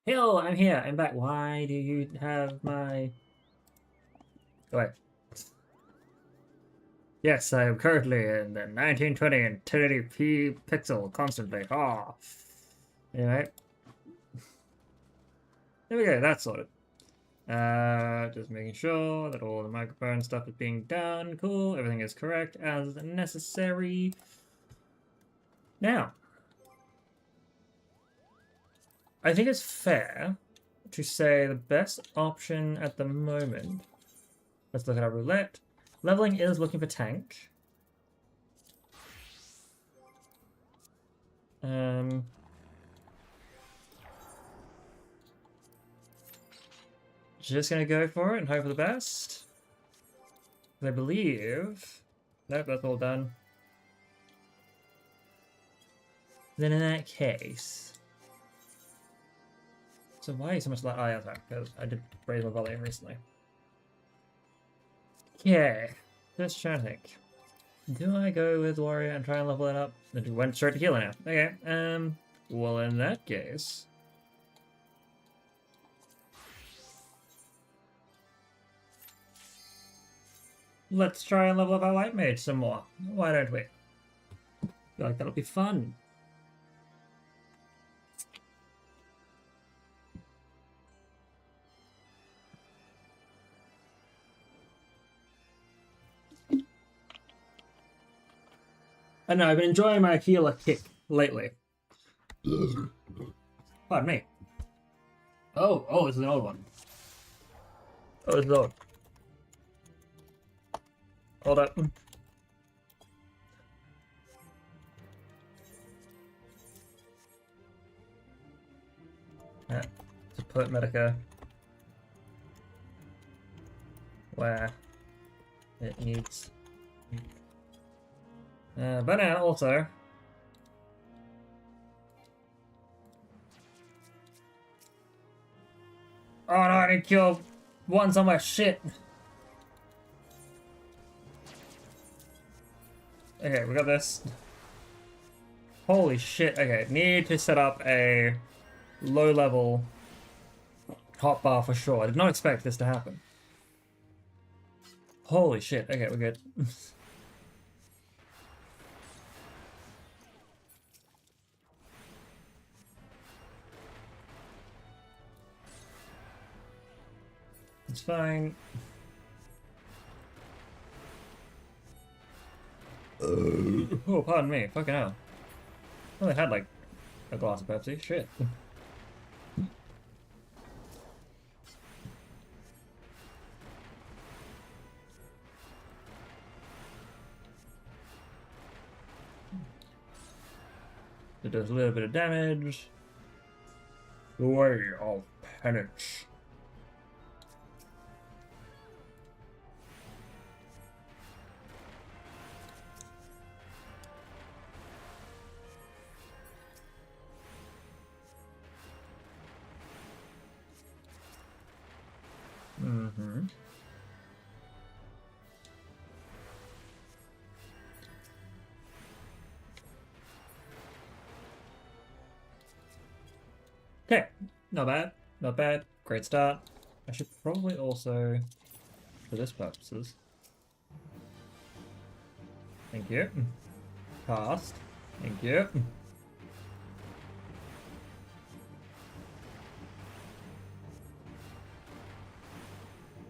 Hello, I'm here. I'm back. Why do you have my... Wait. Yes, I am currently in the 1920 and 1080p pixel constantly. Anyway. There we go, that's sorted. Just making sure that all the microphone stuff is being done. Cool. Everything is correct as necessary. Now, I think it's fair to say the best option at the moment. Let's look at our roulette. Leveling is looking for tank. Just gonna go for it and hope for the best. I believe. Nope, that's all done. Then in that case. So why are you so much like attack? Because I did raise my volume recently. Yeah. Just trying to think. Do I go with warrior and try and level it up? Then we went straight to healer now. Okay. Well in that case. Let's try and level up our white mage some more. Why don't we? I feel like that'll be fun. I know, I've been enjoying my healer kick lately. Pardon me. Oh, this is an old one. Oh, it's old. Hold up. Yeah, to put Medica where it needs. But now also. Oh no, I need to kill one somewhere. Shit. Okay, we got this. Holy shit. Okay, need to set up a low level hotbar for sure. I did not expect this to happen. Holy shit. Okay, we're good. It's fine. Oh, pardon me. Fucking hell. I only had like a glass of Pepsi. Shit. It does a little bit of damage. The way of penance. Mm-hmm. Okay, not bad, not bad. Great start. I should probably also, for this purposes, thank you. Cast, thank you.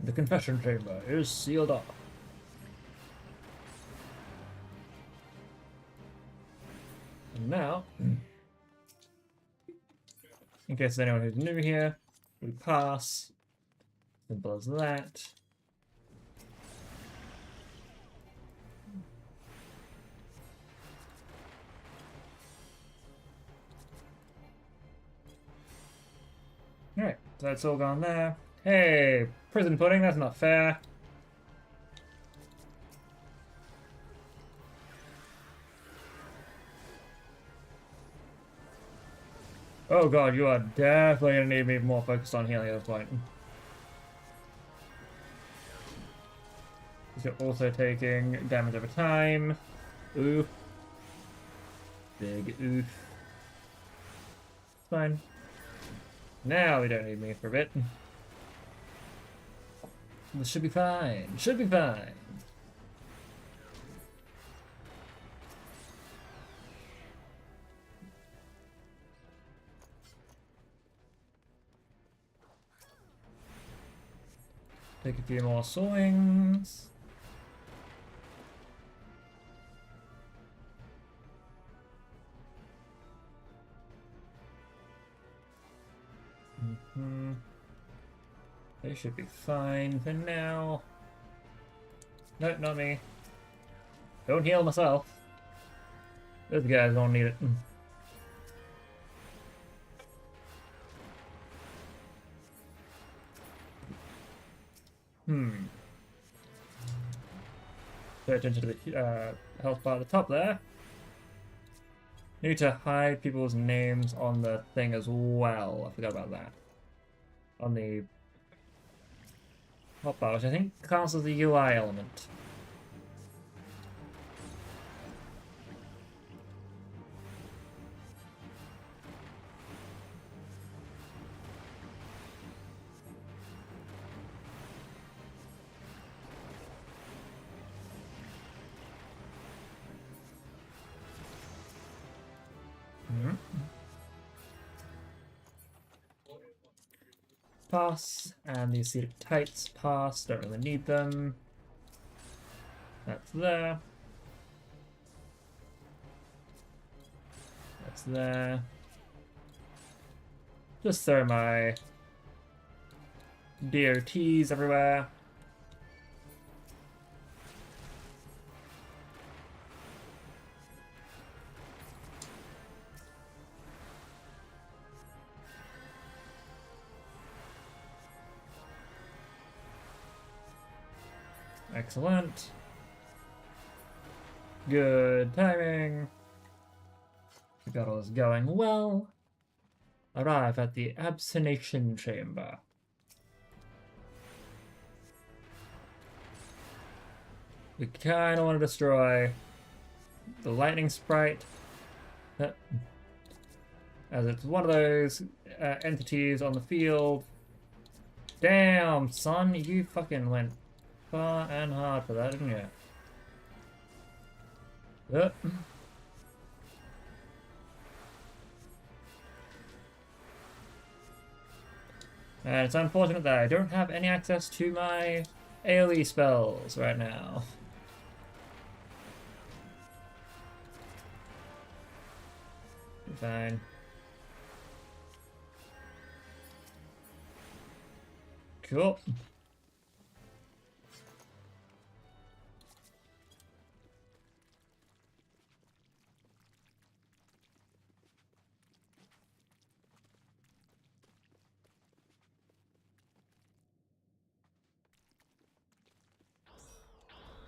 The confession chamber is sealed up. And now, in case anyone who's new here, we pass. Simple as that. Alright, so that's all gone there. Hey, prison pudding, that's not fair. Oh god, you are definitely gonna need me more focused on healing at this point. You're also taking damage over time. Oof. Big oof. Fine. Now we don't need me for a bit. This should be fine. Should be fine. Take a few more swings. They should be fine for now. Nope, not me. Don't heal myself. Those guys don't need it. Pay attention to the health bar at the top there. Need to hide people's names on the thing as well. I forgot about that. On the hotbar, which I think counts as the UI element. Pass, and the acetic tights pass, don't really need them. That's there. That's there. Just throw my DOTs everywhere. Excellent. Good timing. The battle is going well. Arrive at the Abstination Chamber. We kind of want to destroy the lightning sprite, as it's one of those entities on the field. Damn, son, you fucking went far and hard for that, didn't you? Yep. And it's unfortunate that I don't have any access to my AoE spells right now. Fine. Cool.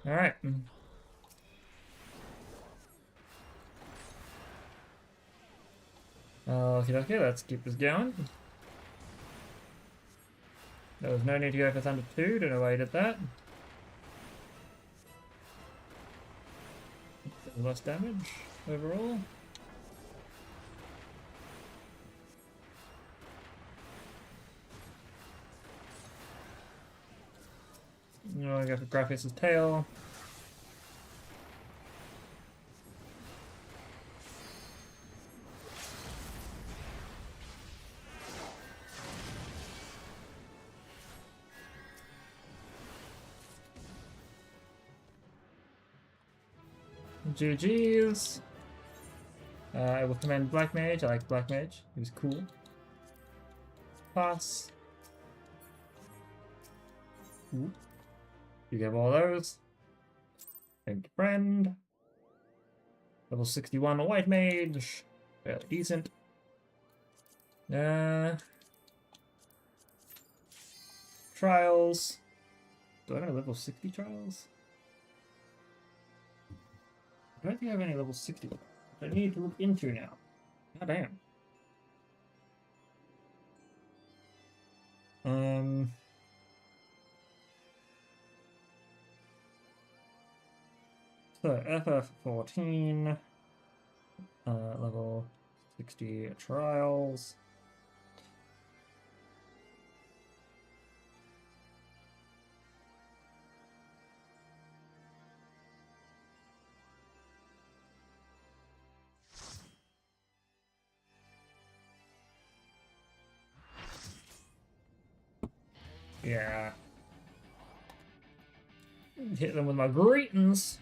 All right. Okay, let's keep this going. There was no need to go for Thunder 2, don't know why you did that. Less damage overall. No, I go for Graphius' tail. GG's. I will command Black Mage. I like Black Mage. He was cool. Pass. Ooh. You get all those. Thank you, friend. Level 61 White Mage. Fairly decent. Trials. Do I have level 60 trials? I don't think I have any level 60. I need to look into now. God damn. So FF14, level 60 trials. Yeah. Hit them with my greetings.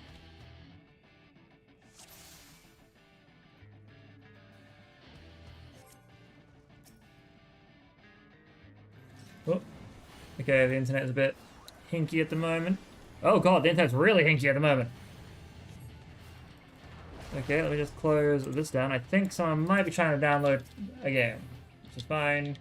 Oh. Okay, the internet is a bit hinky at the moment. Oh god, the internet's really hinky at the moment. Okay, let me just close this down. I think someone might be trying to download a game, which is fine.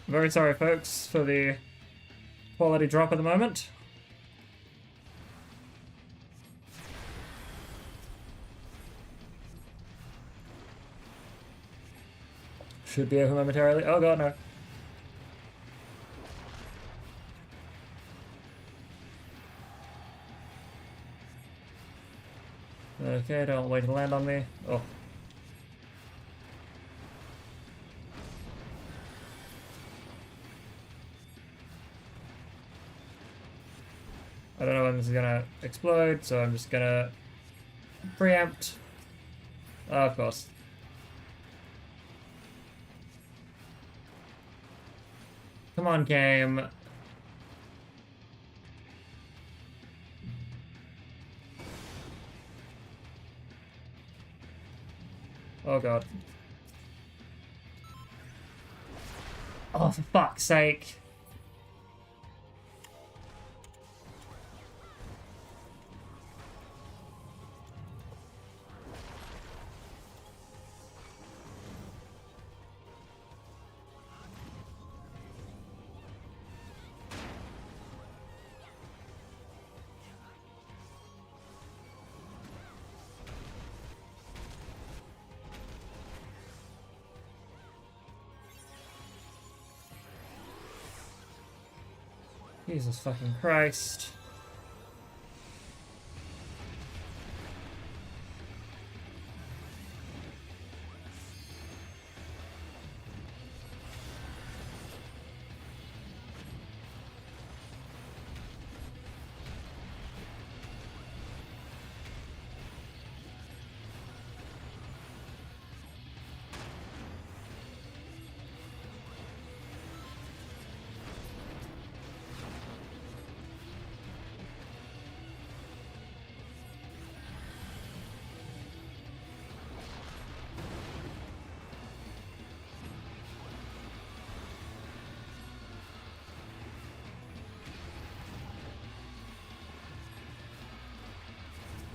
Very sorry, folks, for the quality drop at the moment. Should be over momentarily. Oh god, no. Okay, don't wait to land on me. Oh. I don't know when this is gonna explode, so I'm just gonna preempt. Oh, of course. Come on, game. Oh god. Oh, for fuck's sake. Jesus fucking Christ.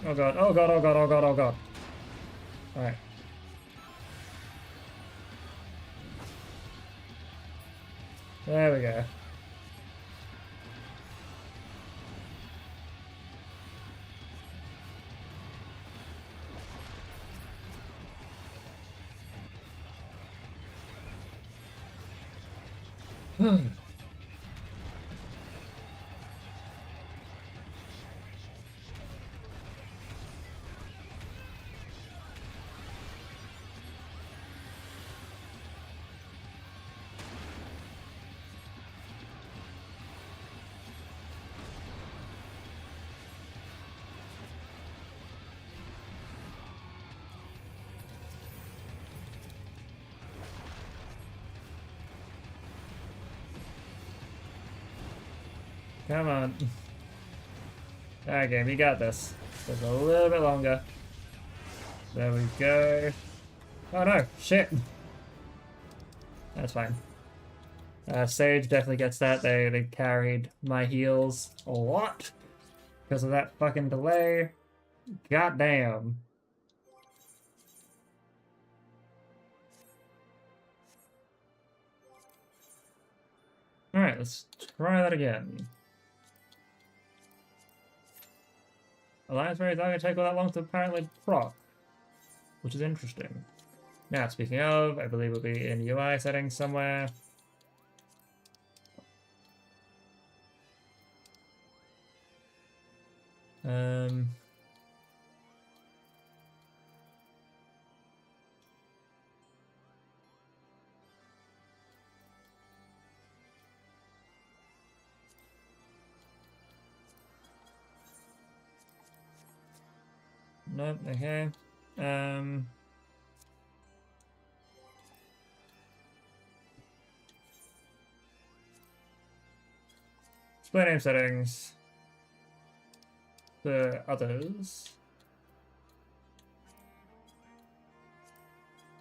Oh god, oh god, oh god, oh god, oh god. Alright. There we go. Come on. Alright, game, you got this. Just a little bit longer. There we go. Oh no, shit. That's fine. Sage definitely gets that. They carried my heals a lot because of that fucking delay. God damn. Alright, let's try that again. Alliance Raid's not going to take all that long to apparently proc, which is interesting. Now, speaking of, I believe it'll be in UI settings somewhere. Nope, okay. Display name settings. The others.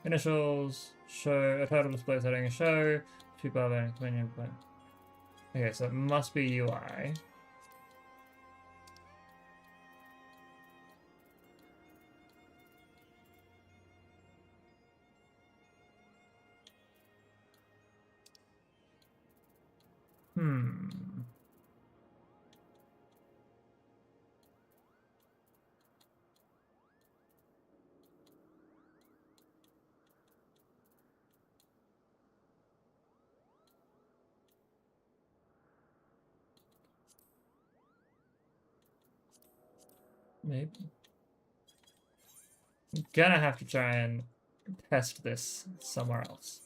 Initials, show, a total display setting, show, 2 bar menu. Okay, so it must be UI. Maybe. I'm gonna have to try and test this somewhere else.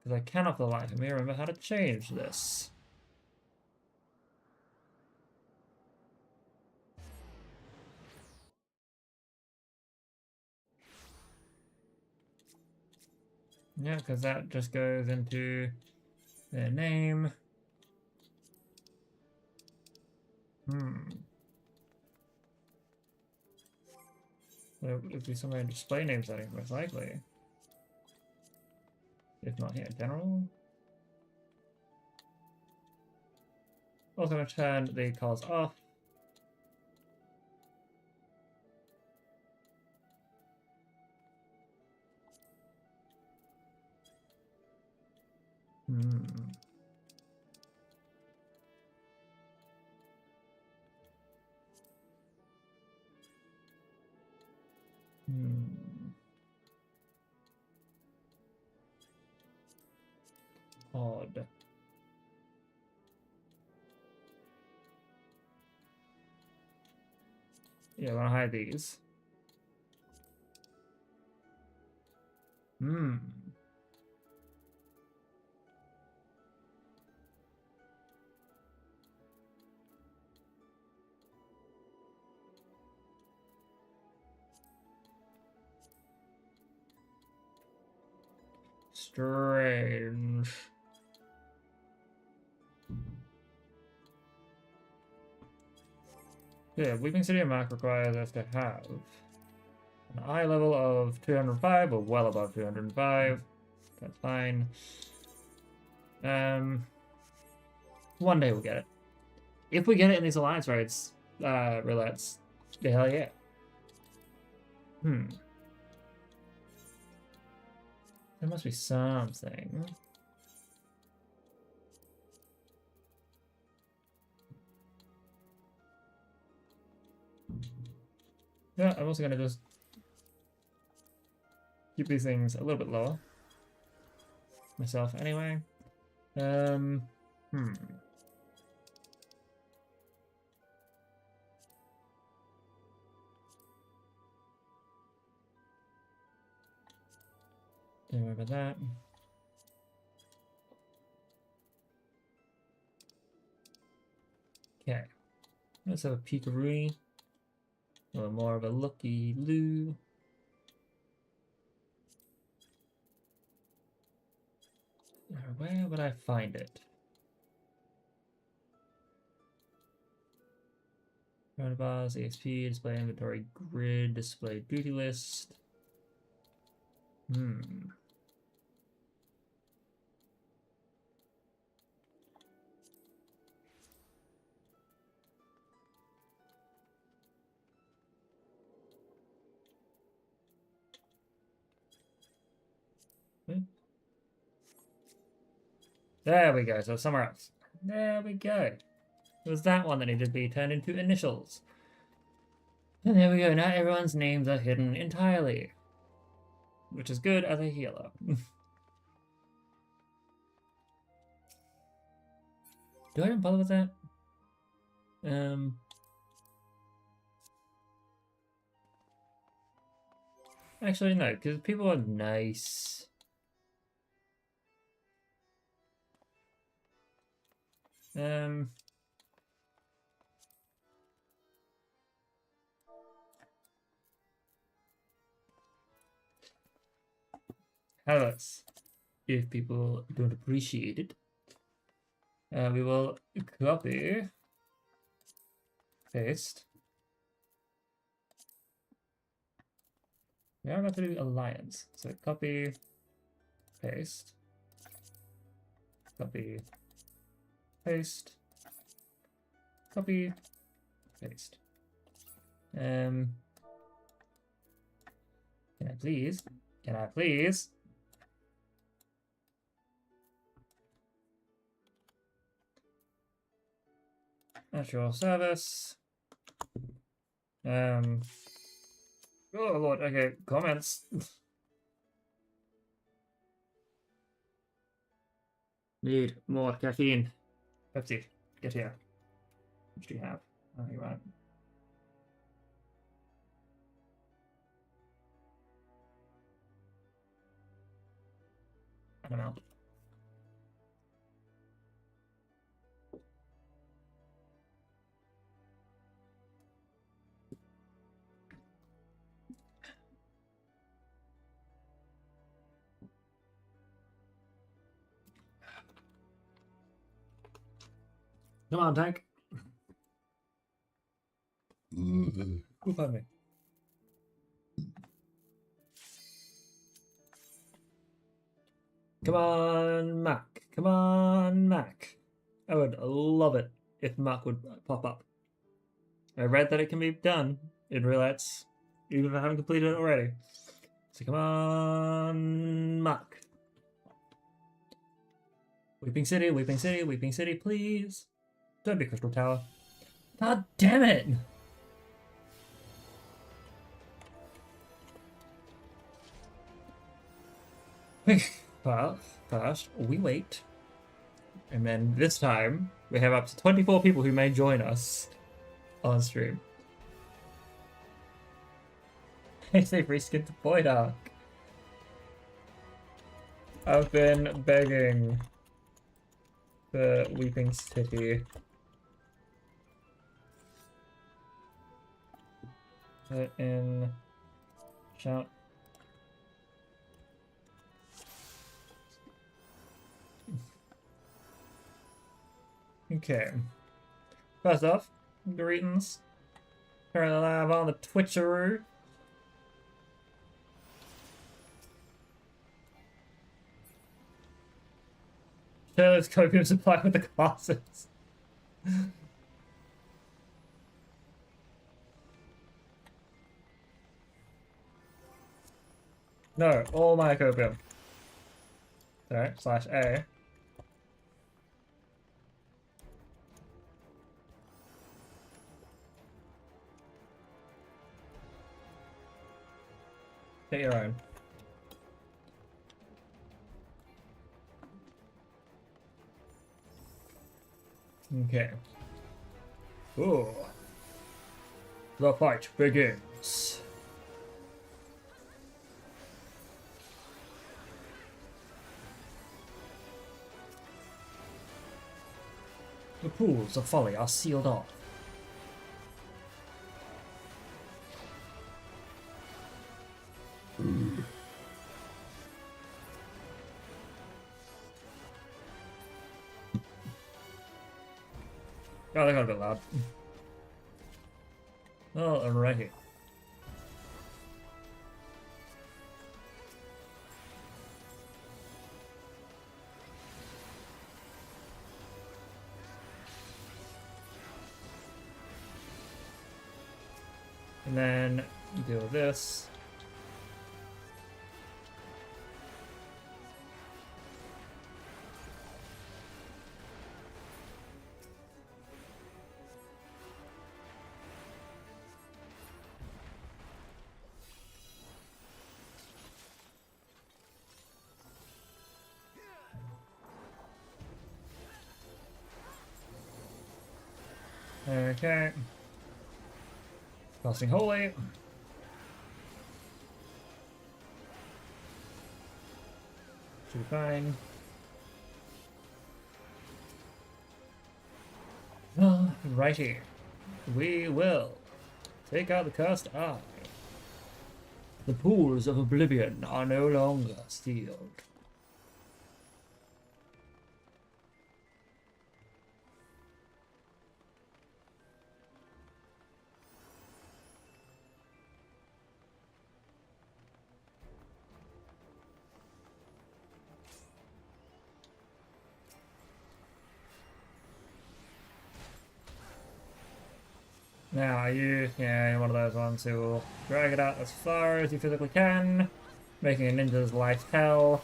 Because I cannot for the life of me remember how to change this. Yeah, because that just goes into their name. There would be somewhere in display name settings, most likely. If not here, general. Also going to turn the colors off. Odd. Yeah, I want to hide these. Strange. Yeah, Weeping City and Mark requires us to have an eye level of 205 or well above 205. That's fine. One day we'll get it. If we get it in these alliance raids, roulettes, the hell yeah. There must be something. Yeah, I'm also gonna just keep these things a little bit lower. Myself anyway. Don't worry about that. Okay. Let's have a peekaroo. A little more of a looky-loo. Where would I find it? Bars, EXP, display inventory grid, display duty list. There we go, so somewhere else. There we go. It was that one that needed to be turned into initials. And there we go, now everyone's names are hidden entirely. Which is good as a healer. Do I even bother with that? Actually, no, because people are nice. However, if people don't appreciate it, we will copy, paste. We are about to do alliance. So copy, paste, copy, paste, copy, paste. Can I please? Can I please? Natural service. Oh lord, okay, comments. Need more caffeine. Pepsi, get here. What do you have? Oh, you right. An amount. Come on, tank. Oh, pardon me. Come on, Mac. Come on, Mac. I would love it if Mac would pop up. I read that it can be done in Roulettes, even if I haven't completed it already. So come on, Mac. Weeping City, Weeping City, Weeping City, please. Don't be Crystal Tower. God damn it! First, we wait. And then this time, we have up to 24 people who may join us on stream. They say reskin to Void Arc. I've been begging the Weeping City. Put in shout. Okay. First off, greetings. Currently live on the Twitcheroo. Share this copium supply with the classes. No, all my copium. Sorry, /A. Get your own. Okay. Ooh. The fight begins. The pools of folly are sealed off. Oh, they got a bit loud. Oh, alrighty. And then do this. Okay. Casting Holy. Should be fine. Righty. We will take out the cursed eye. The pools of oblivion are no longer sealed. Now, are you, yeah, you're one of those ones who will drag it out as far as you physically can, making a ninja's life hell.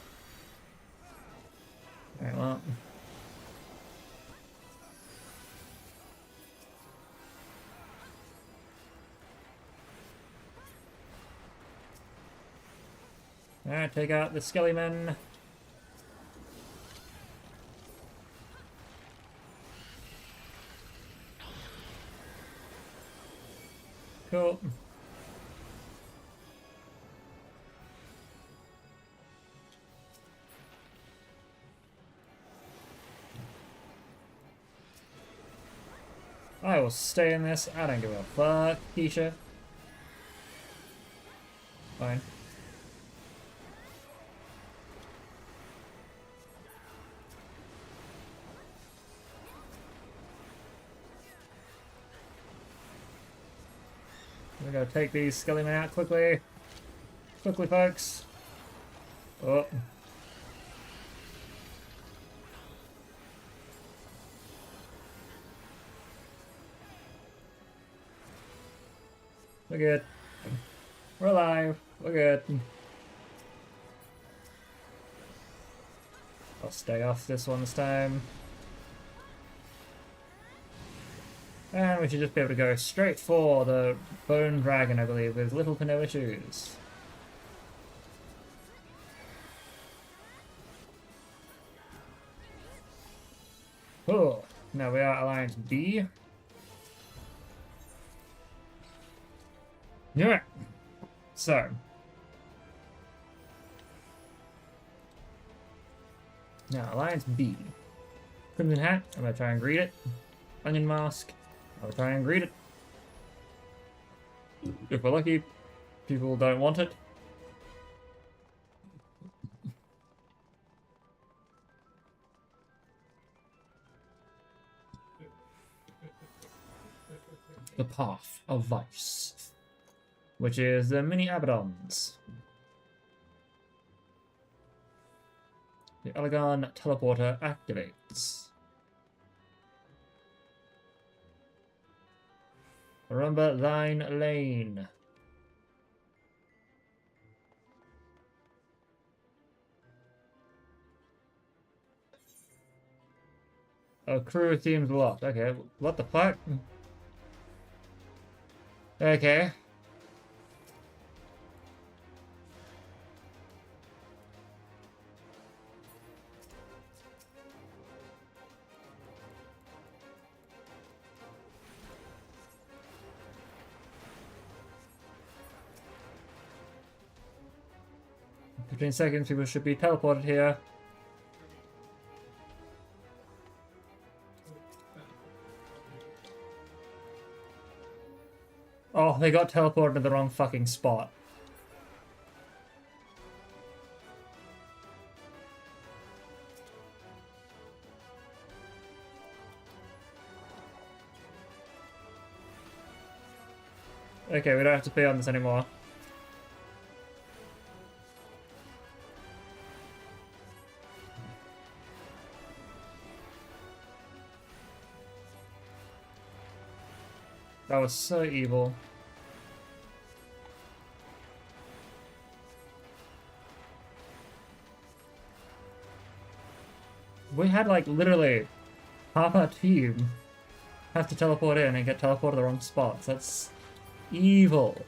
Alright, well. Alright, take out the skelly men. Cool. I will stay in this. I don't give a fuck, Keisha. Fine. We're gonna take these skelly men out quickly. Quickly, folks. Oh. We're good. We're alive. We're good. I'll stay off this one this time. And we should just be able to go straight for the Bone Dragon, I believe, with little to no issues. Cool. Now we are Alliance B. Yeah. So. Now, Alliance B. Crimson Hat, I'm gonna try and greet it. Onion Mask, I'll try and greet it. If we're lucky, people don't want it. The Path of Vice, which is the mini Abaddons. The Elegant Teleporter activates. Remember thine lane. A crew themes locked. Okay, what the fuck? Okay. In 15 seconds, people should be teleported here. Oh, they got teleported to the wrong fucking spot. Okay, we don't have to be on this anymore. That was so evil. We had like literally half our team have to teleport in and get teleported to the wrong spots. That's evil.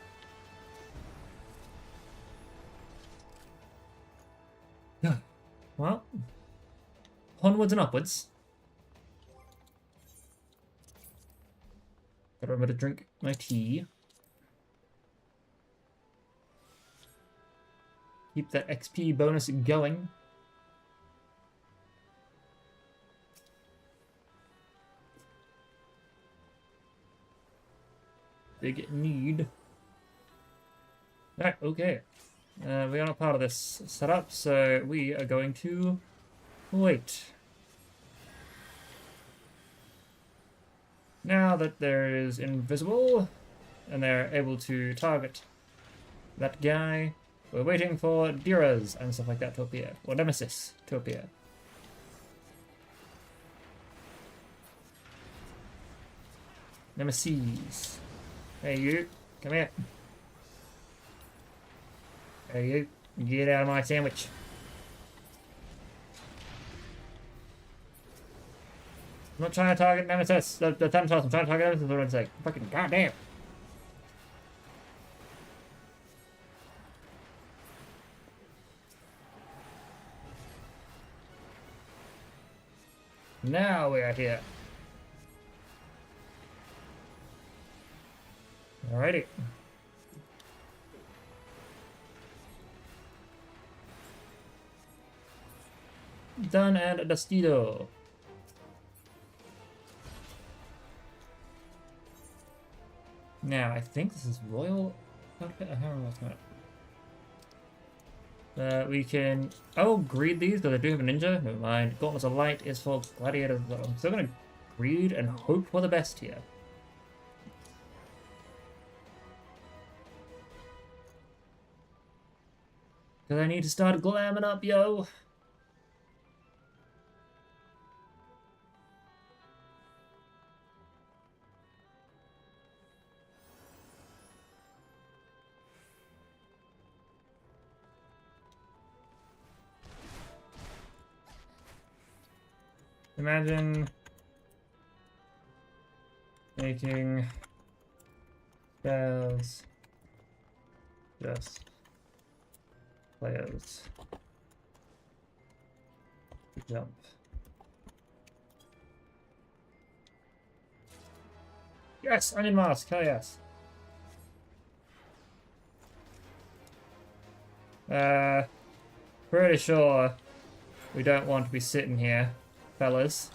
Well, onwards and upwards. Gotta remember to drink my tea. Keep that XP bonus going. Big need. Right, okay. We are not part of this setup, so we are going to wait. Now that there is invisible, and they're able to target that guy, we're waiting for Diras and stuff like that to appear, or Nemesis to appear. Nemesis. Hey you, come here. Hey you, get out of my sandwich. I'm not trying to target Nemesis, the Thanatos, I'm trying to target Nemesis for everyone's sake. Fucking goddamn. Now we are here. Alrighty. Done and Dustido. Now, I think this is Royal outfit. I can't remember what's going we can. Oh, greed these because I do have a ninja. Never mind. Gauntlets of Light is for gladiators. I'm still gonna greed and hope for the best here. Because I need to start glamming up, yo. Imagine making spells just players jump. Yes, onion mask, hell yes. Pretty sure we don't want to be sitting here, fellas.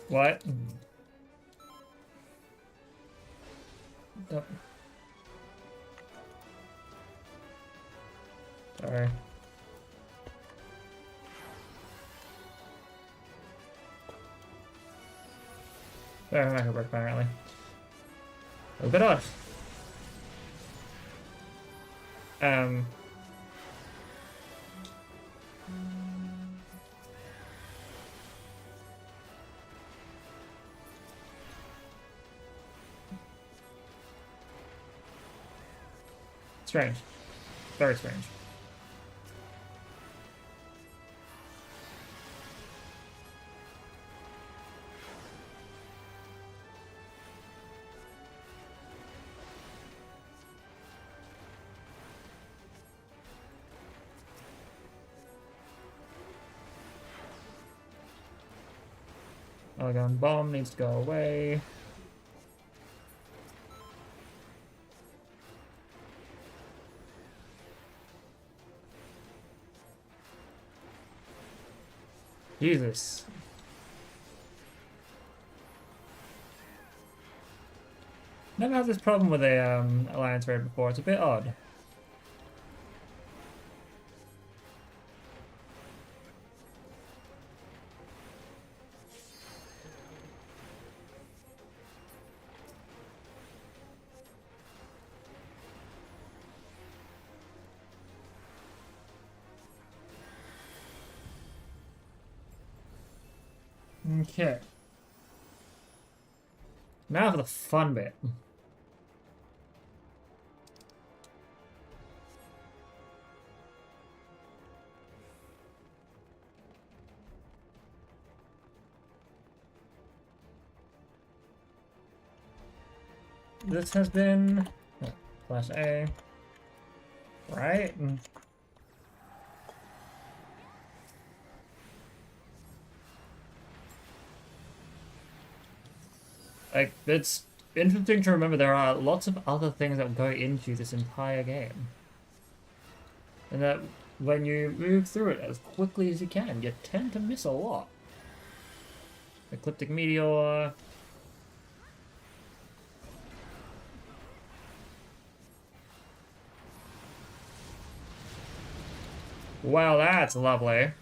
What? Oh. Sorry. There, that could work apparently. A bit odd. Strange. Very strange. Polygon bomb needs to go away. Jesus. Never had this problem with a alliance raid before. It's a bit odd. Okay. Now for the fun bit. This has been slash A, right? Like, it's interesting to remember there are lots of other things that go into this entire game. And that when you move through it as quickly as you can, you tend to miss a lot. Ecliptic Meteor. Well, that's lovely.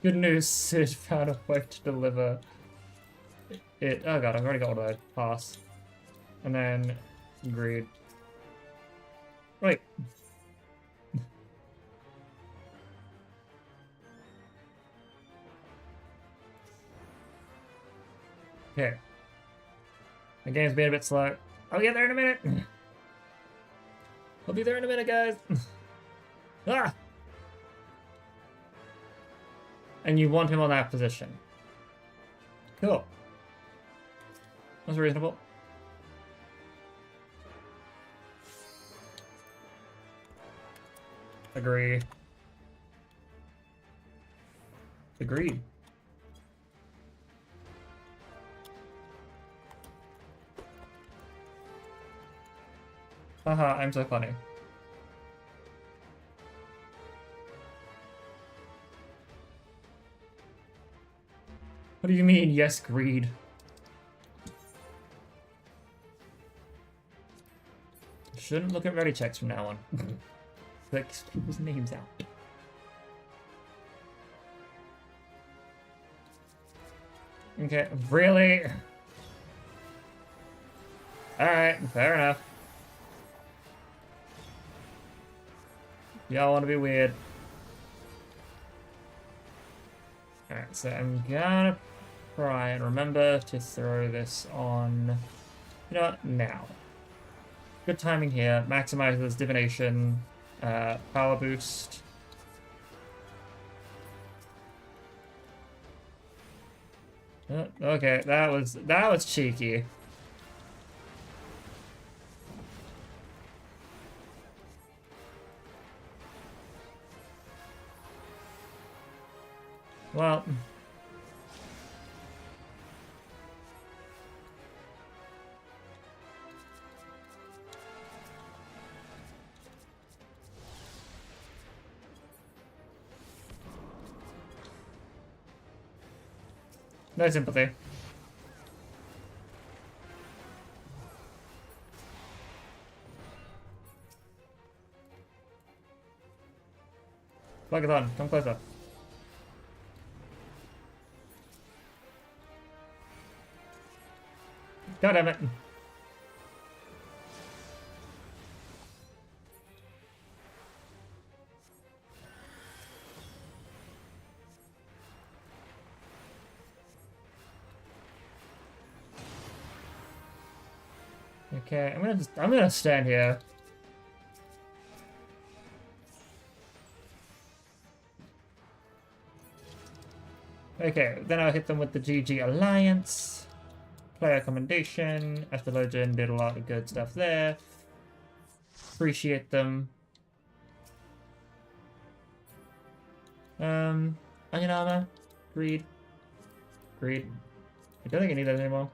Good news, Sid found a way to deliver it. Oh god, I've already got one of those. Pass. And then greed. Right. Okay. The game's being a bit slow. I'll get there in a minute. I'll be there in a minute, guys. Ah! And you want him on that position. Cool. That's reasonable. Agree. Agreed. Haha, I'm so funny. What do you mean, yes, greed? Shouldn't look at ready checks from now on. Click people's names out. Okay, really? Alright, fair enough. Y'all want to be weird. Alright, so I'm gonna try and remember to throw this on... You know what? Now. Good timing here. Maximizes divination, power boost. Okay, that was cheeky. Well, no sympathy. Plug it on, come closer. God damn it. Okay, I'm gonna stand here. Okay, then I'll hit them with the GG Alliance. Player commendation. Astrologian did a lot of good stuff there. Appreciate them. Onion armor. Greed. Greed. I don't think I need those anymore.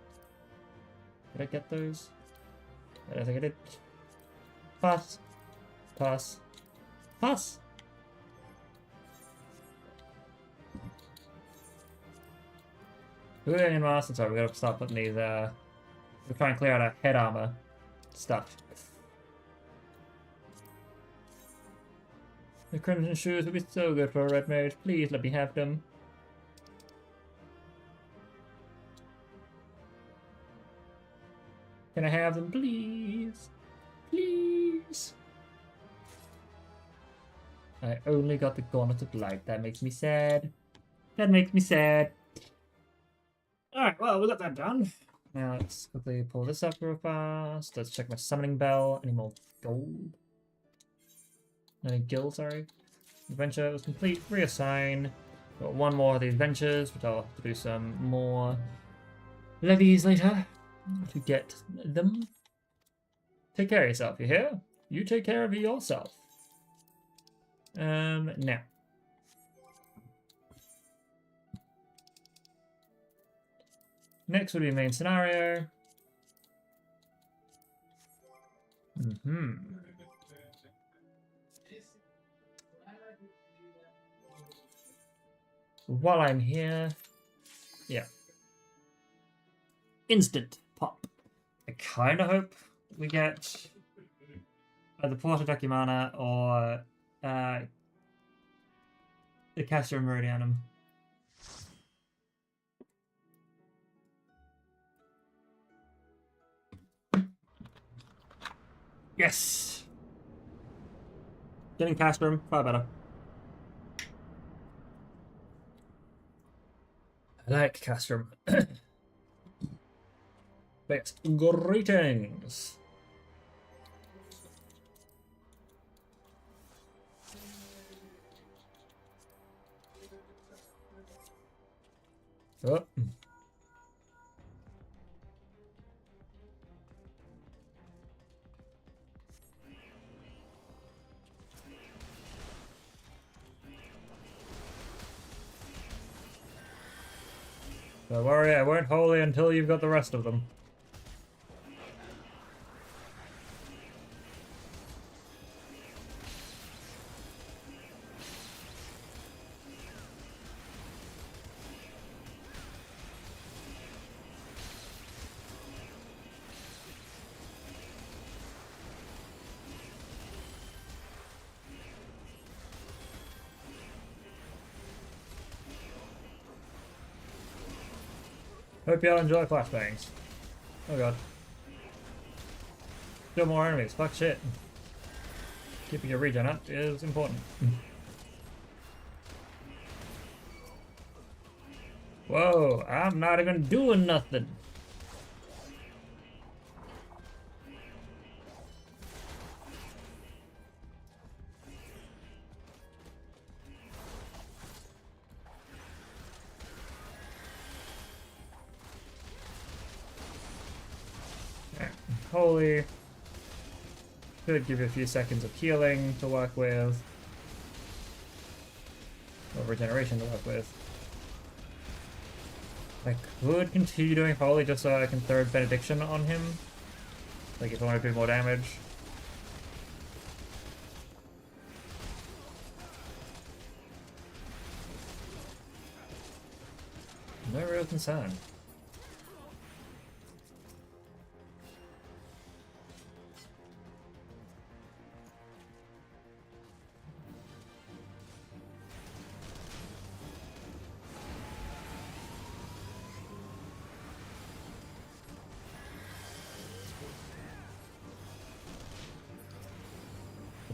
Did I get those? I don't think I did. Pass. Pass. Pass. Good onion mask. Sorry, we gotta start putting these. We're trying to clear out our head armor stuff. The crimson shoes would be so good for a red mage. Please let me have them. Can I have them, please? Please. I only got the Gauntlet of Light. That makes me sad. That makes me sad. Alright, well, we got that done. Now let's quickly pull this up real fast. Let's check my summoning bell. Any more gold? Any gil, sorry. Adventure was complete. Reassign. Got one more of these adventures, which I'll have to do some more levies later to get them. Take care of yourself, you hear? You take care of yourself. Now. Next would be main scenario. While I'm here, yeah. Instant pop. I kind of hope we get the Porta Documana or the Castor Meridianum. Yes! Getting Castrum, far better. I like Castrum. But yes, greetings! Oh. Don't worry, I won't holy until you've got the rest of them. Hope y'all enjoy flashbangs. Oh god. Still more enemies, fuck shit. Keeping your regen up is important. Whoa, I'm not even doing nothing. Holy. Could give you a few seconds of healing to work with. Or regeneration to work with. I could continue doing Holy just so I can third Benediction on him. Like if I want to do more damage. No real concern.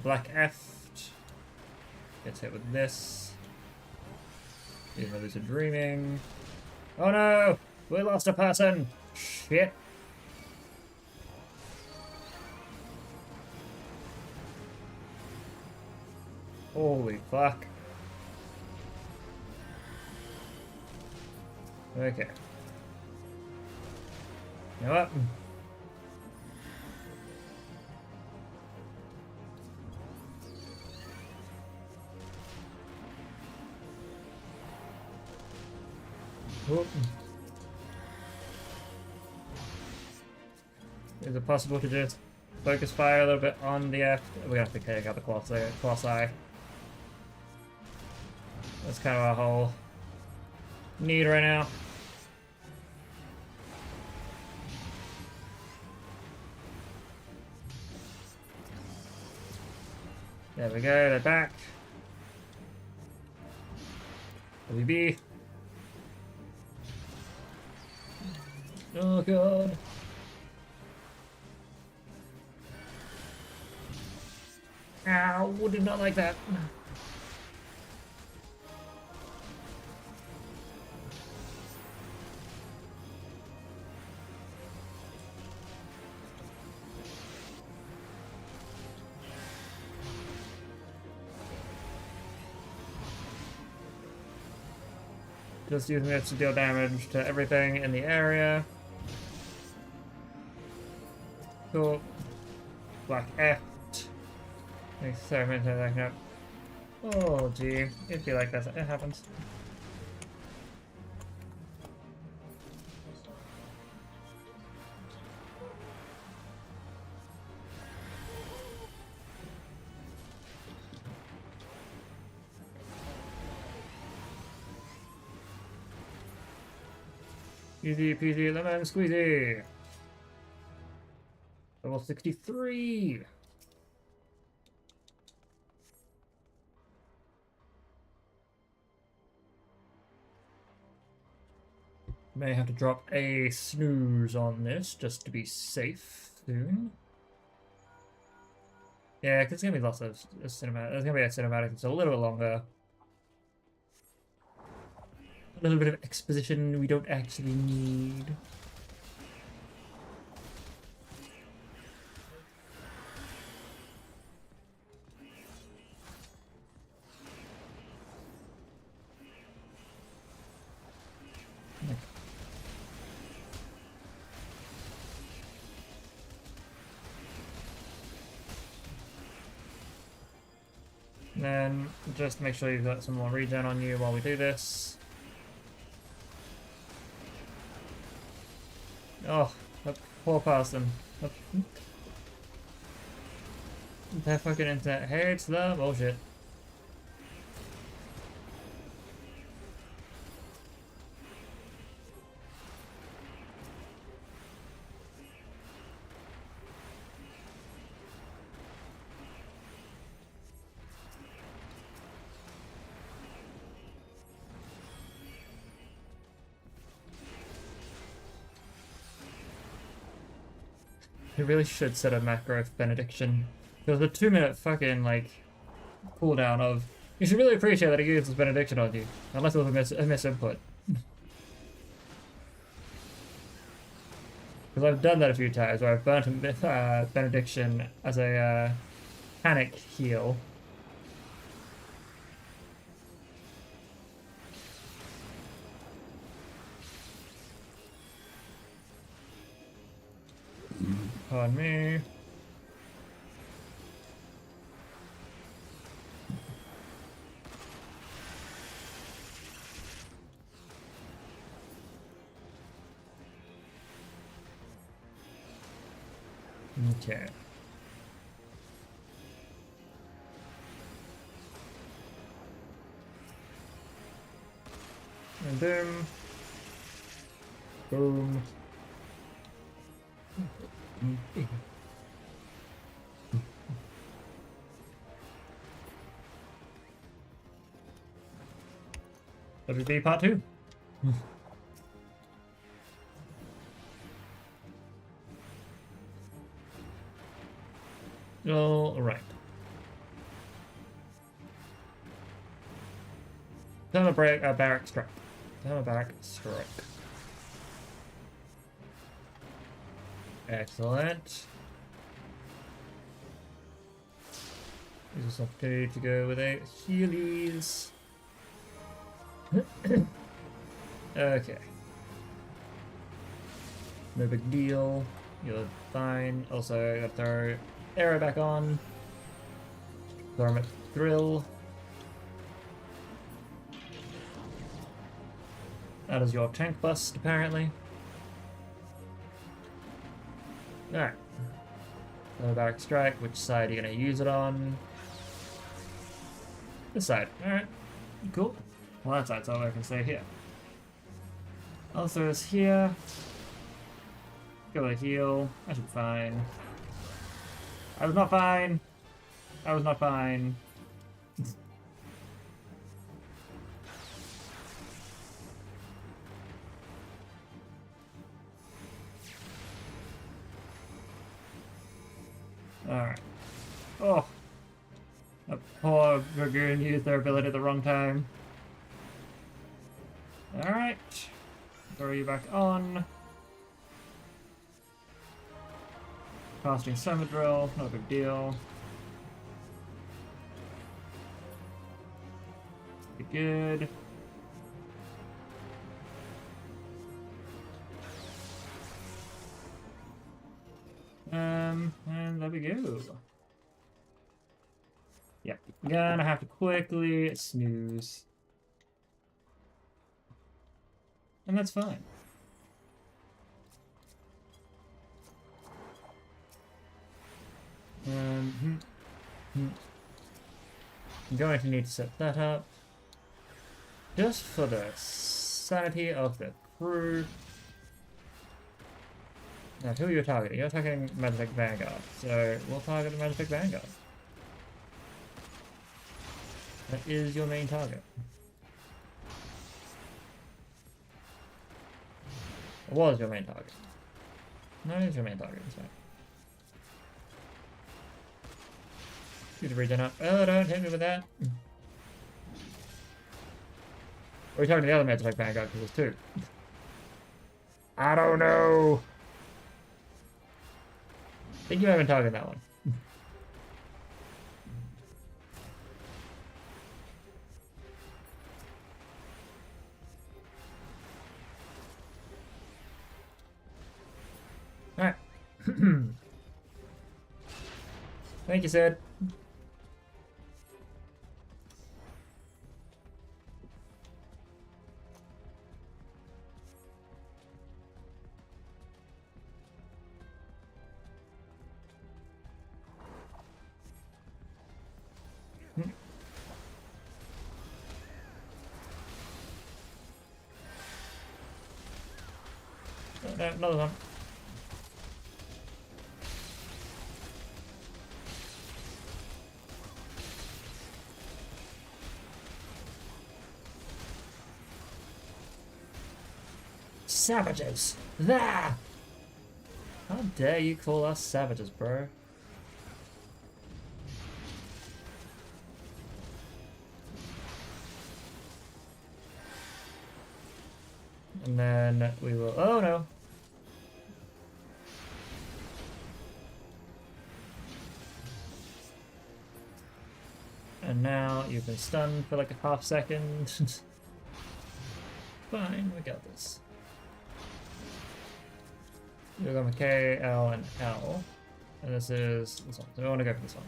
Black F gets hit with this. Even though there's a dreaming. Oh no! We lost a person! Shit! Holy fuck. Okay. You know what? Whoop. Is it possible to just focus fire a little bit on the F? We're gonna have to take out the cross eye. That's kind of our whole need right now. There we go, they're back. WB. Oh god. Ow, did not like that. Just using it to deal damage to everything in the area. Cool. Black F. Experiment that up. Oh gee, it'd be like that. It happens. Easy peasy lemon squeezy. Level 63. May have to drop a snooze on this just to be safe soon. Yeah, because it's gonna be lots of cinematic. There's gonna be a cinematic that's a little bit longer. A little bit of exposition we don't actually need. And then just make sure you've got some more regen on you while we do this. Oh, that poor person. Their fucking internet hates the bullshit. You really should set a macro benediction. There was a 2-minute fucking, like, cooldown of... You should really appreciate that he uses benediction on you. Unless it was a misinput. Because I've done that a few times, where I've burnt a benediction as a panic heal. Pardon me. Okay. And boom. Boom. WB part 2. All right. Barrack strike. Barrack strike. Excellent. Use this opportunity to go with a Heelys. Okay. No big deal. You're fine. Also, I gotta throw arrow back on. Throw him at thrill. That is your tank bust, apparently. Alright. Barrack strike. Which side are you gonna use it on? This side. Alright. Cool. Well, that side's all I can say here. I'll throw this here. Go with a heal. I should be fine. I was not fine. I was not fine. Alright. Oh. That poor Dragoon used their ability at the wrong time. Alright. Throw you back on. Casting Summer Drill, no big deal. Be good. And there we go. Yep, gonna have to quickly snooze. And that's fine. I'm going to need to set that up. Just for the sanity of the crew. Now, who are you targeting? You're targeting Magic Vanguard, so we'll target the Magic Vanguard. That is your main target. It was your main target. No, it is your main target, so. Do the regen up. Oh, don't hit me with that. We're talking to the other Magic Vanguard because there's two. I don't know. I think you haven't targeted that one. Alright. Thank you, Sid. No, another one. Savages! There! How dare you call us savages, bro? And then we will. Oh no! And now you've been stunned for like a half second. Fine, we got this. We're going with K, L, and L. And this is this one. So we want to go for this one.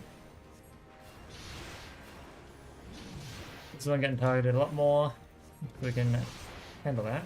This one getting targeted a lot more. We can handle that.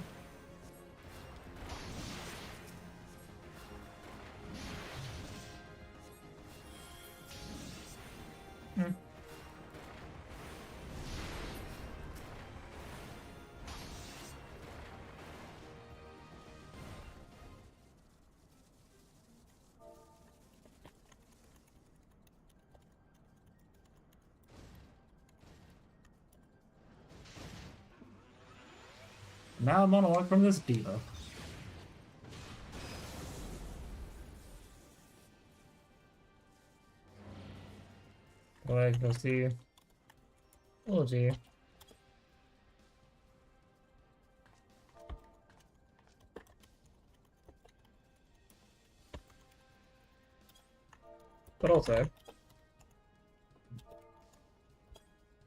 Now a monologue from this diva. Go ahead, go see. Oh gee. But also,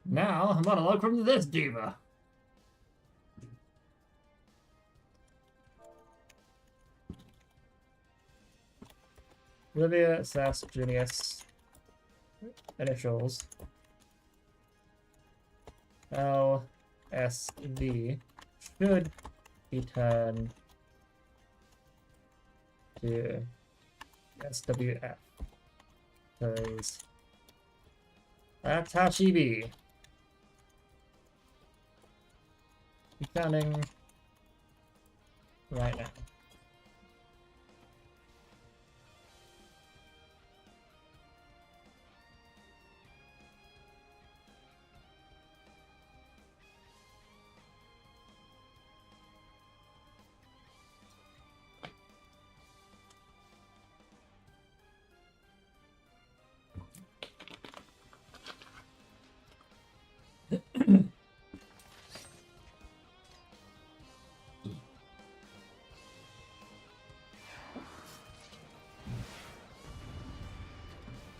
now a monologue from this diva. Olivia Sass Junius initials LSD should be turned to SWF because that's how she be. She's counting right now.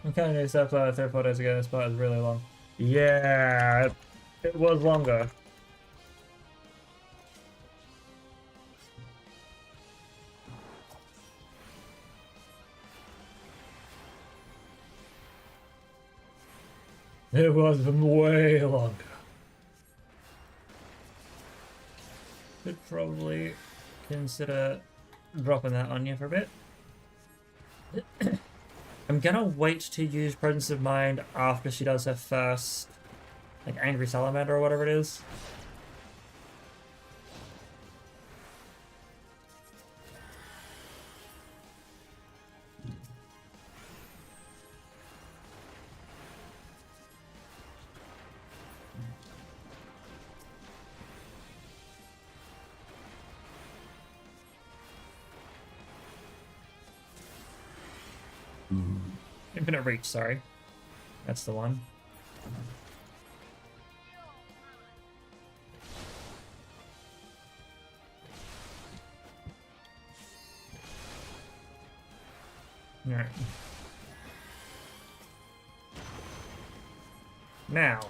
I'm counting this up 3-4 days ago. This part is really long. Yeah, it was longer. It was way longer. Could probably consider dropping that on you for a bit. I'm gonna wait to use Presence of Mind after she does her first, like, Angry Salamander or whatever it is. Infinite Reach, sorry. That's the one. Alright. Now.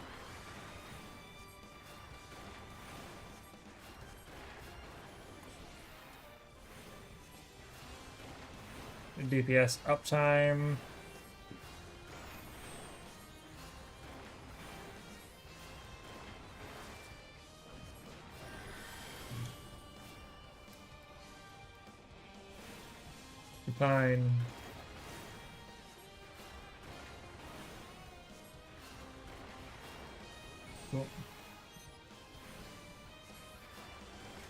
DPS uptime. Fine. Cool.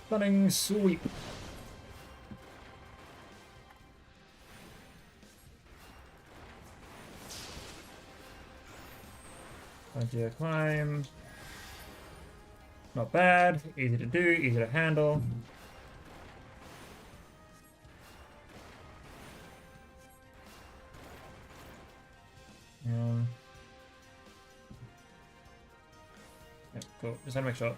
Stunning sweep. Frontier climb. Not bad. Easy to do, easy to handle. Yeah, cool. Just had to make sure.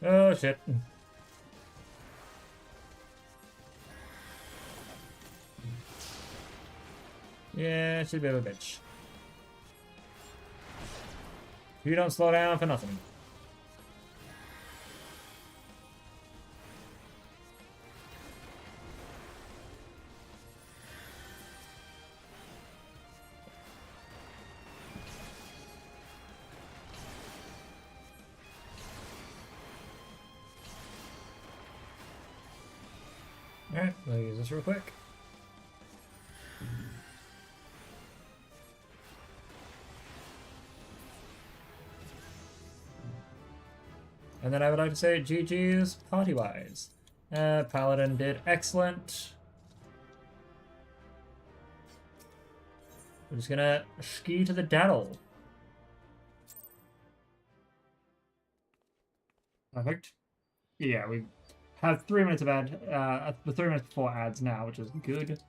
Oh shit. Yeah, she's a bit of a bitch. You don't slow down for nothing. Alright, we'll use this real quick. And then I would like to say GG's party-wise. Paladin did excellent. We're just gonna ski to the daddle. Perfect. Yeah, we have 3 minutes of ad, the 3 minutes before ads now, which is good.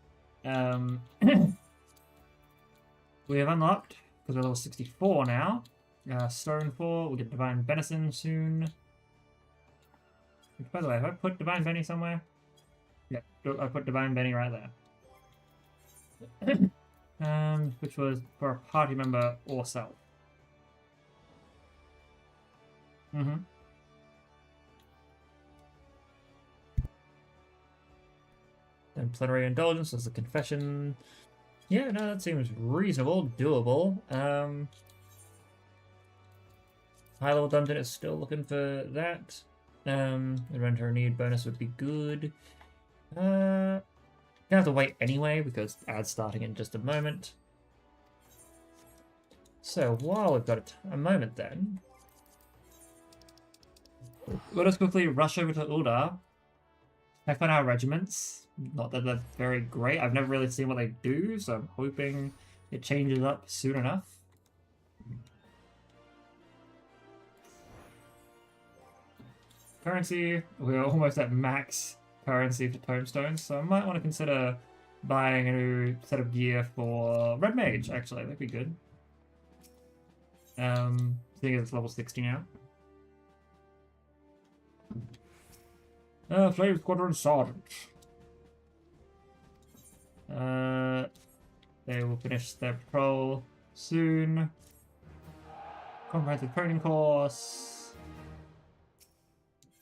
We have unlocked, because we're level 64 now, Stone 4, we'll get Divine Benison soon. Which, by the way, have I put Divine Benny somewhere? Yeah, I put Divine Benny right there. Which was for a party member or self. Then Plenary Indulgence as the confession. Yeah, no, that seems reasonable, doable. High level dungeon is still looking for that. Inventory need bonus would be good. Gonna have to wait anyway because ad's starting in just a moment. So while we've got a moment then, let us quickly rush over to Uldar. Check on our regiments. Not that they're very great. I've never really seen what they do, so I'm hoping it changes up soon enough. Currency, we're almost at max currency for tomestones, so I might want to consider buying a new set of gear for Red Mage, actually. That'd be good. Seeing as it's level 60 now. Flame Squadron Sergeant. They will finish their patrol soon. Comprehensive training course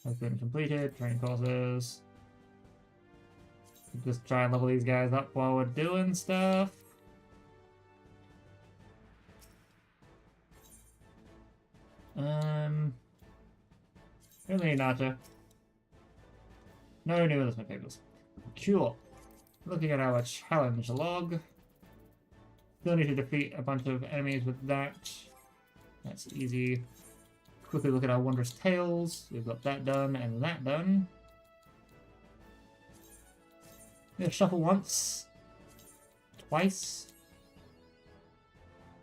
has been completed. Training courses. Just try and level these guys up while we're doing stuff. Gotcha. No new enlistment papers. Cool. Looking at our challenge log. Still need to defeat a bunch of enemies with that. That's easy. Quickly look at our Wondrous Tales. We've got that done and that done. Yeah, shuffle once. Twice.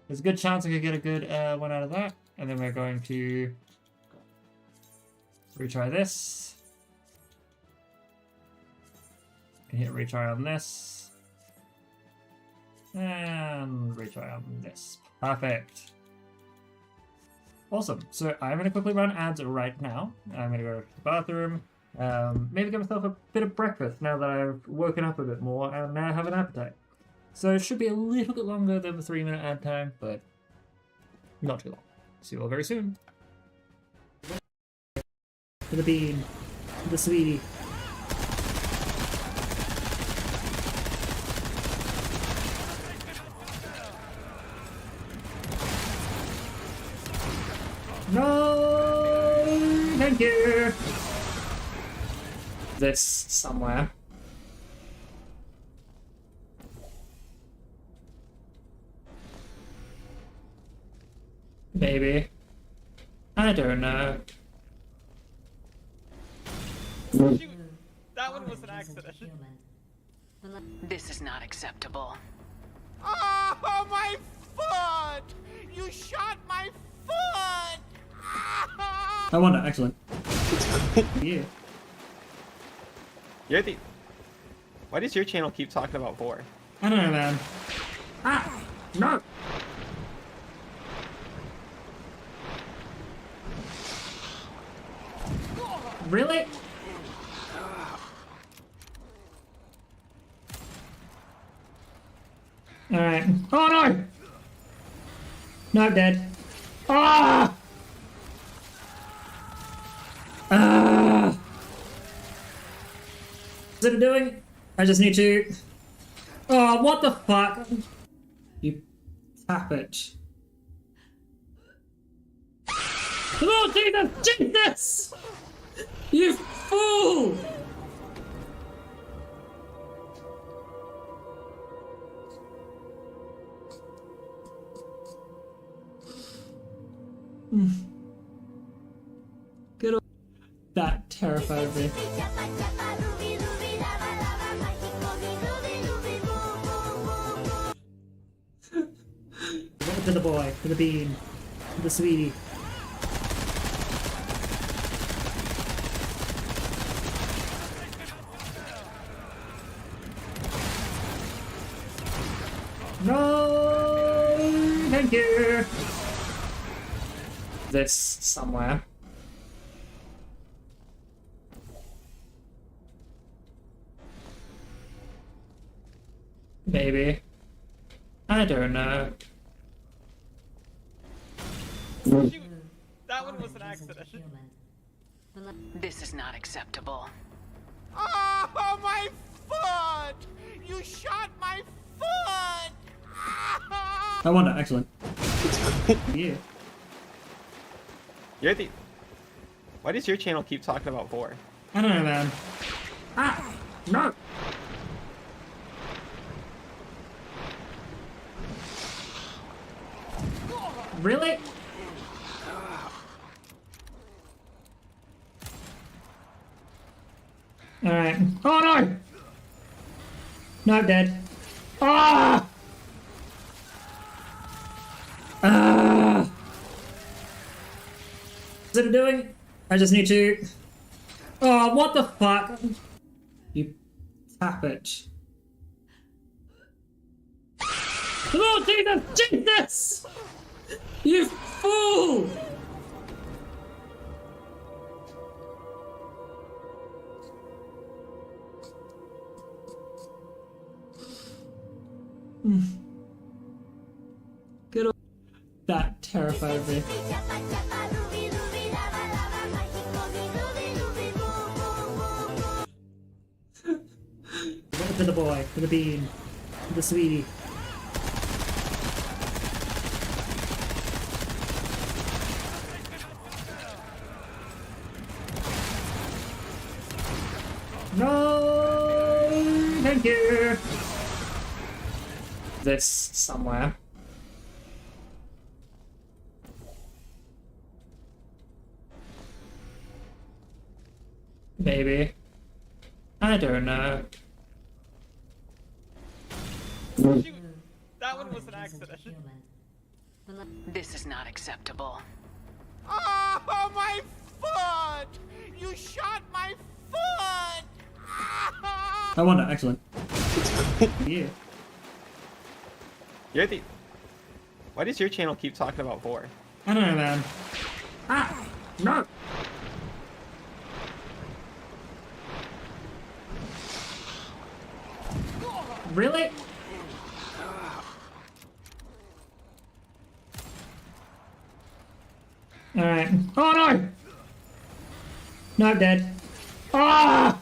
There's a good chance I could get a good one out of that. And then we're going to retry this. And hit retry on this. And retry on this. Perfect. Awesome. So I'm going to quickly run ads right now. I'm going to go to the bathroom. Maybe get myself a bit of breakfast now that I've woken up a bit more and now have an appetite. So it should be a little bit longer than the 3-minute ad time, but not too long. See you all very soon. For the bean, for the sweetie. No, thank you. This somewhere. Maybe. I don't know. Shoot! That one was an accident. This is not acceptable. Oh, my foot! You shot my foot! I wonder, actually. Yeah. Why does your channel keep talking about vor? I don't know, man. Ah! No! Really? Alright. Oh no! No, dead. Ah! Ah! What's it doing? I just need to... Oh, what the fuck? You tap it. Oh, Jesus! Jesus! You fool! Good. That terrified me. To the boy, to the bean, to the sweetie. No, thank you. This somewhere. Maybe. I don't know. Shoot! That one was an accident. This is not acceptable. Oh, my foot! You shot my foot! I wonder, actually. Yeah. Why does your channel keep talking about vor? I don't know, man. Ah! No! Really? Alright. Oh no! No, dead. Ah! Ah! What's it doing? I just need to... Oh, what the fuck? You tap it. Oh, Jesus! Jesus! You fool! Good old... That terrified me. To the boy, to the bean, to the sweetie. Thank you. This somewhere. Maybe. I don't know. Shoot! That one was an accident. This is not acceptable. Oh, my foot! You shot my foot! I wonder, excellent. Yeah. You're the. Why does your channel keep talking about 4? I don't know, man. Ah! No! Really? Alright. Oh no! No, I'm dead. Ah!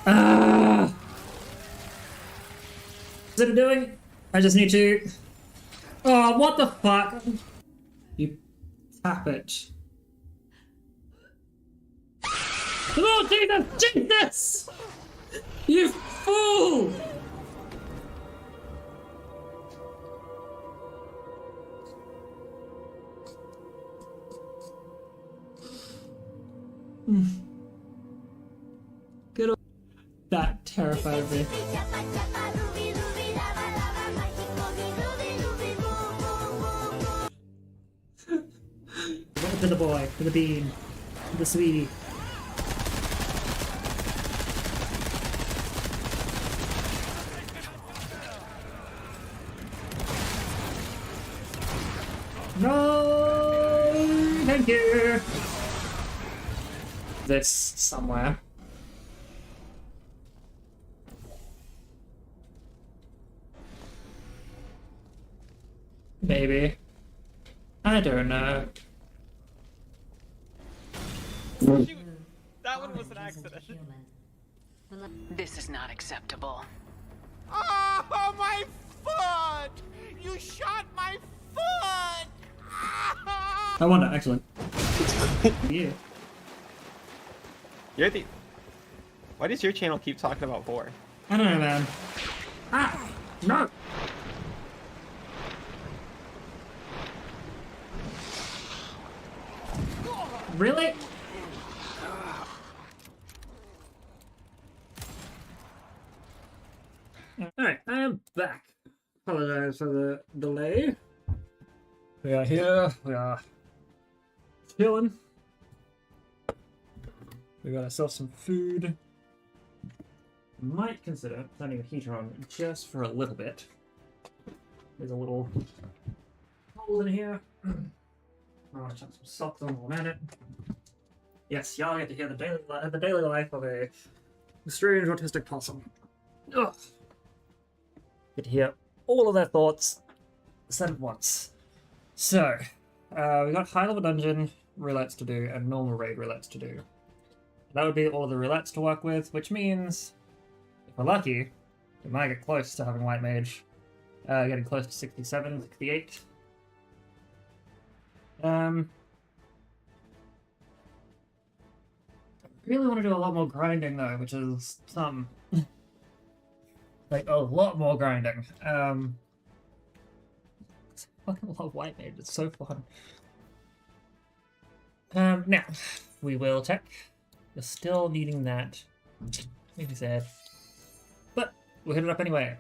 Ah! Is it doing? I just need to. Oh, what the fuck? You tap it. Oh, Jesus! Jesus! You fool! Good old. That terrified me. To the boy, to the bean, to the sweetie. No, thank you. This somewhere. Maybe. I don't know. Shoot! That one was an accident. This is not acceptable. Oh, my foot! You shot my foot! I wonder, excellent. Yeah. You're the. Why does your channel keep talking about 4? I don't know, man. Ah! No! Really? Alright, I am back. Apologize for the delay. We are here, we are chilling. We got ourselves some food. Might consider turning the heater on just for a little bit. There's a little hole in here. I want to chuck some socks on while I'm at it. Yes, y'all get to hear the daily life of a strange autistic possum. Ugh. Get to hear all of their thoughts said at once. So, we got high level dungeon roulettes to do and normal raid roulettes to do. That would be all of the roulettes to work with, which means, if we're lucky, we might get close to having white mage. Getting close to 67, 68. I really want to do a lot more grinding though, which is some like a lot more grinding. I fucking love white mage, it's so fun. Now we will check. We're still needing that. Maybe sad, but we'll hit it up anyway.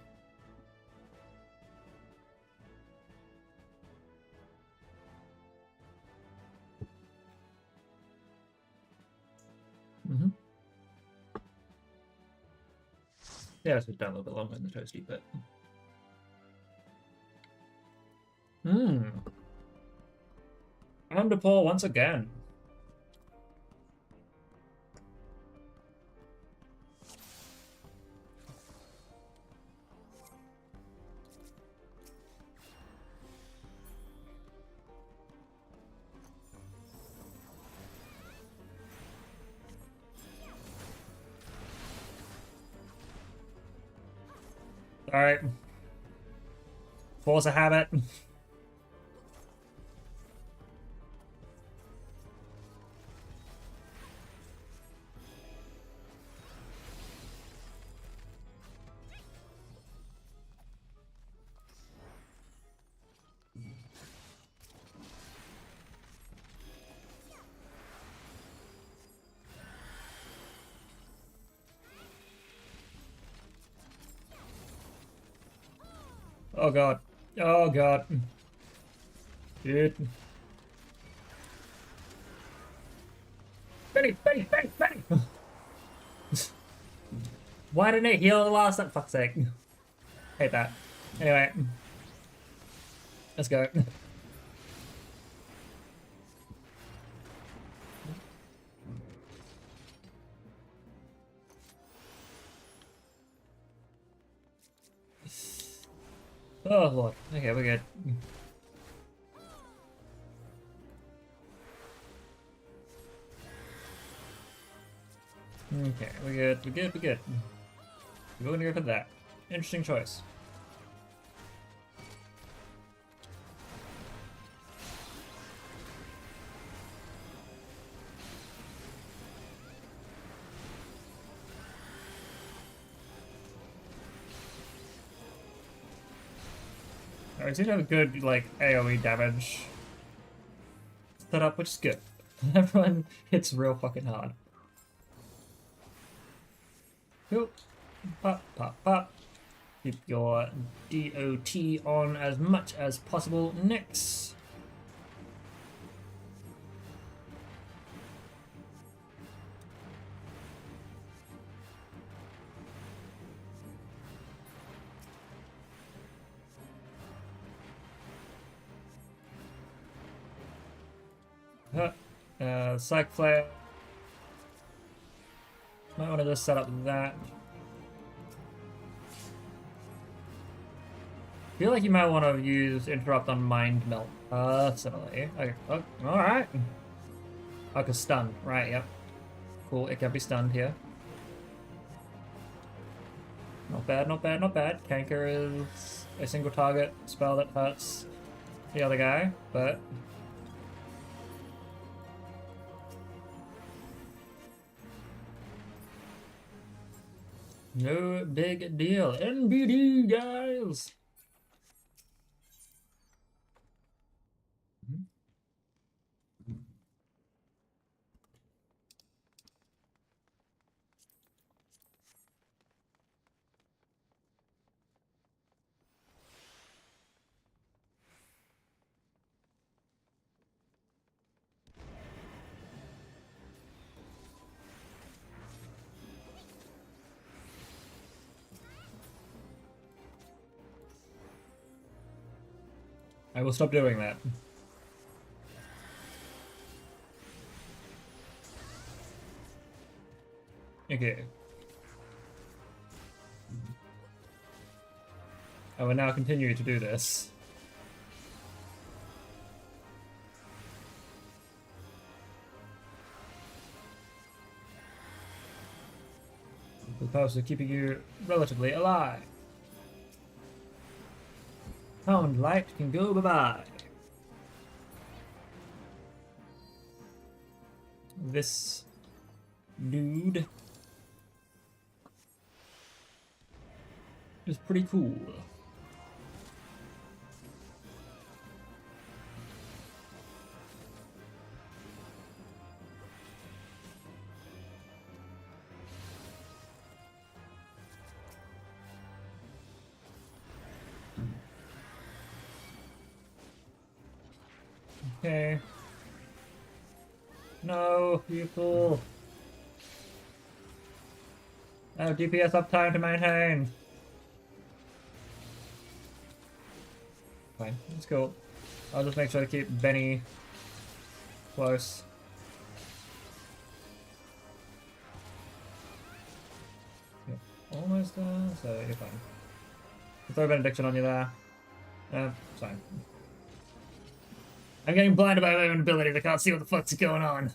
Yeah, this was done a little bit longer than the toasty, but. Underpaw once again. Alright. Force a habit. Oh god. Oh god. Dude. Benny, Benny, Benny, Benny! Why didn't it heal the last time? Fuck's sake. Hate that. Anyway. Let's go. Oh lord. Okay, we're good. Okay, we're good, we're good, we're good. We're gonna go for that. Interesting choice. Alright, seems to have a good, like, AoE damage set up, which is good. Everyone hits real fucking hard. Cool. Pop, pop, pop. Keep your DOT on as much as possible. Next. Psych Flare. Might want to just set up that. I feel like you might want to use Interrupt on Mind Melt personally. Okay, oh, alright. Okay, stun. Right, yep. Cool, it can be stunned here. Not bad, not bad, not bad. Canker is a single target spell that hurts the other guy, but... no big deal. NBD, guys! I will stop doing that. Okay. I will now continue to do this. For the purpose of keeping you relatively alive. Pound light can go bye-bye. This dude is pretty cool. Okay. No, you fool. I have DPS uptime to maintain. Fine, that's cool. I'll just make sure to keep Benny close. Yep, almost there, so you're fine. I'll throw Benediction on you there. It's fine. I'm getting blinded by my own abilities. I can't see what the fuck's going on.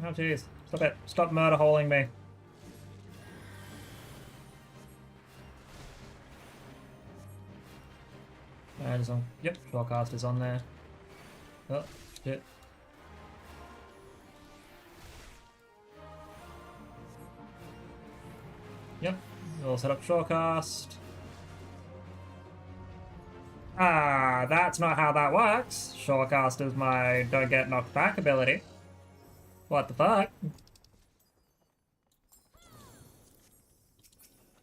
Oh jeez. Stop it. Stop murder holing me. Yep, Shawcast is on there. Oh, shit. Yep, we'll set up Shawcast. Ah, that's not how that works. Shortcast is my don't get knocked back ability. What the fuck?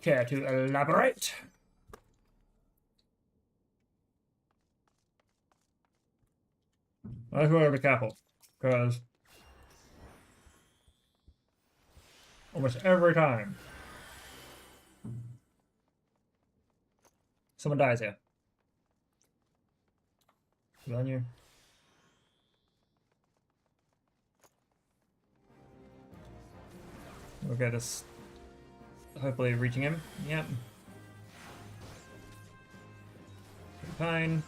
Care to elaborate? I just want to be careful, because almost every time someone dies here. Good on you. Okay, this hopefully reaching him. Yep. Fine.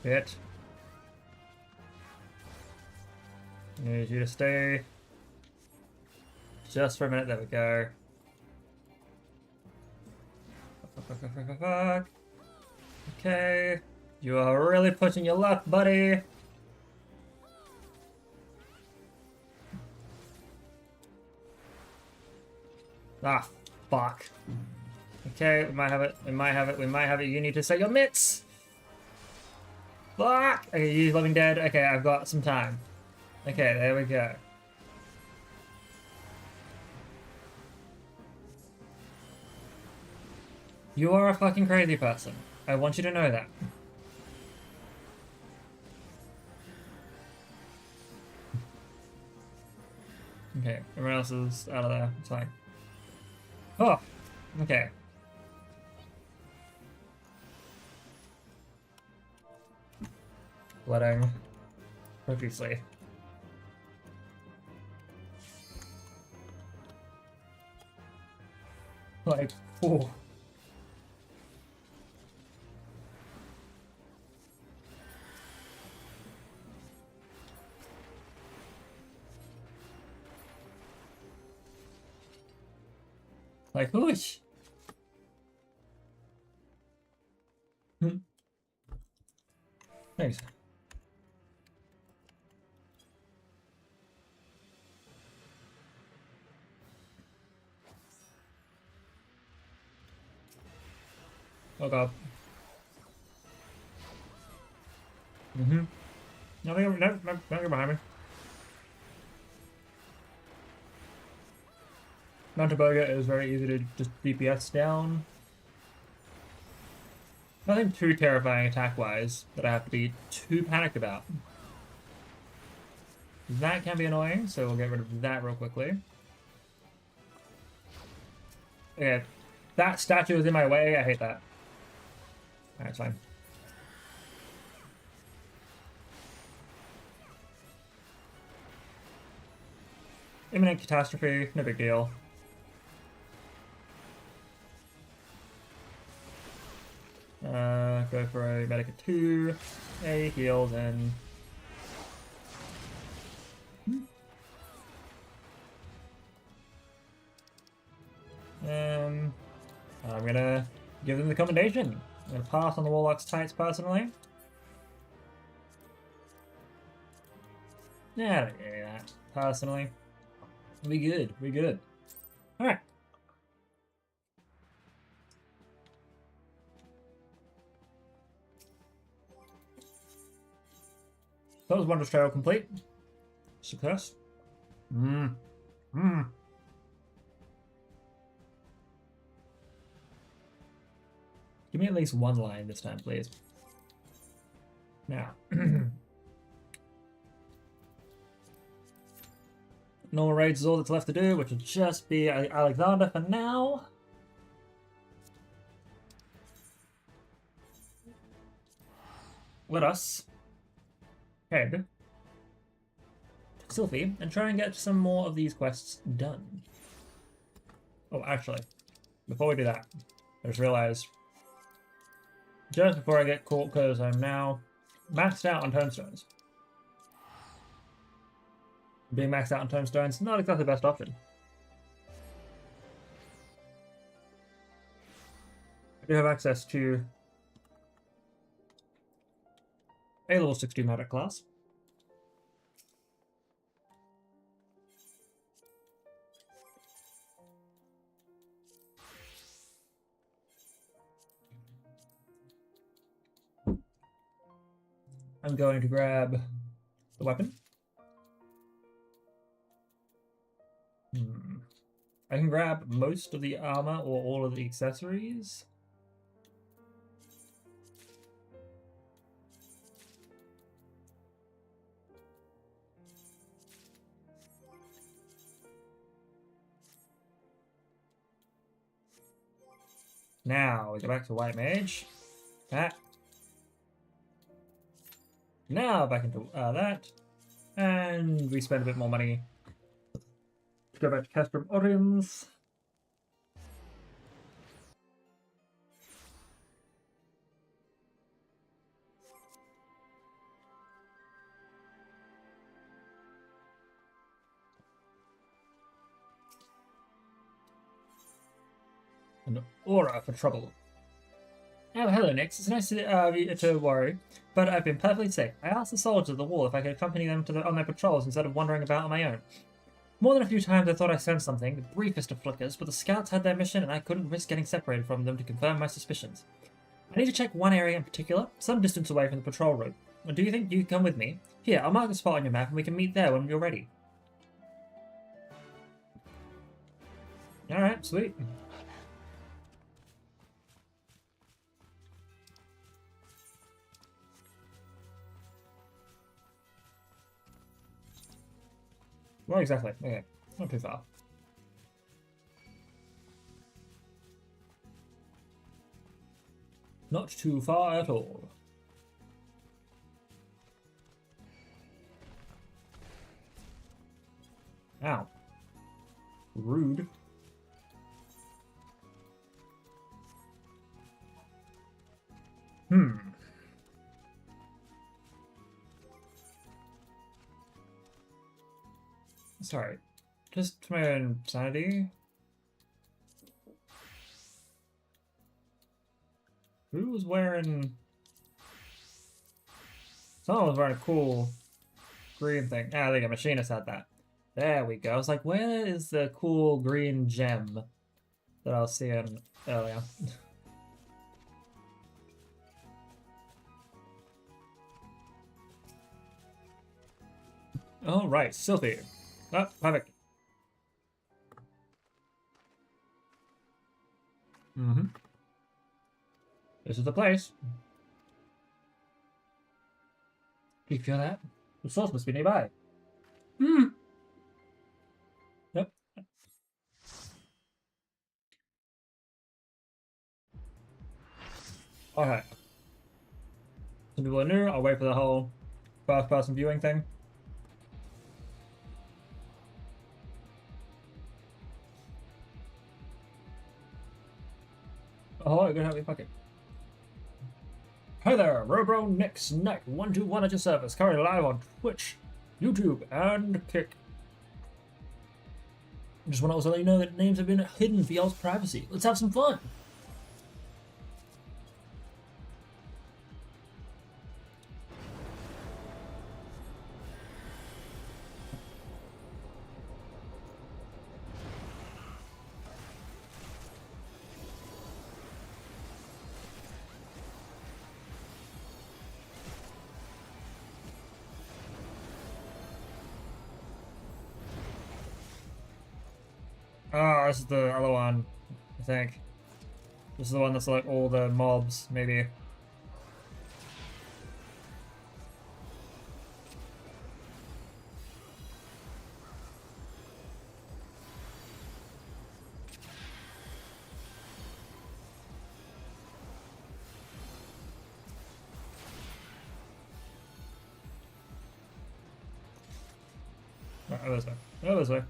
Hit. Need you to stay just for a minute. There we go. Fuck. Okay. You are really pushing your luck, buddy. Ah, fuck. Okay, we might have it. We might have it. We might have it. You need to set your mitts. Fuck! Okay, you living dead. Okay, I've got some time. Okay, there we go. You are a fucking crazy person. I want you to know that. Okay, everyone else is out of there. It's fine. Oh! Okay. Blooding profusely. Like, oh. Like, whoosh. Thanks. Oh god. Nothing, no, don't get behind me. Mountaboga is very easy to just DPS down. Nothing too terrifying attack-wise that I have to be too panicked about. That can be annoying, so we'll get rid of that real quickly. Okay, that statue is in my way, I hate that. Alright, it's fine. Imminent catastrophe, no big deal. Go for a Medica 2, a heals, and I'm gonna give them the commendation. I'm gonna pass on the Warlock's tights personally. Yeah, I don't get that personally. We good. We good. All right. That was Wondrous Trail complete. Success. Give me at least one line this time, please. Now. Normal raids is all that's left to do, which will just be Alexander for now. Let us head to Sylphie and try and get some more of these quests done. Oh, actually, before we do that, I just realized, just before I get caught, because I'm now maxed out on tomestones. Being maxed out on tomestones, not exactly the best option. I do have access to a level 60 magic class. I'm going to grab the weapon. I can grab most of the armor or all of the accessories. Now we go back to White Mage. That. Now back into that. And we spend a bit more money. Go back to Castrum Oriens. An aura for trouble. Oh, hello, Nix. It's nice to worry, but I've been perfectly safe. I asked the soldiers of the wall if I could accompany them on their patrols instead of wandering about on my own. More than a few times I thought I sensed something, the briefest of flickers, but the scouts had their mission and I couldn't risk getting separated from them to confirm my suspicions. I need to check one area in particular, some distance away from the patrol route. Do you think you can come with me? Here, I'll mark the spot on your map and we can meet there when you're ready. Alright, sweet. Well, exactly. Okay, not too far. Not too far at all. Ow. Rude. Sorry. Just my own sanity. Who was wearing... Someone was wearing a cool green thing. Ah, I think a machinist had that. There we go. I was like, where is the cool green gem that I was seeing earlier? All right, Sylvie. Oh, perfect. This is the place. Do you feel that? The source must be nearby. Yep. Okay. Some people are new. I'll wait for the whole first-person viewing thing. Oh, you're gonna have your pocket. Hi there, Robro Nix Neck 121 at your service. Currently live on Twitch, YouTube, and Kick. Just want to also let you know that names have been hidden for y'all's privacy. Let's have some fun. Oh, this is the other one, I think. This is the one that's like all the mobs, maybe. Oh, this way. Oh, this way.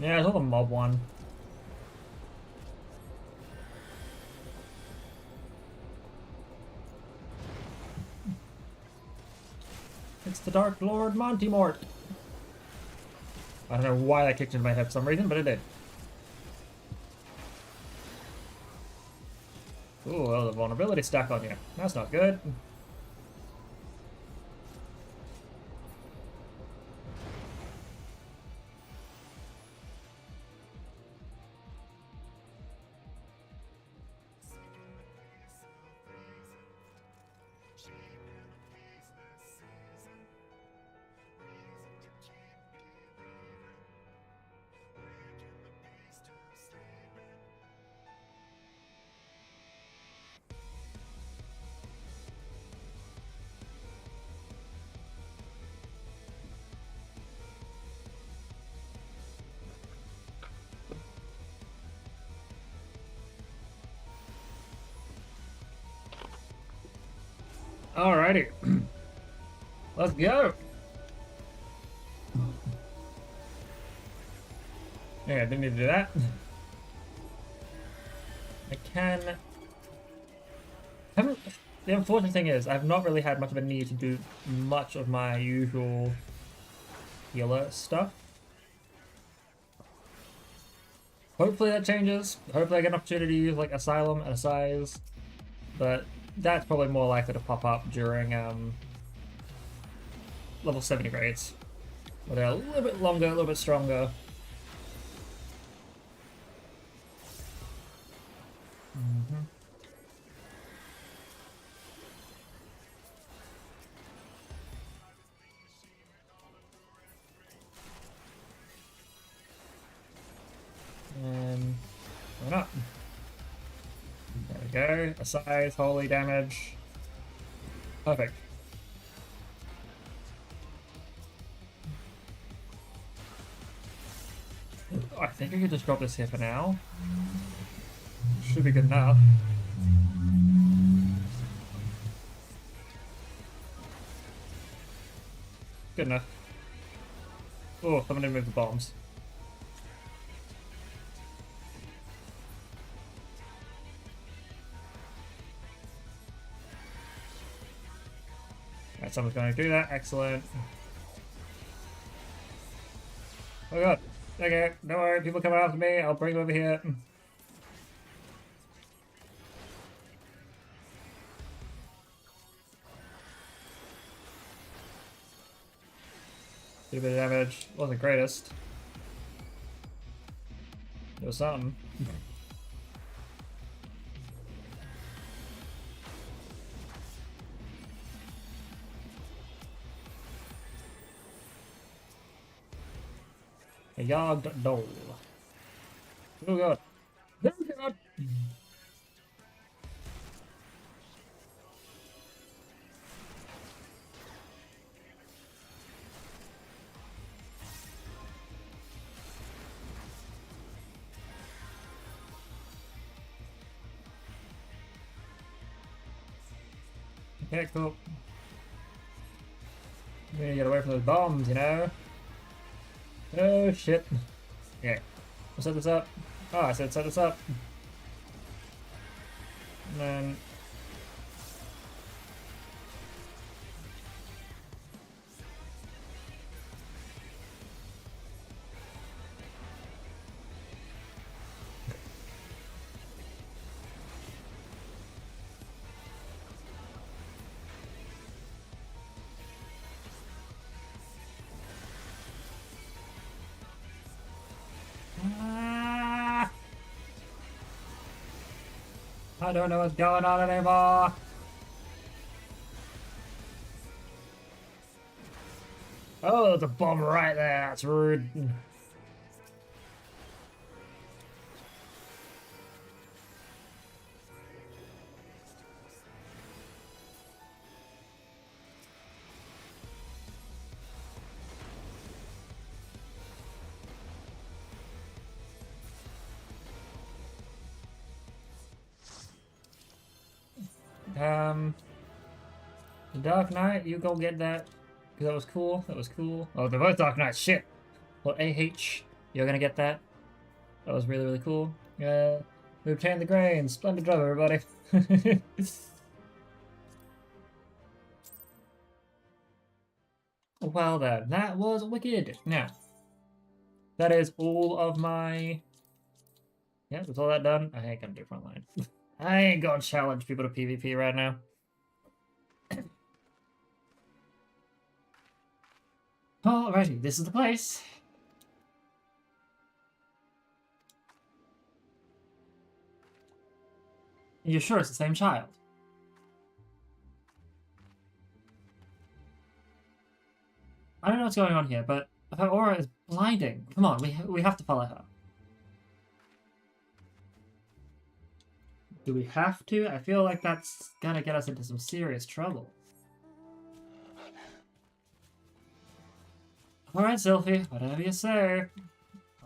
Yeah, it's all the mob one. It's the Dark Lord Monty Mort. I don't know why that kicked into my head for some reason, but it did. Ooh, well, the vulnerability stack on you. That's not good. Alrighty. Let's go. Yeah, didn't need to do that. I can... The unfortunate thing is, I've not really had much of a need to do much of my usual healer stuff. Hopefully that changes. Hopefully I get an opportunity to use like Asylum and Assize. But that's probably more likely to pop up during level 70 raids. Where they're a little bit longer, a little bit stronger. Why not? There we go. Assize, holy damage. Perfect. I think I could just drop this here for now. Should be good enough. Good enough. Oh, someone didn't move the bombs. Alright, someone's going to do that. Excellent. Oh god. Okay, don't worry. People coming after me. I'll bring them over here. Did a bit of damage. Wasn't the greatest. It was something. A yogged dole. Oh god. Oh god. Okay, cool. We need to get away from those bombs, you know? Oh shit. Okay. We'll set this up. Oh, I said set this up. And then... I don't know what's going on anymore. Oh, there's a bomb right there. That's rude. The Dark Knight, you go get that. Because that was cool. That was cool. Oh, they're both Dark Knights. Shit. Well, AH, you're gonna get that. That was really, really cool. We obtained the grain. Splendid job, everybody. Well then, that was wicked. Now, that is all of my... Yeah, that's all that done. I ain't gonna do frontline. I ain't gonna challenge people to PvP right now. Alrighty, this is the place. You're sure it's the same child? I don't know what's going on here, but her aura is blinding. Come on, we have to follow her. Do we have to? I feel like that's gonna get us into some serious trouble. Alright, Sylphie, whatever you say.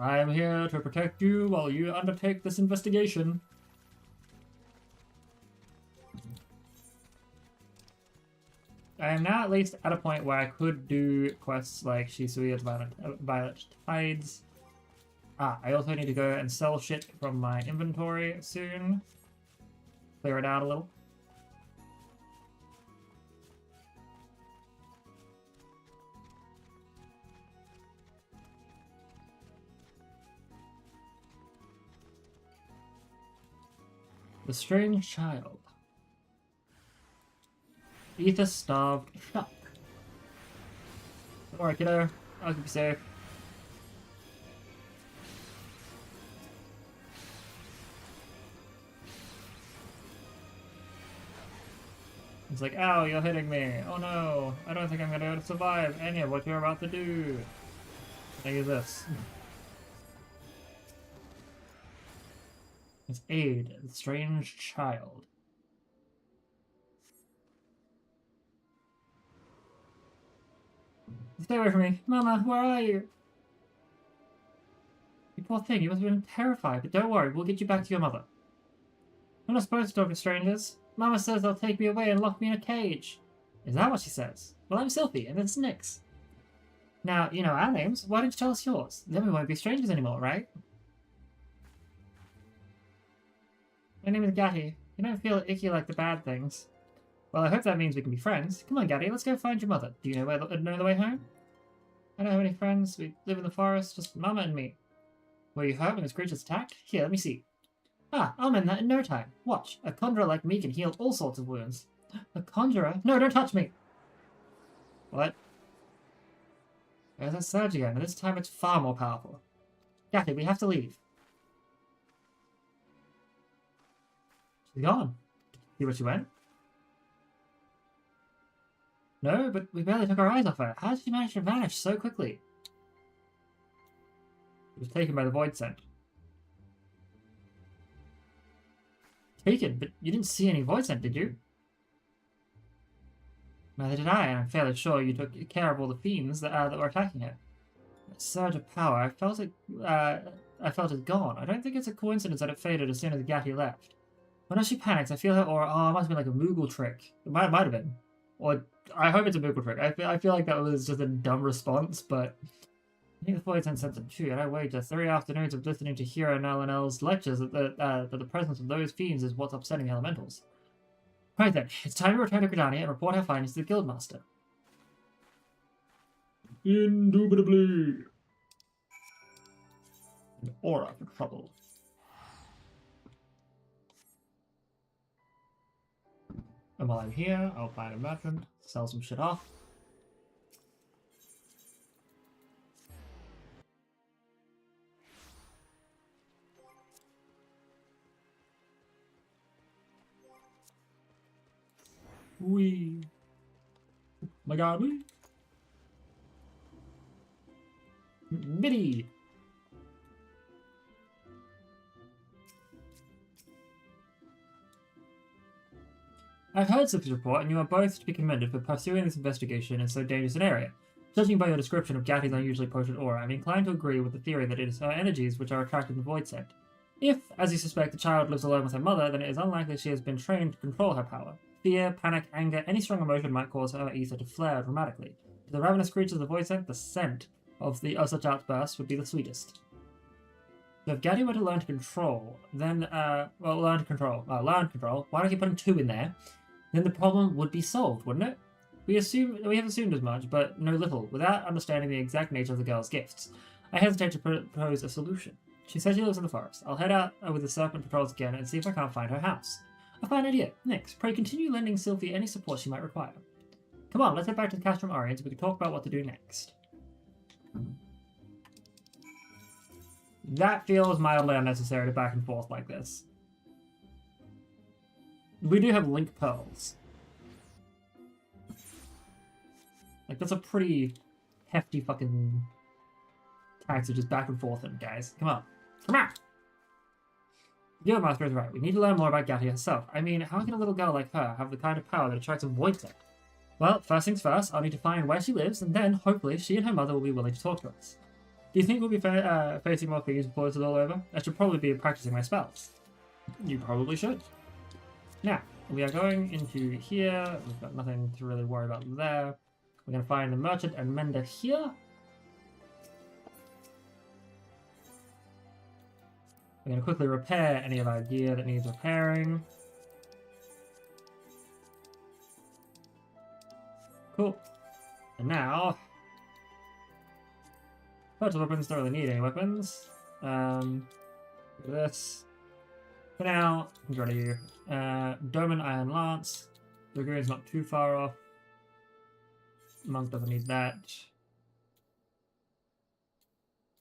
I am here to protect you while you undertake this investigation. I am now at least at a point where I could do quests like Shisui's Violet Tides. I also need to go and sell shit from my inventory soon. Clear it out a little. The Strange Child. Ether starved shuck. Don't worry, kiddo. I'll keep you safe. It's like, ow, you're hitting me. Oh no, I don't think I'm gonna be able to survive any of what you're about to do. Think of this. It's aid, the strange child. Stay away from me. Mama, where are you? You poor thing, you must have been terrified, but don't worry, we'll get you back to your mother. I'm not supposed to talk to strangers. Mama says they'll take me away and lock me in a cage. Is that what she says? Well, I'm Sylphie, and it's Nyx. Now, you know our names. Why don't you tell us yours? Then we won't be strangers anymore, right? My name is Gatti. You don't feel icky like the bad things. Well, I hope that means we can be friends. Come on, Gatti, let's go find your mother. Do you know the way home? I don't have any friends. We live in the forest, just Mama and me. Were you hurt when this creature's attacked? Here, let me see. Ah, I'll mend that in no time. Watch, a conjurer like me can heal all sorts of wounds. A conjurer? No, don't touch me! What? There's that surge again, and this time it's far more powerful. Gatti, we have to leave. She's gone. See where she went? No, but we barely took our eyes off her. How did she manage to vanish so quickly? She was taken by the void scent. Taken? But you didn't see any void scent, did you? Neither did I, and I'm fairly sure you took care of all the fiends that were attacking her. That surge of power, I felt it gone. I don't think it's a coincidence that it faded as soon as Gatti left. When she panics, I feel her aura. Oh, it must have been like a Moogle trick. It might have been. Or, I hope it's a Moogle trick. I feel like that was just a dumb response, but I think the void sense it too, and I wager 3 afternoons of listening to Hero and LNL's lectures that the presence of those fiends is what's upsetting the elementals. Right then, it's time to return to Gridania and report our findings to the Guildmaster. Indubitably. An aura for trouble. And while I'm here, I'll find a merchant, sell some shit off. Wee. My god, wee. Biddy. I've heard Sylphie's report, and you are both to be commended for pursuing this investigation in so dangerous an area. Judging by your description of Gatti's unusually potent aura, I'm inclined to agree with the theory that it is her energies which are attracted to the void scent. If, as you suspect, the child lives alone with her mother, then it is unlikely she has been trained to control her power. Fear, panic, anger, any strong emotion might cause her ether to flare dramatically. To the ravenous creatures of the void scent, the scent of such outbursts would be the sweetest. So if Gatti were to learn to control, then, learn control, why don't you put 2 in there? Then the problem would be solved, wouldn't it? We have assumed as much, but know little, without understanding the exact nature of the girl's gifts. I hesitate to propose a solution. She says she lives in the forest. I'll head out with the serpent patrols again and see if I can't find her house. A fine idea. Next, pray continue lending Sylphie any support she might require. Come on, let's head back to the Castrum Orient so we can talk about what to do next. That feels mildly unnecessary to back and forth like this. We do have link pearls. Like, that's a pretty hefty fucking tax of just back and forth in, guys. Come on. Come on! Your master is right. We need to learn more about Gatti herself. I mean, how can a little girl like her have the kind of power that attracts a void scent? Well, first things first, I'll need to find where she lives, and then, hopefully, she and her mother will be willing to talk to us. Do you think we'll be facing more thieves before this is all over? I should probably be practicing my spells. You probably should. Now, we are going into here. We've got nothing to really worry about there. We're going to find the merchant and mender here. We're going to quickly repair any of our gear that needs repairing. Cool. And now, purchase weapons, don't really need any weapons. This. For now, I'm going to you. Doman Iron Lance. Dragoon's not too far off. Monk doesn't need that.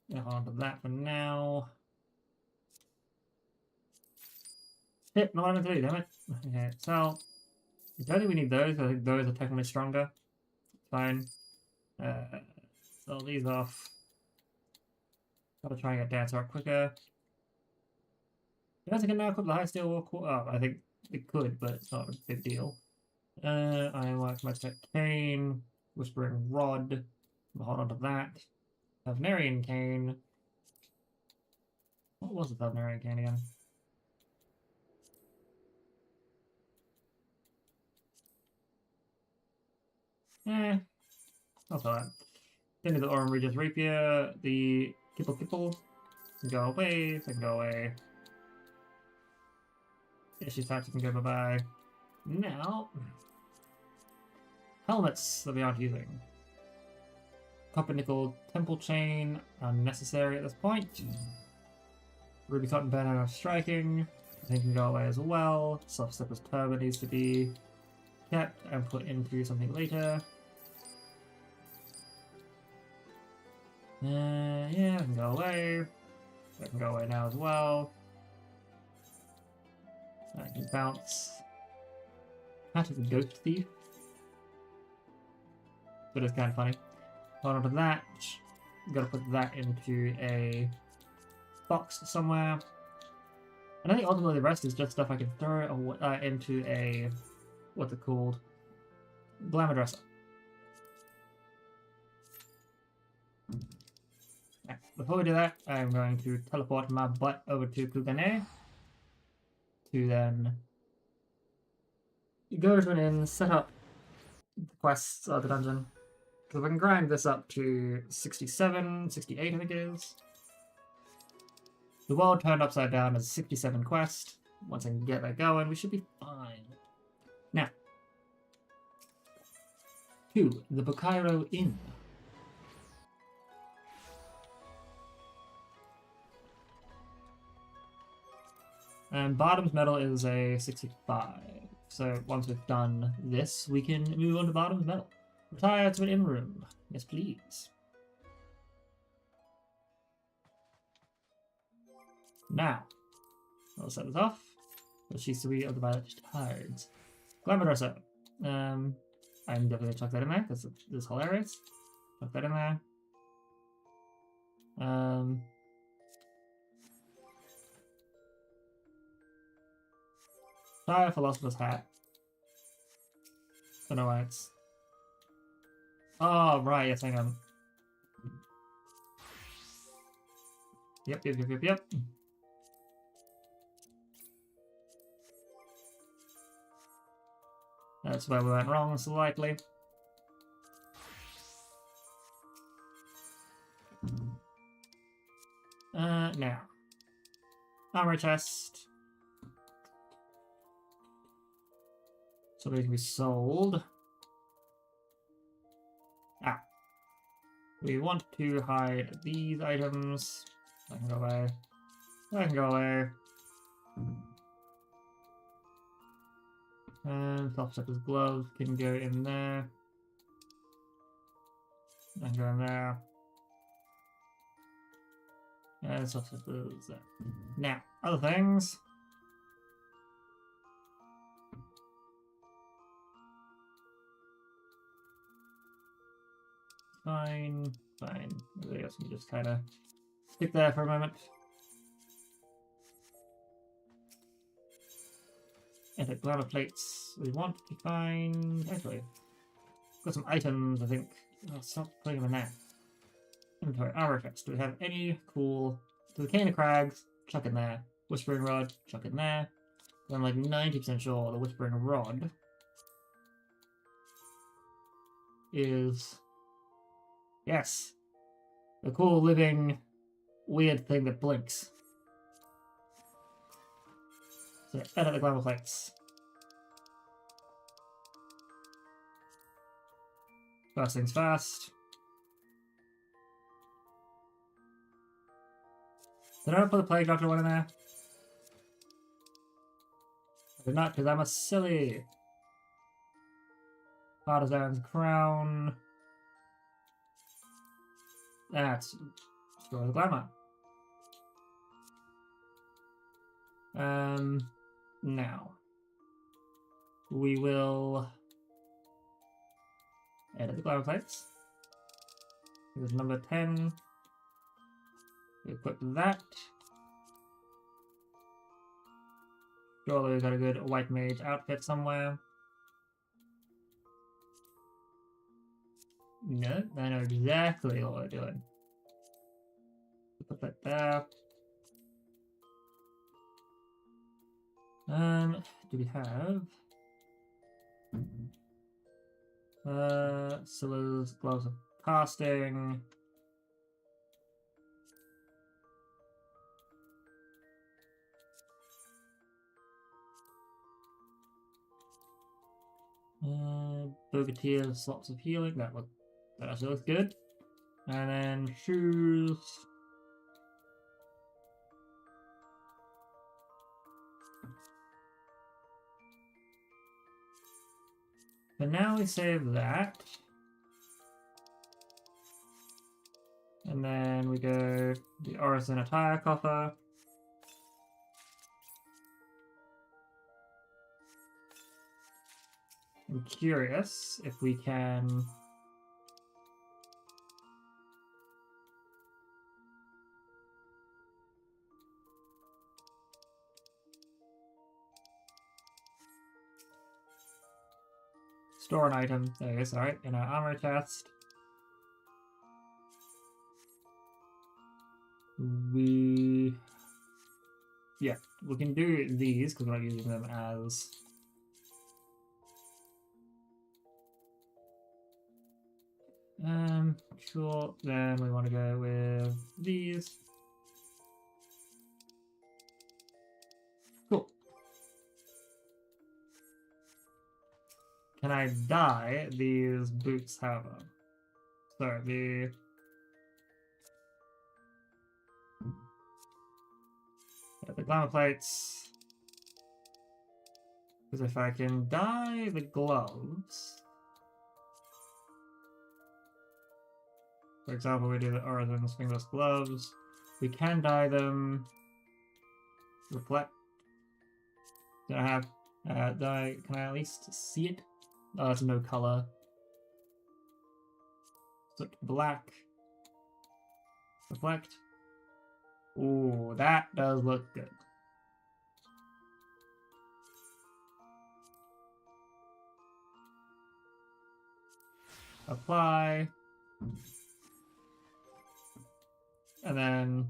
Yeah, hold on to that for now. Shit, not what I meant to do, damn it. Okay, so I don't think we need those. I think those are technically stronger. Fine. Sell these off. Gotta try and get down to it quicker. Yes, I can now equip the high steel war core. Oh, I think it could, but it's not a big deal. Iron Wax, Magic Cane, Whispering Rod. We'll hold on to that. Thavnarian Cane. What was the Thavnarian Cane again? I'll sell that. Then the Aurum Regis Rapier, the Kipple Kipple can go away, they can go away. Issue types can go bye-bye. Now, helmets that we aren't using. Copper Nickel Temple Chain, unnecessary at this point. Ruby Cotton Banner of Striking, I think can go away as well. Soft Slipper's Turban needs to be kept and put into something later. Yeah, it can go away. That can go away now as well. I can bounce. Hat of the Ghost Thief. But it's kind of funny. Hold on to that. Gotta put that into a box somewhere. And I think ultimately the rest is just stuff I can throw into a... what's it called? Glamour Dresser. Now, before we do that, I'm going to teleport my butt over to Kugane. To then go to an inn, set up the quests of the dungeon. Because we can grind this up to 67, 68 I think it is. The world turned upside down as a 67 quest. Once I can get that going, we should be fine. Now, to the Bukairo Inn. And Bottom's Metal is a 65. So once we've done this, we can move on to Bottom's Metal. Retire to an inn room. Yes, please. Now, I'll set this off. She's 3 of the Violet Tides. Glamour Dresser. I'm definitely going to chuck that in there because it's hilarious. Chuck that in there. Philosopher's Hat. Don't know why it's... Oh, right, yes, hang on. Yep. That's where we went wrong, slightly. Now. Armor chest. So they can be sold. We want to hide these items. That can go away. That can go away. And Self-Stepper's gloves can go in there. That can go in there. And Self-Stepper's there. Now, other things. Fine. I guess we just kind of stick there for a moment. And the glamour plates we want to be fine. Actually, got some items, I think. I'll stop putting them in there. Inventory, armor chest. Do we have any cool... So the Cane of Crags, chuck in there. Whispering Rod, chuck in there. I'm like 90% sure the Whispering Rod is, yes, a cool living weird thing that blinks. So edit the glamour plates. First things first. Did I put the Plague Doctor one in there? I did not, because I'm a silly. Partisan's Crown. That's Store the Glamour. Now we will edit the glamour plates. Here's number 10. We equip that. Surely we've got a good white mage outfit somewhere. No, I know exactly what we're doing. Put that there. Do we have Scylla's Gloves of Casting? Bogateer Slots of Healing, that actually looks good. And then shoes. But now we save that. And then we go the Orison Attire Coffer. I'm curious if we can store an item, there it is, alright, in our armor chest. We can do these because we're not using them as sure, then we want to go with these. Cool. Can I dye these boots, however? Sorry, the glamour plates. Because if I can dye the gloves, for example, we do the Orison Swingless gloves, we can dye them reflect. Do I have dye? Can I at least see it? Oh, that's no color. So black. Reflect. Ooh, that does look good. Apply. And then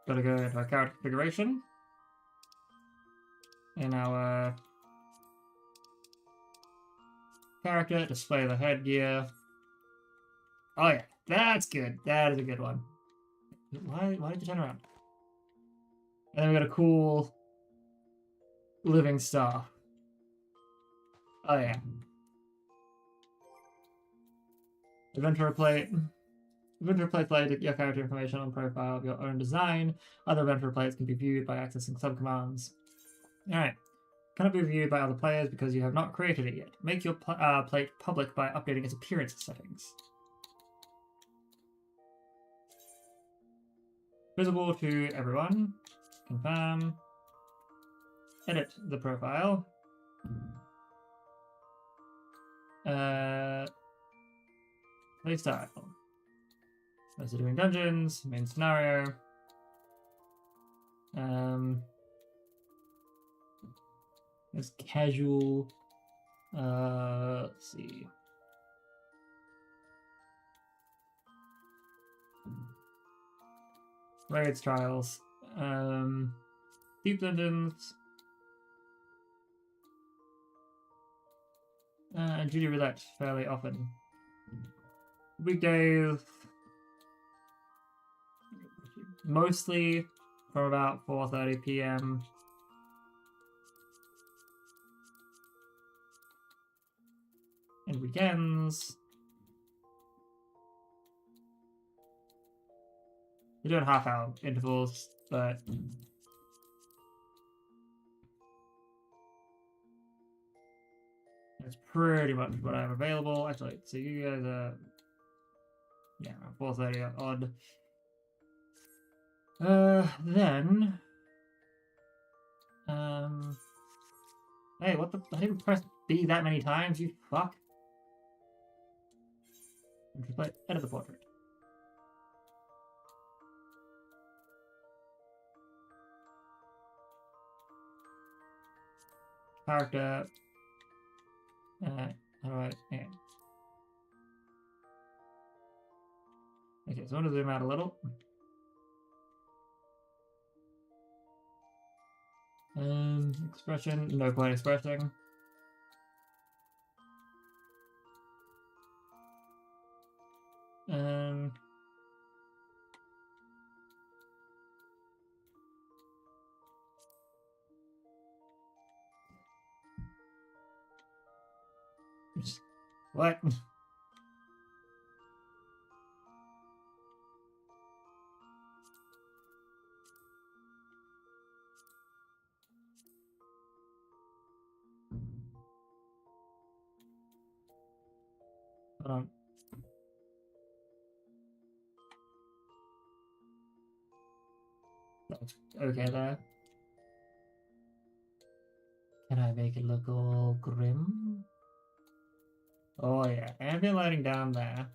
gotta go into our character configuration. In our character, display the headgear. Oh yeah, that's good. That is a good one. Why did you turn around? And then we got a cool living star. Oh yeah. Adventure plate. Adventure plates let your character information on profile of your own design. Other adventure plates can be viewed by accessing subcommands. Alright. Cannot be viewed by other players because you have not created it yet. Make your plate public by updating its appearance settings. Visible to everyone. Confirm. Edit the profile. Play style. Also doing dungeons, main scenario. It's casual. Let's see. Raids trials. deep dungeons. And Judy Roulette fairly often. Weekdays, mostly from about 4:30 p.m. and weekends. We're doing half-hour intervals, but that's pretty much what I have available. Actually, so you guys are, yeah, 4:30 odd. Then, hey, what the? I didn't press B that many times. You fuck. Just play edit the portrait. Character. How do I? Yeah. Okay, so I'm gonna zoom out a little. Expression, no point expressing. What? Hold on. That's okay there. Can I make it look all grim? Oh yeah, ambient lighting down there.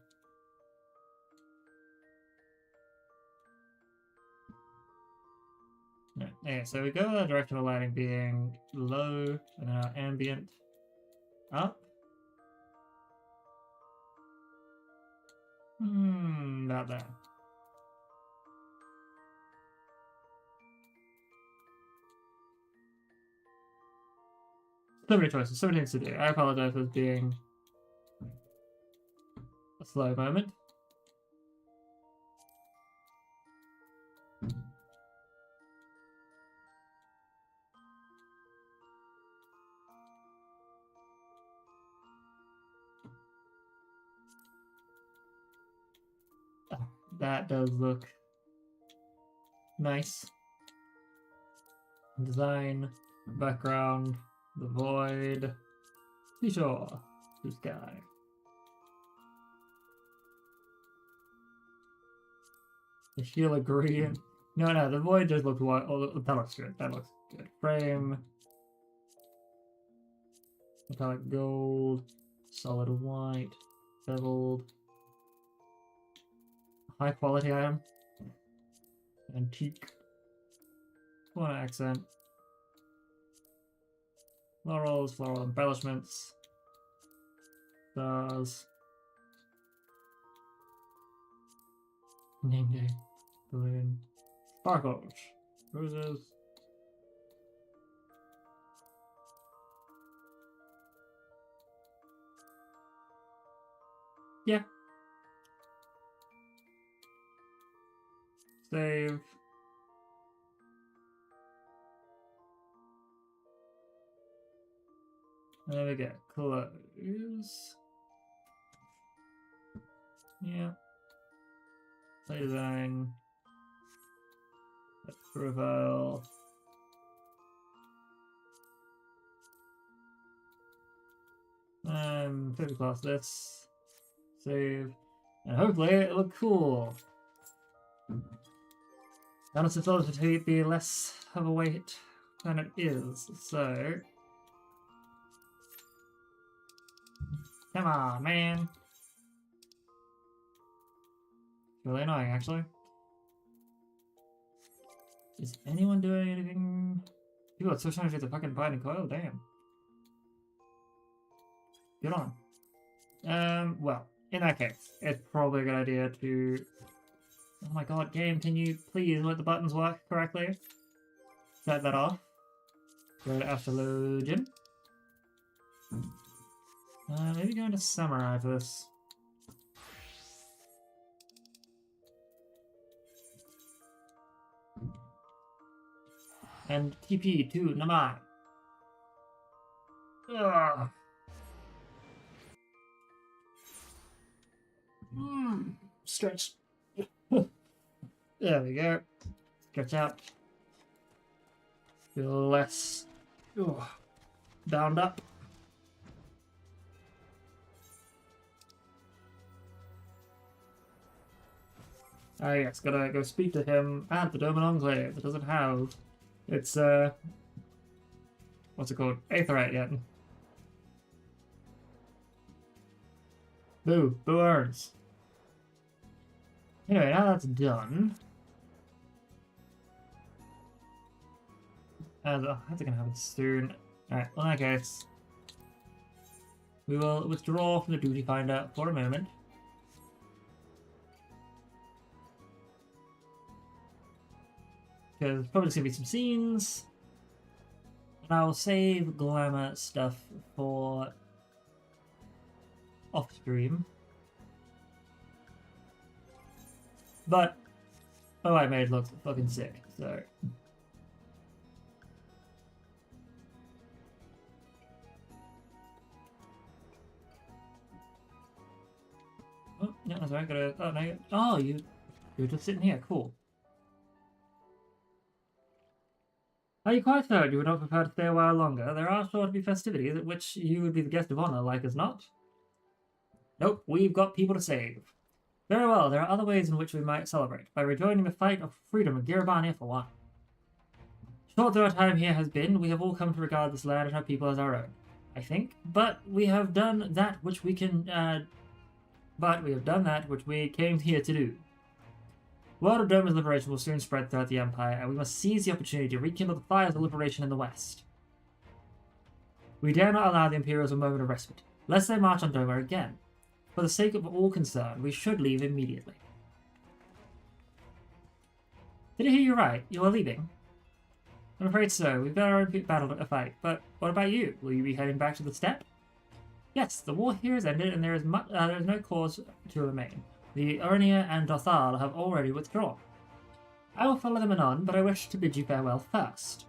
No, yeah, so we go with the directional lighting being low, and then our ambient up. About there. So many choices, so many things to do. I apologize for being a slow moment. That does look nice. Design, background, the void, seashore, blue sky. The Sheila green. No, the void just looks white. Oh, that looks good. That looks good. Frame. Metallic gold. Solid white. Beveled. High quality item. Antique. One accent. Florals, floral embellishments. Stars. Name day. Balloon. Sparkles. Roses. Yeah. Save. There we go. Close. Yeah. Play design. Profile. Focus class this. Save. And hopefully it'll look cool. Honestly, thought it would be less of a wait than it is, so. Come on, man. It's really annoying, actually. Is anyone doing anything? People are so trying to get the fucking binding coil, damn. Get on. Well, in that case, it's probably a good idea to... Oh my god, game, can you please let the buttons work correctly? set that off. Go to Astrologian. Maybe go into Samurai for this. And TP to Namai. Ugh. Stretch. There we go. Stretch out. Feel less bound up. Ah yes, gotta go speak to him at the Doman Enclave. It doesn't have its what's it called? Aetherite yet. Boo earns. Anyway, now that's done. How's it gonna happen soon? Alright, well in that case, we will withdraw from the duty finder for a moment. Because there's probably just gonna be some scenes. And I'll save glamour stuff for off stream. But oh, I made it look fucking sick, so. Oh, yeah, that's right. Gotta. Oh, no. Oh, you're just sitting here. Cool. Are you quite certain you would not prefer to stay a while longer? There are sure to be festivities at which you would be the guest of honor, like as not. Nope, we've got people to save. Very well, there are other ways in which we might celebrate, by rejoining the fight of freedom of Girabania for one. Short though our time here has been, we have all come to regard this land and our people as our own, I think. But we have done that which we came here to do. Word of Doma's liberation will soon spread throughout the Empire, and we must seize the opportunity to rekindle the fires of liberation in the West. We dare not allow the Imperials a moment of respite, lest they march on Doma again. For the sake of all concerned, we should leave immediately. Did I hear you right? You are leaving? I'm afraid so. We've got our own battle to fight, but what about you? Will you be heading back to the steppe? Yes, the war here is ended, and there is no cause to remain. The Urnia and Dothal have already withdrawn. I will follow them anon, but I wish to bid you farewell first.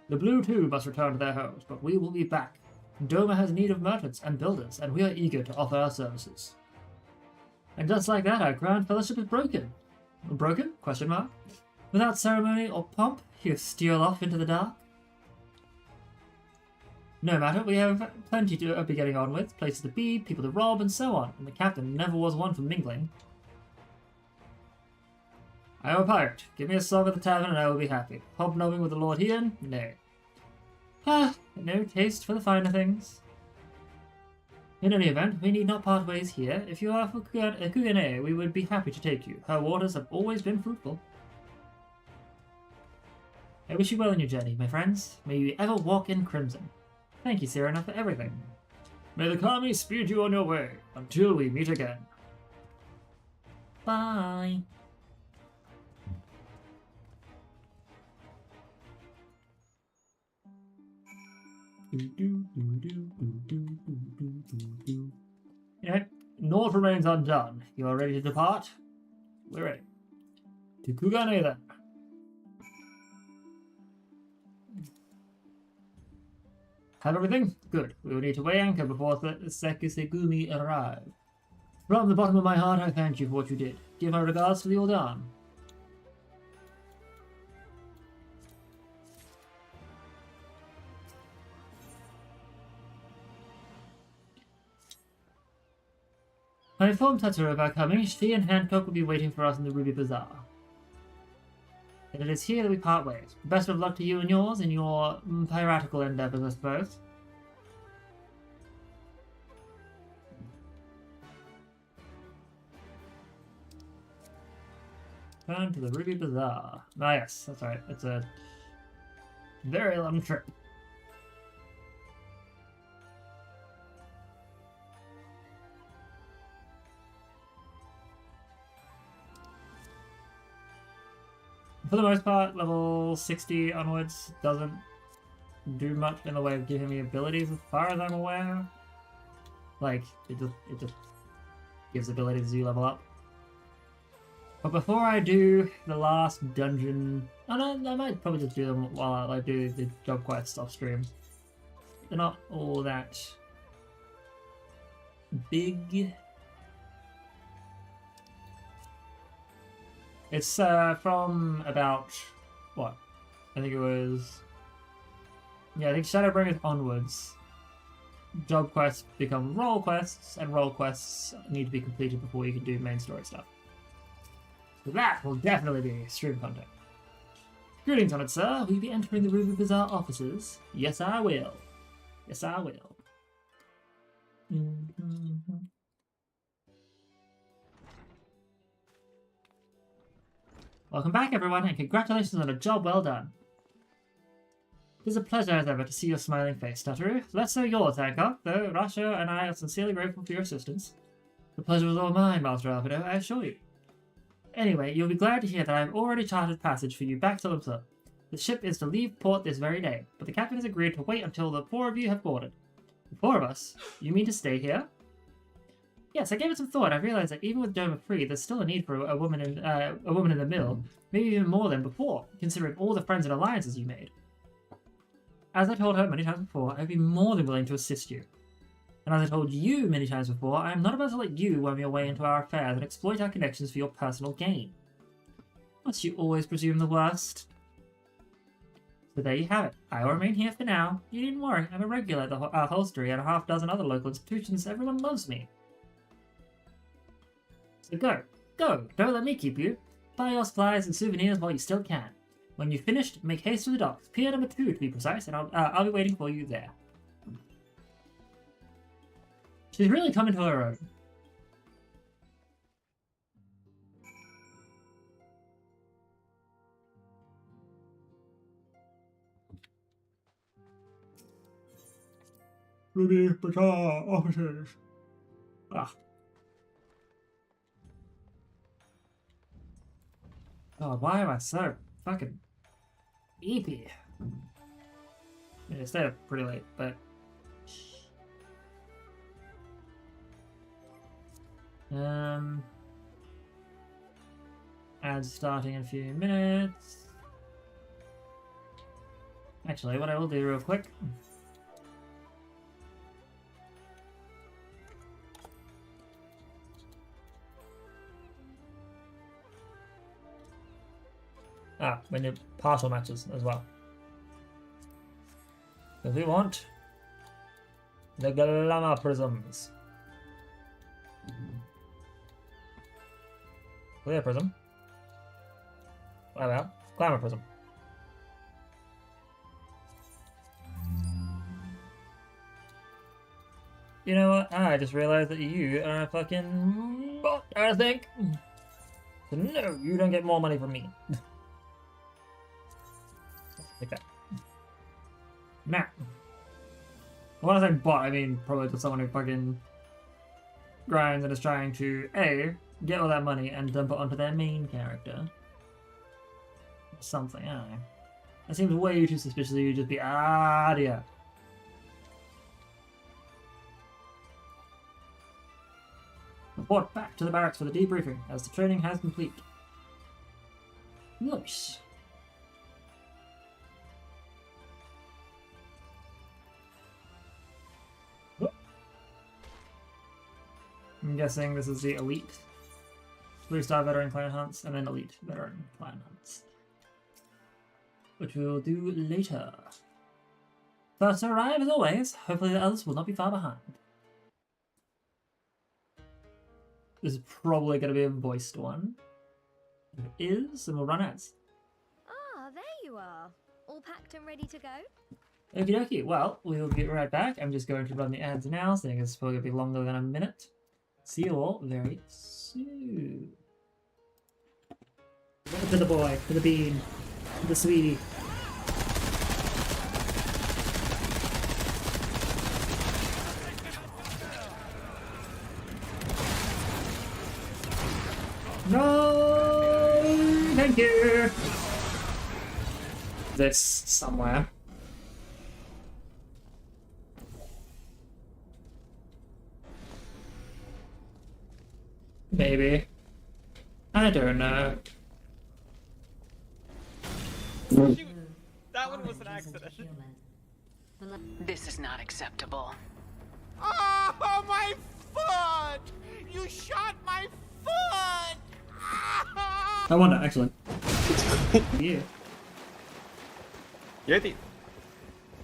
The Blue too must return to their homes, but we will be back. Doma has need of merchants and builders, and we are eager to offer our services. And just like that, our grand fellowship is broken. Broken? Question mark. Without ceremony or pomp, you steal off into the dark. No matter, we have plenty to be getting on with, places to be, people to rob, and so on, and the captain never was one for mingling. I am a pirate. Give me a song at the tavern and I will be happy. Hobnobbing with the Lord Ian? Nay. No taste for the finer things. In any event, we need not part ways here. If you are for Kugane, we would be happy to take you. Her waters have always been fruitful. I wish you well in your journey, my friends. May you ever walk in crimson. Thank you, Cyrano, for everything. May the Kami speed you on your way, until we meet again. Bye. Anyway, naught remains undone. You are ready to depart? We're ready. To Kugane then. Have everything? Good. We will need to weigh anchor before Sekisegumi arrive. From the bottom of my heart, I thank you for what you did. Give my regards to the Ordan. I informed Tatsuro of our coming. She and Hancock will be waiting for us in the Ruby Bazaar. And it is here that we part ways. Best of luck to you and yours in your piratical endeavors, I suppose. Turn to the Ruby Bazaar. Ah yes, that's right. It's a very long trip. For the most part, level 60 onwards doesn't do much in the way of giving me abilities as far as I'm aware. Like, it just gives abilities as you level up. But before I do the last dungeon... Oh no, I might probably just do them while I do the job quests off stream. They're not all that big. It's from about... what? I think it was... yeah, I think Shadowbringers onwards. Job quests become role quests, and role quests need to be completed before you can do main story stuff. So that will definitely be stream content. Greetings, honoured sir. Will you be entering the Ruby Bazaar offices? Yes, I will. Yes, I will. Welcome back, everyone, and congratulations on a job well done. It is a pleasure as ever to see your smiling face, Stutteru. Less so yours, Hancock, though Rasha and I are sincerely grateful for your assistance. The pleasure was all mine, Master Albedo, I assure you. Anyway, you'll be glad to hear that I have already chartered passage for you back to Limsa. The ship is to leave port this very day, but the captain has agreed to wait until the 4 of you have boarded. The 4 of us? You mean to stay here? Yes, I gave it some thought. I realized that even with Doma free, there's still a need for a woman in the mill, maybe even more than before, considering all the friends and alliances you made. As I told her many times before, I'd be more than willing to assist you. And as I told you many times before, I am not about to let you worm your way into our affairs and exploit our connections for your personal gain. Must you always presume the worst? So there you have it. I will remain here for now. You needn't worry, I'm a regular at the Holstery and a half dozen other local institutions. Everyone loves me. So go. Go! Don't let me keep you. Buy your supplies and souvenirs while you still can. When you've finished, make haste to the docks. Pier number 2 to be precise, and I'll be waiting for you there. She's really coming to her own. Ruby Bazaar officers. Ah. Oh, why am I so fucking eepy? Yeah, I stayed up pretty late, but... Ads starting in a few minutes. Actually, what I will do real quick... we need partial matches as well. Because we want the glamour prisms. Clear prism. Well, glamour prism. You know what? I just realized that you are a fucking bot, I think. So no, you don't get more money from me. Like that. Nah. When I say bot, I mean probably to someone who fucking grinds and is trying to A, get all that money and dump it onto their main character. Something, I don't know. That seems way too suspicious of you to just be dear. Report back to the barracks for the debriefing, as the training has complete. Nice. I'm guessing this is the elite 3-star veteran clan hunts and then elite veteran clan hunts, which we will do later. First to arrive as always, hopefully the others will not be far behind. This is probably going to be a voiced one. If it is, then we'll run ads. Ah, there you are. All packed and ready to go? Okie dokie, well, we will get right back. I'm just going to run the ads now, seeing it's probably going to be longer than a minute. See you all very soon. To the boy, to the bean, to the sweetie. No! Thank you! this somewhere. Maybe. I don't know. Shoot! That one was an accident. This is not acceptable. Oh, my foot! You shot my foot! I won that, excellent. Yeah. You're the.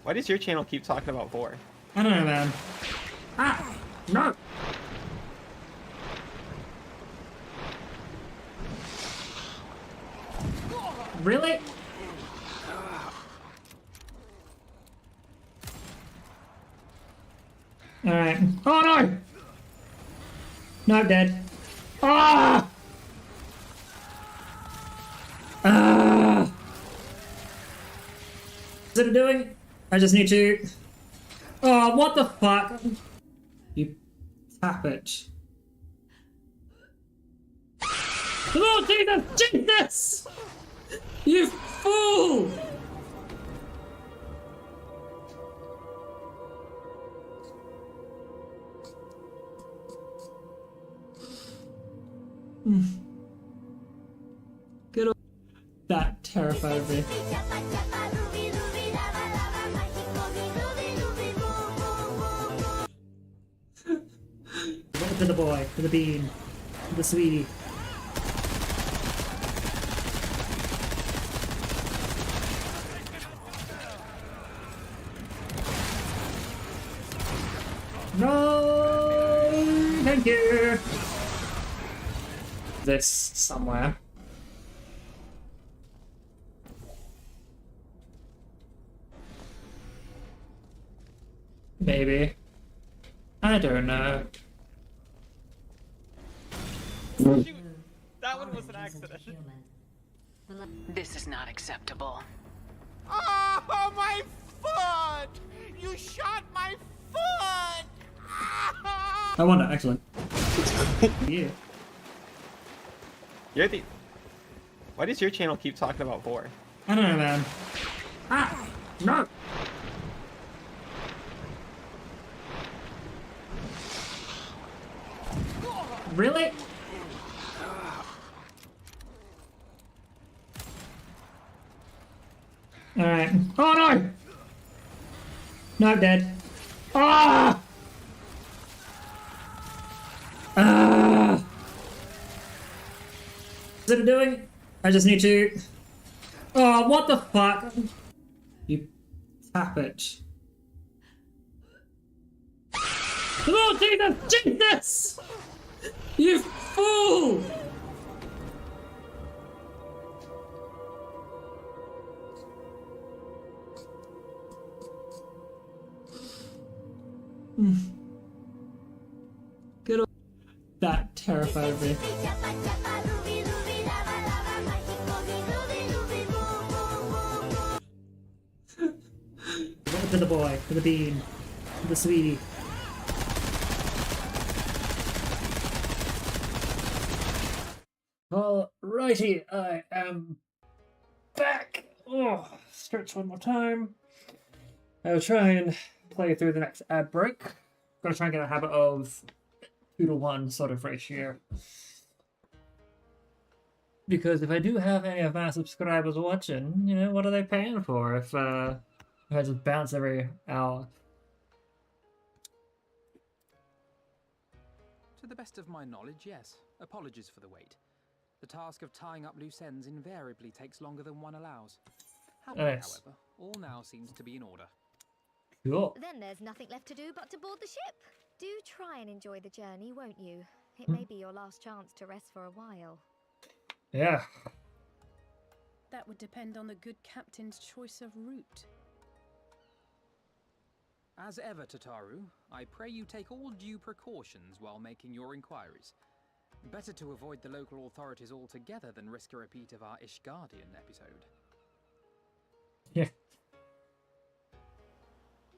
Why does your channel keep talking about 4? I don't know, man. Ah! No! Really? Alright. Oh no! No, I'm dead. Ah! Ah! Is it doing? I just need to. Oh, what the fuck? You tap it. Oh, Jesus! Jesus! You fool! Good old. That terrified me. To the boy, to the bean, to the sweetie. No, thank you. This somewhere. Maybe. I don't know. Shoot! That one was an accident. This is not acceptable. Oh, my foot! You shot my foot! I won that, excellent. Yeah. You're the. Why does your channel keep talking about 4? I don't know, man. Ah! No! Really? Alright. Oh no! No, I'm dead. Ah! Ah! Is it doing? I just need to. Oh, what the fuck? You tap it. Oh, Jesus! Jesus! You fool! Good old. That terrified me. To the boy, to the bean, to the sweetie. Alrighty, I am back. Oh, stretch one more time. I'll try and play through the next ad break. Gotta try and get a habit of 2-to-1 sort of ratio. Because if I do have any of my subscribers watching, you know, what are they paying for if I just bounce every hour? To the best of my knowledge, yes. Apologies for the wait. The task of tying up loose ends invariably takes longer than one allows. Happily, Nice. however, all now seems to be in order. Cool. Then there's nothing left to do but to board the ship. Do try and enjoy the journey, won't you? It may be your last chance to rest for a while. Yeah. That would depend on the good captain's choice of route. As ever, Tataru, I pray you take all due precautions while making your inquiries. Better to avoid the local authorities altogether than risk a repeat of our Ishgardian episode. Yeah.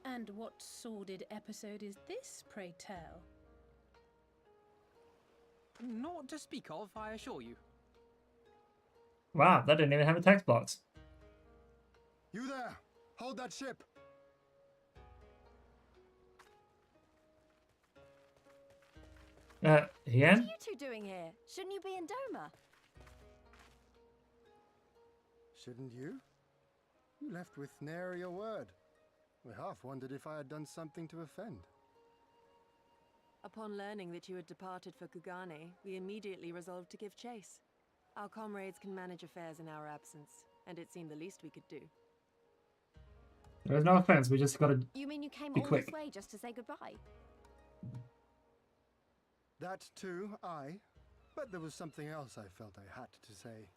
And what sordid episode is this, pray tell? Naught to speak of, I assure you. Wow, that didn't even have a text box. You there! Hold that ship! What Hien? are you two doing here? Shouldn't you be in Doma? Shouldn't you? You left with nary a word. We half wondered if I had done something to offend. Upon learning that you had departed for Kugane, we immediately resolved to give chase. Our comrades can manage affairs in our absence, and it seemed the least we could do. There's no offense, we just gotta You mean you came be all quick. this way just to say goodbye? That too, aye. But there was something else I felt I had to say.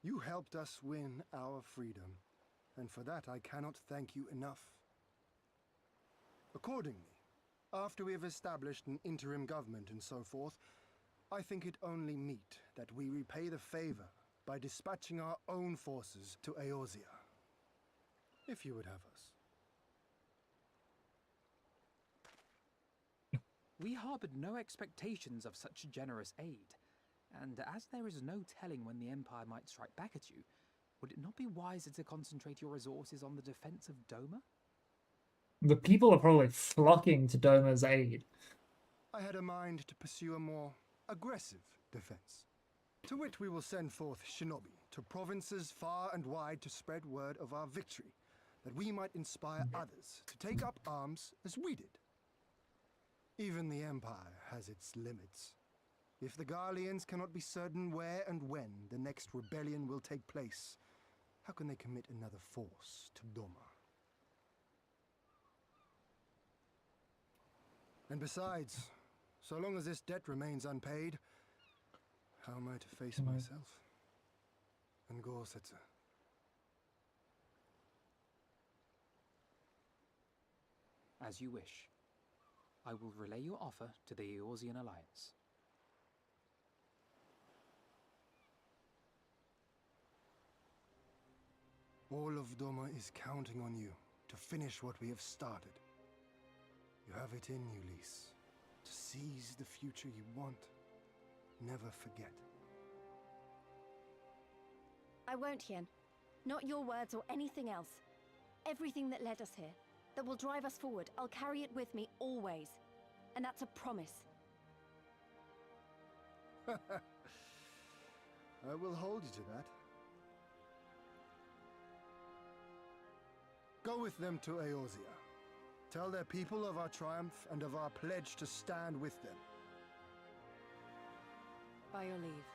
You helped us win our freedom, and for that I cannot thank you enough. Accordingly, after we have established an interim government and so forth, I think it only meet that we repay the favor by dispatching our own forces to Eorzea. If you would have us. We harbored no expectations of such generous aid, and as there is no telling when the Empire might strike back at you, would it not be wiser to concentrate your resources on the defense of Doma? The people are probably flocking to Doma's aid. I had a mind to pursue a more aggressive defense, to which we will send forth shinobi to provinces far and wide to spread word of our victory, that we might inspire others to take up arms as we did. Even the Empire has its limits. If the Garleans cannot be certain where and when the next rebellion will take place, how can they commit another force to Doma? And besides, so long as this debt remains unpaid, how am I to face myself and Gorsetzer? As you wish. I will relay your offer to the Eorzean Alliance. All of Doma is counting on you to finish what we have started. You have it in you, Lise, to seize the future you want. Never forget. I won't, Hien. Not your words or anything else. Everything that led us here, that will drive us forward, I'll carry it with me always. And that's a promise. I will hold you to that. Go with them to Eorzea. Tell their people of our triumph and of our pledge to stand with them. By your leave,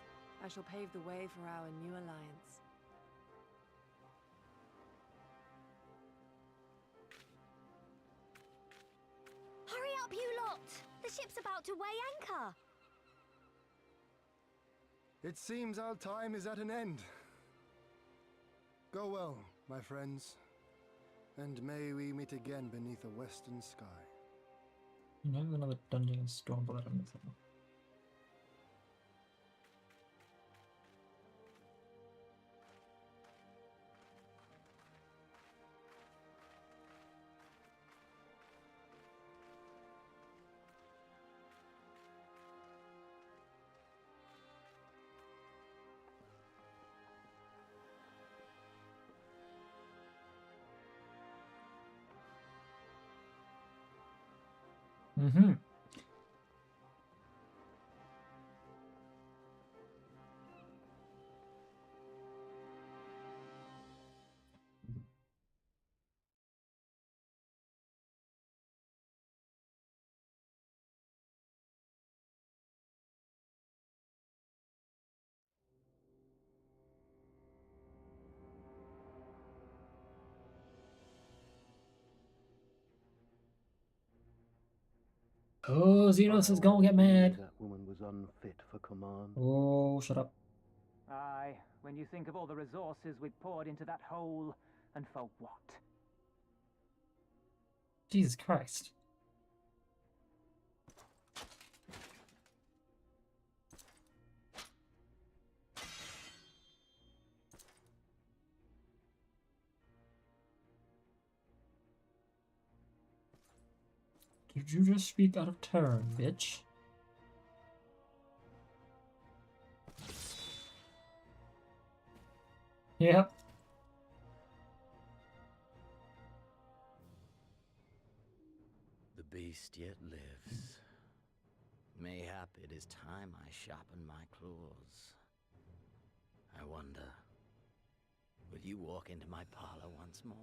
I shall pave the way for our new alliance. Hurry up, you lot! The ship's about to weigh anchor! It seems our time is at an end. Go well, my friends, and may we meet again beneath a western sky. You know, another dungeon is Stormblood on this one. Mm-hmm. Oh, Xenos is gonna get mad. That woman was unfit for command. Oh, shut up. Aye, when you think of all the resources we've poured into that hole, and for what? Jesus Christ. Did you just speak out of turn, bitch? Yep. beast yet lives. Mayhap it is time I sharpen my claws. I wonder, will you walk into my parlor once more?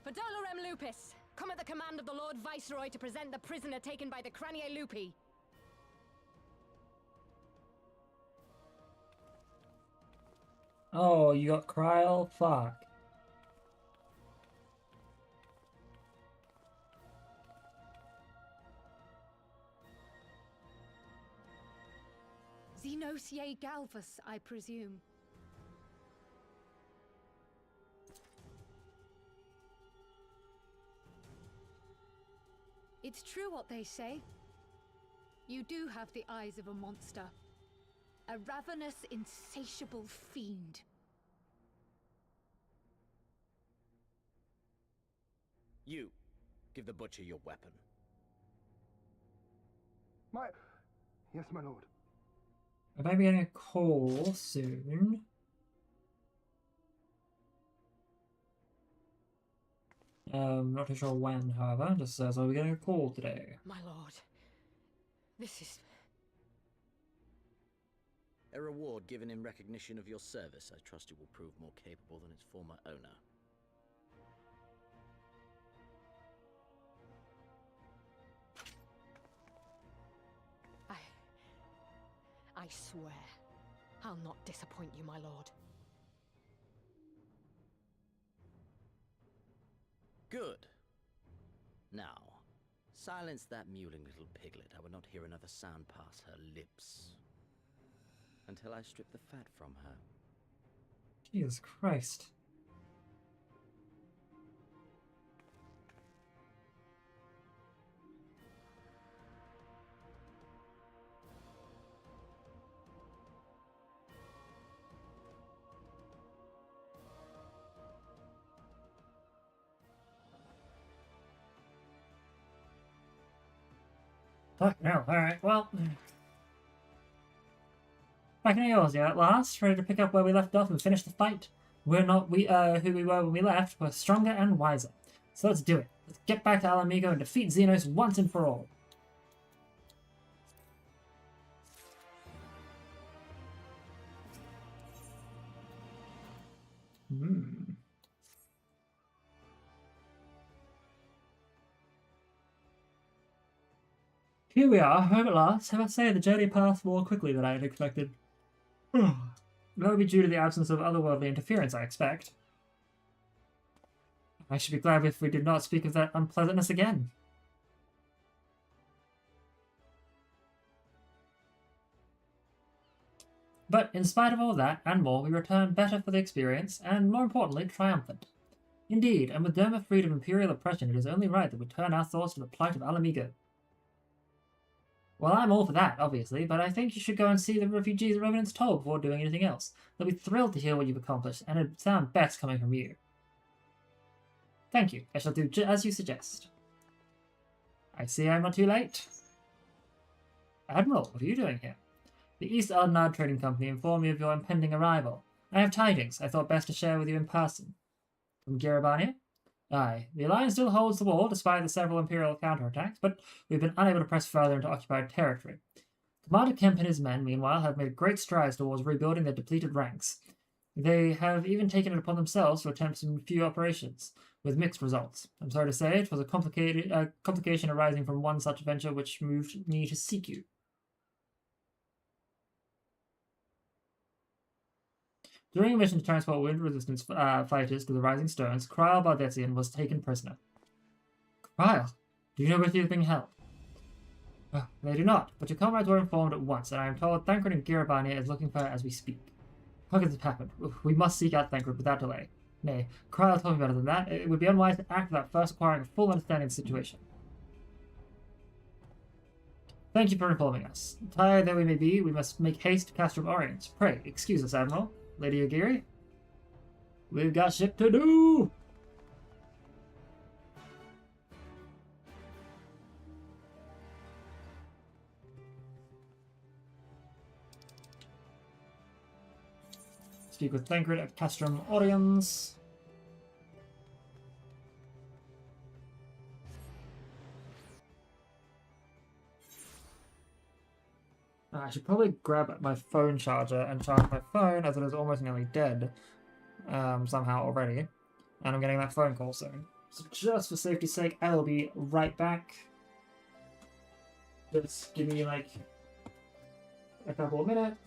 For Dolorem Lupus, come at the command of the Lord Viceroy to present the prisoner taken by the Cranier Lupi. Oh, you got Kryl? Fuck. Xenosier Galvus, I presume. It's true what they say. You do have the eyes of a monster. A ravenous, insatiable fiend. You, give the butcher your weapon. Yes, my lord. I might be getting a call soon. Not too sure when, however. Just says I'll be getting a call today. My lord, this is... A reward given in recognition of your service. I trust it will prove more capable than its former owner. I swear, I'll not disappoint you, my lord. Good. Now, silence that mewling little piglet. I would not hear another sound pass her lips until I strip the fat from her. Jesus Christ. Fuck no, alright, well. Back in Eorzea at last, ready to pick up where we left off and finish the fight. We're not who we were when we left, we're stronger and wiser. So let's do it. Let's get back to Alamigo and defeat Xenos once and for all. Here we are, home at last. I must say, the journey passed more quickly than I had expected. That would be due to the absence of otherworldly interference, I expect. I should be glad if we did not speak of that unpleasantness again. But in spite of all that, and more, we returned better for the experience, and more importantly, triumphant. Indeed, and with Doma freed of Imperial oppression, it is only right that we turn our thoughts to the plight of Alamigo. Well, I'm all for that, obviously, but I think you should go and see the refugees and revenants told before doing anything else. They'll be thrilled to hear what you've accomplished, and it'd sound best coming from you. Thank you. I shall do as you suggest. I see I'm not too late. Admiral, what are you doing here? The East Ardnard Trading Company informed me of your impending arrival. I have tidings I thought best to share with you in person. From Girabania? Aye, the Alliance still holds the wall despite the several Imperial counterattacks, but we've been unable to press further into occupied territory. Commander Kemp and his men, meanwhile, have made great strides towards rebuilding their depleted ranks. They have even taken it upon themselves to attempt some few operations, with mixed results. I'm sorry to say it was a complication arising from one such venture which moved me to seek you. During a mission to transport wind resistance fighters to the Rising Stones, Kryl Baldetzian was taken prisoner. Kryl? Do you know where he is being held? They do not, but your comrades were informed at once, and I am told Thancred and Girabania is looking for her as we speak. How could this happen? We must seek out Thancred without delay. Nay, Kryl told me better than that. It would be unwise to act without first acquiring a full understanding of the situation. Thank you for informing us. Tired though we may be, we must make haste to Castrum Orient. Pray, excuse us, Admiral. Lady Aguirre? We've got shit to do! Speak with Thancred at Castrum Orions. I should probably grab my phone charger and charge my phone as it is almost nearly dead somehow already. And I'm getting that phone call soon. So just for safety's sake, I will be right back. Just give me like a couple of minutes.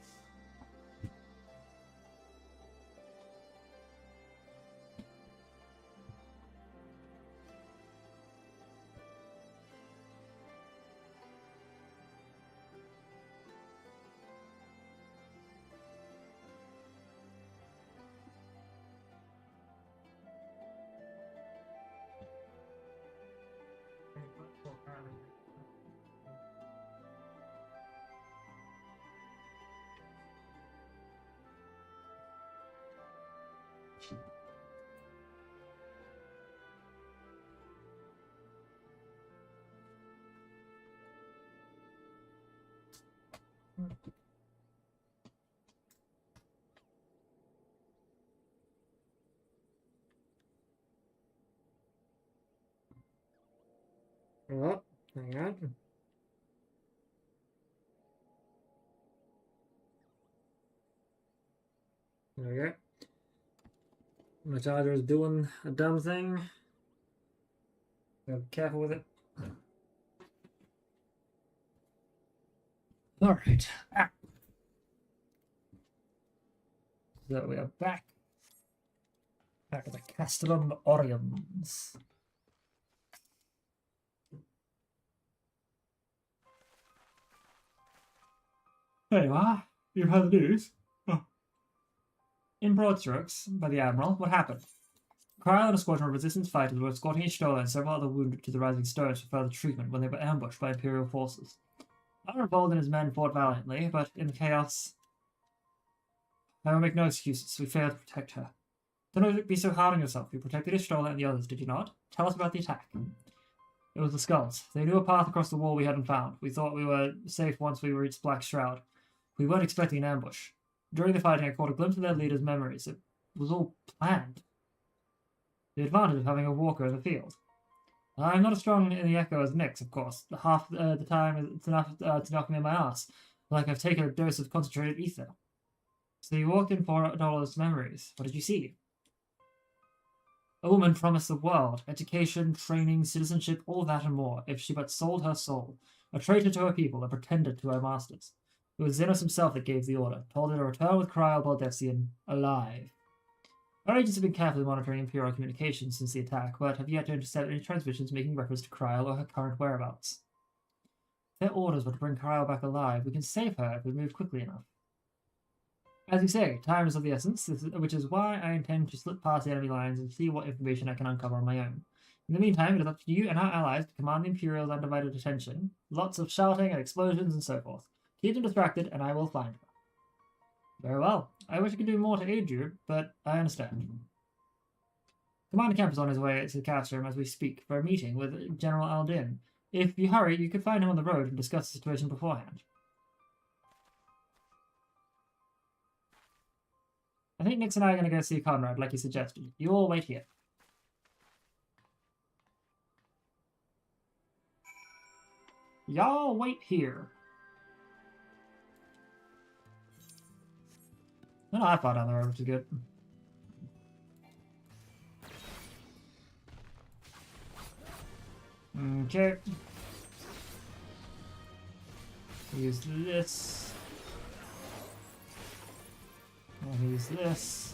Oh, hang on. There we go. My charger is doing a dumb thing. Gotta be careful with it. Alright. So we are back. Back at the Castellum Orions. There you are. You've heard the news. Oh. In broad strokes, by the Admiral, what happened? Kyle and a squadron of resistance fighters were escorting each Stola and several other wounded to the Rising Stones for further treatment when they were ambushed by Imperial forces. Revolt and his men fought valiantly, but in the chaos... I will make no excuses. We failed to protect her. Don't be so hard on yourself. You protected Ishtola and the others, did you not? Tell us about the attack. It was the Skulls. They knew a path across the wall we hadn't found. We thought we were safe once we reached Black Shroud. We weren't expecting an ambush. During the fighting, I caught a glimpse of their leader's memories. It was all planned. The advantage of having a walker in the field. I'm not as strong in the echo as Nyx, of course. Half the time it's enough to knock me in my ass, like I've taken a dose of concentrated ether. So you walked in for $4 memories. What did you see? A woman promised the world, education, training, citizenship, all that and more, if she but sold her soul. A traitor to her people, a pretender to her masters. It was Xenos himself that gave the order, told her to return with Cryo Baldessian alive. Our agents have been carefully monitoring Imperial communications since the attack, but have yet to intercept any transmissions making reference to Cryo or her current whereabouts. If their orders were to bring Cryo back alive, we can save her if we move quickly enough. As you say, time is of the essence, which is why I intend to slip past the enemy lines and see what information I can uncover on my own. In the meantime, it is up to you and our allies to command the Imperial's undivided attention. Lots of shouting and explosions and so forth. Keep them distracted, and I will find her. Very well. I wish I could do more to aid you, but I understand. Commander Kemp is on his way to the Castrum as we speak for a meeting with General Aldin. If you hurry, you could find him on the road and discuss the situation beforehand. I think Nyx and I are going to go see Conrad, like you suggested. You all wait here. Y'all wait here. No, I fought down the road, which is good. Okay. Use this. I'll use this.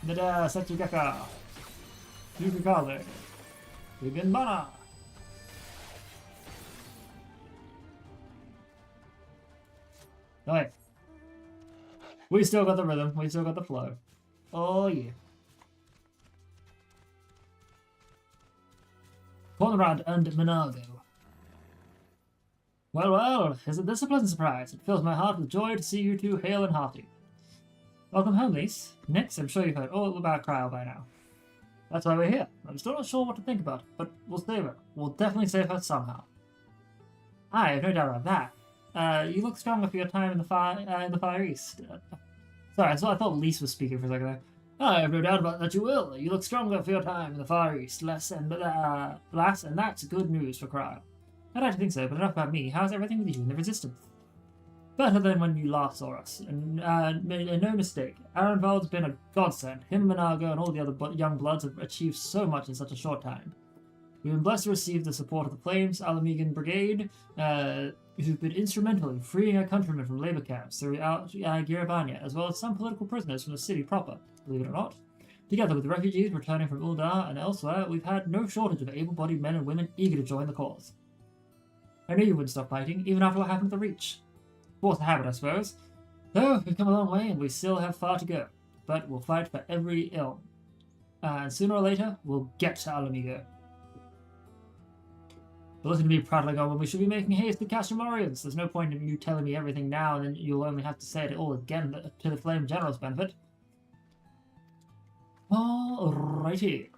Nada Setsugaka. Yukikale. Yugenbana. Alright. We still got the rhythm. We still got the flow. Oh, yeah. Conrad and Minago. Well, well, isn't this a pleasant surprise? It fills my heart with joy to see you two hale and hearty. Welcome home, Lise. Nyx, I'm sure you've heard all about Cryo by now. That's why we're here. I'm still not sure what to think about, but we'll save her. We'll definitely save her somehow. I have no doubt about that. You look stronger for your time in the Far East. Sorry, I thought Lise was speaking for a second there. I have no doubt about that you will. You look stronger for your time in the Far East, lass, and that's good news for Cryle. I'd like to think so, but enough about me. How's everything with you in the Resistance? Better than when you last saw us, and no mistake, Arenvald's been a godsend. Him, Monago, and all the other young bloods have achieved so much in such a short time. We've been blessed to receive the support of the Flames Alamegan Brigade, who've been instrumental in freeing our countrymen from labor camps throughout Giravania, as well as some political prisoners from the city proper, believe it or not. Together with the refugees returning from Uldar and elsewhere, we've had no shortage of able-bodied men and women eager to join the cause. I knew you wouldn't stop fighting, even after what happened at the Reach. Force of habit, I suppose. Though, we've come a long way and we still have far to go. But we'll fight for every ill. And sooner or later, we'll get to Alamigo. But listen to me prattling on when we should be making haste to catch the Morians. There's no point in you telling me everything now and then you'll only have to say it all again to the Flame General's benefit. Alrighty.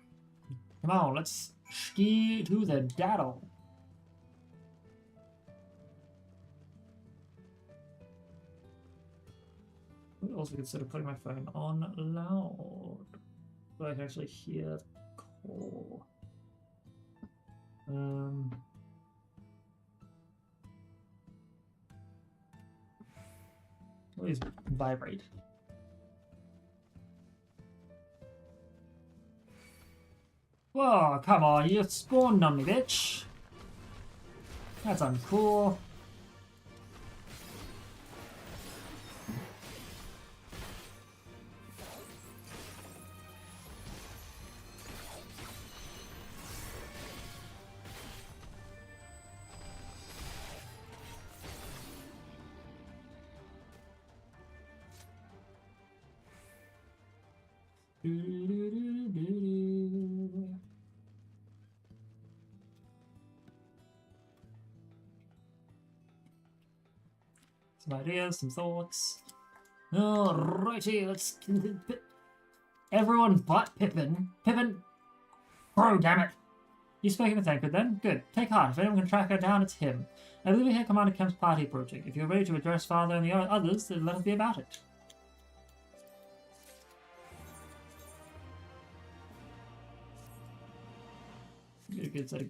Come on, let's ski to the daddle. I also consider putting my phone on loud, so I can actually hear the call. Please vibrate. Whoa, come on, you spawned on me, bitch. That's uncool. Some ideas, some thoughts. Alrighty, let's... Everyone but Pippin. Pippin! Oh, damn it! You spoke of Thancred then? Good. Take heart. If anyone can track her down, it's him. I believe we hear Commander Kemp's party approaching. If you're ready to address Father and the others, then let us be about it. Good set of...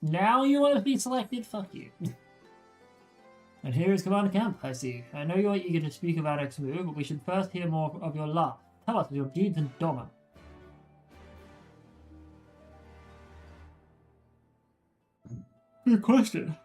Now you want to be selected? Fuck you. And here is Commander Kemp, I see. I know you're eager to speak about X-Move, but we should first hear more of your laugh. Tell us of your deeds in Doma. Good question.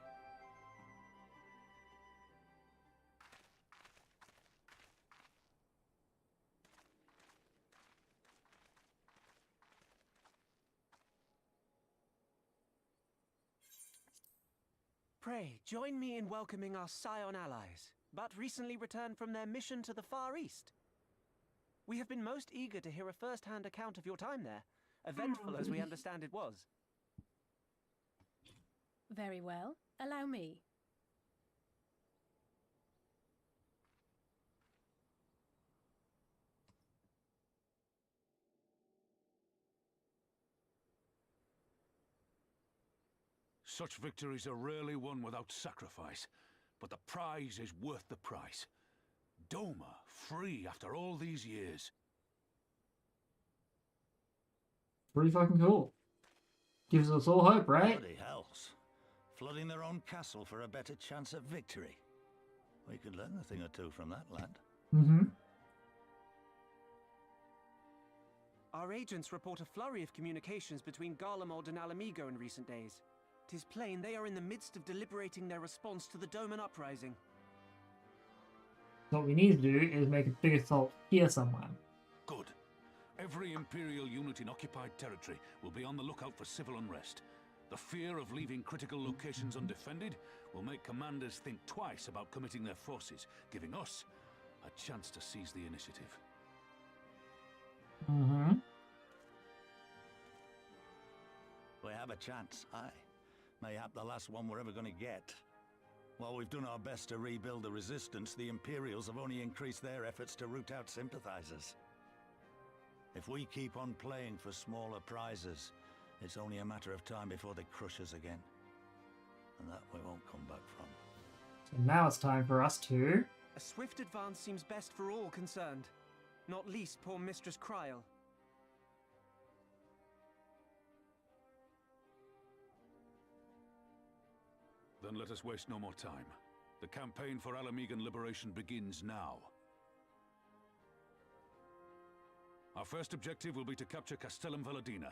Pray, join me in welcoming our Scion allies, but recently returned from their mission to the Far East. We have been most eager to hear a first-hand account of your time there, eventful as we understand it was. Very well. Allow me. Such victories are rarely won without sacrifice, but the prize is worth the price. Doma, free after all these years. Pretty fucking cool. Gives us all hope, right? Bloody hells. Flooding their own castle for a better chance at victory. We could learn a thing or two from that, lad. Mm-hmm. Our agents report a flurry of communications between Garlemald and Alamigo in recent days. 'Tis plain they are in the midst of deliberating their response to the Doman uprising. What we need to do is make a big assault here somewhere. Good. Every Imperial unit in occupied territory will be on the lookout for civil unrest. The fear of leaving critical locations undefended will make commanders think twice about committing their forces, giving us a chance to seize the initiative. Mm-hmm. We have a chance, aye. Mayhap the last one we're ever going to get. While we've done our best to rebuild the resistance, the Imperials have only increased their efforts to root out sympathizers. If we keep on playing for smaller prizes, it's only a matter of time before they crush us again. And that we won't come back from. So now it's time for us to A swift advance seems best for all concerned, not least poor Mistress Kryl. Then let us waste no more time. The campaign for Alamegan liberation begins now. Our first objective will be to capture Castellum Valadina.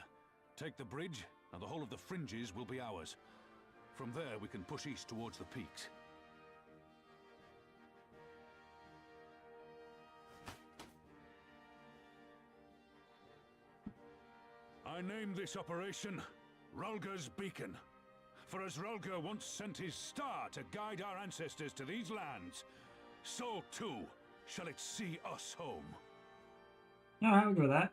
Take the bridge, and the whole of the fringes will be ours. From there, we can push east towards the peaks. I name this operation Rulga's Beacon. For as Rulga once sent his star to guide our ancestors to these lands, so too shall it see us home. Alright, we'll go with that.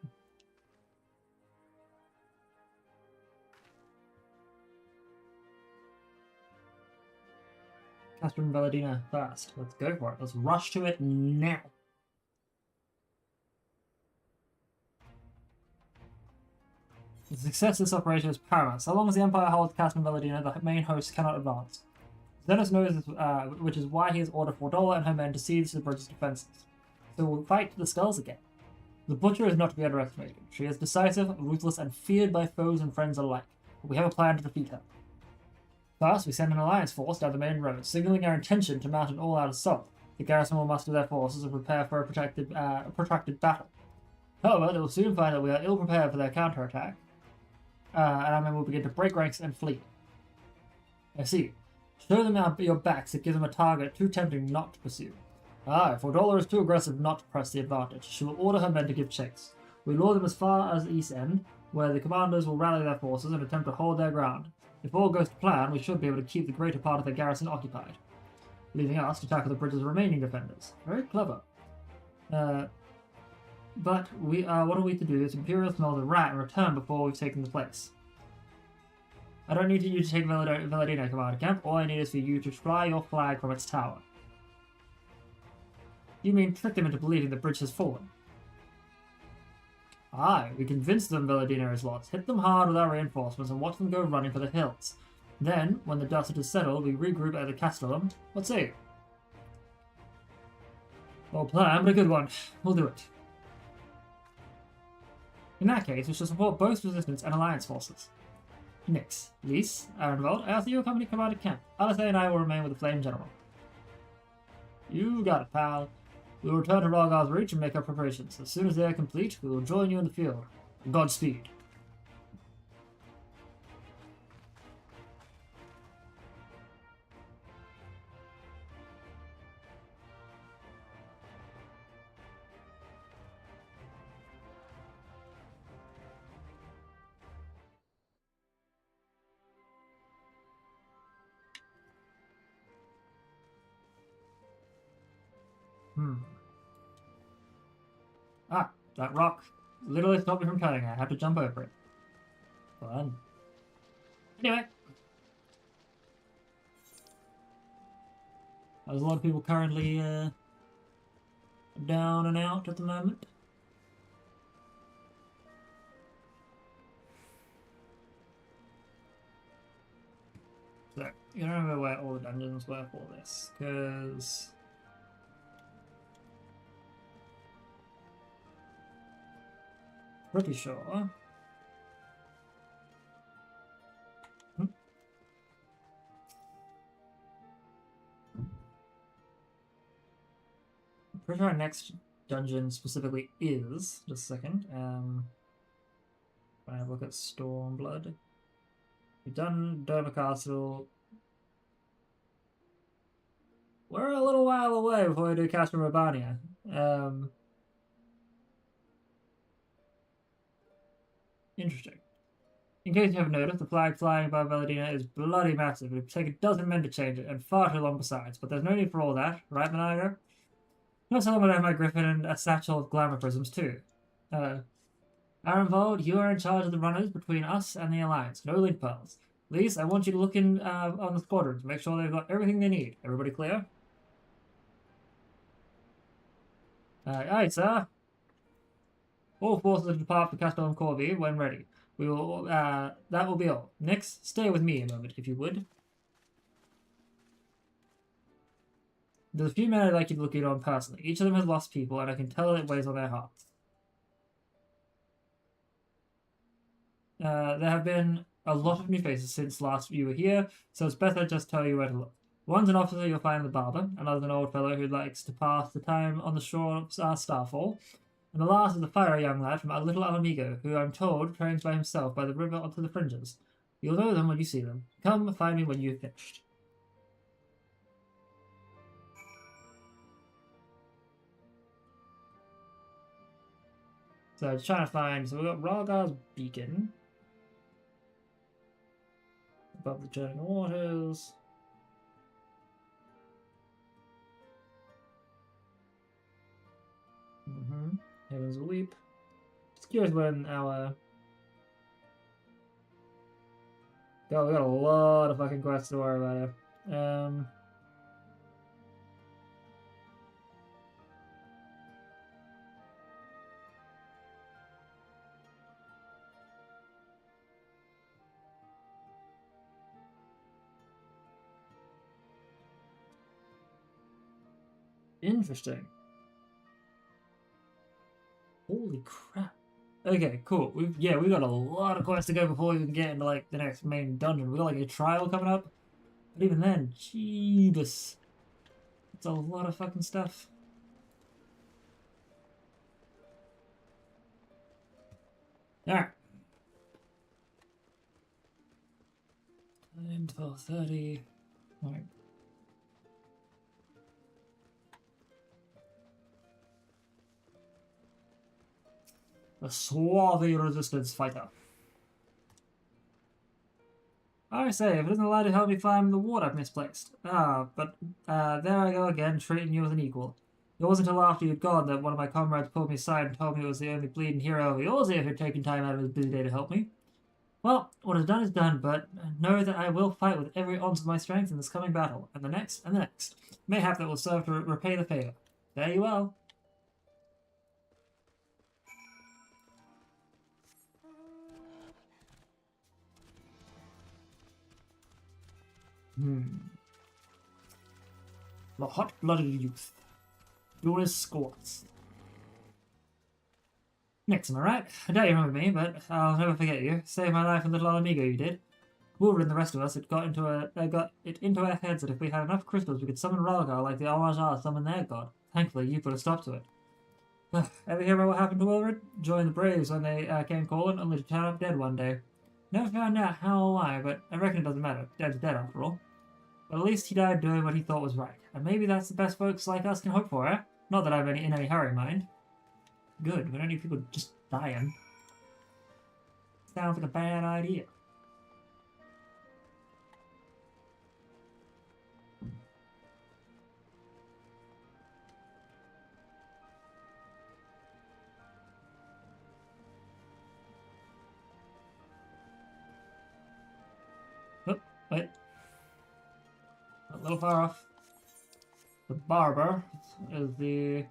Castellum Valadina first. Let's go for it. Let's rush to it now. The success of this operation is paramount. So long as the Empire holds Castellum Valadina, the main host cannot advance. Xenos knows this, which is why he has ordered Fordola and her men to siege the bridge's defenses. So we'll fight to the skulls again. The Butcher is not to be underestimated. She is decisive, ruthless, and feared by foes and friends alike. But we have a plan to defeat her. First, we send an alliance force down the main road, signaling our intention to mount an all-out assault. The garrison will muster their forces and prepare for a protracted battle. However, they will soon find that we are ill-prepared for their counterattack, and our men will begin to break ranks and flee. I see. Show them your backs and give them a target too tempting not to pursue. If Fordola is too aggressive not to press the advantage, she will order her men to give chase. We lure them as far as the East End, where the commanders will rally their forces and attempt to hold their ground. If all goes to plan, we should be able to keep the greater part of the garrison occupied, leaving us to tackle the bridge's remaining defenders. Very clever. But what are we to do? This Imperial smells a rat and return before we've taken the place. I don't need you to take Valadina, Commander Camp. All I need is for you to fly your flag from its tower. You mean trick them into believing the bridge has fallen? Aye, we convince them Valadina is lost, hit them hard with our reinforcements, and watch them go running for the hills. Then, when the dust has settled, we regroup at the Castellum. What say you? Well planned, but a good one. We'll do it. In that case, we shall support both resistance and alliance forces. Nix, Lys, Arenvald, I ask that you accompany Commander Camp. Alisay and I will remain with the Flame General. You got it, pal. We will return to Rhalgar's Reach and make our preparations. As soon as they are complete, we will join you in the field. Godspeed. That rock literally stopped me from cutting. I had to jump over it. Fun. Anyway. There's a lot of people currently down and out at the moment. So, you don't remember where all the dungeons were for this, because... Pretty sure. Pretty sure our next dungeon specifically is. Just a second. I have a look at Stormblood. We've done Dover Castle. We're a little while away before we do Castle Urbania. Interesting. In case you haven't noticed, the flag flying above Valadina is bloody massive. It would take a dozen men to change it, and far too long besides. But there's no need for all that, right, Menago? Not so long would I have my griffin and a satchel of glamour prisms too. Arenvald, you are in charge of the runners between us and the Alliance. No link pearls. Lys, I want you to look in on the squadrons, make sure they've got everything they need. Everybody clear? Aye, sir. All forces depart for Castellum Corvi when ready. We will. That will be all. Nix, stay with me a moment, if you would. There's a few men I'd like you to look in on personally. Each of them has lost people, and I can tell it weighs on their hearts. There have been a lot of new faces since last you were here, so it's best I just tell you where to look. One's an officer you'll find in the barber, another's an old fellow who likes to pass the time on the shore of Starfall, and the last is a fiery young lad from a little Alamigo, who I'm told trains by himself by the river onto the fringes. You'll know them when you see them. Come find me when you've finished. So just trying to find, so we've got Rhagar's Beacon. Above the churning waters. Heaven's Leap. Just curious when our... God, we got a lot of fucking quests to worry about here. Interesting. Holy crap. Okay, cool. We've got a lot of quests to go before we can get into like the next main dungeon. We got like a trial coming up. But even then, jeebus. It's a lot of fucking stuff. Alright. Time 12:30. Alright. A swarthy resistance fighter. I say, if it isn't allowed to help me climb the ward I've misplaced. But there I go again, treating you as an equal. It wasn't until after you'd gone that one of my comrades pulled me aside and told me it was the only bleeding hero of yours here who'd taken time out of his busy day to help me. Well, what is done is done, but know that I will fight with every ounce of my strength in this coming battle, and the next, and the next. Mayhap that will serve to repay the favour. Fare you well. The hot-blooded youth. Doris Squats. Next, am I right? I doubt you remember me, but I'll never forget you. Saved my life in Little Amigo, you did. Wolverine and the rest of us, it got it into our heads that if we had enough crystals, we could summon Ralgar like the Almajar summoned their god. Thankfully, you put a stop to it. Ever hear about what happened to Wolverine? Joined the Braves when they came calling, only to turn up dead one day. Never found out how or why, but I reckon it doesn't matter. Dead's dead after all. But at least he died doing what he thought was right. And maybe that's the best folks like us can hope for, eh? Not that I'm in any hurry, mind. Good, we don't need people just dying. Sounds like a bad idea. Oh, wait. A little far off. The barber is the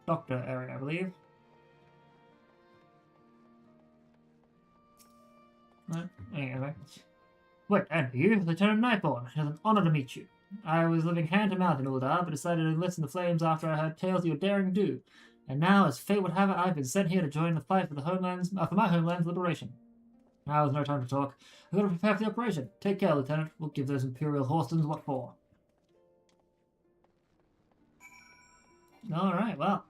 doctor area, I believe. Anyway. Wait, and you, Lieutenant Nightborn. It is an honor to meet you. I was living hand to mouth in Uldar, but decided to enlist in the flames after I heard tales of your daring do. And now, as fate would have it, I've been sent here to join the fight for the for my homeland's liberation. Now is no time to talk. I've got to prepare for the operation. Take care, Lieutenant. We'll give those Imperial Horstons what for. Alright, well.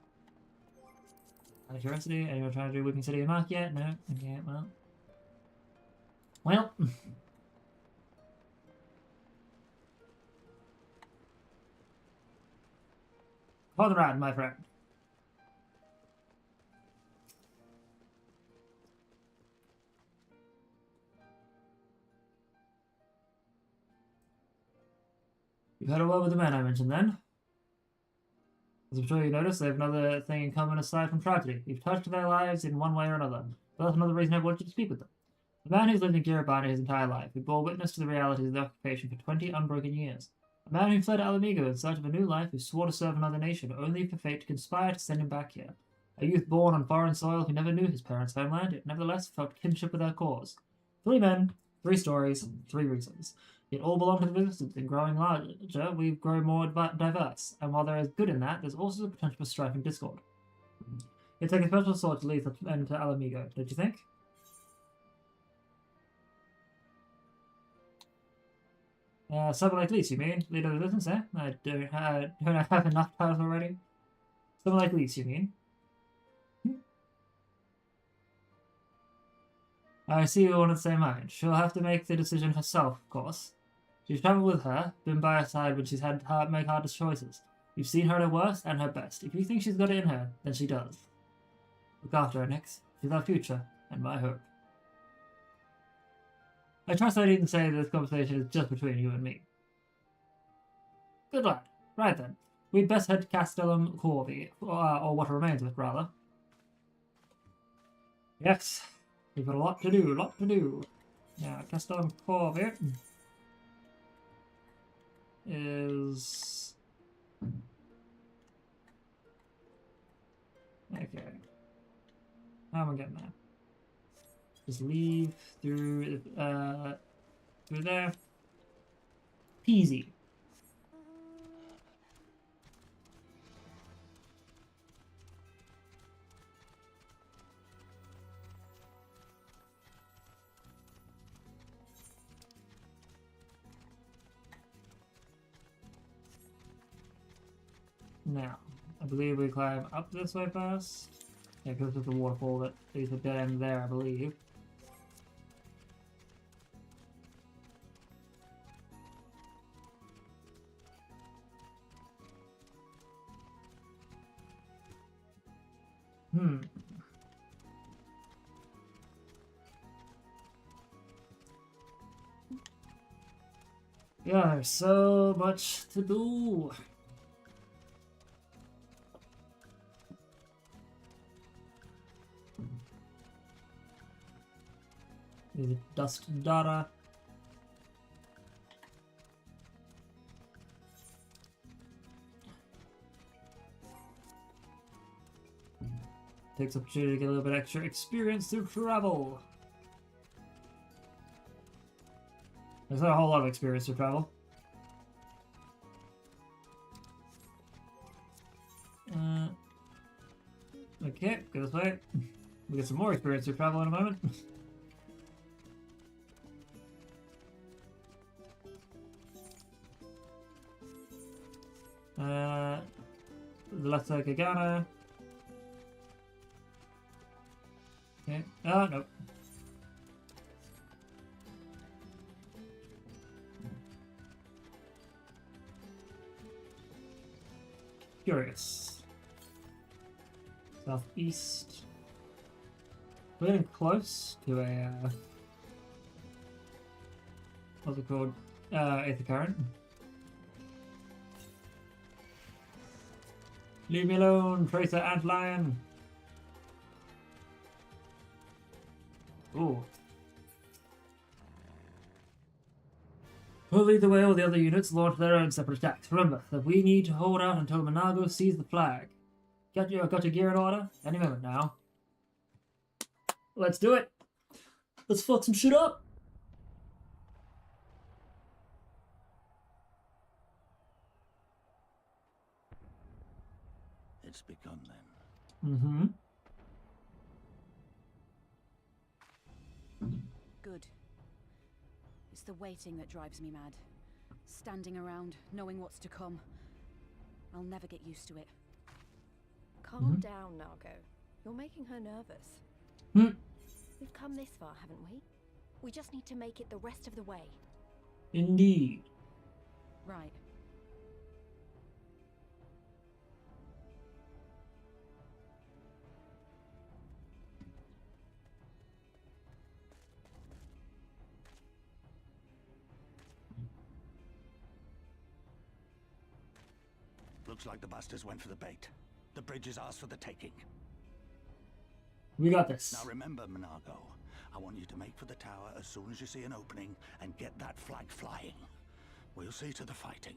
Out of curiosity, anyone trying to do Whipping City and Mark yet? No? Okay, well. Well. For the ride, my friend. You've had a word with the man I mentioned then. As I'm sure you noticed, they have another thing in common aside from tragedy. You've touched their lives in one way or another. But that's another reason I wanted you to speak with them. A man who's lived in Giribani his entire life, who bore witness to the realities of the occupation for 20 unbroken years. A man who fled Alamigo in search of a new life, who swore to serve another nation, only for fate to conspire to send him back here. A youth born on foreign soil who never knew his parents' homeland, yet nevertheless felt kinship with their cause. 3 men, 3 stories, 3 reasons. It all belong to the resistance. In growing larger, we grow more diverse, and while there is good in that, there's also the potential for strife and discord. It takes a special sort to lead such men to Alamigo, don't you think? Someone like Lise, you mean? Leader of the resistance, eh? Don't I have enough titles already? Someone like Lise, you mean? I see you're on the same mind. She'll have to make the decision herself, of course. You've traveled with her, been by her side when she's had to make hardest choices. You've seen her at her worst and her best. If you think she's got it in her, then she does. Look after her, Nix. She's our future, and my hope. I trust I needn't say that this conversation is just between you and me. Good lad. Right then. We'd best head to Castellum Corvi, or what remains of it, rather. Yes. We've got a lot to do, Yeah, Castellum Corvi is... Okay. How am I getting there? Just leave through there. Peasy. Now, I believe we climb up this way first. Yeah, because there's a waterfall that leads a dead end there, I believe. Yeah, there's so much to do. There's dust data. Takes opportunity to get a little bit extra experience through travel. There's not a whole lot of experience through travel. Okay, go this way. We'll get some more experience through travel in a moment. Letta Gagana. Okay. Oh, no. Curious. Southeast. We're getting close to a, what's it called? Aether Current. Leave me alone, Tracer Antlion! Ooh. We'll lead the way, all the other units launch their own separate attacks. Remember that we need to hold out until Monago sees the flag. Got your gear in order? Any moment now. Let's do it! Let's fuck some shit up! It's begun then. Mm-hmm. Good. It's the waiting that drives me mad. Standing around, knowing what's to come. I'll never get used to it. Calm down, Nargo. You're making her nervous. We've come this far, haven't we? We just need to make it the rest of the way. Indeed. Right. Looks like the bastards went for the bait. The bridge is ours for the taking. We got this. Now remember, Monago, I want you to make for the tower as soon as you see an opening and get that flag flying. We'll see to the fighting.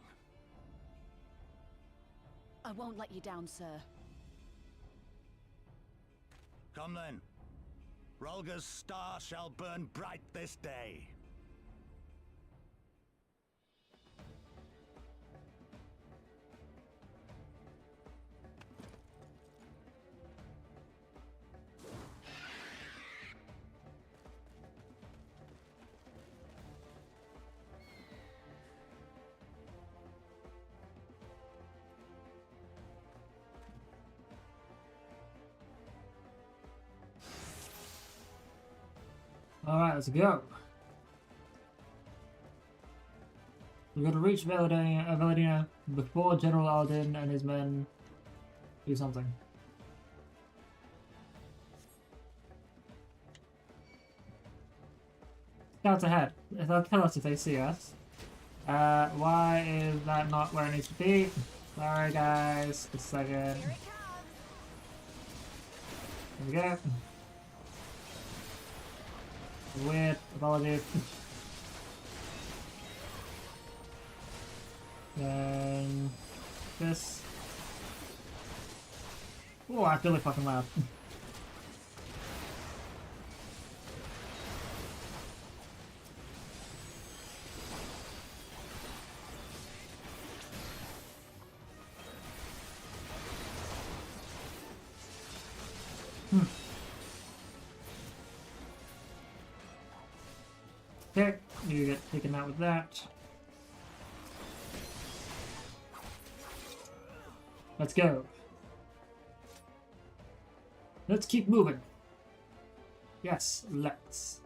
I won't let you down, sir. Come then. Rolga's star shall burn bright this day. Alright, let's go. We've got to reach Valadina before General Alden and his men do something. Scouts ahead. They'll kill us if they see us. Why is that not where it needs to be? Sorry guys, just a second. Here we go. Weird, apologies. Then this. Oh, that's really fucking loud. Okay, you get taken out with that. Let's go. Let's keep moving. Yes, let's.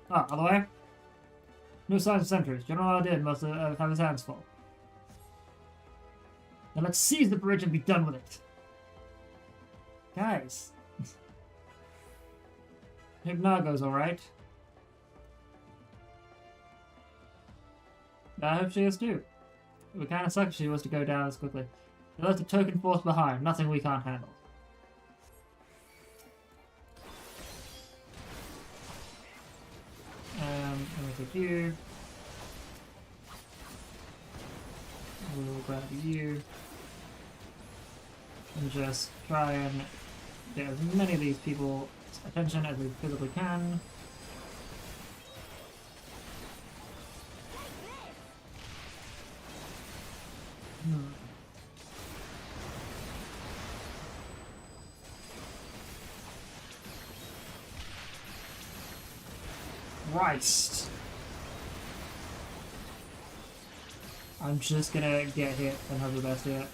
Ah, other way? No signs of sentries. General Aldin must have his hands full. Now let's seize the bridge and be done with it. Guys. Hope Nago's alright. I hope she is too. It would kind of suck if she was to go down as quickly. They left a token force behind, nothing we can't handle. Let me take you. We'll grab you. And just try and get as many of these people's attention as we physically can. Christ! I'm just gonna get hit and have the best hit.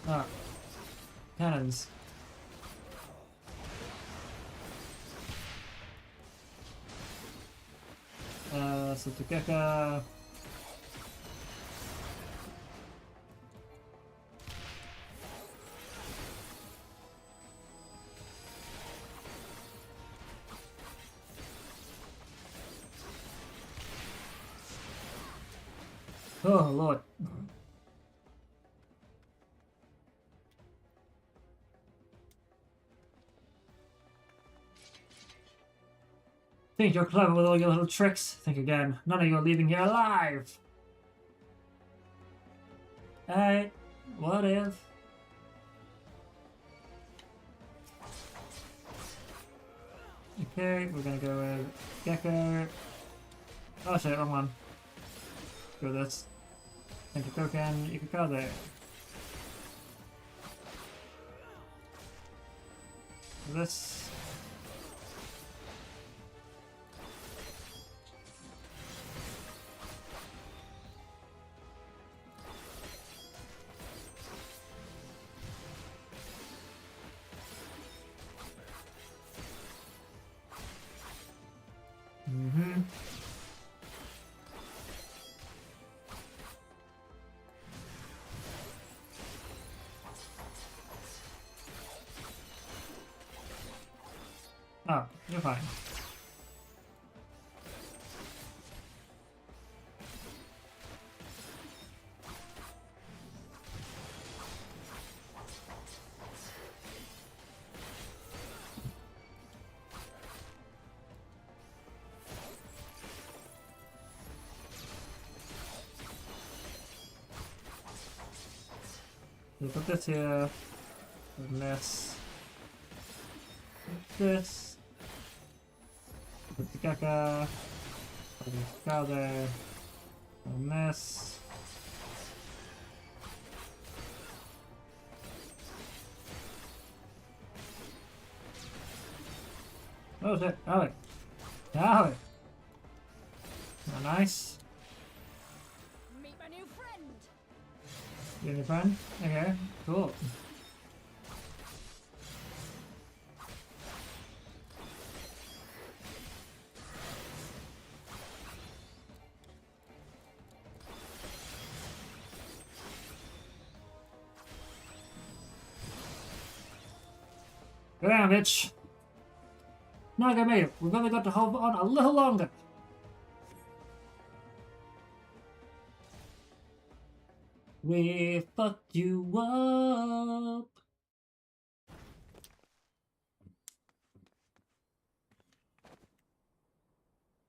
Ah. Cannons. Satukeka. Oh, Lord. Think you're clever with all your little tricks? Think again. None of you are leaving here alive! Hey, what if? Okay, we're gonna go with Gecko. Oh shit, wrong one. Go with this. Thank you, token. You can go there. This. Oh, you're fine. We'll put this here, and this, put the Gaka, put the cow there, On this. Oh shit, Alec. Alec. Oh, nice. Meet my new friend. You new friend? Okay, cool. Go down, bitch. Not gonna make it. We've only got to hold on a little longer. We fucked you up.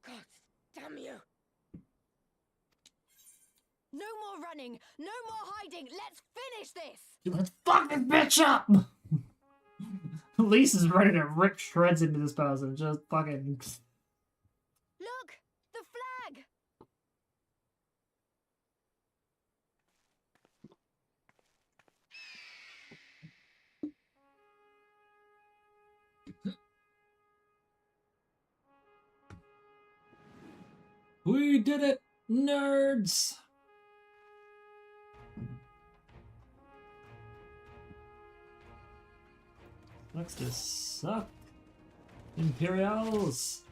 God damn you! No more running, no more hiding. Let's finish this. Let's fuck this bitch up. Lisa's ready to rip shreds into this person. Just fucking. Look, the flag. We did it, nerds. Next is suck. Imperials.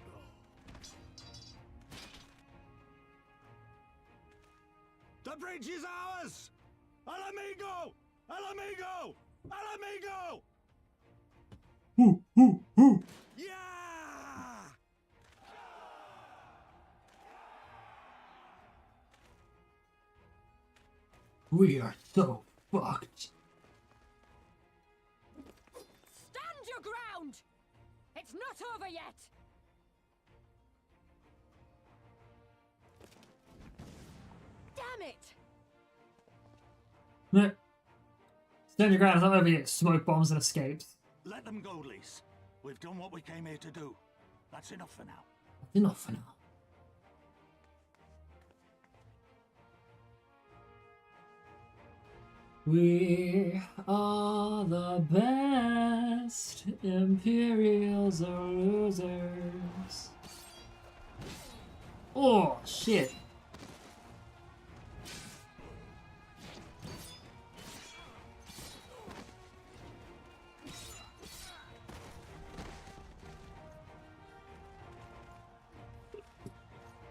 The bridge is ours! Al amigo! Al amigo! Al amigo! Hoo! Yeah! We are so fucked. Stand your ground. It's not over yet. Damn it! Stand your ground, it's not over yet. Smoke bombs and escapes. Let them go, Lise. We've done what we came here to do. That's enough for now. That's enough for now. We are the best. Imperials are losers. Oh, shit.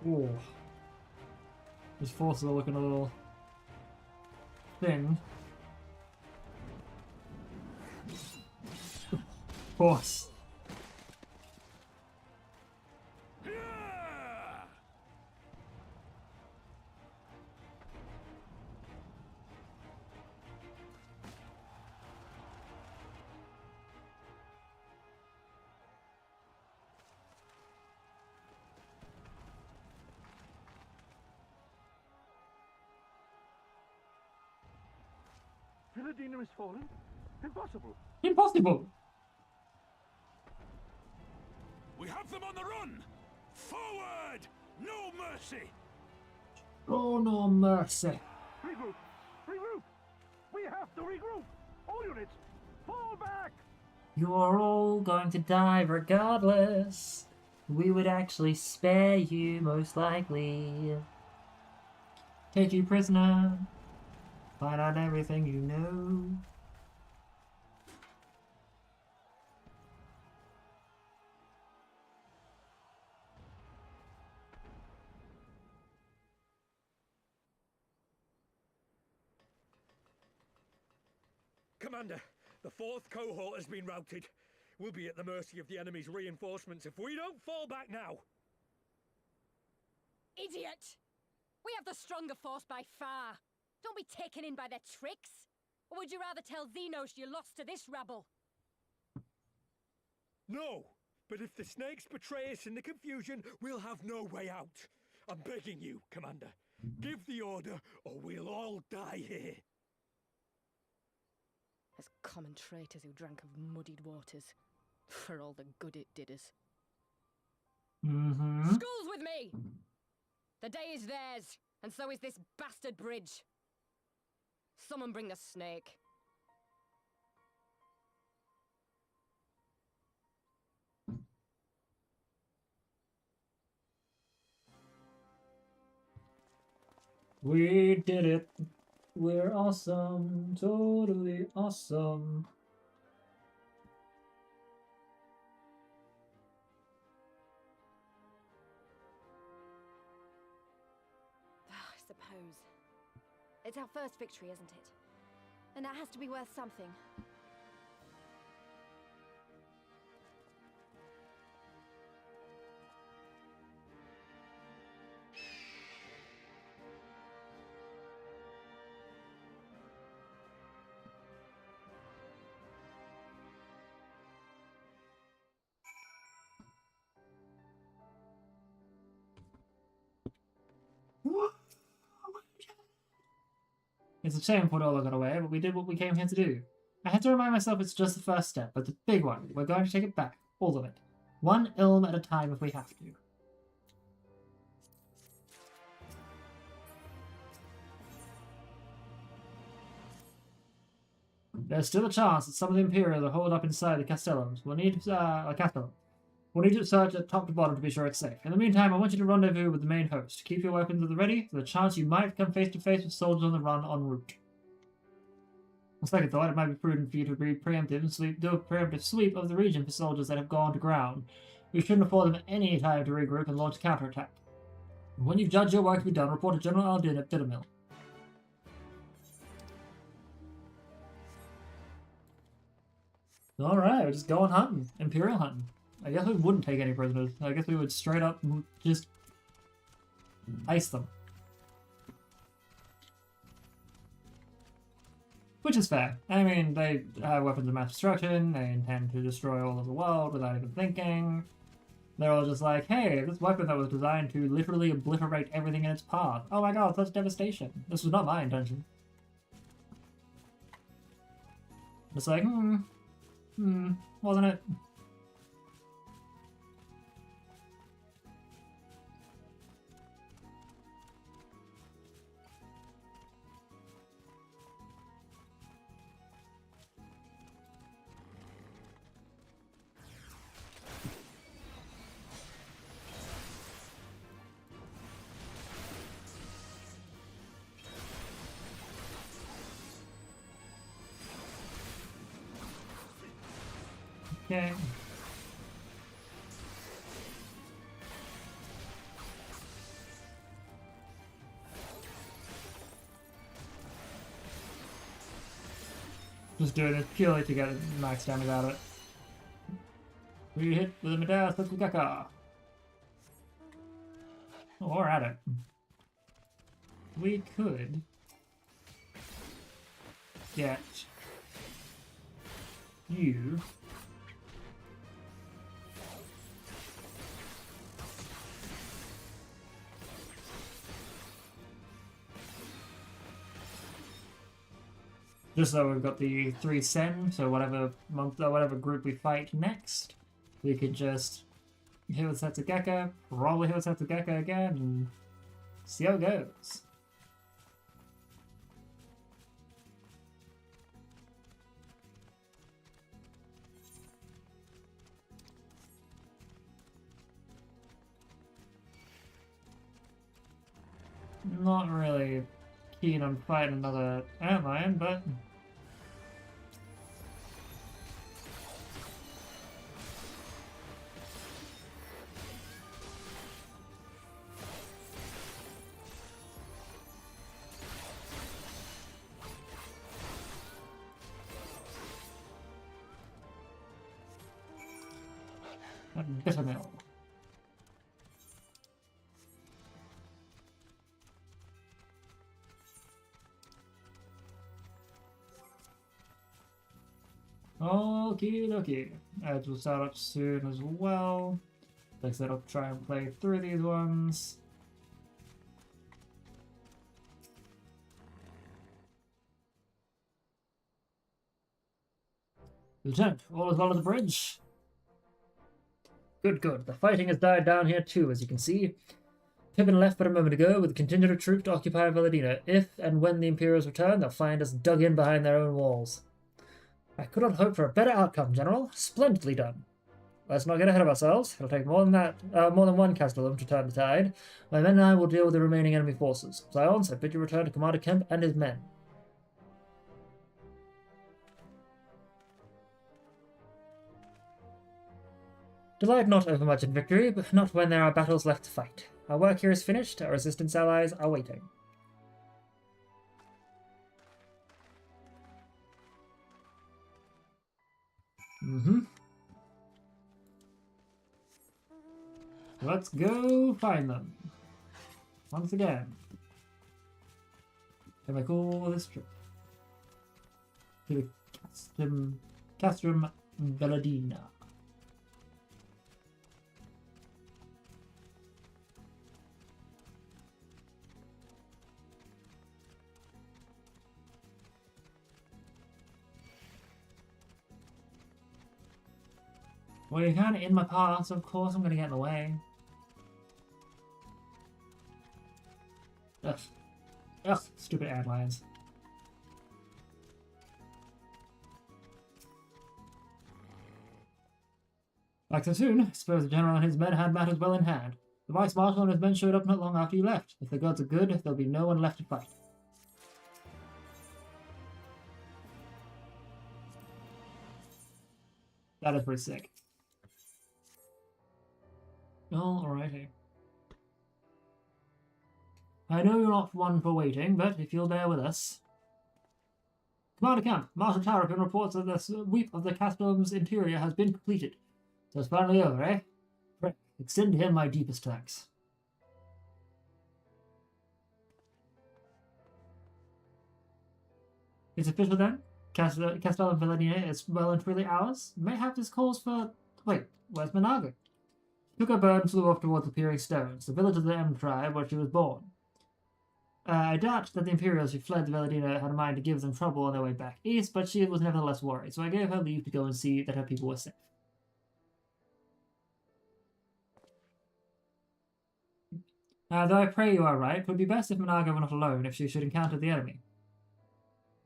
Oh. These forces are looking a little thin. Of course. Villadina is fallen? Impossible. Impossible. We have them on the run! Forward! No mercy! Oh, no mercy. Regroup! Regroup! We have to regroup! All units, fall back! You are all going to die regardless. We would actually spare you, most likely. Take you prisoner. Find out everything you know. Commander, the 4th cohort has been routed. We'll be at the mercy of the enemy's reinforcements if we don't fall back now. Idiot! We have the stronger force by far. Don't be taken in by their tricks. Or would you rather tell Xenos you lost to this rabble? No! But if the snakes betray us in the confusion, we'll have no way out. I'm begging you, Commander. Give the order, or we'll all die here. As common traitors who drank of muddied waters. For all the good it did us. Mm-hmm. School's with me! The day is theirs. And so is this bastard bridge. Someone bring the snake. We did it. We're awesome. Totally awesome. I suppose. It's our first victory, isn't it? And that has to be worth something. It's a shame Portola got away, but we did what we came here to do. I had to remind myself it's just the first step, but the big one. We're going to take it back. All of it. One ilm at a time if we have to. There's still a chance that some of the Imperials are holed up inside the Castellums. We'll need Castellum. We'll need to search it top to bottom to be sure it's safe. In the meantime, I want you to rendezvous with the main host. Keep your weapons at the ready. There's a chance you might come face to face with soldiers on the run en route. On second thought, it might be prudent for you to be preemptive and do a preemptive sweep of the region for soldiers that have gone to ground. We shouldn't afford them any time to regroup and launch a counterattack. When you've judged your work to be done, report to General Aldin at Dittermill. Alright, we're just going hunting. Imperial hunting. I guess we wouldn't take any prisoners. I guess we would straight up just ice them. Which is fair. I mean, they have weapons of mass destruction, they intend to destroy all of the world without even thinking. They're all just like, hey, this weapon that was designed to literally obliterate everything in its path. Oh my god, such devastation. This was not my intention. It's like, wasn't it? Okay. Just doing it purely to get max damage out of it. We hit with a Medea Sakugaka. Or at it. We could get you just so we've got the 3 Sen, so whatever month or whatever group we fight next, we could just hit with Setsugeka, probably hit with Setsugeka again, and see how it goes. Not really keen on fighting another antlion, but Bittermill. Okie dokie. Ads will start up soon as well. Like I said, I'll try and play through these ones. Lieutenant, all is well at the bridge. Good, good. The fighting has died down here too, as you can see. Pippin left but a moment ago with a contingent of troops to occupy Valadina. If and when the Imperials return, they'll find us dug in behind their own walls. I could not hope for a better outcome, General. Splendidly done. Let's not get ahead of ourselves. It'll take more than one Castellum to turn the tide. My men and I will deal with the remaining enemy forces. Scions, I bid you return to Commander Kemp and his men. Delight not overmuch in victory, but not when there are battles left to fight. Our work here is finished. Our resistance allies are waiting. Let's go find them. Once again. Can I call this trip? To the Castrum Belladina. Well, you're kind of in my path, so of course I'm going to get in the way. Ugh. Ugh, stupid ad lines. Like so soon, I suppose the General and his men had matters well in hand. The Vice Marshal and his men showed up not long after you left. If the gods are good, there'll be no one left to fight. That is pretty sick. Alrighty. I know you're not one for waiting, but if you'll bear with us... Commander Camp, Marshal Tarapin reports that the sweep of the Castellum's interior has been completed. So it's finally over, eh? Pray, extend to him my deepest thanks. It's official then? Castellum Valadina is well and truly ours? Mayhap this calls for... Wait, where's Managa? Took her bird and flew off towards the Peering Stones, the village of the M tribe where she was born. I doubt that the Imperials who fled the Valadina had a mind to give them trouble on their way back east, but she was nevertheless worried, so I gave her leave to go and see that her people were safe. Though I pray you are right, it would be best if Managa were not alone if she should encounter the enemy.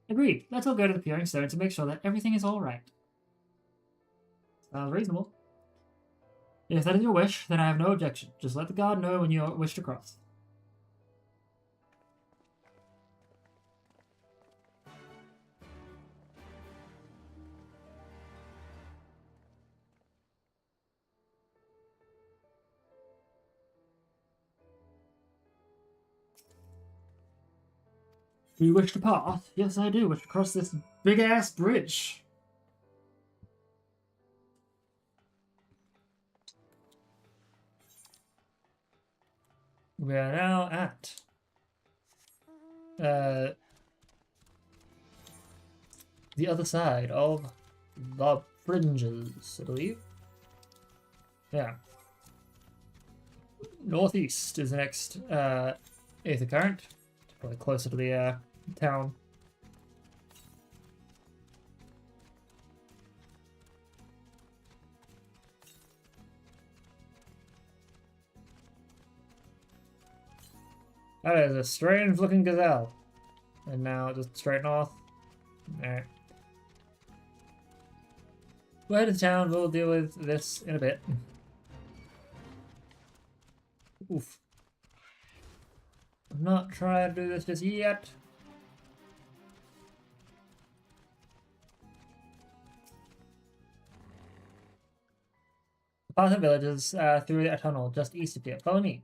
Agreed. Let's all go to the Peering Stones to make sure that everything is all right. Sounds reasonable. If that is your wish, then I have no objection. Just let the guard know when you wish to cross. Do you wish to pass? Yes, I do wish to cross this big-ass bridge. We are now at the other side of the fringes, I believe. Yeah. Northeast is the next Aether Current. Probably closer to the town. That is a strange looking gazelle. And now just straight north. Alright. We're headed to town, we'll deal with this in a bit. Oof. I'm not trying to do this just yet. Path of villages through a tunnel just east of here. Follow me.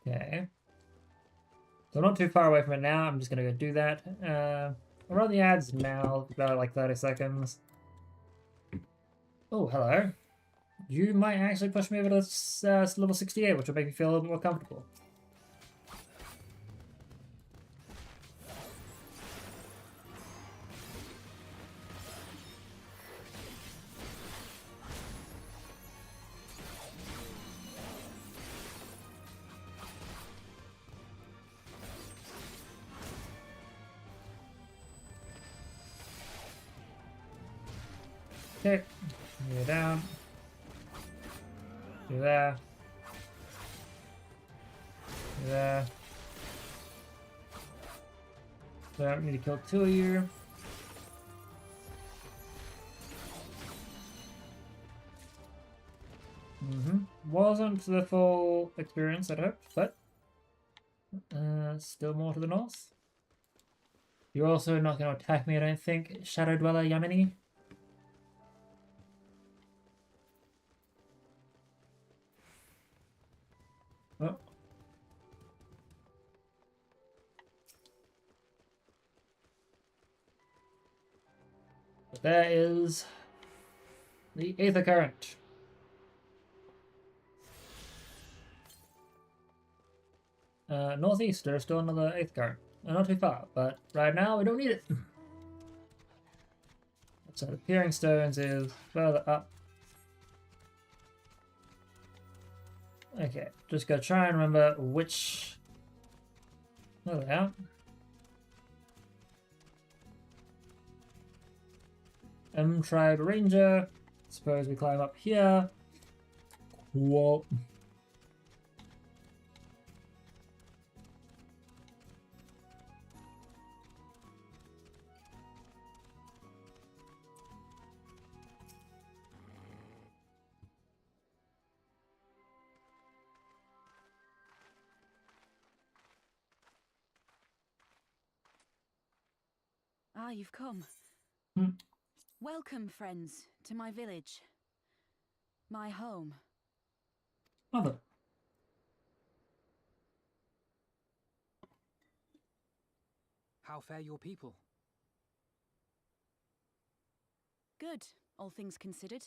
Okay. So I'm not too far away from it now. I'm just going to go do that. I'll run the ads now, about like 30 seconds. Oh, hello. You might actually push me over to level 68, which will make me feel a little bit more comfortable. Okay, you're down. You're there. You're there. So I need to kill 2 of you. Wasn't the full experience I'd hoped, but still more to the north. You're also not going to attack me, I don't think, Shadow Dweller Yamini. Oh. But there is the Aether Current. Northeast, there's still another Aether Current. Not too far, but right now we don't need it. So the Peering Stones is further up. Okay, just gotta try and remember which... There they are. Tribe Ranger. Suppose we climb up here. Whoa. Ah, you've come. Welcome, friends, to my village. My home. Mother. How fare your people? Good, all things considered.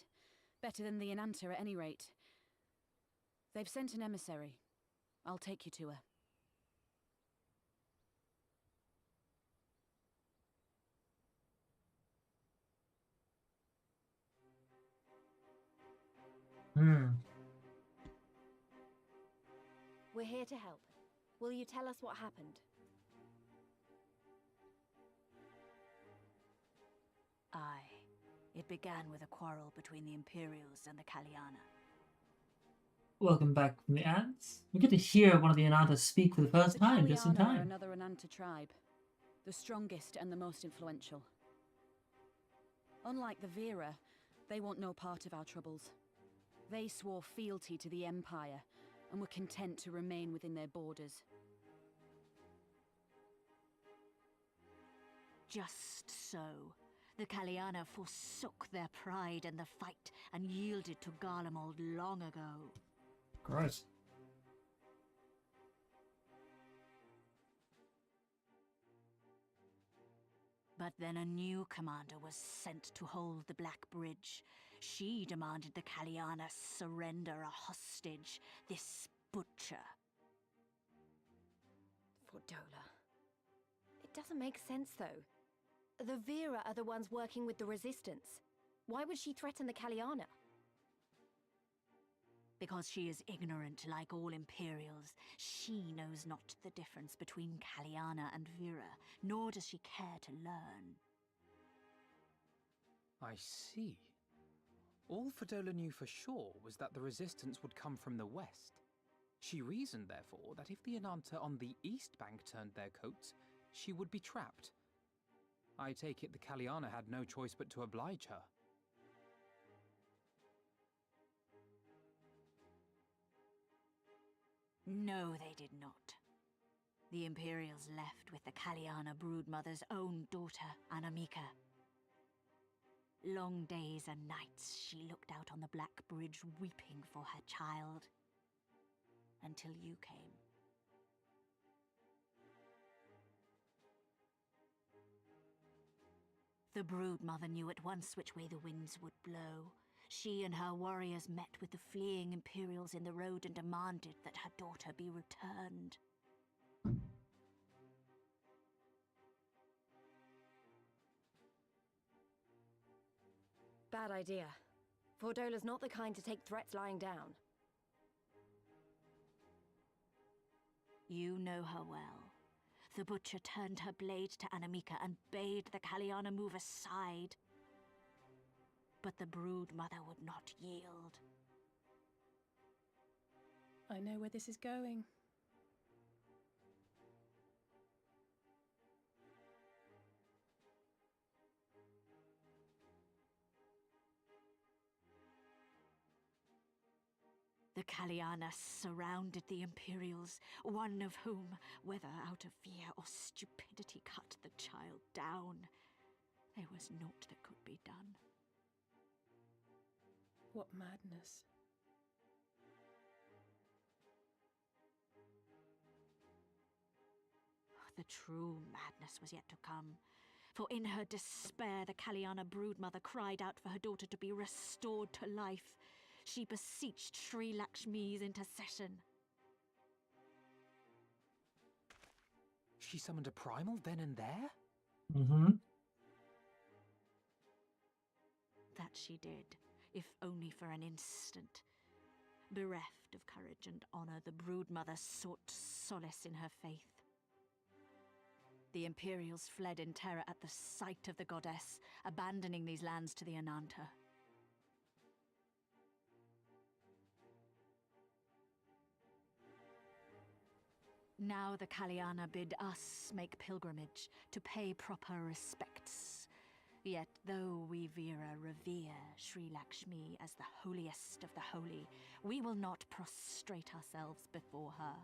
Better than the Enanta at any rate. They've sent an emissary. I'll take you to her. We're here to help. Will you tell us what happened? Aye. It began with a quarrel between the Imperials and the Kaliana. Welcome back from the ants. We get to hear one of the Enanta speak for the first time, just in Kaliana are time. another Enanta tribe. The strongest and the most influential. Unlike the Vera, they want no part of our troubles. They swore fealty to the Empire, and were content to remain within their borders. Just so. The Kaliana forsook their pride in the fight and yielded to Garlemald long ago. Gross. But then a new commander was sent to hold the Black Bridge. She demanded the Kaliana surrender a hostage, this butcher. Fordola. It doesn't make sense, though. The Vera are the ones working with the Resistance. Why would she threaten the Kaliana? Because she is ignorant like all Imperials. She knows not the difference between Kaliana and Vera, nor does she care to learn. I see. All Fordola knew for sure was that the resistance would come from the west. She reasoned, therefore, that if the Enanta on the east bank turned their coats, she would be trapped. I take it the Kaliana had no choice but to oblige her. No, they did not. The Imperials left with the Kaliana broodmother's own daughter, Anamika. Long days and nights she looked out on the Black Bridge weeping for her child. Until you came. The broodmother knew at once which way the winds would blow. She and her warriors met with the fleeing Imperials in the road and demanded that her daughter be returned. Bad idea. Fordola's not the kind to take threats lying down. You know her well. The butcher turned her blade to Anamika and bade the Kaliana move aside. but the brood mother would not yield. I know where this is going. The Kaliana surrounded the Imperials, one of whom, whether out of fear or stupidity, cut the child down. There was naught that could be done. What madness. The true madness was yet to come. For in her despair, the Kaliana broodmother cried out for her daughter to be restored to life. She beseeched Sri Lakshmi's intercession. She summoned a primal then and there? Mm-hmm. That she did, if only for an instant. Bereft of courage and honor, the broodmother sought solace in her faith. The Imperials fled in terror at the sight of the goddess, abandoning these lands to the Ananta. Now the Kaliana bid us make pilgrimage to pay proper respects. Yet though we Veera revere Sri Lakshmi as the holiest of the holy, we will not prostrate ourselves before her.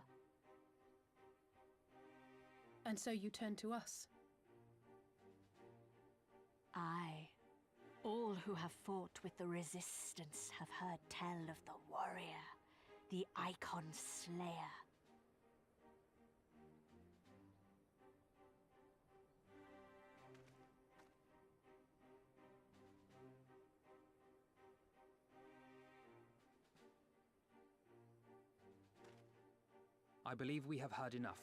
And so you turn to us? Aye. All who have fought with the resistance have heard tell of the warrior, the Icon Slayer. I believe we have heard enough.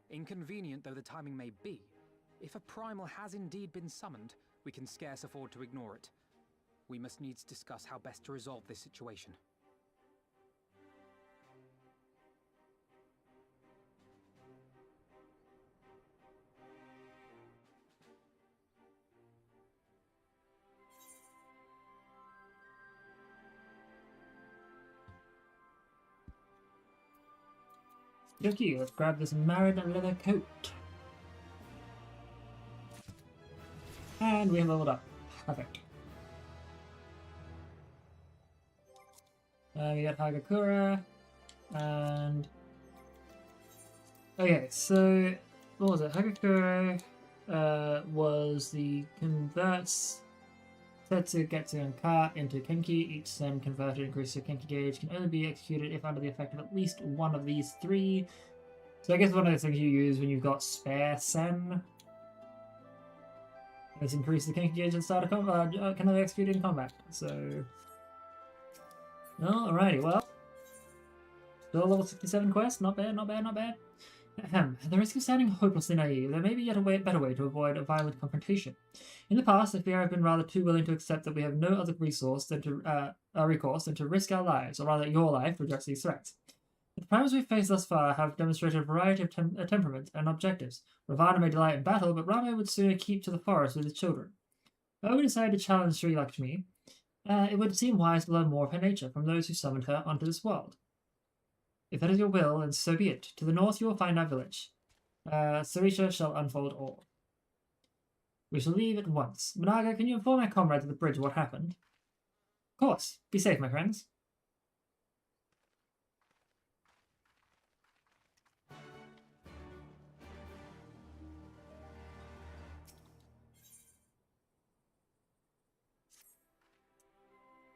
Inconvenient though the timing may be, if a primal has indeed been summoned, we can scarce afford to ignore it. We must needs discuss how best to resolve this situation. Yuki, let's grab this married leather coat. And we have leveled up. Perfect. We got Hagakura, and... Okay, so... What was it? Hagakura was the converts Setsu, Getsu, and Ka into Kenki. Each Sen converted increases your Kenki gauge. Can only be executed if under the effect of at least one of these three. So I guess one of the things you use when you've got spare Sen. Let's increase the Kenki gauge at the start of combat. Can only be executed in combat. So... Alrighty, well. Still a level 67 quest. Not bad, not bad, not bad. At the risk of sounding hopelessly naive, there may be yet a better way to avoid a violent confrontation. In the past, I fear I've been rather too willing to accept that we have no other recourse than to risk our lives, or rather your life, to address these threats. The primals we've faced thus far have demonstrated a variety of temperaments and objectives. Ravana may delight in battle, but Rama would sooner keep to the forest with his children. If we decided to challenge Sri Lakshmi, it would seem wise to learn more of her nature from those who summoned her onto this world. If that is your will, then so be it. To the north you will find our village. Sarisha shall unfold all. We shall leave at once. Managa, can you inform my comrades at the bridge what happened? Of course. Be safe, my friends.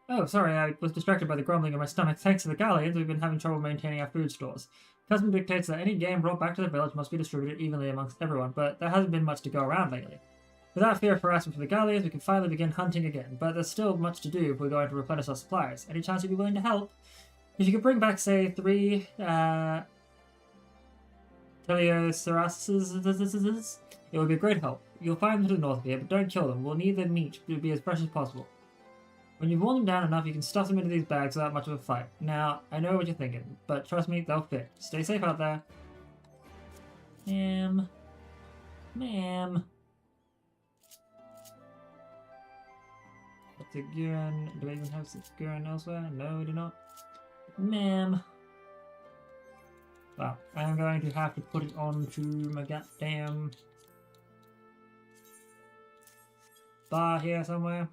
Oh, sorry, I was distracted by the grumbling in my stomach. Thanks to the Galleons, we've been having trouble maintaining our food stores. Custom dictates that any game brought back to the village must be distributed evenly amongst everyone, but there hasn't been much to go around lately. Without fear of harassment from the Galleons, we can finally begin hunting again, but there's still much to do if we're going to replenish our supplies. Any chance you'd be willing to help? If you could bring back, say, 3, Teleoceratuses, it would be a great help. You'll find them to the north of here, but don't kill them. We'll need their meat to be as fresh as possible. When you've worn them down enough, you can stuff them into these bags without much of a fight. Now, I know what you're thinking, but trust me, they'll fit. Stay safe out there. Ma'am. Siguran. Do I even have Siguran elsewhere? No, we do not. Ma'am. Well, I'm going to have to put it onto my goddamn bar here somewhere.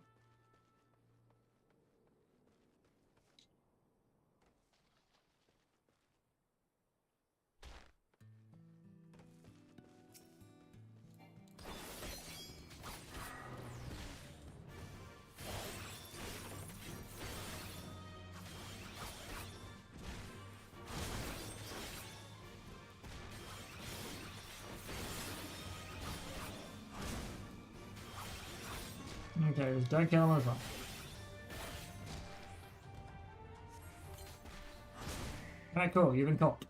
Okay, just don't kill him as well. Alright, cool, you've been caught.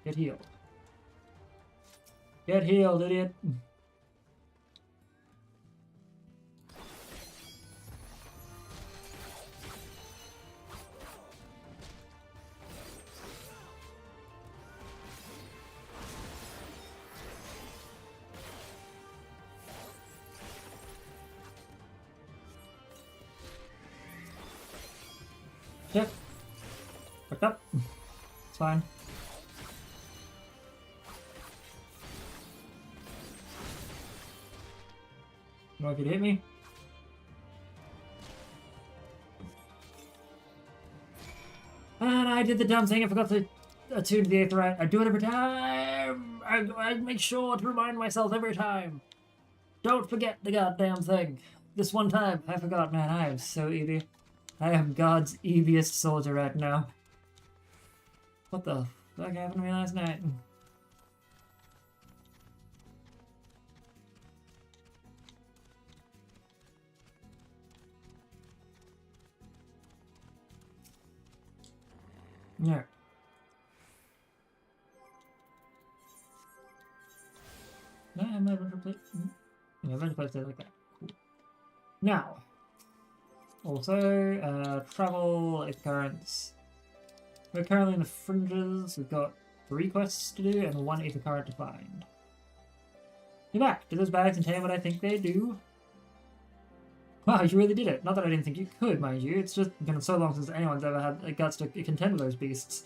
Get healed. Get healed, idiot. Shit. Fucked up. It's fine. You know if you'd hit me? And I did the dumb thing, I forgot to attune to the Aetherite. I do it every time! I make sure to remind myself every time. Don't forget the goddamn thing. This one time, I forgot, man, I am so easy. I am God's eviest soldier right now. What the fuck happened to me last night? Yeah. No, I'm not going to play. Yeah, I'm going to play like that. Cool. Now. Also, travel occurrence. We're currently in the fringes. We've got 3 quests to do and 1 ether current to find. You're back. Do those bags contain what I think they do? Wow, you really did it. Not that I didn't think you could, mind you. It's just been so long since anyone's ever had the guts to contend with those beasts.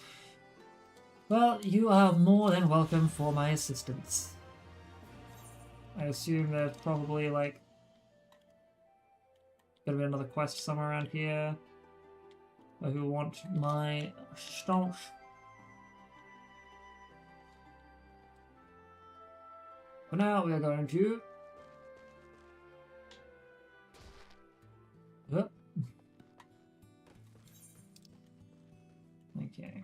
Well, you are more than welcome for my assistance. I assume there's probably, like, gonna be another quest somewhere around here. Who want my staunch. For now, we are going to. Yep. Okay.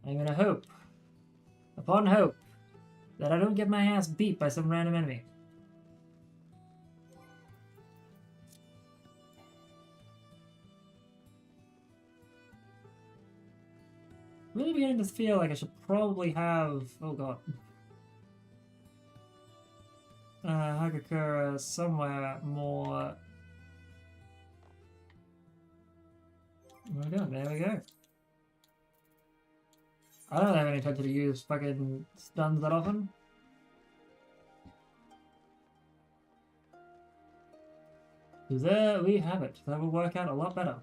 I'm gonna hope, upon hope, that I don't get my ass beat by some random enemy. Really beginning to feel like I should probably have. Oh god. Hagakura somewhere more. There we go, there we go. I don't have any intention to use fucking stuns that often. So there we have it. That will work out a lot better.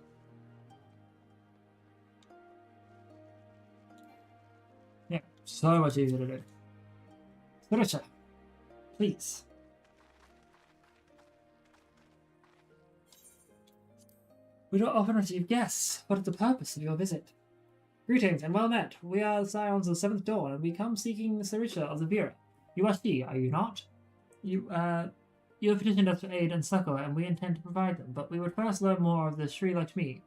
Yeah, so much easier to do. Spiritia, please. We don't often receive guests. What is the purpose of your visit? Greetings and well met. We are the Scions of the Seventh Dawn, and we come seeking Sarisha of the Vera. You are she, are you not? You have petitioned us for aid and succor, and we intend to provide them, but we would first learn more of the Sri Lakshmi,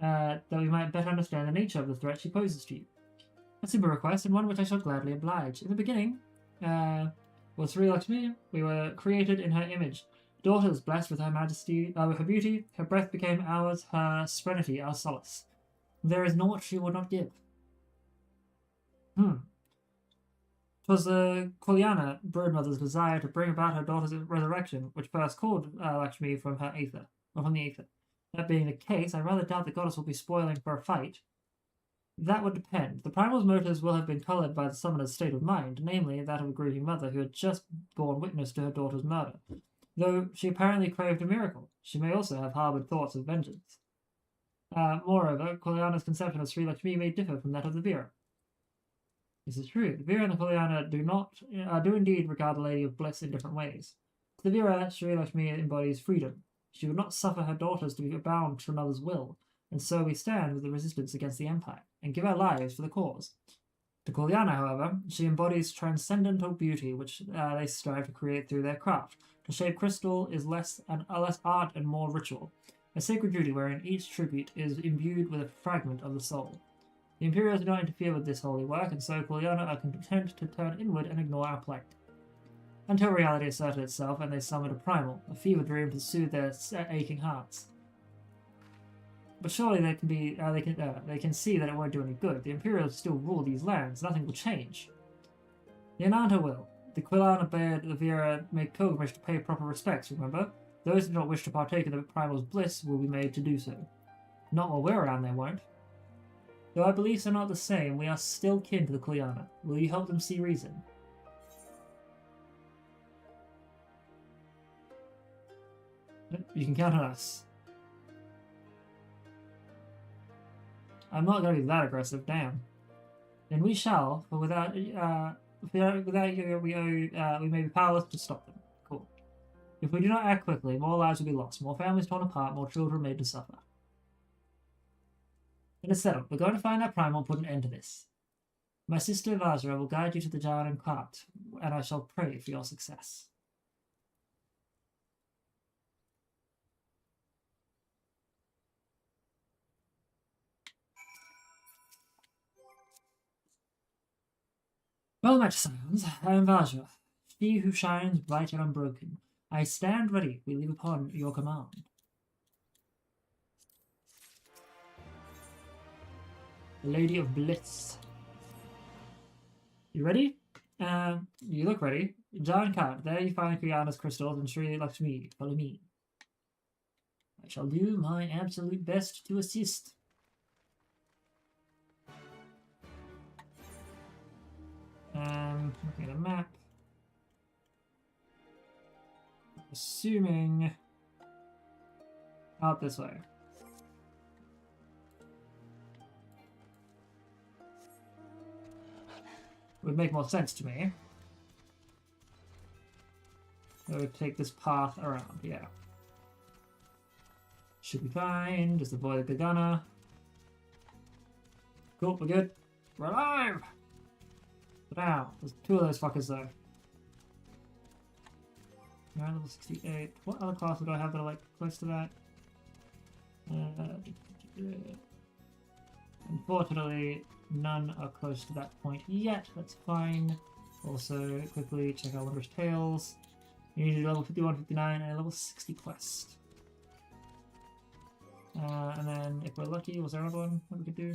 that we might better understand the nature of the threat she poses to you. A simple request, and one which I shall gladly oblige. In the beginning, was Sri Lakshmi. We were created in her image. Daughters blessed with her majesty, with her beauty, her breath became ours, her serenity our solace. There is naught she would not give. 'Twas the Kalyana broodmother's desire to bring about her daughter's resurrection, which first called Lakshmi from her aether, or from the aether. That being the case, I rather doubt the goddess will be spoiling for a fight. That would depend. The primal's motives will have been colored by the summoner's state of mind, namely that of a grieving mother who had just borne witness to her daughter's murder. Though she apparently craved a miracle, she may also have harbored thoughts of vengeance. Moreover, Kuliana's conception of Sri Lakshmi may differ from that of the Vira. This is true. The Vira and the Kuliana do indeed regard the Lady of Bliss in different ways. To the Vira, Sri Lakshmi embodies freedom. She would not suffer her daughters to be bound to another's will, and so we stand with the resistance against the Empire, and give our lives for the cause. To Kuliana, however, she embodies transcendental beauty which they strive to create through their craft. To shape crystal is less art and more ritual, a sacred duty wherein each tribute is imbued with a fragment of the soul. The Imperials do not interfere with this holy work, and so Kuliana are content to turn inward and ignore our plight. Until reality asserted itself and they summoned a primal, a fever dream to soothe their aching hearts. But surely they can see that it won't do any good. The Imperials still rule these lands. Nothing will change. The Ananta will. The Kuliana bade the Vira make pilgrimage to pay proper respects, remember? Those who do not wish to partake in the primal's bliss will be made to do so. Not while we're around, they won't. Though our beliefs are not the same, we are still kin to the Kuliana. Will you help them see reason? You can count on us. I'm not going to be that aggressive, damn. Then we shall, for without you, we may be powerless to stop them. Cool. If we do not act quickly, more lives will be lost, more families torn apart, more children made to suffer. It is settled. We're going to find that primal and put an end to this. My sister Vajra will guide you to the Jar and cart, and I shall pray for your success. Well met, scions. I am Vajra, she who shines bright and unbroken. I stand ready. We leave upon your command. The Lady of Bliss. You ready? You look ready. Jar and cart. There you find Kuliana's crystals and Sri Lakshmi. Follow me. I shall do my absolute best to assist. Looking at a map. Assuming out this way. Would make more sense to me. I would take this path around, yeah. Should be fine, just avoid the Gagana. Cool, we're good. We're alive! But now, there's two of those fuckers though. Alright, level 68. What other classes do I have that are like close to that? Unfortunately, none are close to that point yet. That's fine. Also, quickly check out Wondrous Tales. You need to do level 51, 59, and a level 60 quest. And then, if we're lucky, was there another one that we could do?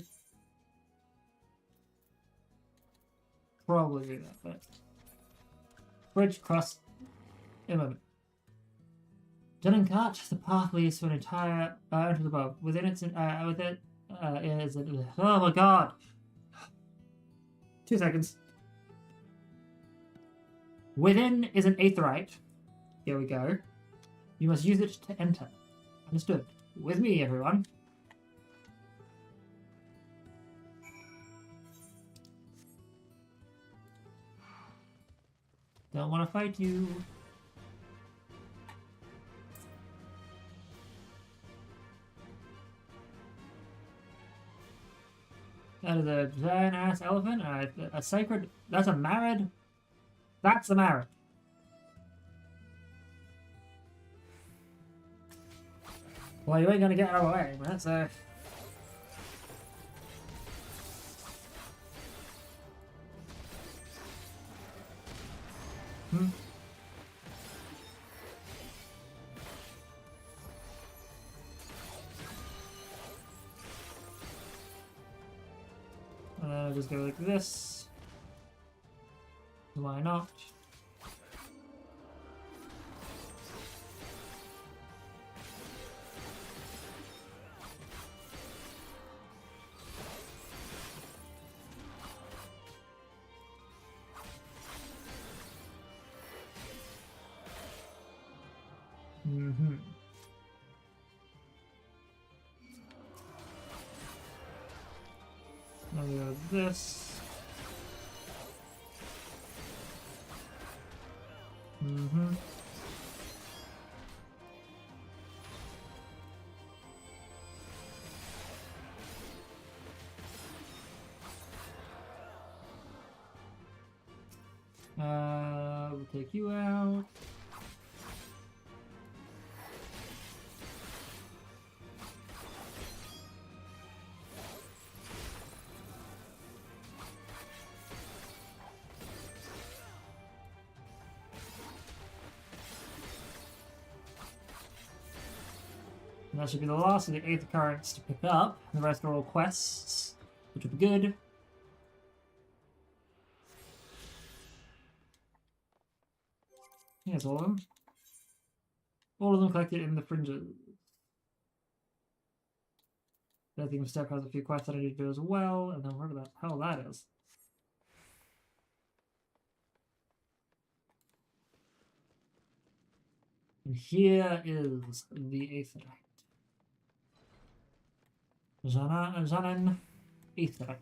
Probably do that, but bridge cross in a moment. Cart, the path leads to an entire entrance above. Within its is oh my god! 2 seconds. Within is an aetheryte. Here we go. You must use it to enter. Understood. With me, everyone. Don't want to fight you. That is a giant ass elephant. A sacred. That's a Marid. That's a Marid. Well, you ain't gonna get our way, man. So. Just go like this. Why not? Mm-hmm. Now we have this. Mm-hmm. We'll take you out. And that should be the last of the 8th occurrence to pick up. The rest are all quests, which would be good. Here's all of them. All of them collected in the fringes. I think Step has a few quests that I need to do as well, and then where the hell that is. And here is the 8th attack. Janan 8th attack.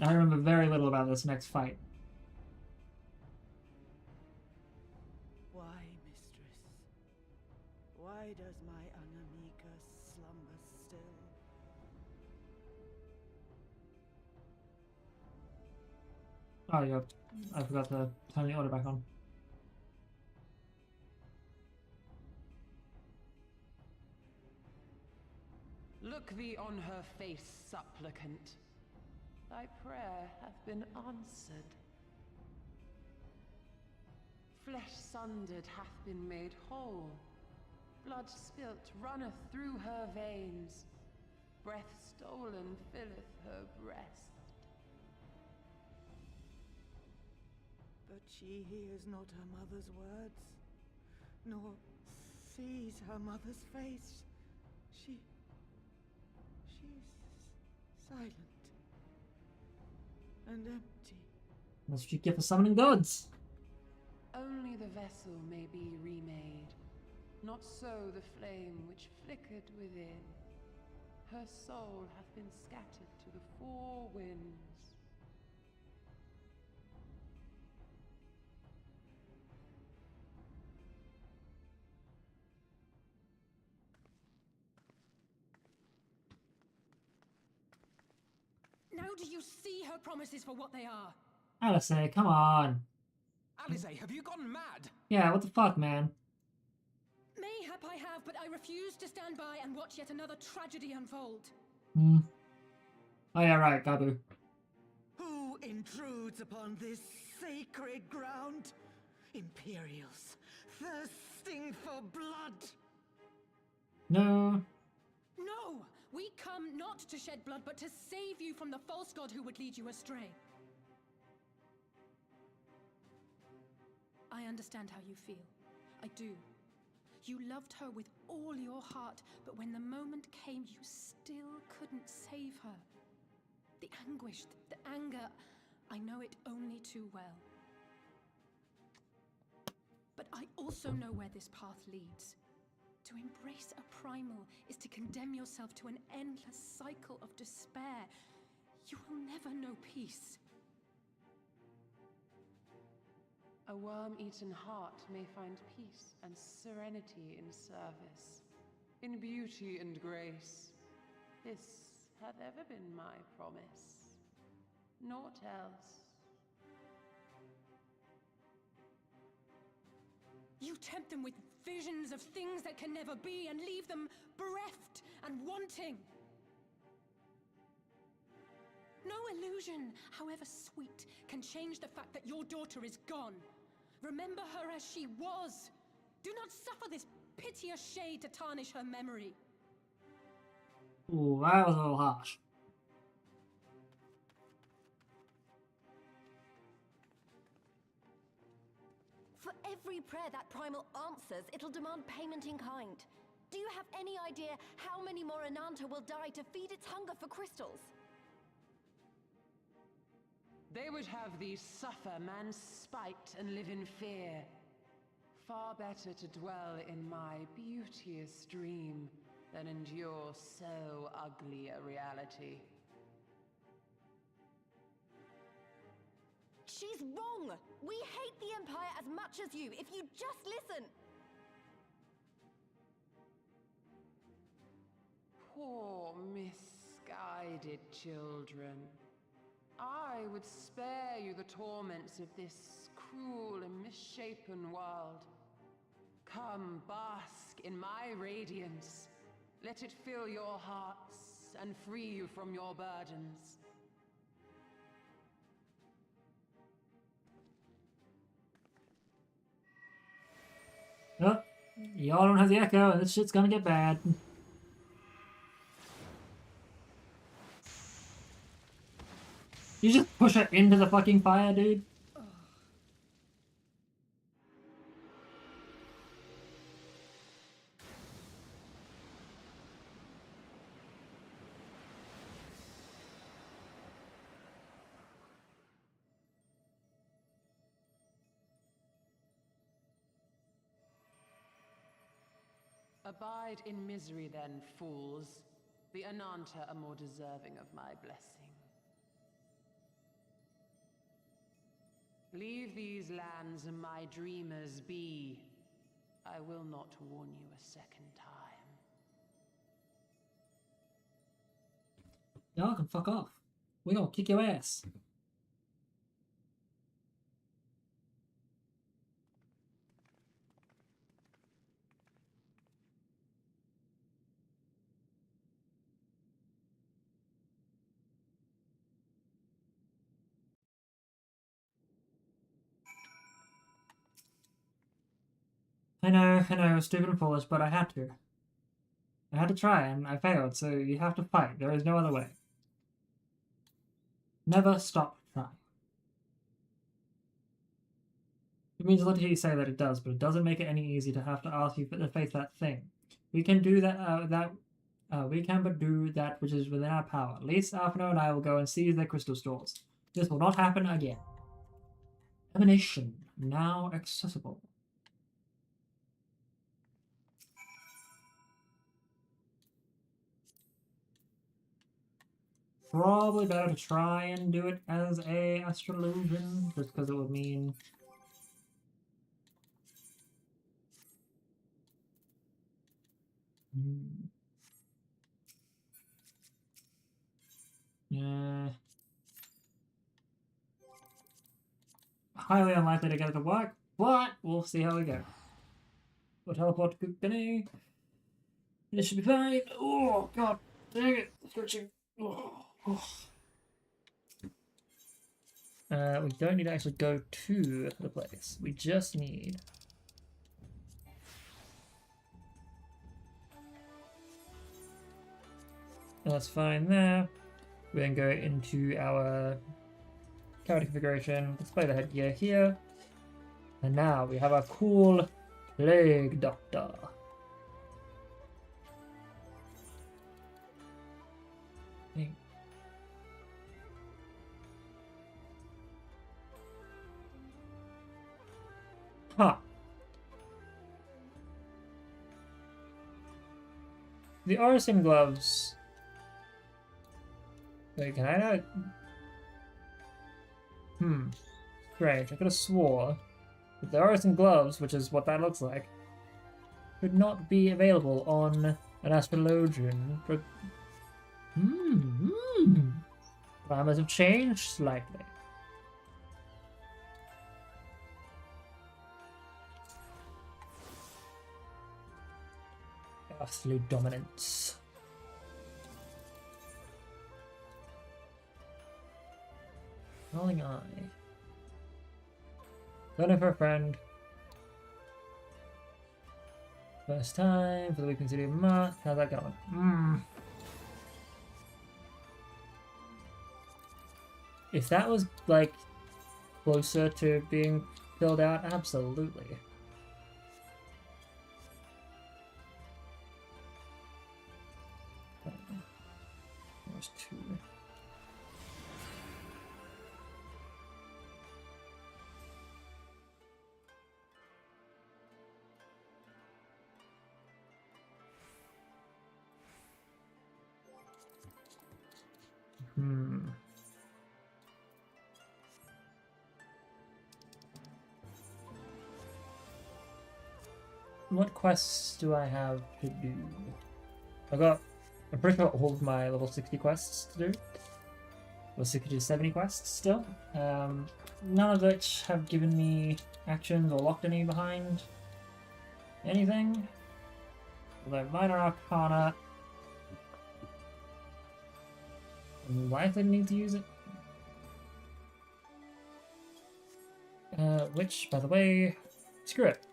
I remember very little about this next fight. Why, mistress? Why does my Anamika slumber still? Oh, yeah. I forgot to turn the order back on. Look thee on her face, supplicant. Thy prayer hath been answered. Flesh sundered hath been made whole. Blood spilt runneth through her veins. Breath stolen filleth her breast. But she hears not her mother's words, nor sees her mother's face. She's silent and empty. That's what you get for summoning gods. Only the vessel may be remade, not so the flame which flickered within. Her soul hath been scattered to the four winds. Now do you see her promises for what they are? Alice, come on. Alice, have you gone mad? Yeah, what the fuck, man? Mayhap I have, but I refuse to stand by and watch yet another tragedy unfold. Hmm. Oh yeah, right, Gabu. Who intrudes upon this sacred ground? Imperials, thirsting for blood. No. No! We come not to shed blood, but to save you from the false god who would lead you astray. I understand how you feel. I do. You loved her with all your heart, but when the moment came, you still couldn't save her. The anguish, the anger, I know it only too well. But I also know where this path leads. To embrace a primal is to condemn yourself to an endless cycle of despair. You will never know peace. A worm-eaten heart may find peace and serenity in service, in beauty and grace. This hath ever been my promise, naught else. You tempt them with visions of things that can never be and leave them bereft and wanting. No illusion, however sweet, can change the fact that your daughter is gone. Remember her as she was. Do not suffer this piteous shade to tarnish her memory. Ooh, that was a little harsh. For every prayer that primal answers, it'll demand payment in kind. Do you have any idea how many more Ananta will die to feed its hunger for crystals? They would have thee suffer man's spite and live in fear. Far better to dwell in my beauteous dream than endure so ugly a reality. She's wrong! We hate the Empire as much as you, if you just listen! Poor misguided children. I would spare you the torments of this cruel and misshapen world. Come, bask in my radiance. Let it fill your hearts and free you from your burdens. Oh, y'all don't have the echo, and this shit's gonna get bad. You just push her into the fucking fire, dude. Abide in misery then, fools. The Ananta are more deserving of my blessing. Leave these lands and my dreamers be. I will not warn you a second time. Y'all can fuck off. We gonna kick your ass. I know, stupid and foolish, but I had to. I had to try, and I failed, so you have to fight. There is no other way. Never stop trying. It means a lot to hear you say that it does, but it doesn't make it any easier to have to ask you to face that thing. We can do that, we can but do that which is within our power. At least Alphino and I will go and seize their crystal stores. This will not happen again. Emanation, now accessible. Probably better to try and do it as a astrolusion, just because it would mean... Yeah. Highly unlikely to get it to work, but we'll see how we go. We'll teleport to Kukene. This should be fine. Oh, god. Dang it. Switching. Oh. We don't need to actually go to the place. We just need... That's fine there. We then go into our character configuration, display the headgear here. And now we have our cool Plague Doctor. Huh. The Orison gloves. Wait, can I not? Strange. I could have swore that the Orison gloves, which is what that looks like, could not be available on an astrologian. Parameters have changed slightly. Absolute dominance. Rolling eye. Learning for a friend. First time for the week considered mark. How's that going? If that was like closer to being filled out? Absolutely. There's 2. What quests do I have to do? I'm pretty sure all of my level 60 quests to do. Or 60 to 70 quests still. None of which have given me actions or locked any behind anything. Although Minor Arcana, I'm likely to need to use it. Which, by the way, screw it.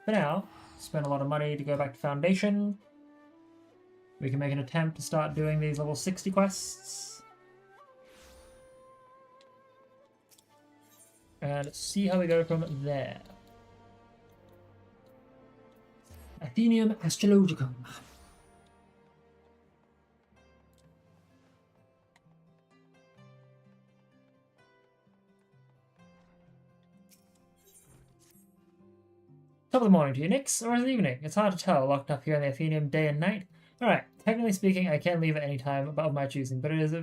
For now, spend a lot of money to go back to Foundation. We can make an attempt to start doing these level 60 quests. And see how we go from there. Athenium Astrologicum. Top of the morning to you, Nix, or is it evening? It's hard to tell, locked up here in the Athenium day and night. Alright, technically speaking, I can leave at any time of my choosing, but it is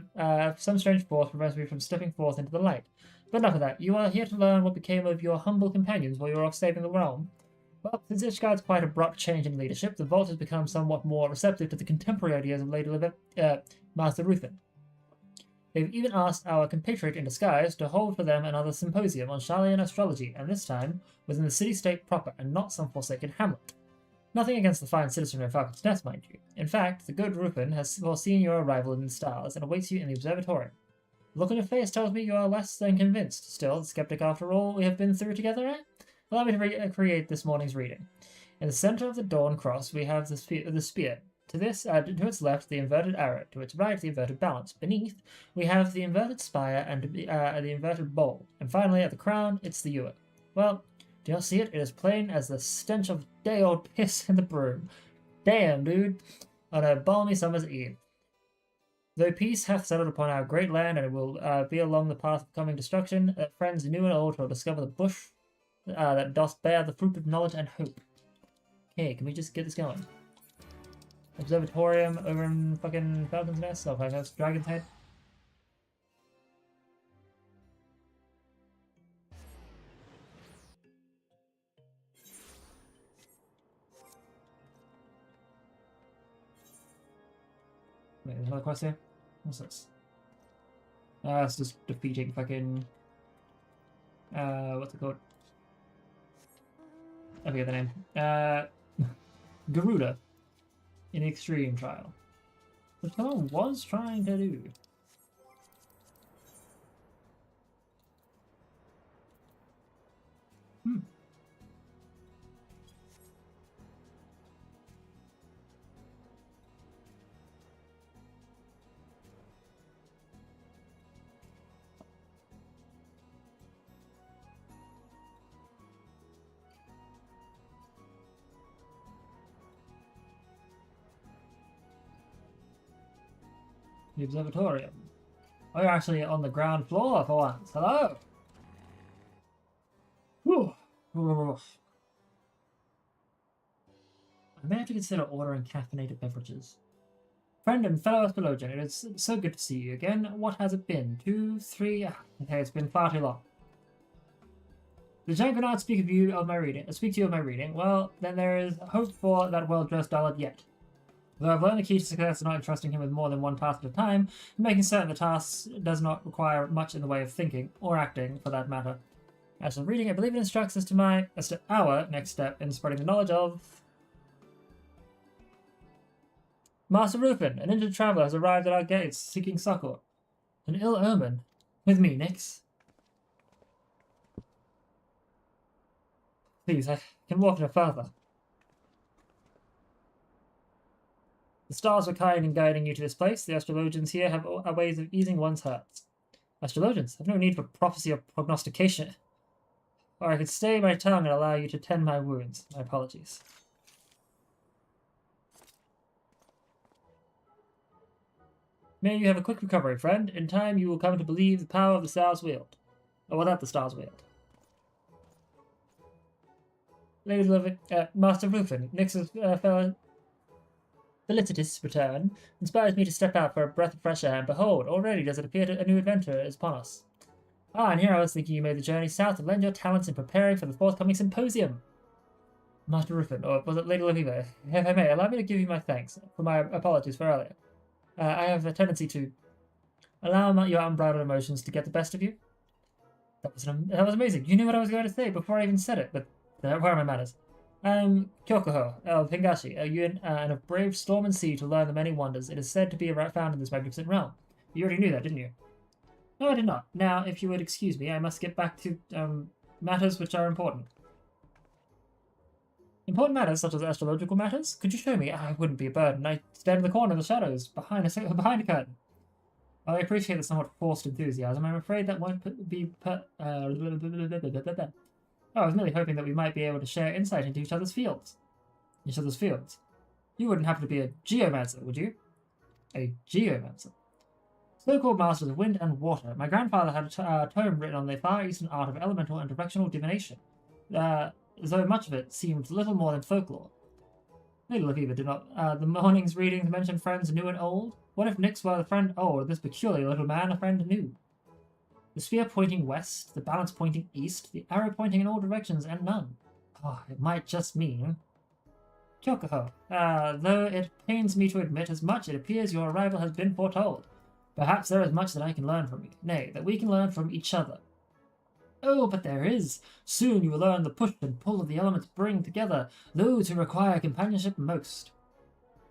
some strange force prevents me from stepping forth into the light. But enough of that. You are here to learn what became of your humble companions while you were off saving the realm. Well, since Ishgard's quite abrupt change in leadership, the Vault has become somewhat more receptive to the contemporary ideas of Lady Master Ruthin. They've even asked our compatriot in disguise to hold for them another symposium on Sharlayan astrology, and this time within the city-state proper and not some forsaken hamlet. Nothing against the fine citizenry of Falcon's Nest, mind you. In fact, the good Rufin has foreseen your arrival in the stars and awaits you in the observatorium. The look on your face tells me you are less than convinced. Still, skeptic after all we have been through together, eh? Allow me to recreate this morning's reading. In the center of the Dawn Cross, we have the spear. To its left, the inverted arrow. To its right, the inverted balance. Beneath, we have the inverted spire and the inverted bowl. And finally, at the crown, it's the ewer. Well, do you see it? It is plain as the stench of day-old piss in the broom. Damn, dude. On a balmy summer's eve. Though peace hath settled upon our great land, and it will be along the path of coming destruction, that friends new and old will discover the bush that doth bear the fruit of knowledge and hope. Okay, can we just get this going? Observatorium over in fucking Falcon's Nest? Oh, that's Dragon's Head. Wait, there's another quest here? What's this? It's just defeating fucking... what's it called? I forget the name. Garuda. In Extreme Trial. Which someone was trying to do. The observatorium. Oh, you're actually on the ground floor for once. Hello! Whew. I may have to consider ordering caffeinated beverages. Friend and fellow astrologian, it is so good to see you again. What has it been? 2, 3? Okay, it's been far too long. The giant could not speak to you of my reading. Well, then there is hope for that well-dressed dullard yet. Though I've learned the key to success is not entrusting him with more than one task at a time, and making certain the task does not require much in the way of thinking, or acting, for that matter. As for reading, I believe it instructs as to our next step in spreading the knowledge of... Master Rufin, an injured traveller, has arrived at our gates, seeking succor. An ill omen. With me, Nix. Please, I can walk no further. The stars were kind in guiding you to this place. The astrologians here have ways of easing one's hurts. Astrologians have no need for prophecy or prognostication. Or I could stay my tongue and allow you to tend my wounds. My apologies. May you have a quick recovery, friend. In time, you will come to believe the power of the stars wield. Or without the stars wield. Lady Loving, Master Rufin, Nix's felicitous return inspires me to step out for a breath of fresh air, and behold, already does it appear a new adventure is upon us. Ah, and here I was thinking you made the journey south to lend your talents in preparing for the forthcoming symposium. Master Rufin, or was it Lady Laviva? If I may, allow me to give you my thanks for my apologies for earlier. I have a tendency to allow your unbridled emotions to get the best of you. That was amazing. You knew what I was going to say before I even said it, but where are my manners? Kyokoho of Hingashi, a unit and of brave storm and sea to learn the many wonders it is said to be found in this magnificent realm. You already knew that, didn't you? No, I did not. Now, if you would excuse me, I must get back to matters which are important. Important matters, such as astrological matters? Could you show me? I wouldn't be a burden. I stand in the corner of the shadows, behind a curtain. While I appreciate the somewhat forced enthusiasm, I'm afraid that won't be I was merely hoping that we might be able to share insight into each other's fields. You wouldn't happen to be a geomancer, would you? A geomancer. So-called masters of wind and water. My grandfather had a tome written on the far eastern art of elemental and directional divination, though much of it seemed little more than folklore. Lady Laviva did not. The morning's readings mentioned friends new and old. What if Nyx were the friend old, this peculiar little man a friend new? The sphere pointing west, the balance pointing east, the arrow pointing in all directions and none. Oh, it might just mean... Kyokoho, though it pains me to admit as much, it appears your arrival has been foretold. Perhaps there is much that I can learn from you, nay, that we can learn from each other. Oh, but there is! Soon you will learn the push and pull of the elements bring together those who require companionship most.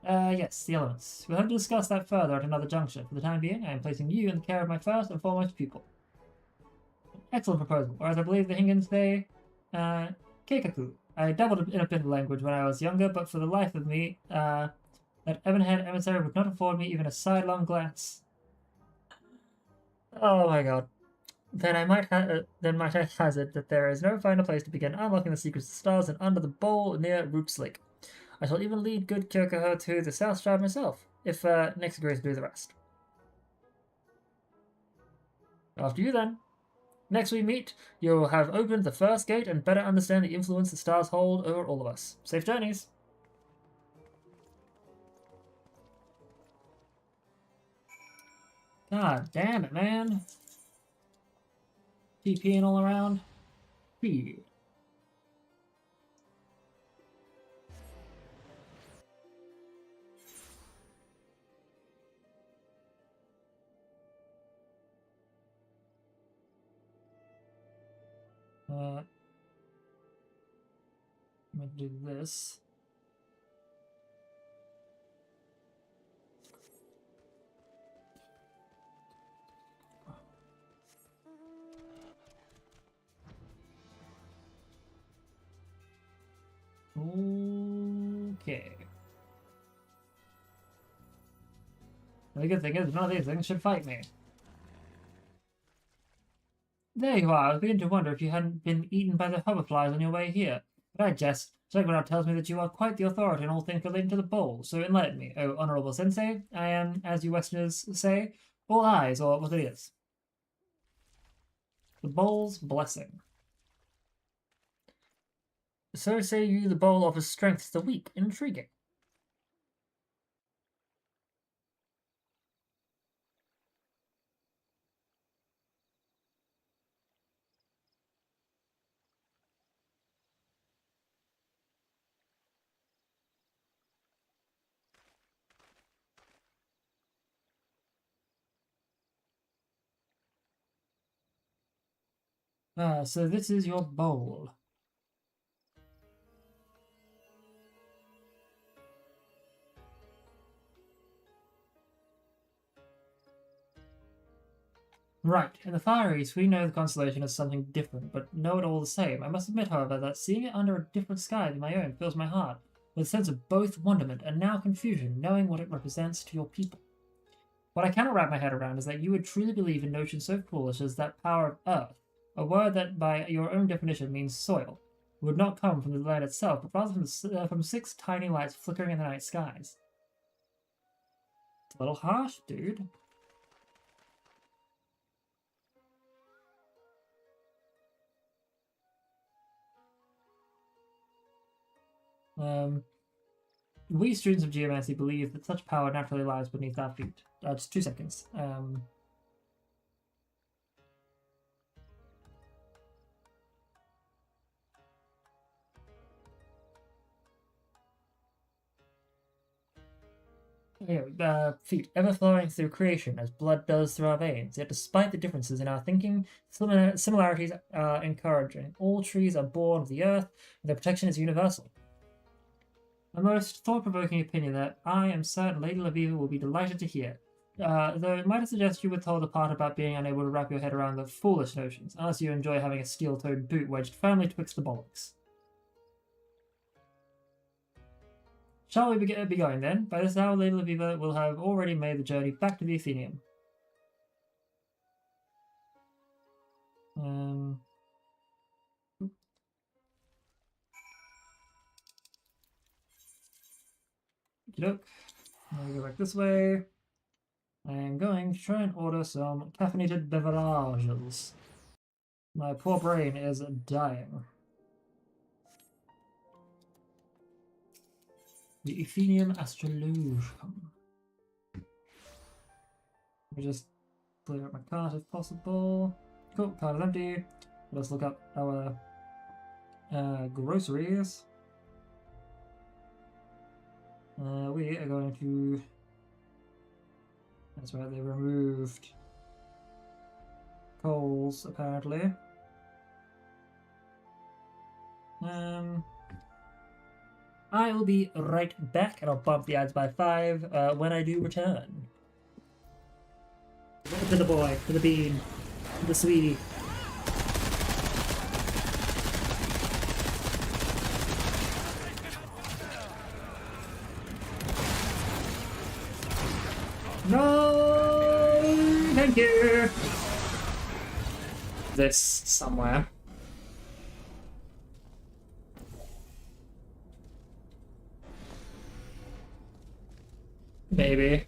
Yes, the elements. We'll have to discuss that further at another juncture. For the time being, I am placing you in the care of my first and foremost pupil. Excellent proposal, or as I believe the Hingans say, Keikaku. I dabbled in a bit of language when I was younger, but for the life of me, that ebon-haired emissary would not afford me even a sidelong glance. Oh my god. Then might I hazard that there is no finer place to begin unlocking the secrets of the stars than under the bowl near Roots Lake. I shall even lead good Kyokoho to the South Stride myself, if Nyx agrees to do the rest. After you then. Next we meet, you will have opened the first gate and better understand the influence the stars hold over all of us. Safe journeys! God damn it, man. TPing all around. Speed. I'm going to do this. Okay. The good thing is, none of these things should fight me. There you are. I was beginning to wonder if you hadn't been eaten by the hoverflies on your way here. But I jest. Psychonaut tells me that you are quite the authority in all things relating to the bowl, so enlighten me, oh honorable sensei. I am, as you Westerners say, all eyes, or what it is. The bowl's blessing. So say you the bowl offers strength to the weak. Intriguing. So this is your bowl. Right, in the Far East we know the constellation as something different, but know it all the same. I must admit, however, that seeing it under a different sky than my own fills my heart with a sense of both wonderment and now confusion, knowing what it represents to your people. What I cannot wrap my head around is that you would truly believe in notions so foolish as that power of Earth, a word that by your own definition means soil, would not come from the land itself, but rather from 6 tiny lights flickering in the night skies. It's a little harsh, dude. We students of geomancy believe that such power naturally lies beneath our feet. Just 2 seconds. Feet, ever flowing through creation as blood does through our veins. Yet despite the differences in our thinking, similarities are encouraging. All trees are born of the earth, and their protection is universal. A most thought-provoking opinion that I am certain Lady Laviva will be delighted to hear. Though might I suggest you withhold the part about being unable to wrap your head around the foolish notions, unless you enjoy having a steel-toed boot wedged firmly twixt the bollocks. Shall we be going then? By this hour, Lady Laviva will have already made the journey back to the Athenaeum. Look, now we go back this way. I am going to try and order some caffeinated beverages. My poor brain is dying. The Athenaeum Astrologum. Let me just clear up my cart if possible. Cool, cart is empty. Let's look up our groceries. We are going to... That's right, they removed coals, apparently. I will be right back, and I'll bump the ads by 5 when I do return. To the boy, to the bean, to the sweetie. No, thank you. This somewhere. Maybe.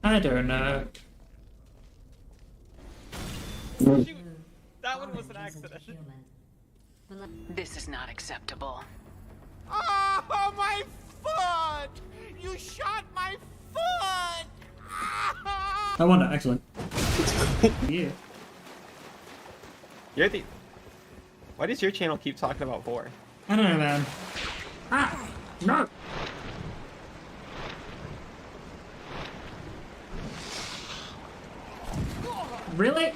I don't know. Shoot. That one was an accident. This is not acceptable. Oh, my foot! You shot my foot! I wonder, actually. Yeah. You're the... Why does your channel keep talking about vor? I don't know, man. Ah! No! Really?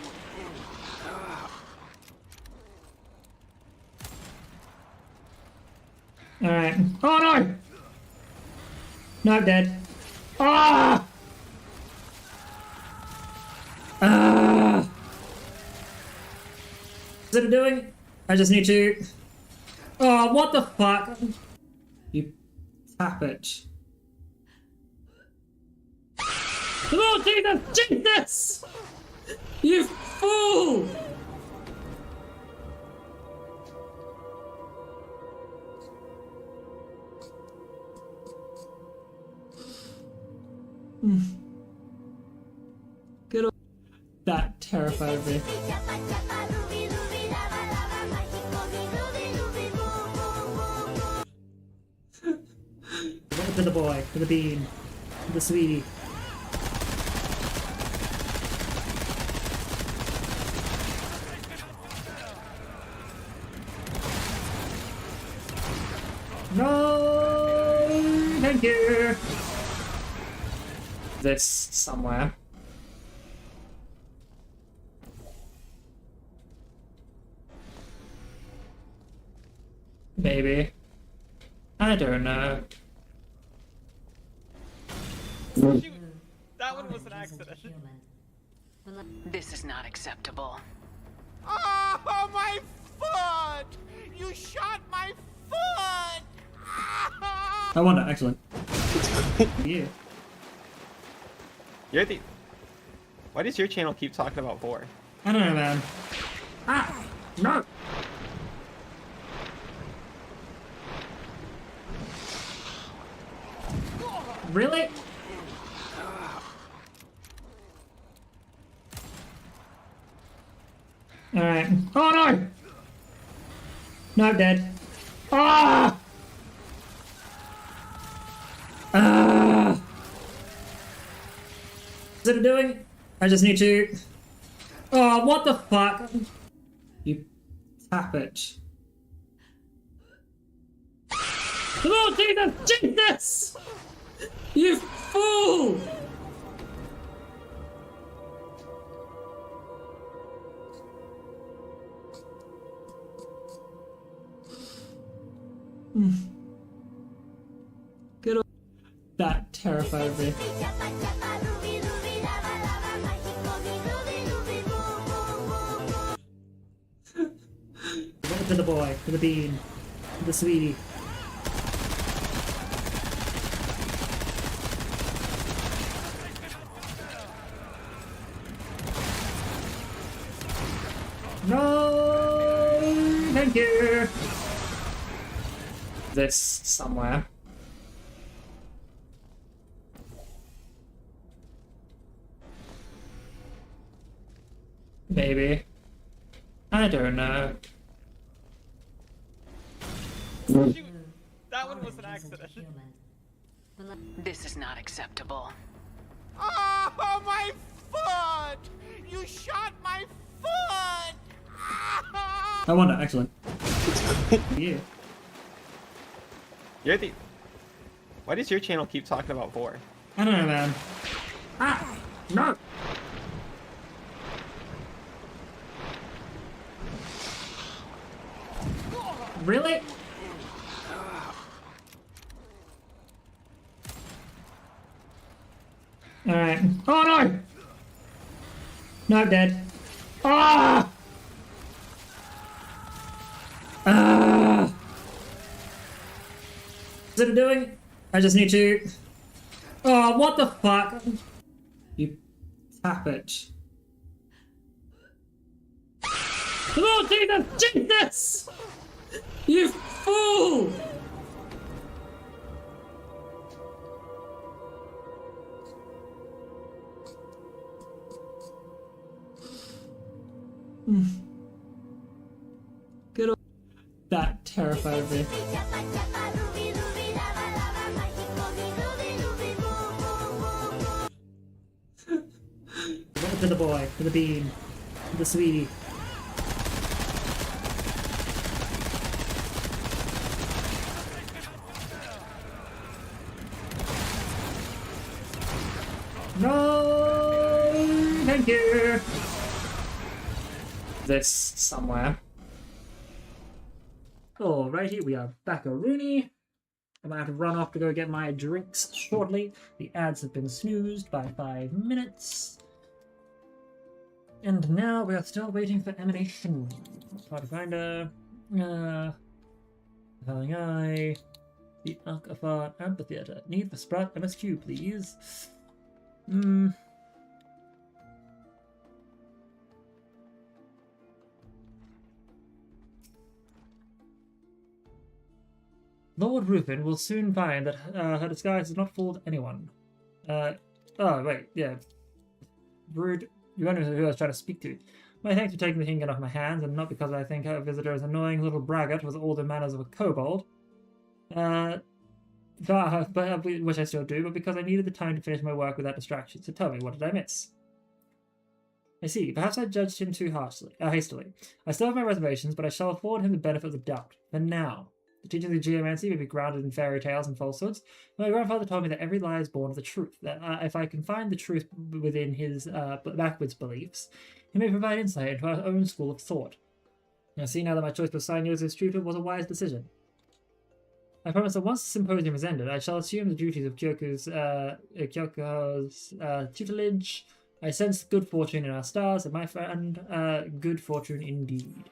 Alright. Oh no! No, I'm dead. Ah! Ah! Is it doing? I just need to... Oh, what the fuck? You tap it. Oh, Jesus! Jesus! You fool! Good old... That terrified me. To the boy, to the bean, to the sweetie. No, thank you. This somewhere. Maybe. I don't know. Shoot. That one was an accident. This is not acceptable. Oh, my foot! You shot my foot! I wonder, actually. Yeah. You're the... Why does your channel keep talking about vor? I don't know, man. Ah! No! Really? Alright. Oh no! No, I'm dead. Ah! Ah! Is it doing? I just need to... Oh, what the fuck? You tap it. Oh, Jesus! Jesus! You fool! Good old... That terrified me. To the boy, to the bean, to the sweetie. No, thank you. This somewhere. Maybe. I don't know. Shoot! That one was an accident. This is not acceptable. Oh, my foot! You shot my foot! I wonder, excellent. Yeah. You're the... Why does your channel keep talking about 4? I don't know, man. Ah! No! Really? Alright. Oh no! No, I'm dead. Ah! Ah! Is it doing? I just need to... Oh, what the fuck? You tap it. Oh, Jesus! Jesus! You fool! Good old... That terrified me. To the boy, to the bean, to the sweetie. No, thank you. This somewhere. Alrighty, we are back a Rooney. I'm gonna have to run off to go get my drinks shortly. The ads have been snoozed by 5 minutes. And now we are still waiting for emanation. Party finder. Compelling eye. The Alcafar Amphitheater. Need for Sprout MSQ, please. Lord Rupin will soon find that her disguise has not fooled anyone. Oh, wait, yeah. Rude. You wonder who I was trying to speak to. My thanks for taking the hinget off my hands, and not because I think her visitor is an annoying little braggart with all the manners of a kobold. Which I still do, but because I needed the time to finish my work without distraction. So tell me, what did I miss? I see. Perhaps I judged him too hastily. I still have my reservations, but I shall afford him the benefit of the doubt. For now. The teachings of geomancy may be grounded in fairy tales and falsehoods. My grandfather told me that every lie is born of the truth, that if I can find the truth within his backwards beliefs, he may provide insight into our own school of thought. I see now that my choice to assign you as his tutor was a wise decision. I promise that once the symposium is ended, I shall assume the duties of Kyoko's tutelage. I sense good fortune in our stars, and my friend, good fortune indeed.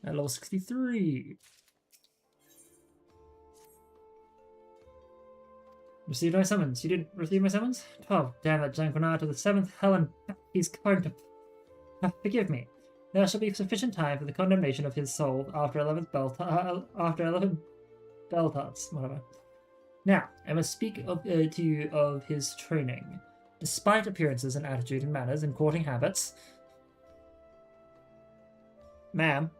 At level 63. Received my summons. You didn't receive my summons? 12. Damn that Janquinard to the 7th hell and back he's going to... forgive me. There shall be sufficient time for the condemnation of his soul after 11 bell tolls, whatever. Now, I must speak to you of his training. Despite appearances and attitude and manners and courting habits... Ma'am,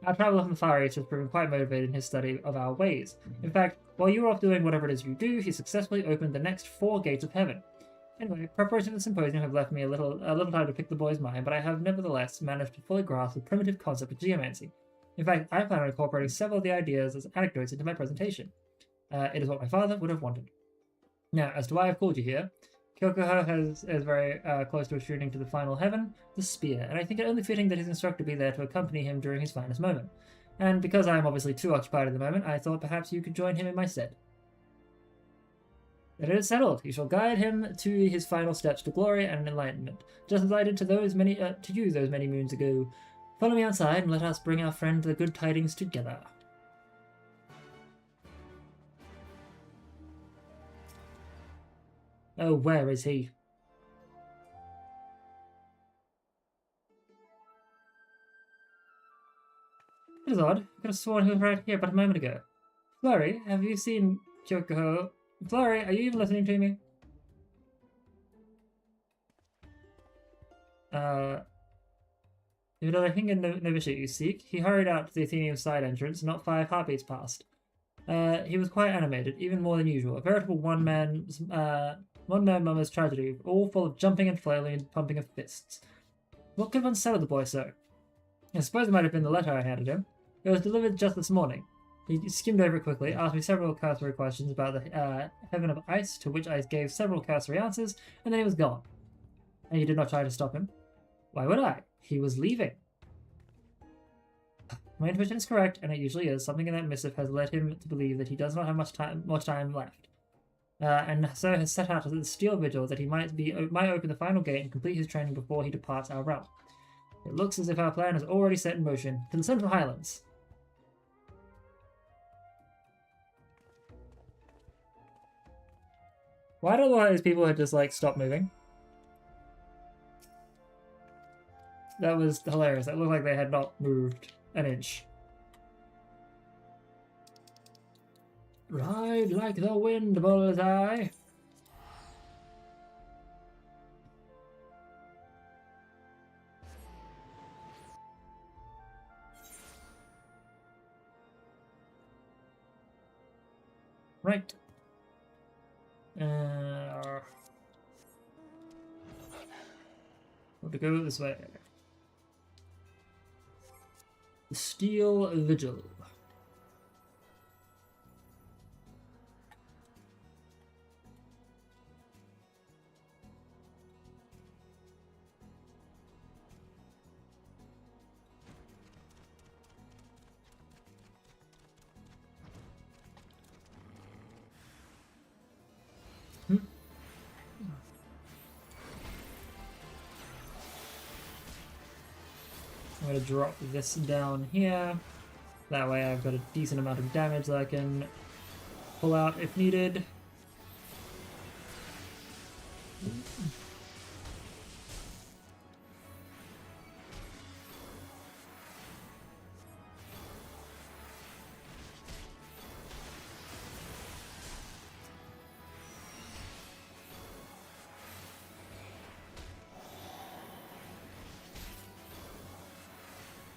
our traveler from the Far East has proven quite motivated in his study of our ways. In fact, while you were off doing whatever it is you do, he successfully opened the next 4 gates of heaven. Anyway, preparation for the symposium have left me a little time to pick the boy's mind, but I have nevertheless managed to fully grasp the primitive concept of geomancy. In fact, I plan on incorporating several of the ideas as anecdotes into my presentation. It is what my father would have wanted. Now, as to why I've called you here, Kyokuho is very close to shooting to the final heaven, the spear, and I think it only fitting that his instructor be there to accompany him during his finest moment. And because I am obviously too occupied at the moment, I thought perhaps you could join him in my stead. Then it is settled. You shall guide him to his final steps to glory and enlightenment, just as I did to you those many moons ago. Follow me outside and let us bring our friend the good tidings together. Oh, where is he? It is odd. I could have sworn he was right here but a moment ago. Flurry, have you seen Kyokuho? Flurry, are you even listening to me? If it is a Hingan novitiate you seek, he hurried out to the Athenian side entrance, not 5 heartbeats past. He was quite animated, even more than usual. A veritable one-man mama's tragedy, all full of jumping and flailing and pumping of fists. What could have unsettled the boy so? I suppose it might have been the letter I handed him. It was delivered just this morning. He skimmed over it quickly, asked me several cursory questions about the heaven of ice, to which I gave several cursory answers, and then he was gone. And you did not try to stop him? Why would I? He was leaving. My intuition is correct, and it usually is. Something in that missive has led him to believe that he does not have much time left. And so has set out a steel vigil that he might open the final gate and complete his training before he departs our realm. It looks as if our plan is already set in motion. To the Central Highlands. Why do a lot of these people just like stop moving? That was hilarious. It looked like they had not moved an inch. Ride like the wind, bullseye. Right. Want to go this way. The Steel Vigil. I'm going to drop this down here. That way I've got a decent amount of damage that I can pull out if needed.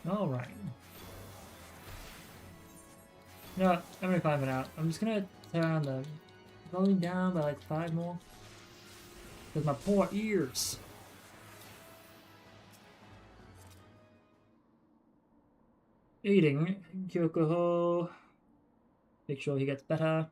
Alright. You know what? I'm gonna climb it out. I'm just gonna turn the volume down by like 5 more. Because my poor ears. Eating Kyokuho. Make sure he gets better.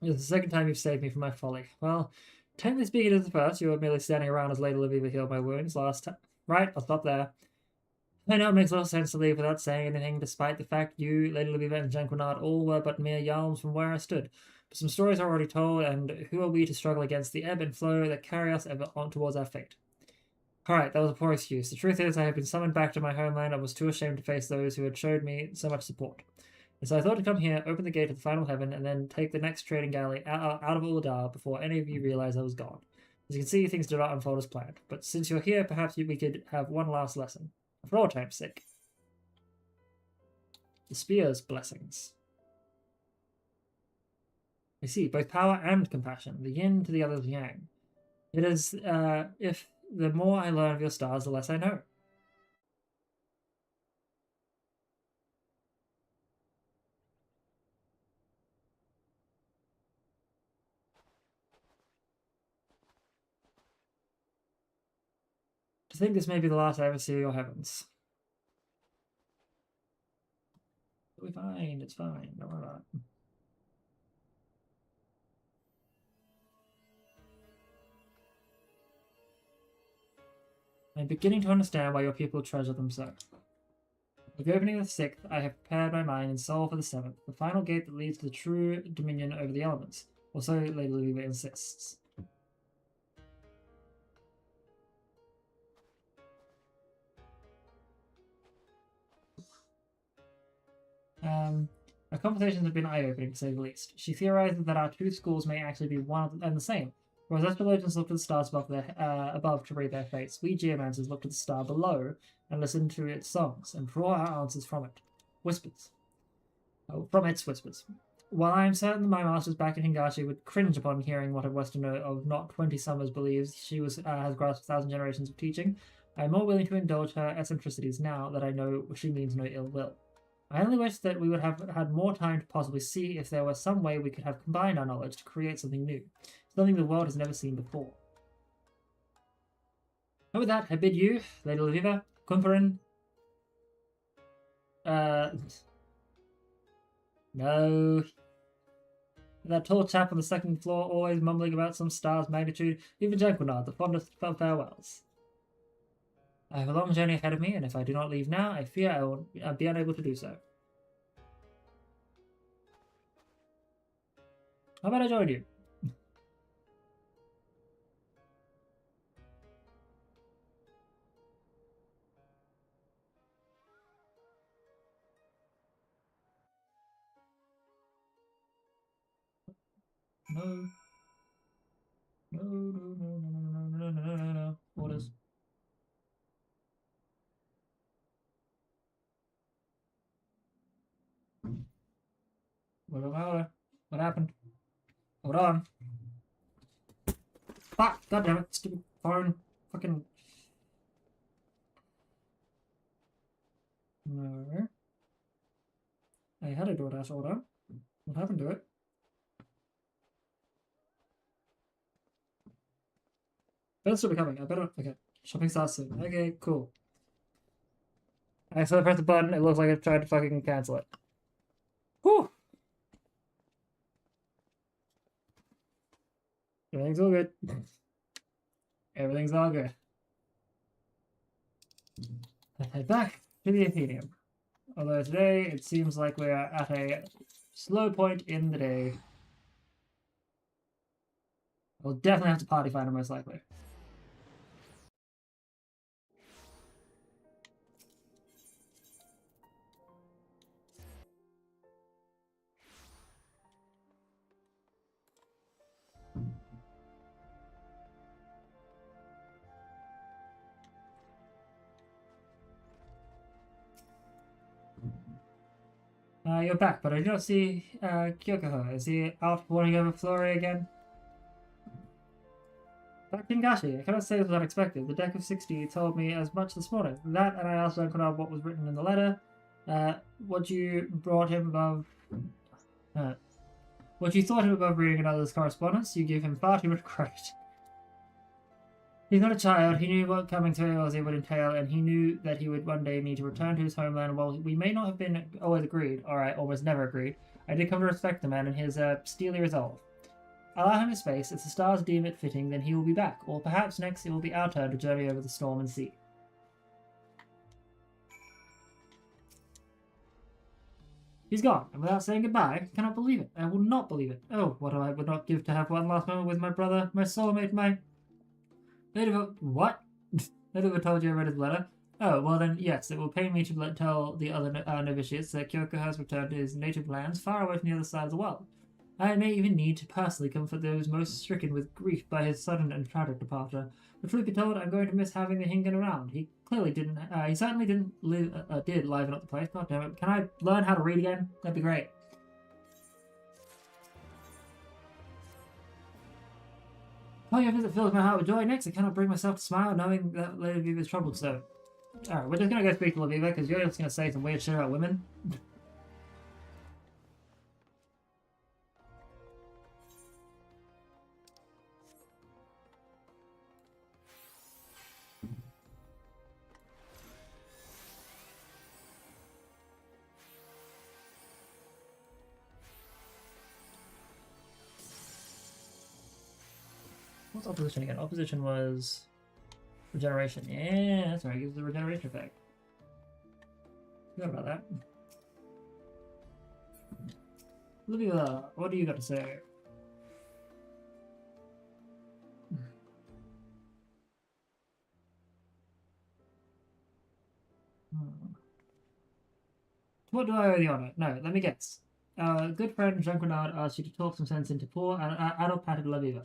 This is the second time you've saved me from my folly. Well, technically speaking, it is the first. You were merely standing around as Lady Laviva healed my wounds last time. Right, I'll stop there. I know it makes little sense to leave without saying anything, despite the fact you, Lady Laviva, and Janquinard all were but mere yalms from where I stood. Some stories are already told, and who are we to struggle against the ebb and flow that carry us ever on towards our fate? Alright, that was a poor excuse. The truth is, I have been summoned back to my homeland and was too ashamed to face those who had showed me so much support. And so I thought to come here, open the gate of the final heaven, and then take the next trading galley out of Uladar before any of you realize I was gone. As you can see, things did not unfold as planned. But since you're here, perhaps we could have one last lesson. For all time's sake. The Spear's blessings. I see, both power and compassion, the yin to the other's yang. It is, if the more I learn of your stars, the less I know. To think this may be the last I ever see of your heavens. It'll be fine, it's fine, don't worry about it. I'm beginning to understand why your people treasure them so. With the opening of the 6th, I have prepared my mind and soul for the 7th, the final gate that leads to the true dominion over the elements, or so Lady Luva insists. Our conversations have been eye-opening, to say the least. She theorizes that our two schools may actually be one and the same. Whereas astrologers look to the stars above to read their fates, we geomancers look to the star below and listen to its songs, and draw our answers from it. Whispers. Oh, from its whispers. While I am certain that my masters back in Hingashi would cringe upon hearing what a Westerner of not 20 summers believes she has grasped 1,000 generations of teaching, I am more willing to indulge her eccentricities now that I know she means no ill will. I only wish that we would have had more time to possibly see if there was some way we could have combined our knowledge to create something new, something the world has never seen before. And with that, I bid you, Lady Luva, Kumperin, no. That tall chap on the 2nd floor always mumbling about some star's magnitude, even Janquinard, the fondest of farewells. I have a long journey ahead of me, and if I do not leave now, I fear I will be unable to do so. How about I join you? No. No, no, no, no, no, no, no, no, no, no. Orders. What happened? Hold on. Fuck! God damn it! Stupid phone. Fucking. No. I had a DoorDash order. What happened to it? Better still be coming. I better. Okay. Shopping starts soon. Okay, cool. I accidentally pressed the button. It looks like I tried to fucking cancel it. Whew! Everything's all good. Everything's all good. Let's head back to the Athenium. Although today it seems like we are at a slow point in the day. We'll definitely have to party finder most likely. You're back, but I do not see Kyokoho. Is he out warning over Flurry again? Back in Gashi, I cannot say this was unexpected. The deck of 60 told me as much this morning. That, and I asked Zankonov what was written in the letter. What you brought him above... what you thought him above reading another's correspondence, you give him far too much credit. He's not a child. He knew what coming to Eorzea would entail, and he knew that he would one day need to return to his homeland. While we may not have been always agreed, or I almost never agreed, I did come to respect the man and his steely resolve. Allow him his space. If the stars deem it fitting, then he will be back, or perhaps next it will be our turn to journey over the storm and sea. He's gone, and without saying goodbye, I cannot believe it. I will not believe it. Oh, what I would not give to have one last moment with my brother, my soulmate, my... What? I never told you I read his letter. Oh, well then, yes, it will pay me to tell the other novitiates that Kyoko has returned to his native lands far away from the other side of the world. I may even need to personally comfort those most stricken with grief by his sudden and tragic departure. But truth be told, I'm going to miss having the Hingen around. He clearly didn't, he certainly did liven up the place. God damn it. Can I learn how to read again? That'd be great. Oh, your visit fills my heart with joy. Next, I cannot bring myself to smile knowing that Lady Viva is troubled so. Alright, we're just gonna go speak to Laviva because you're just gonna say some weird shit about women. What's opposition again? Opposition was regeneration. Yeah, that's right. It gives the regeneration effect. Forgot about that. Olivia, what do you got to say? What do I owe the honor? No, let me guess. Our good friend Jean Grenard asked you to talk some sense into poor adult-patted Laviva.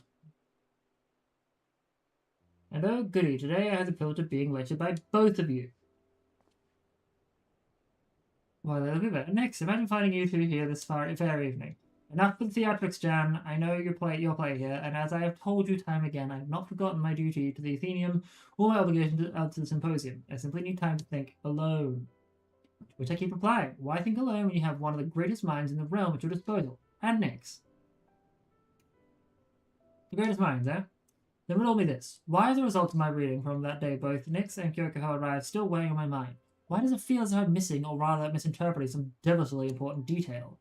And oh goody, today I had the privilege of being lectured by both of you. Why, Laviva, next, imagine finding you two here this fair evening. Enough with the theatrics, Jan. I know your play here, and as I have told you time again, I have not forgotten my duty to the Athenaeum or my obligation to the Symposium. I simply need time to think alone. To which I keep replying, why think alone when you have one of the greatest minds in the realm at your disposal? And Nyx. The greatest minds, eh? Then riddle me this. Why, as a result of my reading from that day, both Nyx and Kyoko arrived still weighing on my mind? Why does it feel as though I'm missing, or rather misinterpreting, some devilishly important detail?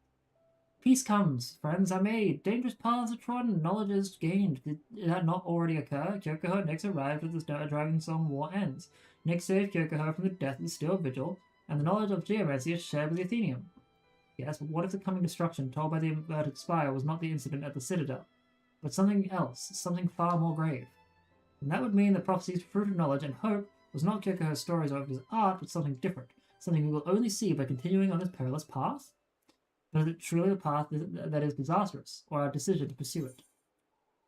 Peace comes, friends are made, dangerous paths are trodden, knowledge is gained. Did that not already occur? Kyoko and Nyx arrived as the Dragon Song War ends. Nyx saved Kyoko from the death of the Steel Vigil, and the knowledge of geomancy is shared with the Athenaeum. Yes, but what if the coming destruction told by the inverted spire was not the incident at the Citadel, but something else, something far more grave? And that would mean the prophecy's fruit of knowledge and hope was not Kyoko's stories or his art, but something different, something we will only see by continuing on this perilous path? But is it truly a path that is disastrous, or our decision to pursue it?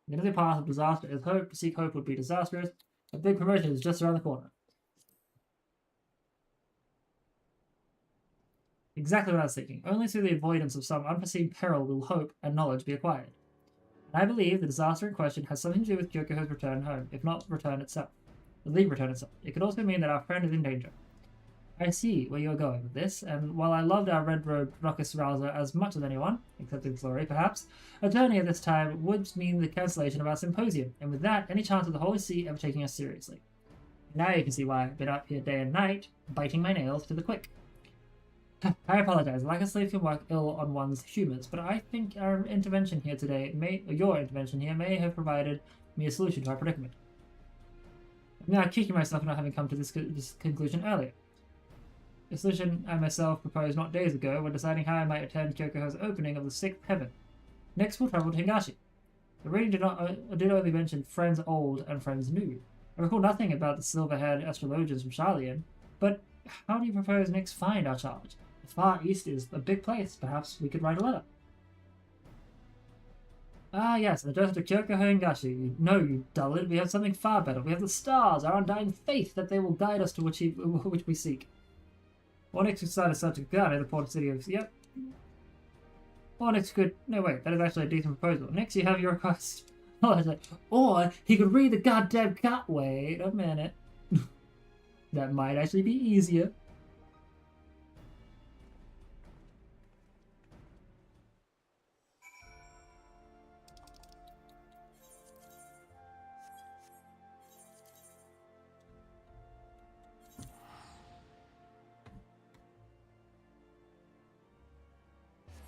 The end of the path of disaster is hope. To seek hope would be disastrous. A big promotion is just around the corner. Exactly what I was thinking. Only through the avoidance of some unforeseen peril will hope and knowledge be acquired. And I believe the disaster in question has something to do with Kyoko's return home, if not return itself. The return itself. It could also mean that our friend is in danger. I see where you're going with this, and while I loved our red-robed Ruckus Rouser as much as anyone, except in Flurry perhaps, a journey at this time would mean the cancellation of our symposium, and with that, any chance of the Holy See ever taking us seriously. Now you can see why I've been up here day and night, biting my nails to the quick. I apologize, lack of sleep can work ill on one's humours, but I think our intervention here today your intervention here may have provided me a solution to our predicament. I'm now kicking myself for not having come to this conclusion earlier. A solution I myself proposed not days ago when deciding how I might attend Kyoko's opening of the 6th Heaven. Next we'll travel to Hingashi. The reading did only mention friends old and friends new. I recall nothing about the silver-haired astrologers from Charlian, but how do you propose Nyx find our charge? The Far East is a big place. Perhaps we could write a letter. Ah, yes, addressed to Kyoko Hingashi. No, you dullard, we have something far better. We have the stars, our undying faith that they will guide us to which we seek. Onyx decided such a guy the port city of... Yep. Onyx could... No, wait, that is actually a decent proposal. Next, you have your request. Or he could read the goddamn cut. Wait a minute. That might actually be easier.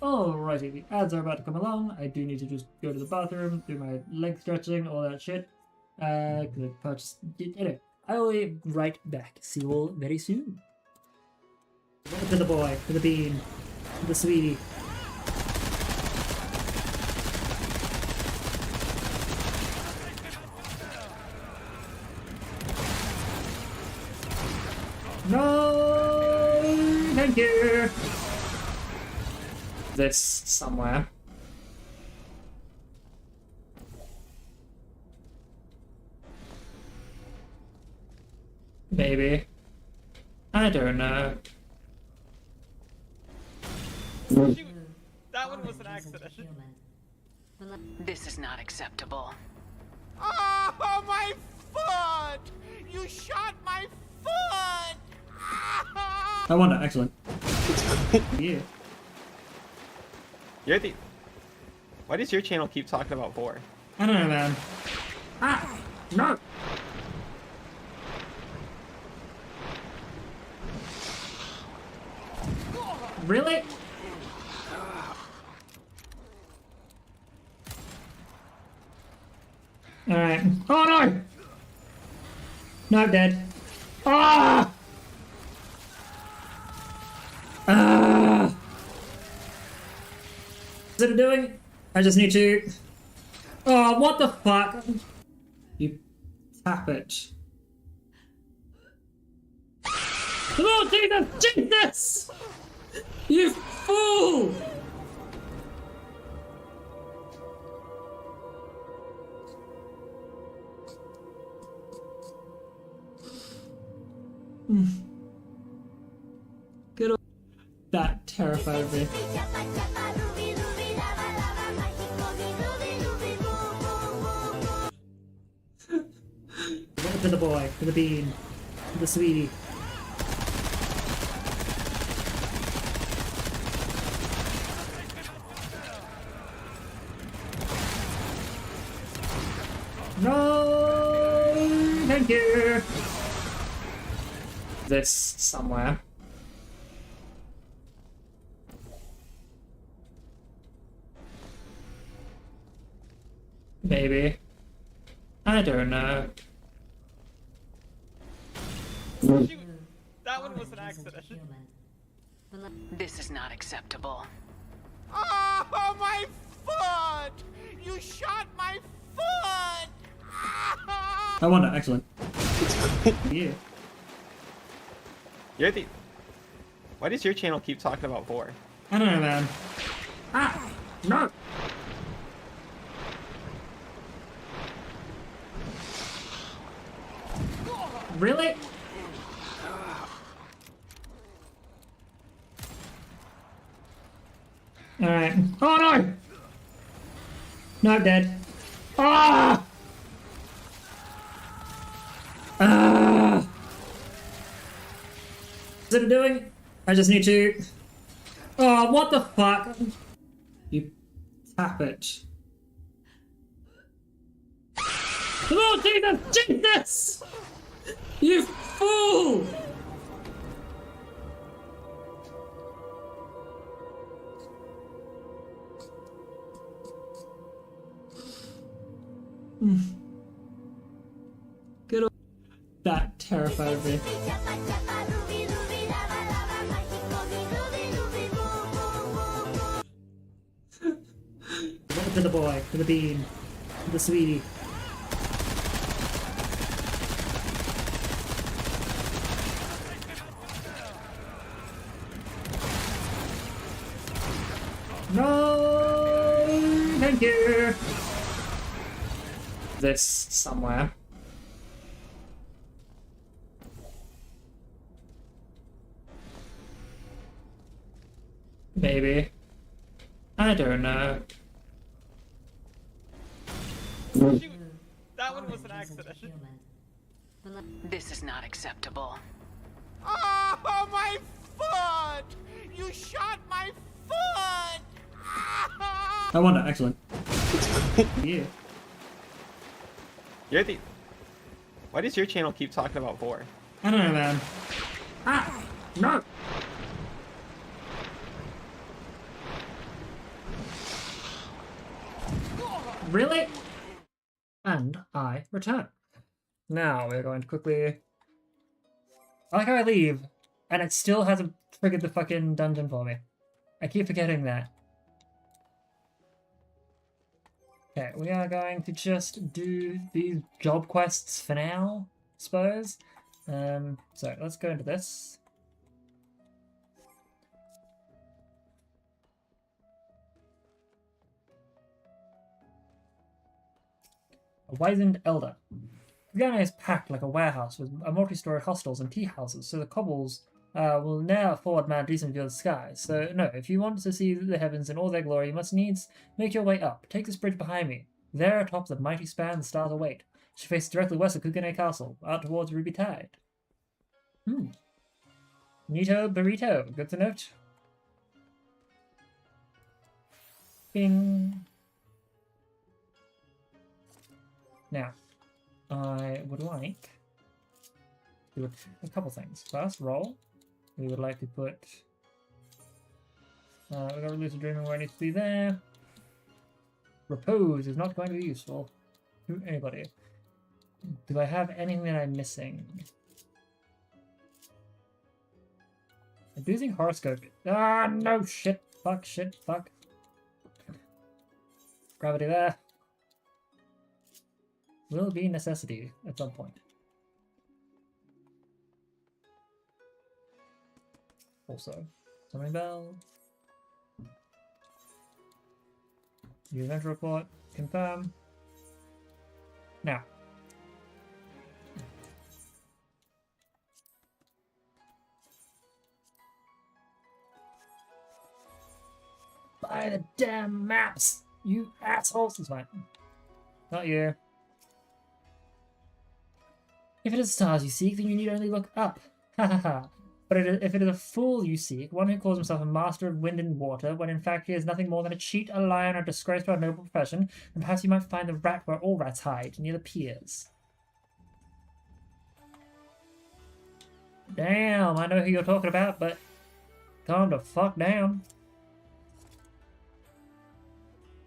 Alrighty, the ads are about to come along. I do need to just go to the bathroom, do my leg stretching, all that shit. Cause I purchased... Anyway, I will be right back. See you all very soon. To the boy, to the bean. The sweetie. No, thank you. This somewhere. Maybe. I don't know. Shoot! That one was an accident. This is not acceptable. Oh, my foot! You shot my foot! I won it, excellent. Yeah. You're the... Why does your channel keep talking about 4? I don't know, man. Ah! No! Really? Alright. Oh no! Not dead. Ah! Ah! Is it doing? I just need to... Oh, what the fuck? You tap it. Oh, Jesus! Jesus! You fool! Good old... That terrified me. To the boy, to the bean, to the sweetie. No, thank you. This somewhere. Maybe. I don't know. Shoot! That one was an accident. This is not acceptable. Oh, my foot! You shot my foot! I won it, excellent. Yeah. You're the... Why does your channel keep talking about 4? I don't know, man. Ah! No! Really? Alright. Oh no! Not dead. Ah! Ah! Is it doing? I just need to... Oh, what the fuck? You tap it. Oh, Jesus! Jesus! You fool! Good old... That terrified me. To the boy, to the bean, to the sweetie. No, thank you. This somewhere. Maybe. I don't know. Shoot! That one was an accident. This is not acceptable. Oh, my foot! You shot my foot! I won it, excellent. Yeah. You're the... Why does your channel keep talking about 4? I don't know, man. Ah! No! Really? And I return. Now we're going to quickly... I like how I leave, and it still hasn't triggered the fucking dungeon for me. I keep forgetting that. Okay, we are going to just do these job quests for now, I suppose. So let's go into this. A wizened elder. Guyana is packed like a warehouse with multi-story hostels and tea houses, so the cobbles will ne'er afford man a decent view of the sky. So no, if you want to see the heavens in all their glory, you must needs make your way up. Take this bridge behind me. There atop the mighty span the stars await. She faces directly west of Kugane Castle, out towards Ruby Tide. Neato burrito, good to note. Bing. Now, I would like to do a couple things. First, roll. We would like to put... we got lucid dreaming where it needs to be there. Repose is not going to be useful to anybody. Do I have anything that I'm missing? I do think horoscope... Ah, no! Shit! Fuck, shit, fuck. Gravity there. Will be necessity at some point. Also, summoning bell. New event report. Confirm. Now. Buy the damn maps, you assholes! It's fine. Not you. If it is stars you seek, then you need only look up. Ha ha ha. But if it is a fool you seek, one who calls himself a master of wind and water, when in fact he is nothing more than a cheat, a liar, a disgrace to our noble profession, then perhaps you might find the rat where all rats hide, near the piers. Damn, I know who you're talking about, but calm the fuck down.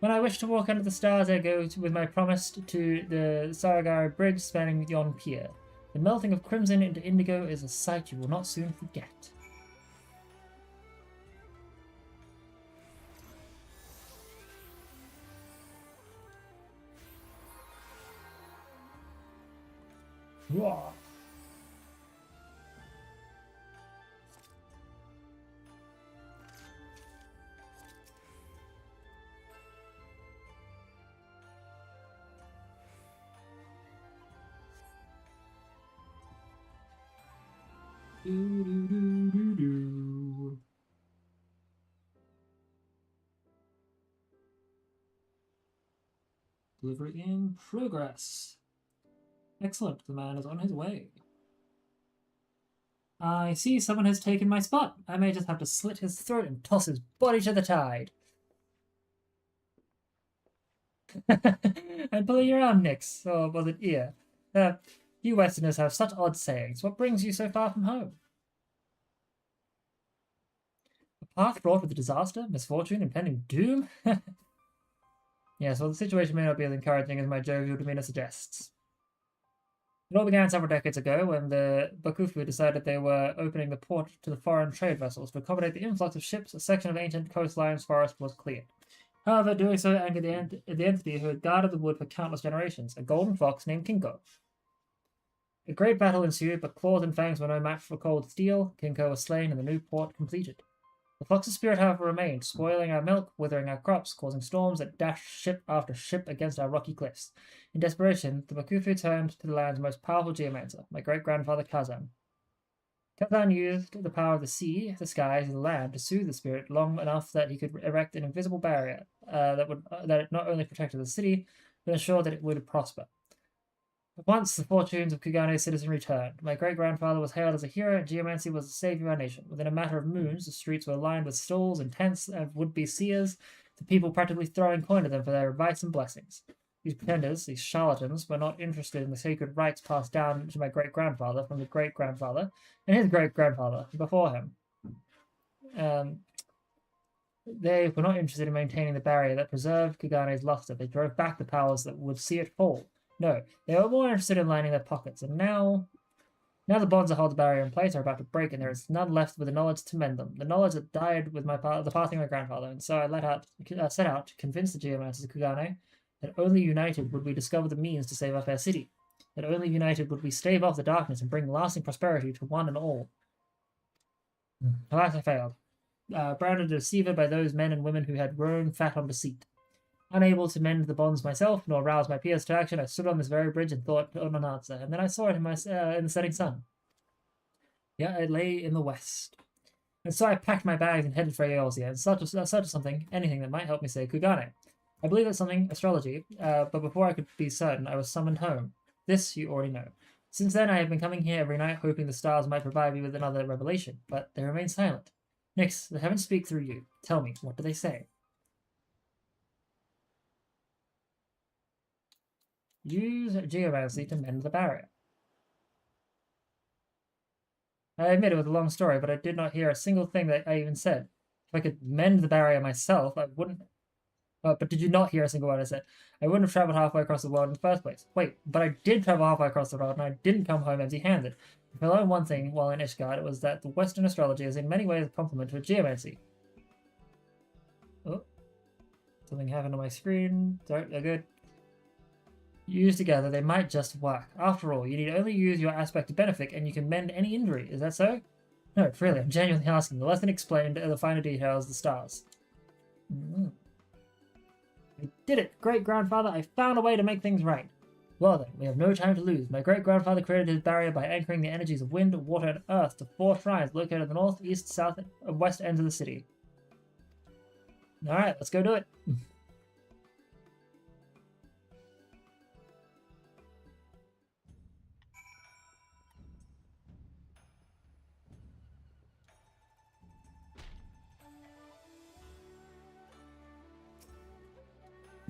When I wish to walk under the stars, I go with my promise to the Saragara bridge spanning yon pier. The melting of crimson into indigo is a sight you will not soon forget. Whoa. Delivery in progress. Excellent, the man is on his way. I see someone has taken my spot. I may just have to slit his throat and toss his body to the tide. I'm pulling your arm, Nix. Or was it ear? You Westerners have such odd sayings. What brings you so far from home? A path fraught with disaster, misfortune, impending doom? Yes, well, the situation may not be as encouraging as my jovial demeanor suggests. It all began several decades ago when the Bakufu decided they were opening the port to the foreign trade vessels. To accommodate the influx of ships, a section of ancient coastline's forest was cleared. However, doing so angered the entity who had guarded the wood for countless generations, a golden fox named Kinko. A great battle ensued, but claws and fangs were no match for cold steel. Kinko was slain and the new port completed. The fox's spirit, however, remained, spoiling our milk, withering our crops, causing storms that dashed ship after ship against our rocky cliffs. In desperation, the Bakufu turned to the land's most powerful geomancer, my great-grandfather Kazan. Kazan used the power of the sea, the skies, and the land to soothe the spirit long enough that he could erect an invisible barrier that not only protected the city, but ensured that it would prosper. At once, the fortunes of Kugane's citizenry turned. My great-grandfather was hailed as a hero, and geomancy was the savior of our nation. Within a matter of moons, the streets were lined with stalls and tents of would-be seers, the people practically throwing coin at them for their advice and blessings. These pretenders, these charlatans, were not interested in the sacred rites passed down to my great-grandfather from the great-grandfather and his great-grandfather before him. They were not interested in maintaining the barrier that preserved Kugane's luster. They drove back the powers that would see it fall. No, they were more interested in lining their pockets, and now Now the bonds that hold the barrier in place are about to break, and there is none left with the knowledge to mend them. The knowledge that died with the passing of my grandfather, and so I set out to convince the geomancers of Kugane that only united would we discover the means to save our fair city. That only united would we stave off the darkness and bring lasting prosperity to one and all. Alas, I failed. Branded a deceiver by those men and women who had grown fat on deceit. Unable to mend the bonds myself, nor rouse my peers to action, I stood on this very bridge and thought on an answer, and then I saw it in the setting sun. Yeah, it lay in the west. And so I packed my bags and headed for Eorzea, and such as something, anything that might help me save Kugane. I believe it's something astrology, but before I could be certain, I was summoned home. This you already know. Since then, I have been coming here every night, hoping the stars might provide me with another revelation, but they remain silent. Nyx, the heavens speak through you. Tell me, what do they say? Use geomancy to mend the barrier. I admit it was a long story, but I did not hear a single thing that I even said. If I could mend the barrier myself, I wouldn't... but did you not hear a single word I said? I wouldn't have traveled halfway across the world in the first place. Wait, but I did travel halfway across the world, and I didn't come home empty-handed. If I learned one thing while in Ishgard, it was that the Western astrology is in many ways a complement to geomancy. Oh. Something happened on my screen. Sorry, they're good. Used together, they might just work. After all, you need only use your aspect to benefit, and you can mend any injury. Is that so? No, really, I'm genuinely asking. The lesson explained the finer details of the stars. I did it! Great-grandfather, I found a way to make things right. Well then, we have no time to lose. My great-grandfather created his barrier by anchoring the energies of wind, water, and earth to 4 shrines located at the north, east, south, and west ends of the city. Alright, let's go do it.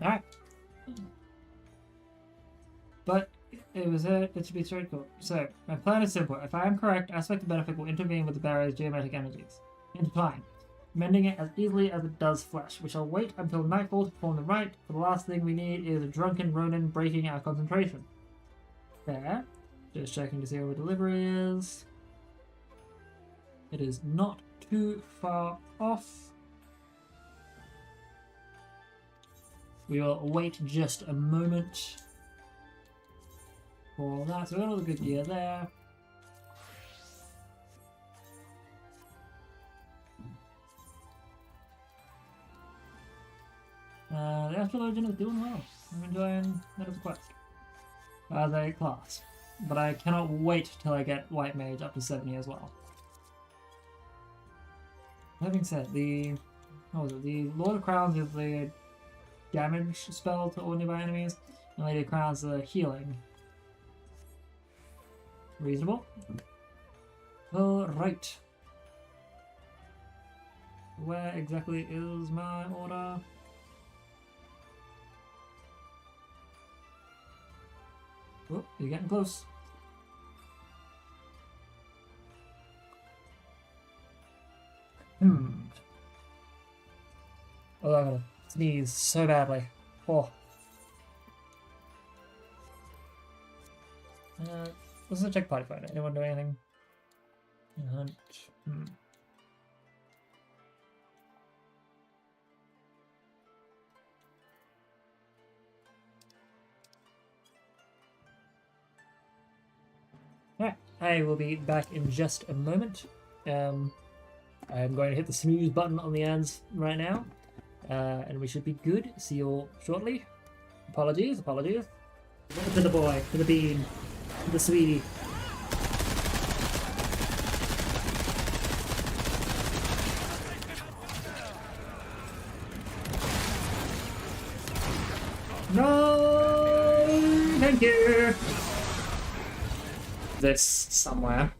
Alright. But it should be straightforward. So, my plan is simple. If I am correct, aspect of benefit will intervene with the barrier's geometric energies. Intertwine. Mending it as easily as it does flesh. We shall wait until nightfall to perform the rite, for the last thing we need is a drunken Ronin breaking our concentration. There. Just checking to see where the delivery is. It is not too far off. We will wait just a moment for that. So we got all the good gear there. The Astral Legend is doing well. I'm enjoying that as a quest. As a class. But I cannot wait till I get White Mage up to 70 as well. That being said, the Lord of Crowns is the damage spell to all nearby enemies, and Lady of Crowns the healing. Reasonable. Alright. Where exactly is my order? Oh, you're getting close. Oh, I'm gonna sneeze so badly. Oh. Let's check party finder. Anyone do anything? Hunt. Alright, I will be back in just a moment. I'm going to hit the snooze button on the ends right now. And we should be good. See you all shortly. Apologies. To the boy, to the bean, to the sweetie. No! Thank you! This somewhere.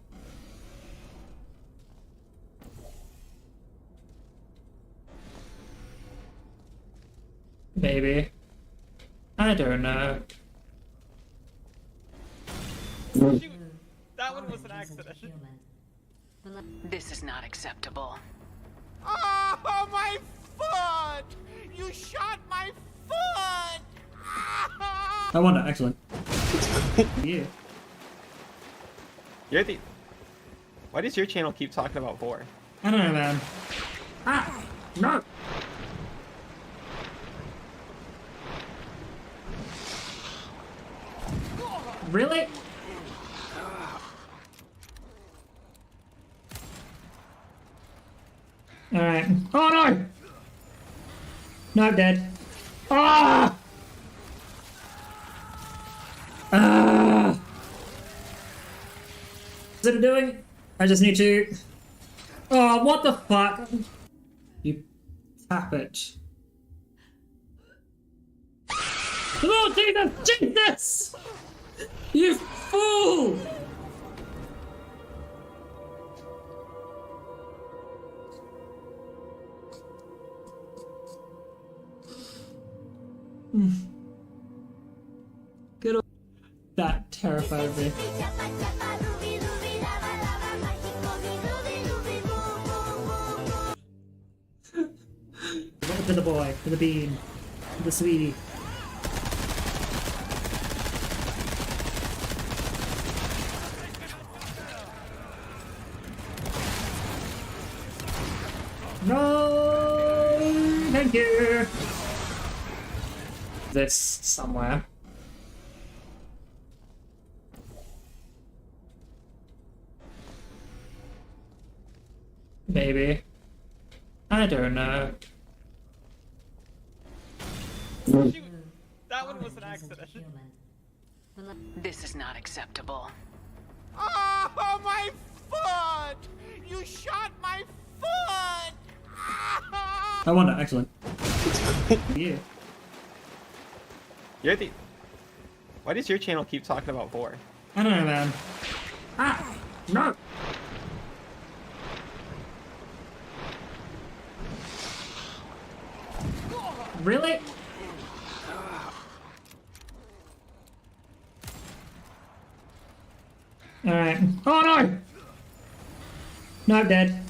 Maybe. I don't know. Shoot! That one was an accident. This is not acceptable. Oh, my foot! You shot my foot! I wonder, actually. Yeah. You're the... Why does your channel keep talking about 4? I don't know, man. Ah! No! Really? Alright. Oh no! No, I'm dead. Ah! Ah! Is it doing? I just need to... Oh, what the fuck? You tap it. Oh, Jesus! Jesus! You fool! Good old... That terrified me. To the boy, to the bean, to the sweetie. No, thank you. This somewhere. Maybe. I don't know. Shoot! That one was an accident. This is not acceptable. Oh, my foot! You shot my foot! I won that, excellent. Yeah. You're the... Why does your channel keep talking about 4? I don't know, man. Ah! No! Really? Alright. Oh no! No, I'm dead.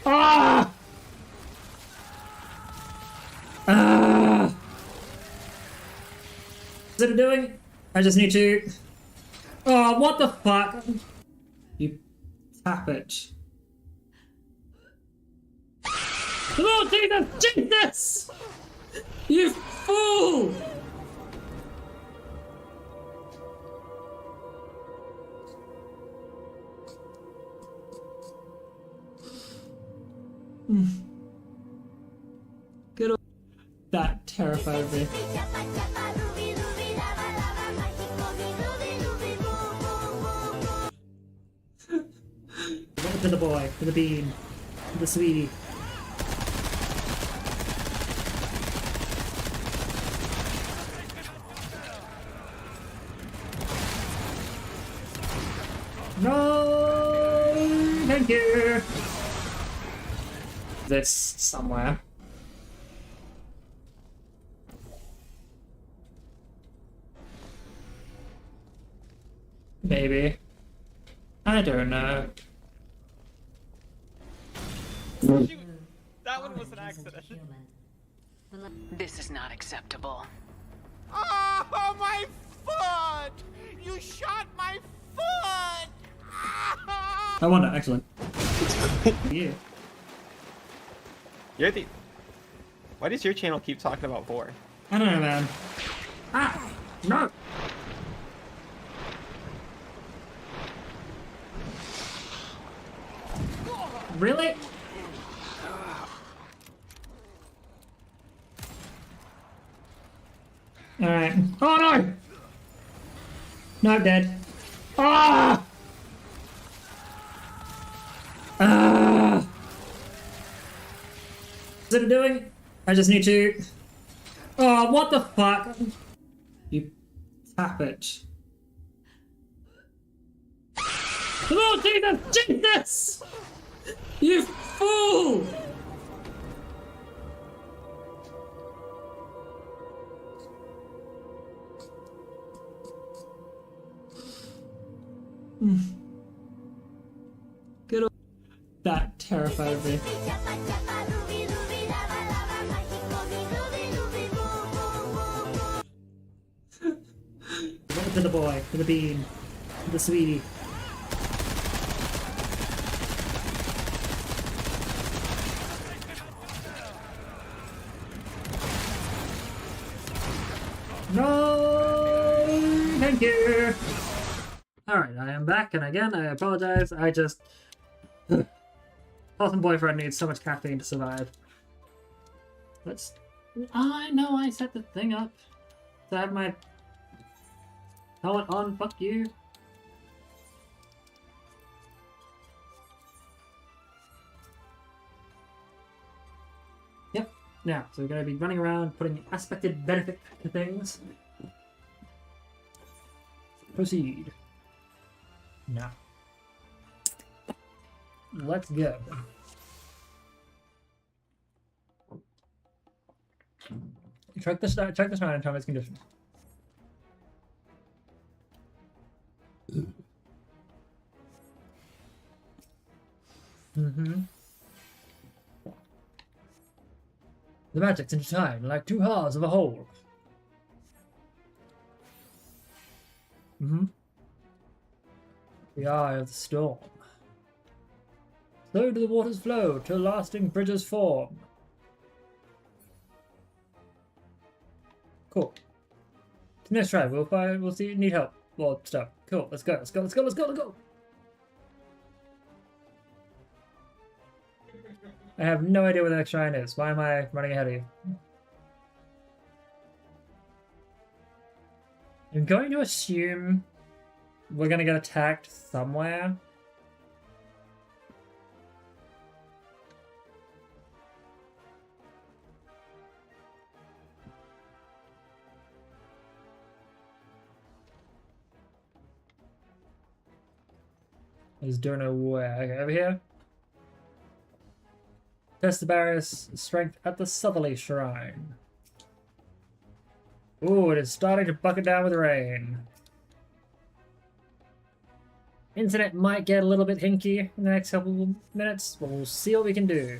Ah! Ah! Is it doing? I just need to... Oh, what the fuck? You tap it. Oh, Jesus! Jesus! You fool! Good old... That terrified me. To the boy, to the bean, to the sweetie. No, thank you. This somewhere. Maybe. I don't know. Shoot! That one was an accident. This is not acceptable. Oh, my foot! You shot my foot! I won that, excellent. Yeah. You're the... Why does your channel keep talking about 4? I don't know, man. Ah! No! Really? Alright. Oh no! No, I'm dead. Ah! Ah! Is it doing? I just need to... Oh, what the fuck? You tap it. Oh, Jesus! Jesus! You fool! Good old... That terrified me. To the boy, to the bean, to the sweetie. Thank you! Alright, I am back, and again, I apologize. I just... Awesome boyfriend needs so much caffeine to survive. Let's... I know I set the thing up to have my helmet on. Fuck you. Yep. Now, so we're going to be running around putting aspected benefit to things. Proceed. Now. Let's go. Check this out and tell me its condition. The magic's intertwined like two halves of a whole. The eye of the storm. So do the waters flow till lasting bridges form. Cool. Next try, we'll see. Need help. Well, stuff. Cool. Let's go. Let's go. Let's go. Let's go. Let's go. I have no idea where the next shrine is. Why am I running ahead of you? I'm going to assume we're going to get attacked somewhere. I just don't know where. Okay, over here. Test the barrier's strength at the southerly shrine. Ooh, it is starting to bucket down with rain. Internet might get a little bit hinky in the next couple of minutes, but we'll see what we can do.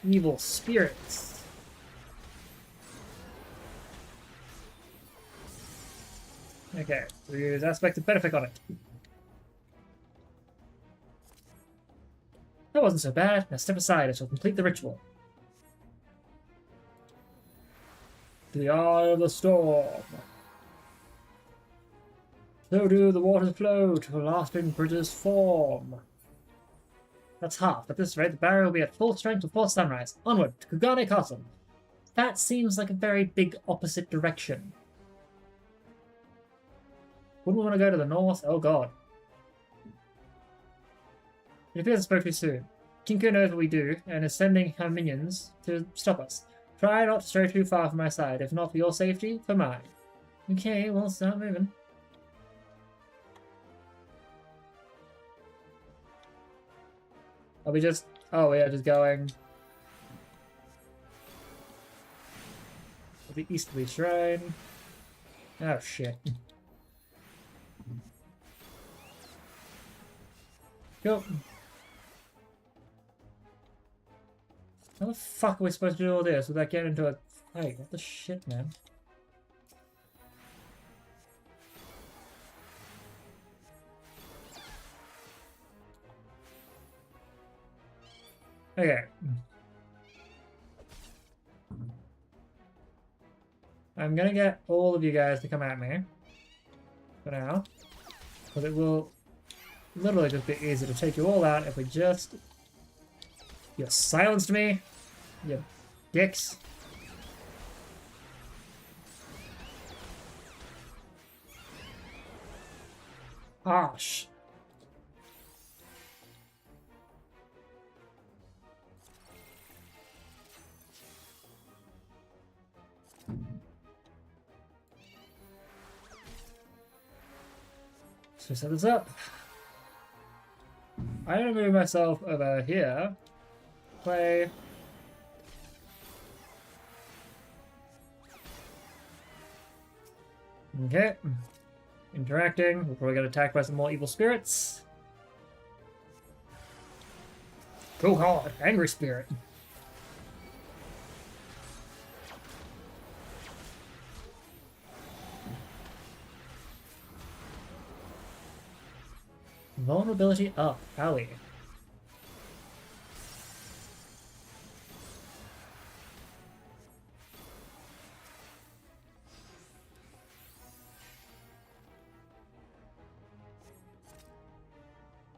Evil spirits. Okay, we use aspect of benefit on it. That wasn't so bad. Now step aside, I shall complete the ritual. The eye of the storm. So do the waters flow till lasting bridges form. That's half. At this rate, the barrier will be at full strength before sunrise. Onward to Kugane Castle. That seems like a very big opposite direction. Wouldn't we want to go to the north? Oh god. It appears it's supposed to be soon. Kinko knows what we do, and is sending her minions to stop us. Try not to stray too far from my side, if not for your safety, for mine. Okay, well, start moving. Are we just... Oh, yeah, just going... The easterly shrine. Oh, shit. Go. How the fuck are we supposed to do all this without getting into a fight? What the shit, man? Okay. I'm gonna get all of you guys to come at me. For now. Because it will literally just be easy to take you all out if we just... You silenced me, you dicks. Gosh. So set this up. I'm gonna move myself over here. Play. Okay. Interacting. We'll probably get attacked by some more evil spirits. Go hard. Angry spirit. Vulnerability up. Owie.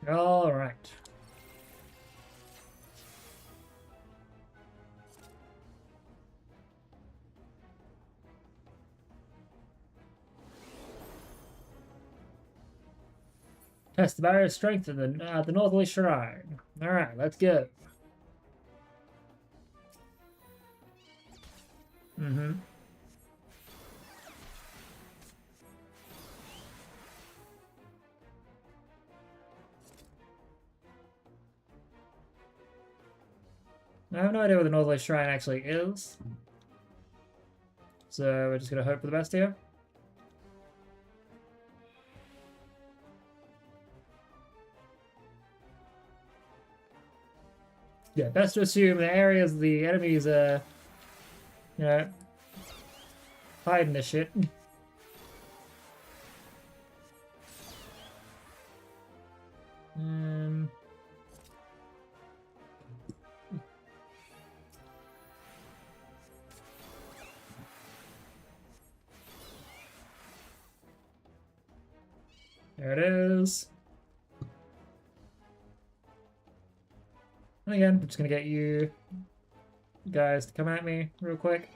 Alright. Test the barrier strength at the Northerly Shrine. Alright, let's go. Mm-hmm. I have no idea where the Northerly Shrine actually is. So we're just gonna hope for the best here. Yeah, best to assume the areas the enemies you know, hiding this shit. There it is. And again, I'm just gonna get you guys to come at me real quick.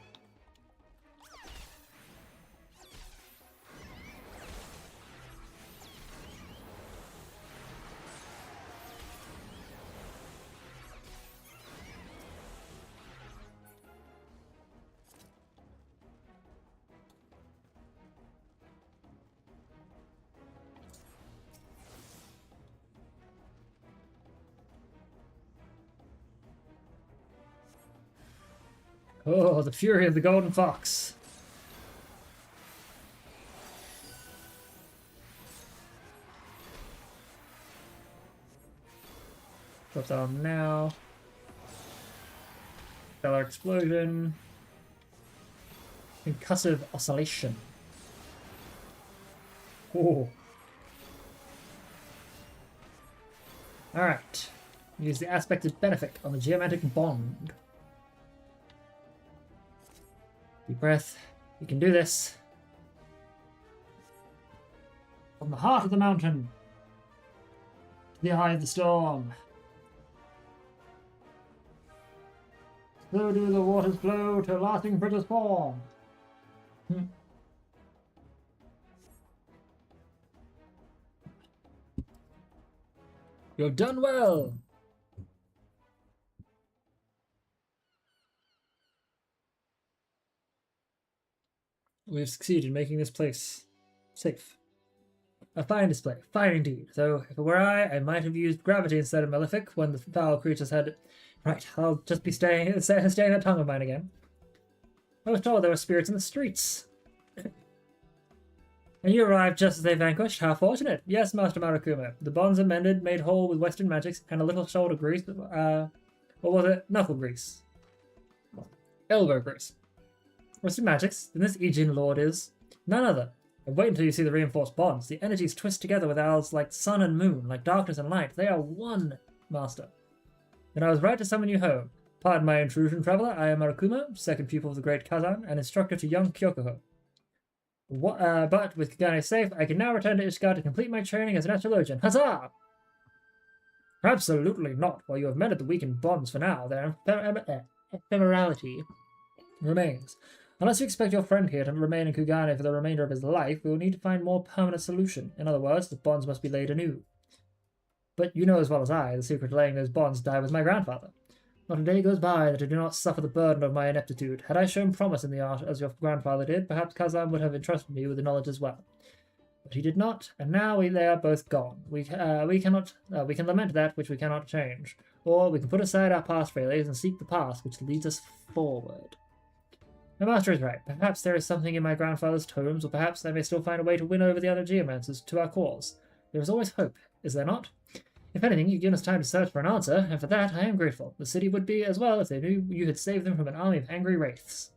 Oh, the fury of the golden fox. Drops on now. Stellar explosion. Concussive oscillation. Oh. Alright. Use the aspected benefit on the geometric bond. Deep breath. You can do this. From the heart of the mountain to the eye of the storm. So do the waters flow to lasting bridges form. You've done well. We've succeeded in making this place safe. A fine display, fine indeed. Though, if it were I might have used gravity instead of malefic when the foul creatures had... Right, I'll just be staying that tongue of mine again. I was told there were spirits in the streets. And you arrived just as they vanquished? How fortunate. Yes, Master Marakuma. The bonds are mended, made whole with Western magics, and a little shoulder grease. What was it? Knuckle grease. Elbow grease. Western magics? Then this Aegean lord is none other. And wait until you see the reinforced bonds. The energies twist together with ours like sun and moon, like darkness and light. They are one, Master. Then I was right to summon you home. Pardon my intrusion, traveler. I am Marakuma, second pupil of the great Kazan, and instructor to young Kyokuho. But with Kagane safe, I can now return to Ishigar to complete my training as an astrologian. Huzzah! Absolutely not. While you have mended the weakened bonds for now, their ephemerality remains. Unless you expect your friend here to remain in Kugane for the remainder of his life, we will need to find a more permanent solution. In other words, the bonds must be laid anew. But you know as well as I, the secret of laying those bonds died with my grandfather. Not a day goes by that I do not suffer the burden of my ineptitude. Had I shown promise in the art as your grandfather did, perhaps Kazan would have entrusted me with the knowledge as well. But he did not, and now they are both gone. We can lament that which we cannot change, or we can put aside our past failures and seek the past which leads us forward. My master is right. Perhaps there is something in my grandfather's tomes, or perhaps I may still find a way to win over the other geomancers to our cause. There is always hope, is there not? If anything, you've given us time to search for an answer, and for that I am grateful. The city would be as well if they knew you had saved them from an army of angry wraiths.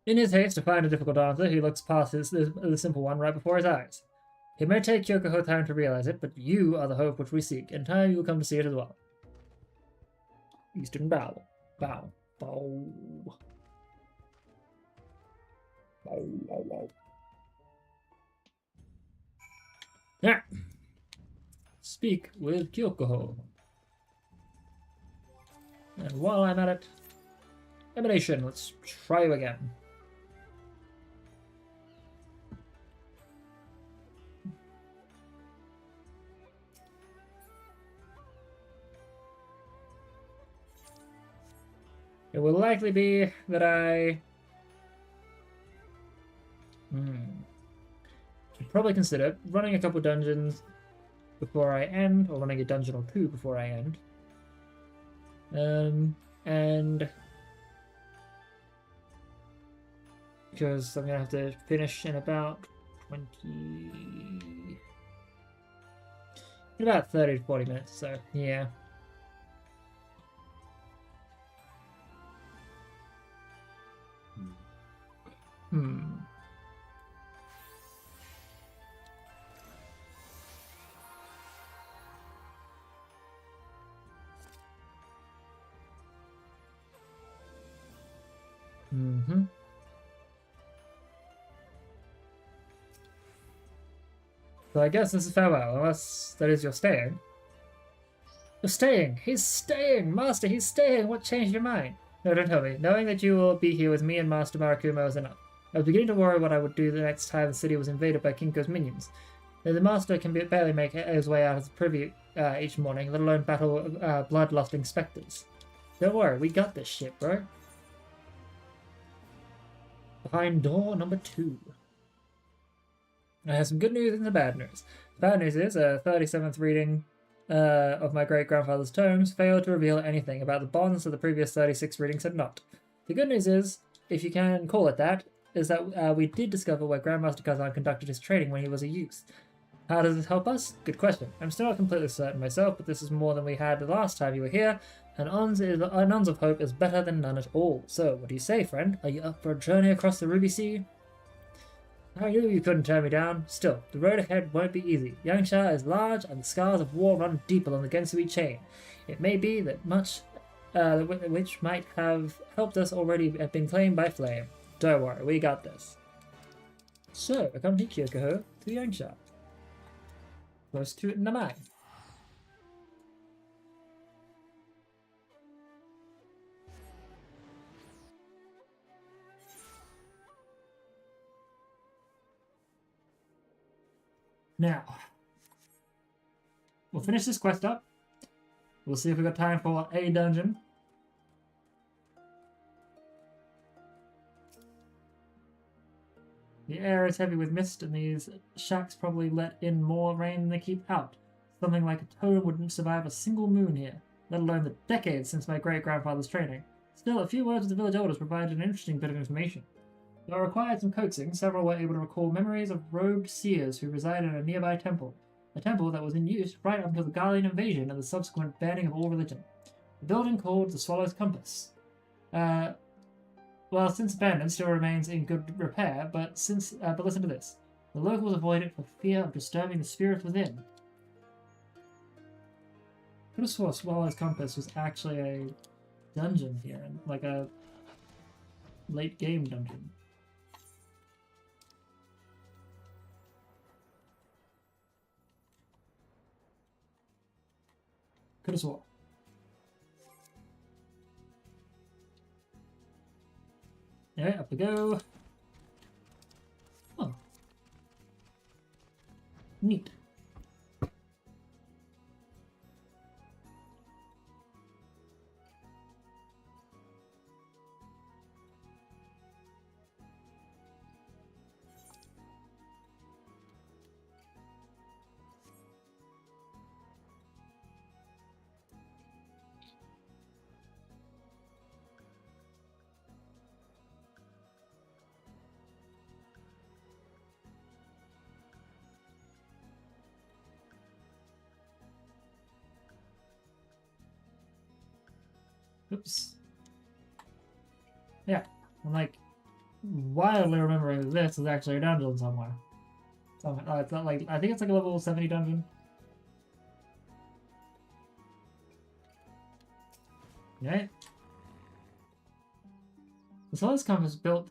In his haste to find a difficult answer, he looks past the simple one right before his eyes. It may take Kyokuho time to realize it, but you are the hope which we seek. In time you will come to see it as well. Eastern bow. Bow. Bow. Bow. Bow. Bow. Yeah. Speak with Kyokoho. And while I'm at it, emanation, let's try you again. It will likely be that I should probably consider running a couple dungeons before I end, or running a dungeon or two before I end. And because I'm gonna have to finish in about 30 to 40 minutes, so yeah. So I guess this is farewell, unless that is you're staying. You're staying! He's staying! Master, he's staying! What changed your mind? No, don't tell me. Knowing that you will be here with me and Master Marakumo is enough. I was beginning to worry what I would do the next time the city was invaded by Kinko's minions. The Master can barely make his way out of the privy each morning, let alone battle bloodlusting specters. Don't worry, we got this shit, bro. Behind door number 2. I have some good news and some bad news. The bad news is a 37th reading of my great-grandfather's tomes failed to reveal anything about the bonds that the previous 36 readings had not. The good news is, if you can call it that, is that we did discover where Grandmaster Kazan conducted his training when he was a youth. How does this help us? Good question. I'm still not completely certain myself, but this is more than we had the last time you were here, and Ons of Hope is better than none at all. So, what do you say, friend? Are you up for a journey across the Ruby Sea? I knew you couldn't turn me down. Still, the road ahead won't be easy. Yangsha is large, and the scars of war run deep along the Gensui chain. It may be that much which might have helped us already have been claimed by Flame. Don't worry, we got this. So, accompany Kyokoho to Yangsha. Close to Namai. Now, we'll finish this quest up. We'll see if we've got time for a dungeon. The air is heavy with mist, and these shacks probably let in more rain than they keep out. Something like a tome wouldn't survive a single moon here, let alone the decades since my great-grandfather's training. Still, a few words with the village elders provided an interesting bit of information. Though required some coaxing, several were able to recall memories of robed seers who resided in a nearby temple. A temple that was in use right up until the Gallian invasion and the subsequent banning of all religion. A building called the Swallow's Compass. Well, since abandoned, still remains in good repair, but listen to this. The locals avoid it for fear of disturbing the spirits within. I could have swore Swallow's Compass was actually a dungeon here, like a late game dungeon. Could have swore. Alright, up we go. Oh. Neat. Oops. Yeah, I'm like wildly remembering that this is actually a dungeon somewhere. It's not like, I think it's like a level 70 dungeon. Okay. The Solace Compass was built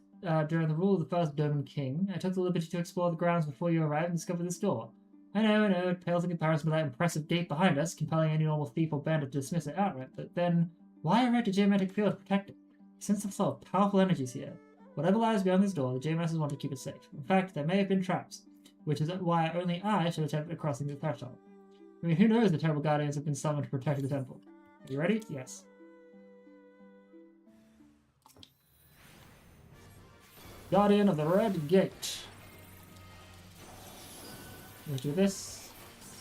during the rule of the first Doman King. I took the liberty to explore the grounds before you arrived and discovered this door. I know, it pales in comparison with that impressive gate behind us, compelling any normal thief or bandit to dismiss it outright, but then, why erect a geometric field to protect it? I sense the flow of powerful energies here. Whatever lies beyond this door, the geomasters want to keep it safe. In fact, there may have been traps, which is why only I should attempt crossing the threshold. I mean, who knows the terrible guardians have been summoned to protect the temple. Are you ready? Yes. Guardian of the Red Gate. Let's do this.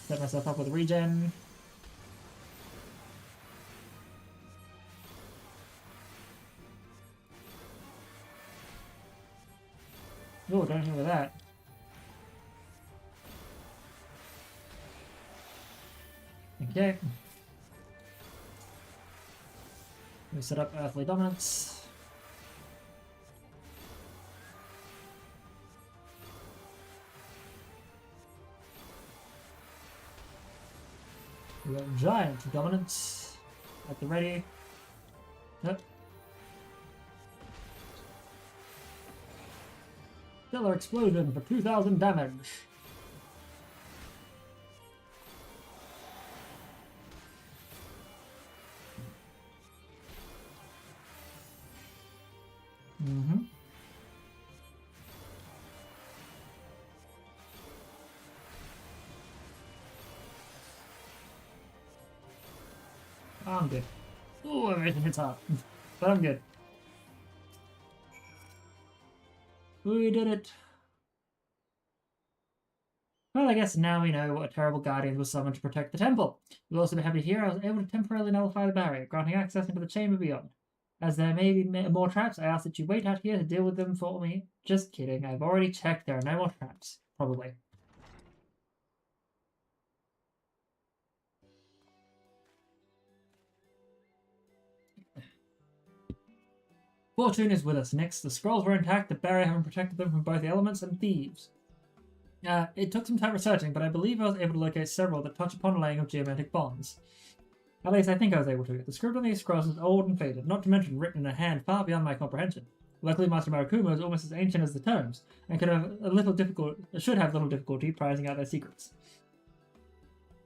Set myself up with a regen. Oh, don't hear that. Okay. We set up Earthly Dominance. We got Giant Dominance at the ready. Yep. Stellar Explosion for 2,000 damage. Mm-hmm. I'm good. Oh, everything hits hard. But I'm good. We did it. Well, I guess now we know what terrible guardian was summoned to protect the temple. You'll also be happy to hear I was able to temporarily nullify the barrier, granting access into the chamber beyond. As there may be more traps, I ask that you wait out here to deal with them for me. Just kidding, I've already checked, there are no more traps. Probably. Fortune is with us. Next, the scrolls were intact, the barrier having protected them from both the elements and thieves. It took some time researching, but I believe I was able to locate several that touch upon laying of geometric bonds. At least I think I was able to. The script on these scrolls is old and faded, not to mention written in a hand far beyond my comprehension. Luckily, Master Marukumo is almost as ancient as the tomes, and should have little difficulty prizing out their secrets.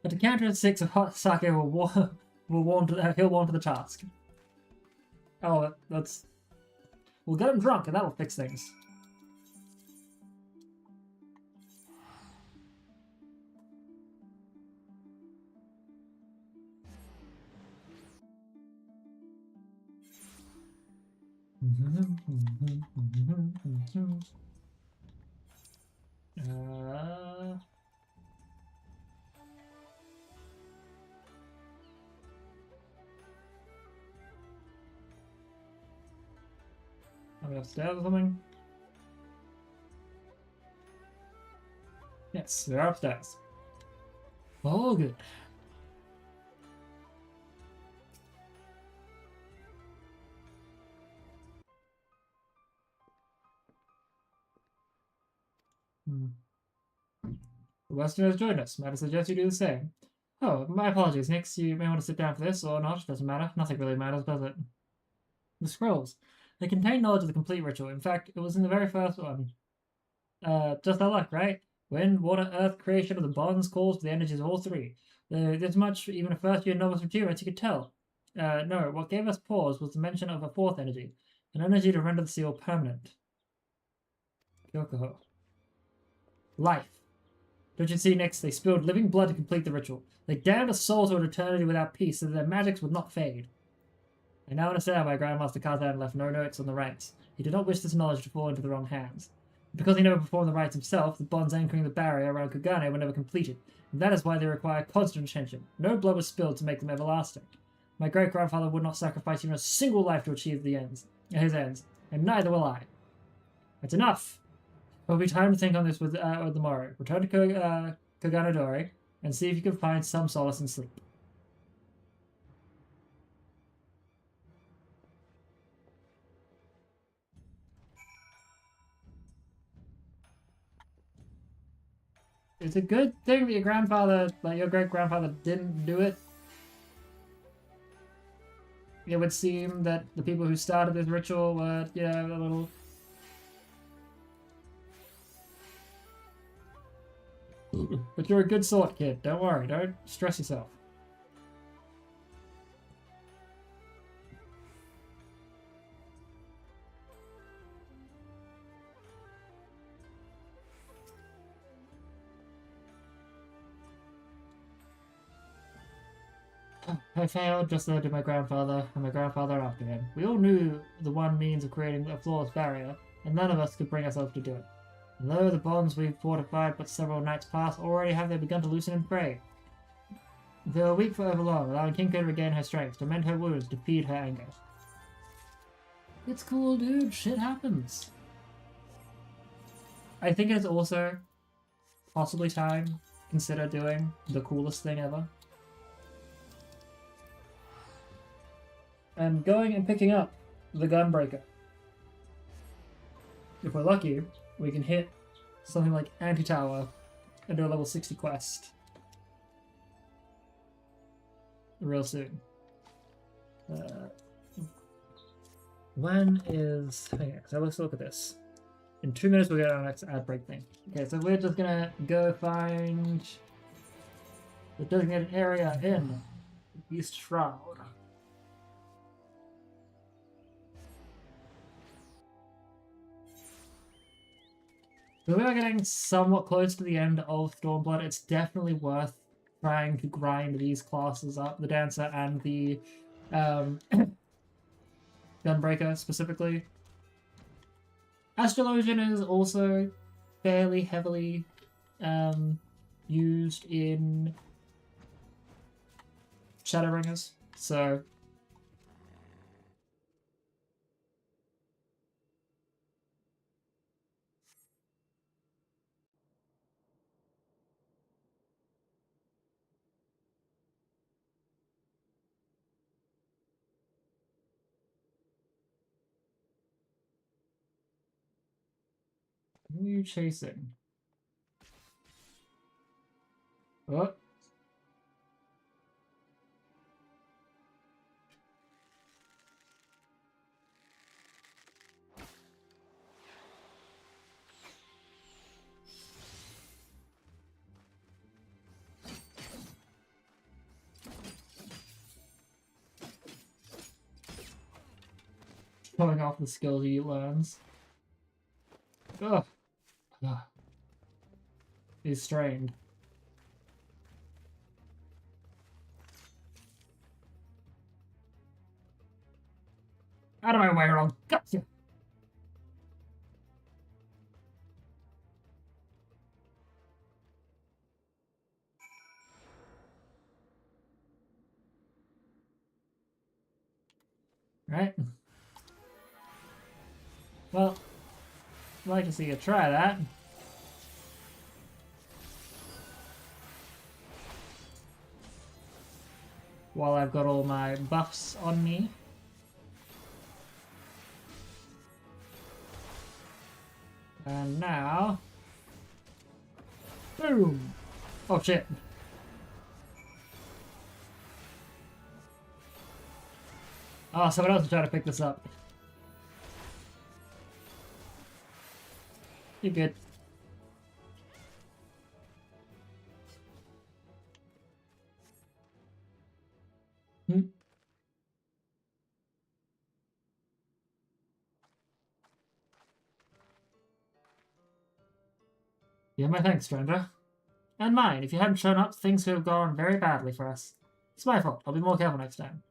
But to counter 6 of hot sake he'll warm to the task. Oh, that's... We'll get him drunk and that'll fix things. Are we upstairs or something? Yes, we are upstairs. All good. The Westerners joined us. Might I suggest you do the same? Oh, my apologies. Next, you may want to sit down for this, or not. Doesn't matter. Nothing really matters, does it? The scrolls. They contain knowledge of the complete ritual. In fact, it was in the very first one. Just our luck, right? Wind, water, earth, creation of the bonds calls for the energies of all three. This much, even a first-year novice from Geomancy could tell. No, what gave us pause was the mention of a fourth energy. An energy to render the seal permanent. Kyokoho. Life. Don't you see next? They spilled living blood to complete the ritual. They damned a soul to an eternity without peace so that their magics would not fade. I now understand why Grandmaster Kazan left no notes on the rites. He did not wish this knowledge to fall into the wrong hands. Because he never performed the rites himself, the bonds anchoring the barrier around Kagane were never completed, and that is why they require constant attention. No blood was spilled to make them everlasting. My great-grandfather would not sacrifice even a single life to achieve his ends, and neither will I. That's enough! It will be time to think on this with the morrow. Return to Kaganadori, and see if you can find some solace in sleep. It's a good thing that your great-grandfather didn't do it. It would seem that the people who started this ritual were, a little... But you're a good sort, kid. Don't worry. Don't stress yourself. I failed just as did my grandfather, and my grandfather after him. We all knew the one means of creating a flawless barrier, and none of us could bring ourselves to do it. And though the bonds we've fortified but several nights past, already have they begun to loosen and fray. They were weak for overlong, allowing Kinko to regain her strength, to mend her wounds, to feed her anger. It's cool, dude. Shit happens. I think it's also possibly time to consider doing the coolest thing ever. And going and picking up the Gunbreaker. If we're lucky, we can hit something like Anti-Tower and do a level 60 quest real soon. When is... Okay, so let's look at this. In 2 minutes we'll get our next ad break thing. Okay, so we're just gonna go find the designated area in East Shroud. So we are getting somewhat close to the end of Stormblood. It's definitely worth trying to grind these classes up, the Dancer and the Gunbreaker specifically. Astrologian is also fairly heavily used in Shadowbringers, so who are you chasing? What? Showing off the skills he learns. Ugh. Ugh. He's strained. Out of my way, wrong. Gotcha. Right. Well, I'd like to see you try that. While I've got all my buffs on me. And now... Boom! Oh shit. Oh, someone else is trying to pick this up. You're good. Hmm. Yeah, my thanks, stranger. And mine. If you hadn't shown up, things could have gone very badly for us. It's my fault. I'll be more careful next time.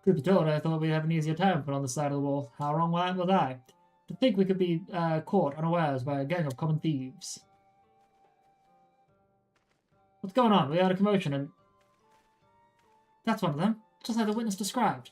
Truth be told, I thought we'd have an easier time put on the side of the wall. How wrong was I? To think we could be caught unawares by a gang of common thieves. What's going on? We heard a commotion and... That's one of them. Just like the witness described.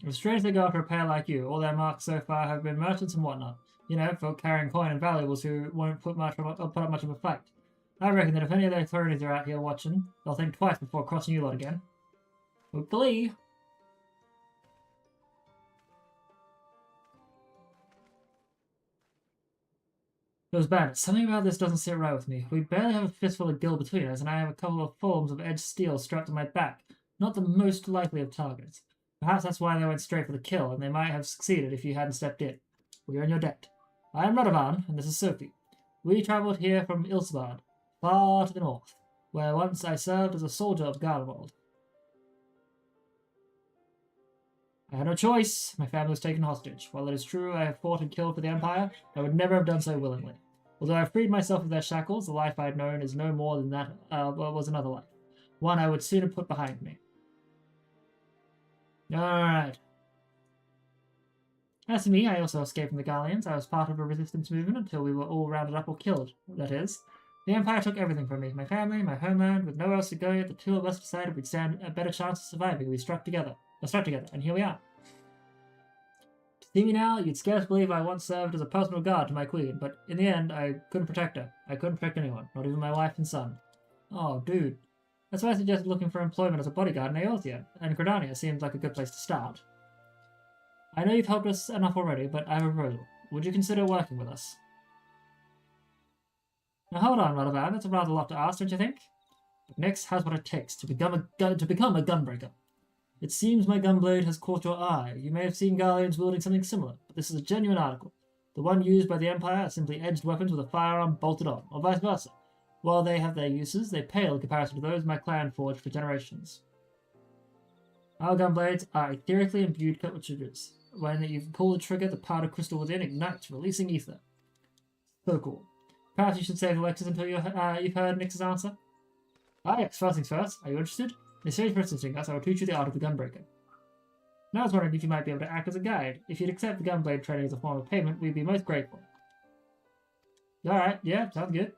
It's strange they go after a pair like you. All their marks so far have been merchants and whatnot. You know, folk carrying coin and valuables who won't put up much of a fight. I reckon that if any of their cronies are out here watching, they'll think twice before crossing you lot again. Hopefully. Those bandits. Something about this doesn't sit right with me. We barely have a fistful of gil between us, and I have a couple of forms of edged steel strapped to my back. Not the most likely of targets. Perhaps that's why they went straight for the kill, and they might have succeeded if you hadn't stepped in. We are in your debt. I am Radovan, and this is Sophie. We travelled here from Ilsbard, far to the north, where once I served as a soldier of Garwald. I had no choice. My family was taken hostage. While it is true I have fought and killed for the Empire, I would never have done so willingly. Although I have freed myself of their shackles, the life I had known is no more than that was another life. One I would sooner put behind me. Alright. As for me, I also escaped from the Gallians. I was part of a resistance movement until we were all rounded up or killed. That is, the Empire took everything from me. My family, my homeland. With nowhere else to go, the two of us decided we'd stand a better chance of surviving. We stuck together, and here we are. To see me now, you'd scarce believe I once served as a personal guard to my queen, but in the end, I couldn't protect her. I couldn't protect anyone, not even my wife and son. Oh, dude. That's why I suggested looking for employment as a bodyguard in Aothia, and Gridania seems like a good place to start. I know you've helped us enough already, but I have a proposal. Would you consider working with us? Now hold on, Radovan, that's a rather lot to ask, don't you think? But Nyx has what it takes to become a gunbreaker. It seems my gunblade has caught your eye. You may have seen Garleans wielding something similar, but this is a genuine article. The one used by the Empire are simply edged weapons with a firearm bolted on, or vice versa. While they have their uses, they pale in comparison to those my clan forged for generations. Our gunblades are etherically imbued cartridges. When you pull the trigger, the powder crystal within ignites, releasing ether. So cool. Perhaps you should save Alexis until you've heard Nyx's answer? Ah yes, first things first. Are you interested? In exchange for assisting us, I will teach you the art of the gunbreaker. Now I was wondering if you might be able to act as a guide. If you'd accept the gunblade training as a form of payment, we'd be most grateful. Alright, yeah, sounds good.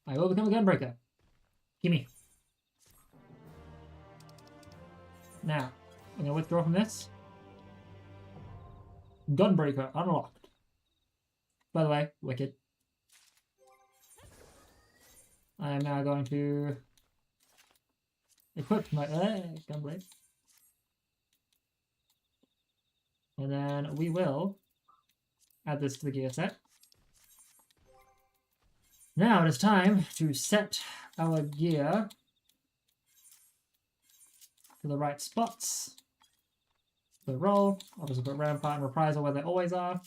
I will become a gunbreaker. Gimme. Now, I'm going to withdraw from this. Gunbreaker unlocked. By the way, wicked. I am now going to equip my gunblade. And then we will add this to the gear set. Now it is time to set our gear to the right spots. The roll, obviously put Rampart and Reprisal where they always are.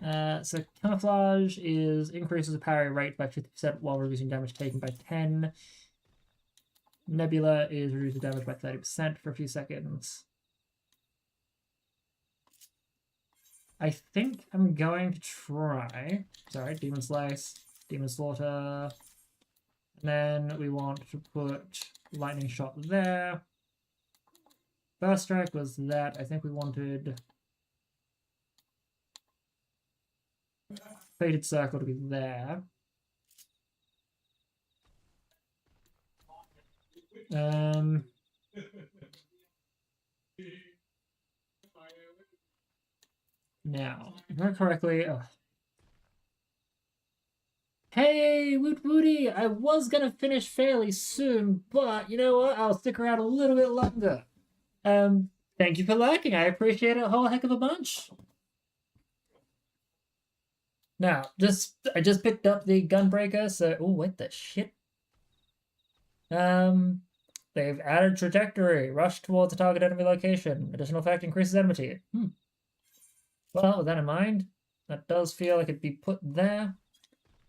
So Camouflage increases the parry rate by 50% while reducing damage taken by 10. Nebula is reducing damage by 30% for a few seconds. I think I'm going to try... Sorry, Demon Slice, Demon Slaughter. And then we want to put Lightning Shot there. Burst Strike was that. I think we wanted Fated Circle to be there. Now, if I remember correctly... Oh. Hey, Woot Wooty! I was gonna finish fairly soon, but you know what? I'll stick around a little bit longer. Thank you for liking. I appreciate it a whole heck of a bunch. Now, I just picked up the Gunbreaker, so... Oh, what the shit? They've added Trajectory. Rush towards a target enemy location. Additional effect increases enmity. Well, with that in mind, that does feel like it'd be put there.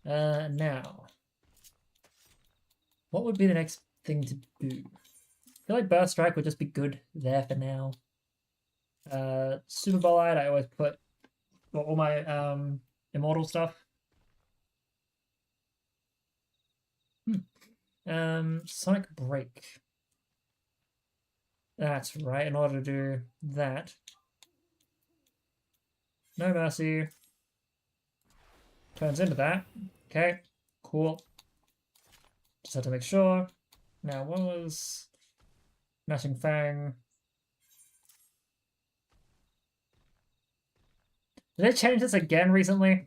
Now, what would be the next thing to do? I feel like Burst Strike would just be good there for now. Super Bolide, I always put all my immortal stuff. Sonic Break. That's right, in order to do that. No Mercy. Turns into that. Okay, cool. Just had to make sure. Now, what was Gnashing Fang? Did they change this again recently?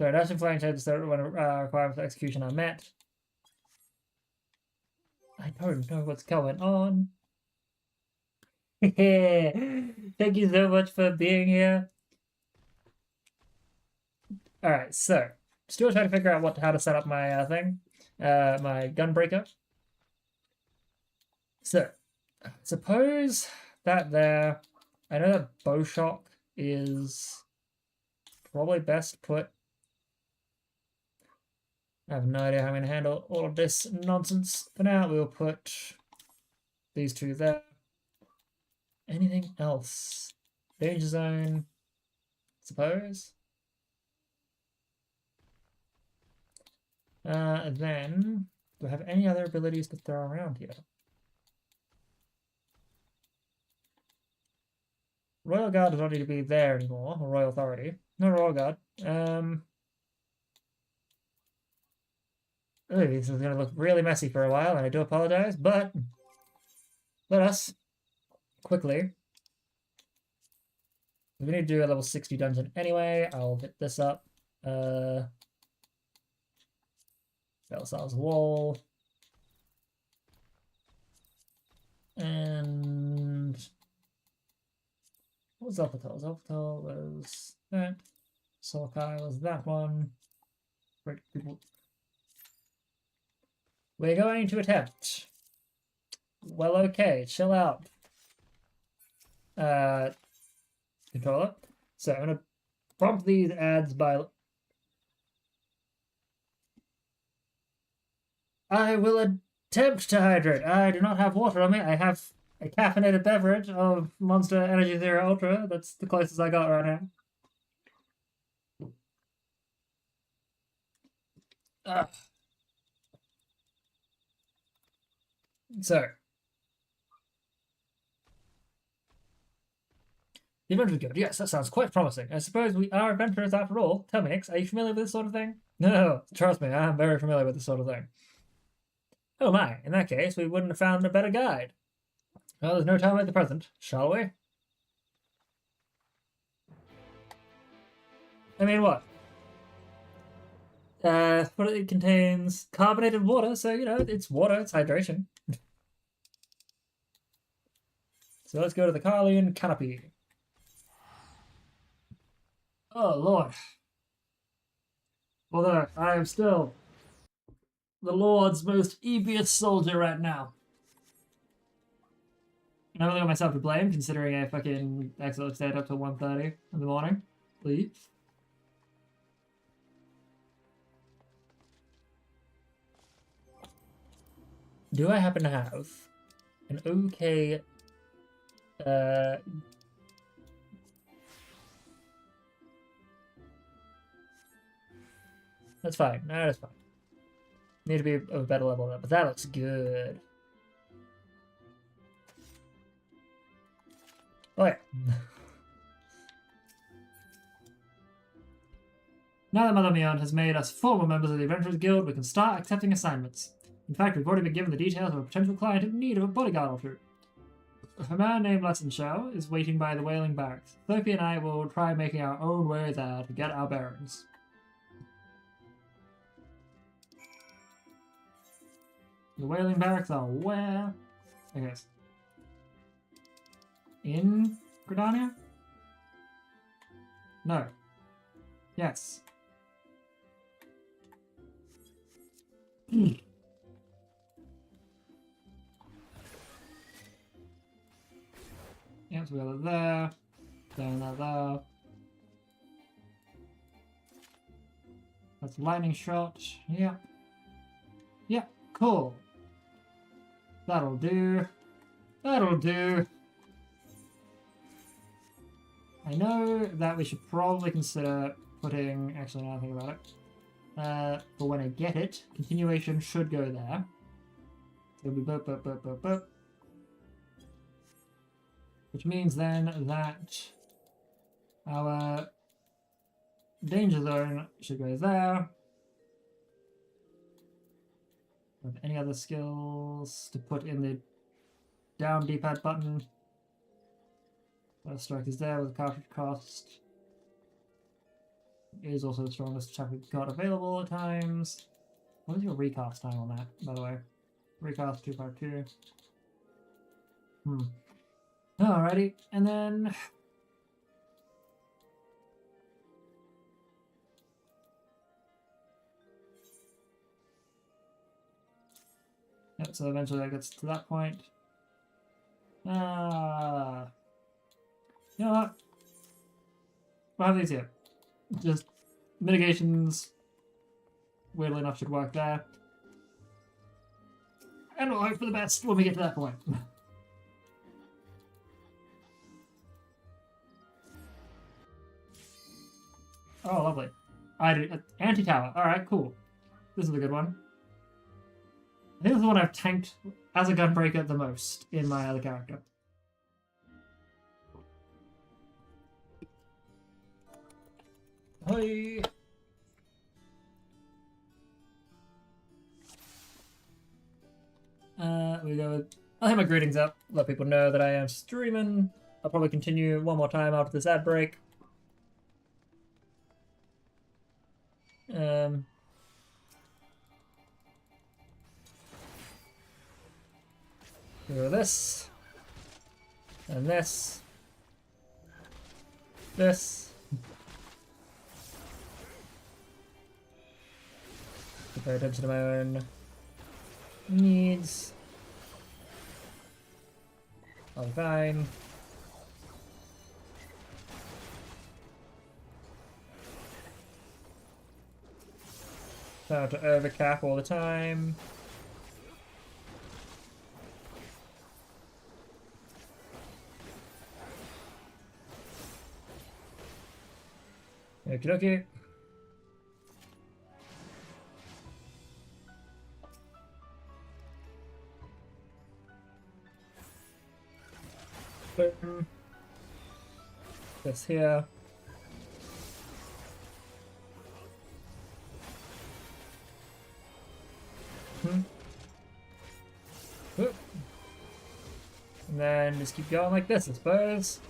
So, Gnashing Fang changes when requirements for execution are met. don't know what's going on. Thank you so much for being here. Alright, so still trying to figure out how to set up my thing. My gunbreaker. So suppose that there, I know that bow shock is probably best put. I have no idea how I'm going to handle all of this nonsense. For now, we'll put these two there. Anything else? Danger zone, suppose. Then, do I have any other abilities to throw around here? Royal Guard does not need to be there anymore, or Royal Authority. No Royal Guard. This is going to look really messy for a while, and I do apologize, but let us quickly. We need to do a level 60 dungeon anyway. I'll hit this up. Build ourselves a wall. And what was Zolpital? Zolpital was that. Sorkai was that one. Great people. We're going to attempt. Well, okay, chill out. Controller. So I'm going to prompt these ads by... I will attempt to hydrate. I do not have water on me. I have a caffeinated beverage of Monster Energy Zero Ultra. That's the closest I got right now. So, the adventure guild. Yes, that sounds quite promising. I suppose we are adventurers after all. Tell me, Nix, are you familiar with this sort of thing? No, trust me, I am very familiar with this sort of thing. Oh my, in that case, we wouldn't have found a better guide. Well, there's no time like the present, shall we? I mean, what? But it contains carbonated water, so, you know, it's water, it's hydration. So let's go to the Carlian Canopy. Oh, Lord. Although, I am still the Lord's most evious soldier right now. And I've only got myself to blame, considering I fucking accidentally stayed up till 1:30 in the morning. Please. Do I happen to have an okay... That's fine. No, that's fine. Need to be of a better level than that, but that looks good. Oh yeah. Now that Mother Mion has made us formal members of the Adventurers Guild, we can start accepting assignments. In fact, we've already been given the details of a potential client in need of a bodyguard or two. A man named Lessenshaw is waiting by the Wailing Barracks. Sophie and I will try making our own way there to get our bearings. The Wailing Barracks are where? I guess. In Gridania? No. Yes. Yep, so we got it there. There. That's lightning shot. Yeah. Yeah, cool. That'll do. That'll do. I know that we should probably consider putting... Actually, now I think about it. For when I get it, continuation should go there. So it'll be boop. Which means then that our danger zone should go there. Have any other skills to put in the down D-pad button? First strike is there with a cartridge cost. It is also the strongest attack we've got available at times. What is your recast time on that, by the way? Recast 252. Alrighty, and then... Yep, so eventually that gets to that point. You know what? We'll have these here. Just mitigations, weirdly enough, should work there. And we'll hope for the best when we get to that point. Oh, lovely. Anti-tower. Alright, cool. This is a good one. I think this is the one I've tanked as a gunbreaker the most in my other character. Hi. We go with... I'll have my greetings up, let people know that I am streaming. I'll probably continue one more time after this ad break. Go this. And this. This. To pay attention to my own needs. I'll be fine. Try to overcap all the time. Okie dokie. Boom. This here. Whoop. And then just keep going like this, I suppose.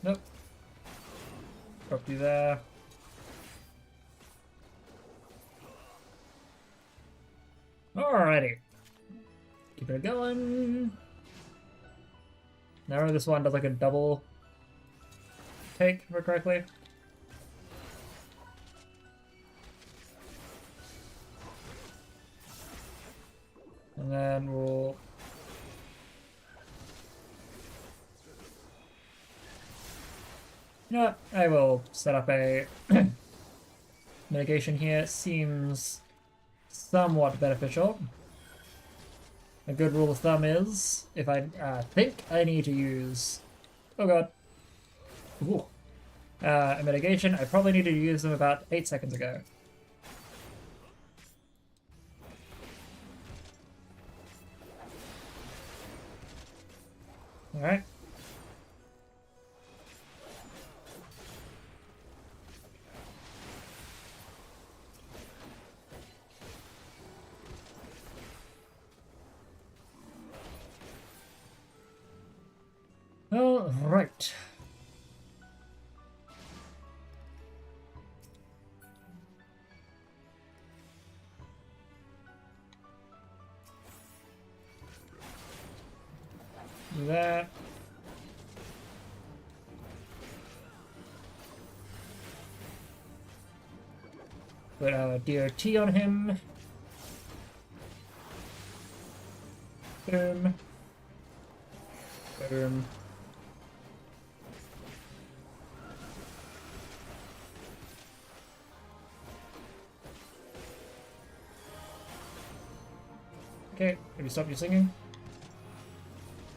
Nope. Drop you there. Alrighty. Keep it going. Now this one does like a double take, if I remember correctly. And then we'll... You know what? I will set up a mitigation here. Seems somewhat beneficial. A good rule of thumb is, if I think I need to use... Oh god. Ooh. A mitigation, I probably need to use them about 8 seconds ago. Alright. All right. Do that. Put our DOT on him. Boom. Boom. Okay, have you stopped your singing?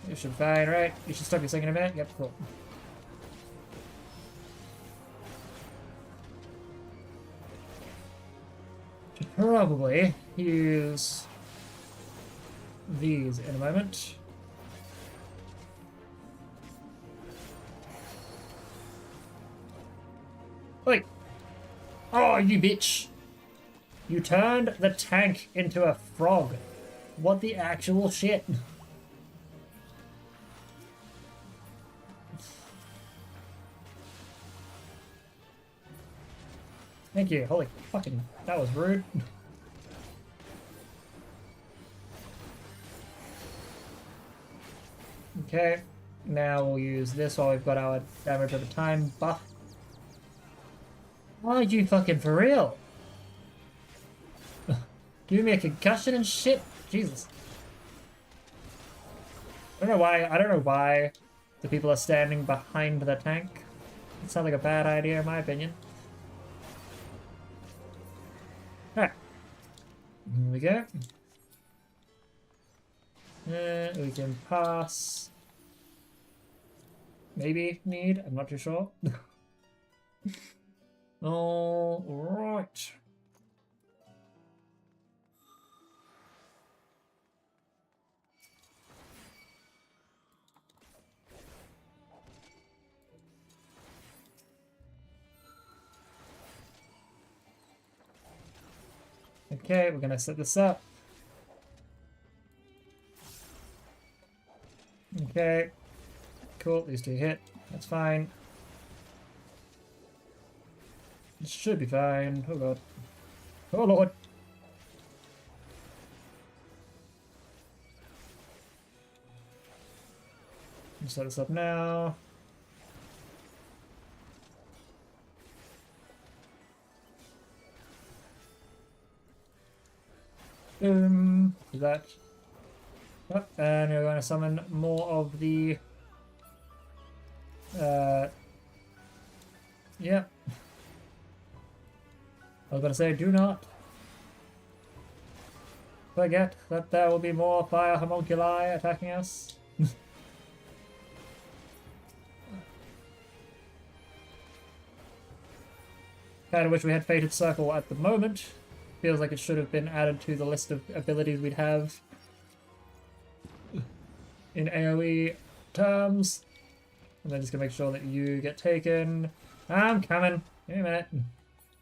You should be fine, right? You should stop your singing in a minute? Yep, cool. Should probably use these in a moment. Wait! Oh, you bitch! You turned the tank into a frog. What the actual shit? Thank you. Holy fucking, that was rude. Okay, now we'll use this while we've got our damage over time buff. Are you fucking for real? Giving me a concussion and shit? Jesus. I don't know why the people are standing behind the tank. It sounds like a bad idea in my opinion. Alright. Here we go. We can pass. Maybe need, I'm not too sure. Alright. Okay, we're gonna set this up. Okay. Cool, these two hit. That's fine. It should be fine. Oh god. Oh lord. Let's set this up now. Do that. Oh, and we're going to summon more of the yeah. I was going to say, do not forget that there will be more fire homunculi attacking us. Kind of wish we had Fated Circle at the moment. Feels like it should have been added to the list of abilities we'd have in AoE terms. And then just gonna make sure that you get taken. I'm coming. Give me a minute.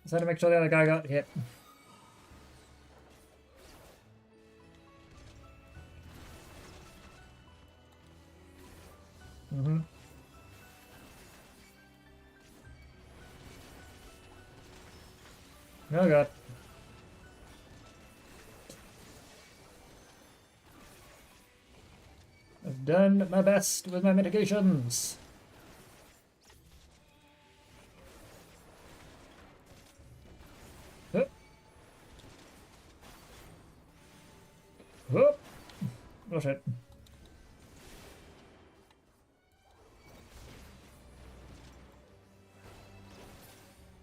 Just had to make sure the other guy got hit. Mm-hmm. Oh god. I've done my best with my mitigations. Oh. Oh. Oh shit.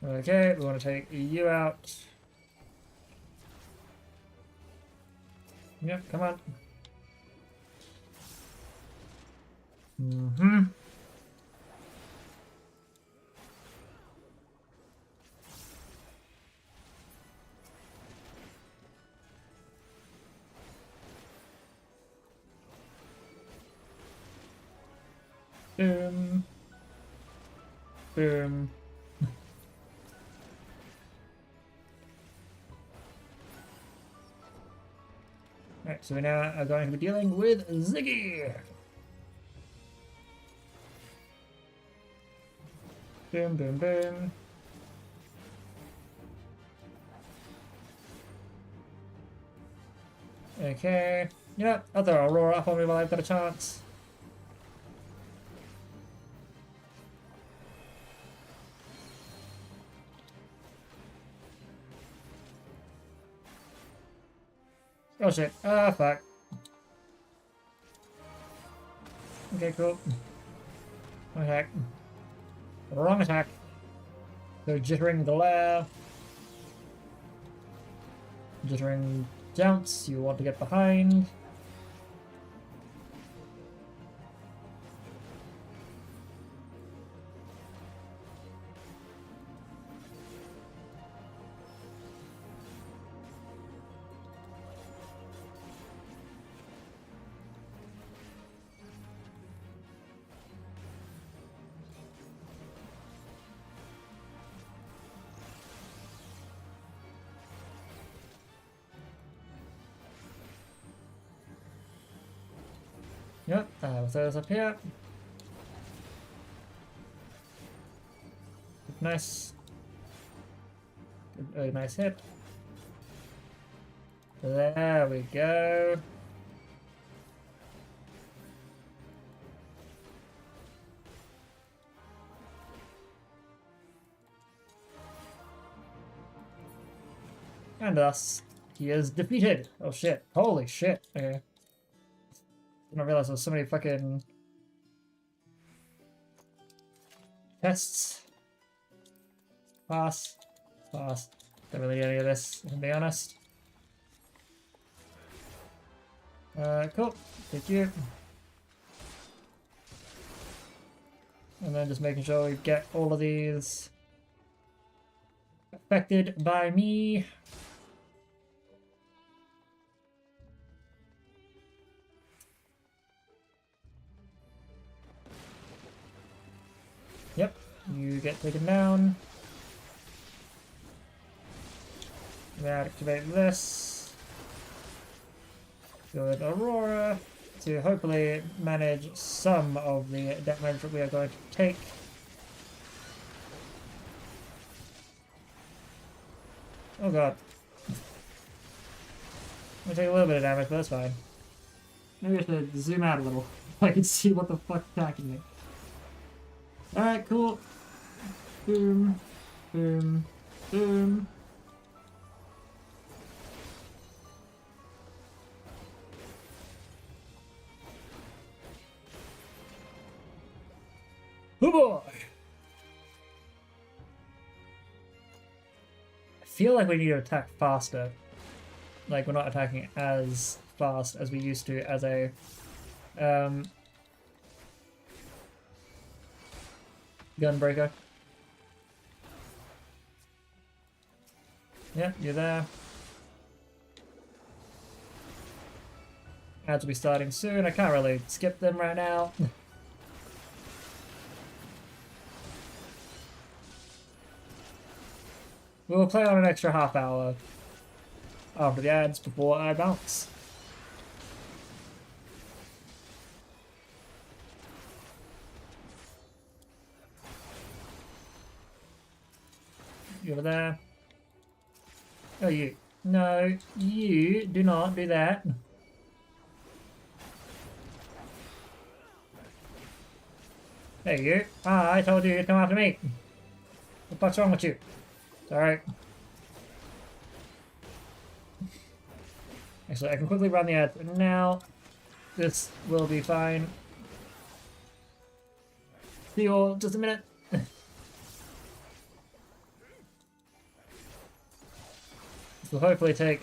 Okay, we want to take you out. Yep, come on. Mm-hmm. Boom. Boom. Alright, so we now are going to be dealing with Ziggy. Boom, boom, boom. Okay. Yeah, I'll throw Aurora up on me while I've got a chance. Oh shit. Ah, fuck. Okay, cool. Attack. Wrong attack. So jittering the lair. Jittering Jounce, you want to get behind. Yep, we'll throw this up here. Nice. a nice hit. There we go. And thus, he is defeated. Oh shit. Holy shit. Okay. Didn't realize there was so many fucking tests. Pass. Pass. Don't really need any of this, to be honest. Cool. Thank you. And then just making sure we get all of these affected by me. Yep, you get taken down. Activate this. Good Aurora to hopefully manage some of the damage that we are going to take. Oh god. I'm gonna take a little bit of damage, but that's fine. Maybe I should zoom out a little so I can see what the fuck's attacking me. Alright, cool. Boom. Boom. Boom. Oh boy! I feel like we need to attack faster. Like, we're not attacking as fast as we used to as a gunbreaker. Yep, you're there. Ads will be starting soon. I can't really skip them right now. We'll play on an extra half hour after the ads before I bounce. You over there. Oh, you. No, you do not do that. There you. Ah, I told you to come after me. What the fuck's wrong with you? It's alright. Actually, I can quickly run the ad now. This will be fine. See you all just a minute. This will hopefully take...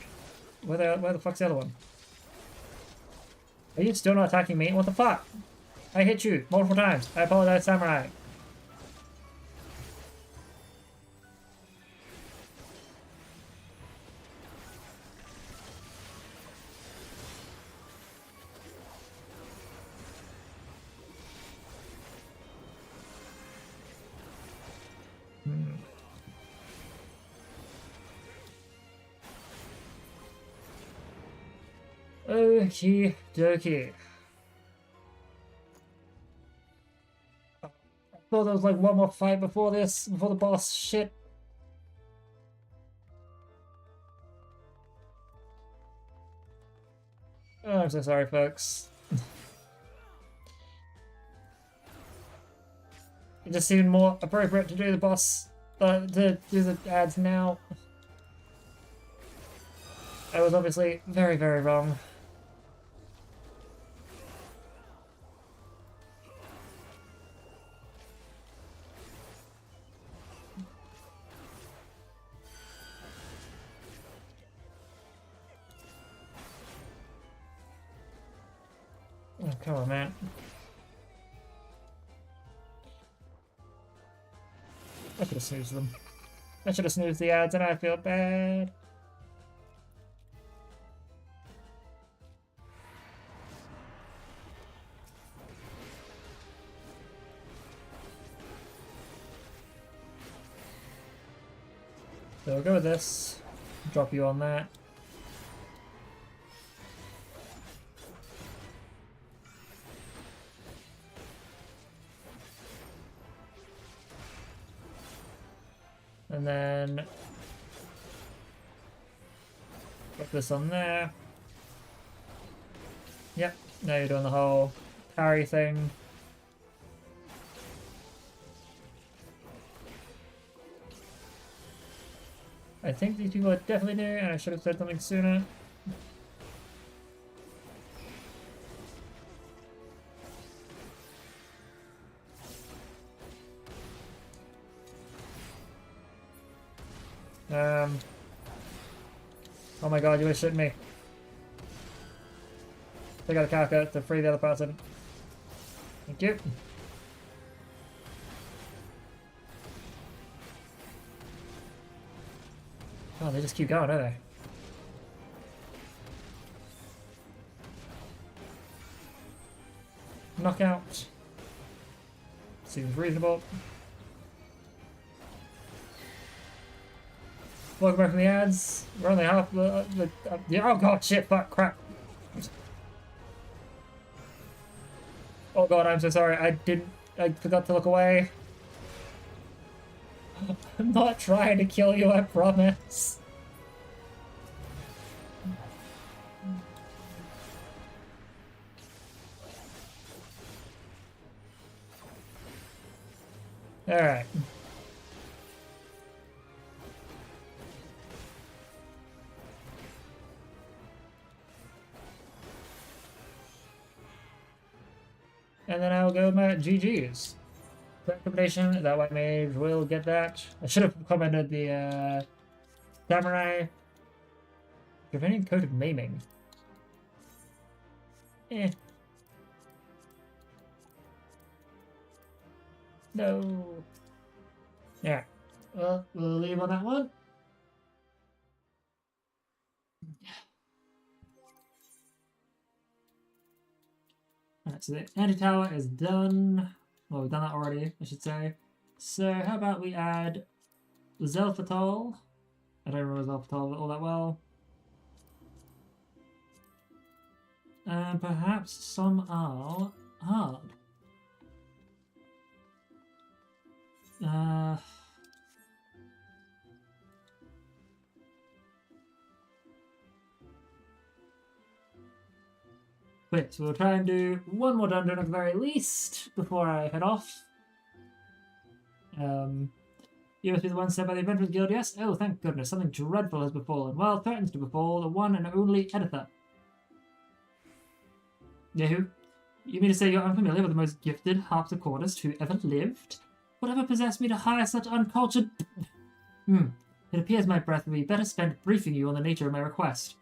Where the fuck's the other one? Are you still not attacking me? What the fuck? I hit you multiple times. I apologize, Samurai. Okie dokie. I thought there was like one more fight before this, before the boss. Shit. Oh, I'm so sorry, folks. It just seemed more appropriate to do the boss, to do the ads now. I was obviously very, very wrong. Oh, come on, man. I should have snoozed them. I should have snoozed the ads and I feel bad. So we'll go with this. Drop you on that. And then Put this on there. Yep, now you're doing the whole parry thing. I think these people are definitely new, and I should have said something sooner. Oh my god, you were shitting me. Take out the character to free the other person. Thank you. Oh, they just keep going, don't they? Knockout. Seems reasonable. Welcome back from the ads. We're only half the oh god, shit, fuck, crap. Oh god, I'm so sorry. I forgot to look away. I'm not trying to kill you, I promise. Alright. And then I'll go with my GG's. Recommendation, that white mage will get that. I should have commented the samurai. Preventing code of maiming. Eh. No. Yeah. Well, we'll leave on that one. Alright, so the anti-tower is done. Well, we've done that already, I should say. So, how about we add Zelfatol? I don't remember Zelfatol all that well. And perhaps some are hard. Wait, so we'll try and do one more dungeon at the very least before I head off. You must be the one sent by the Adventurers Guild, yes? Oh, thank goodness, something dreadful has befallen. Well, threatens to befall the one and only Editha. Yahoo! You mean to say you're unfamiliar with the most gifted harpsichordist who ever lived? Whatever possessed me to hire such uncultured... It appears my breath would be better spent briefing you on the nature of my request.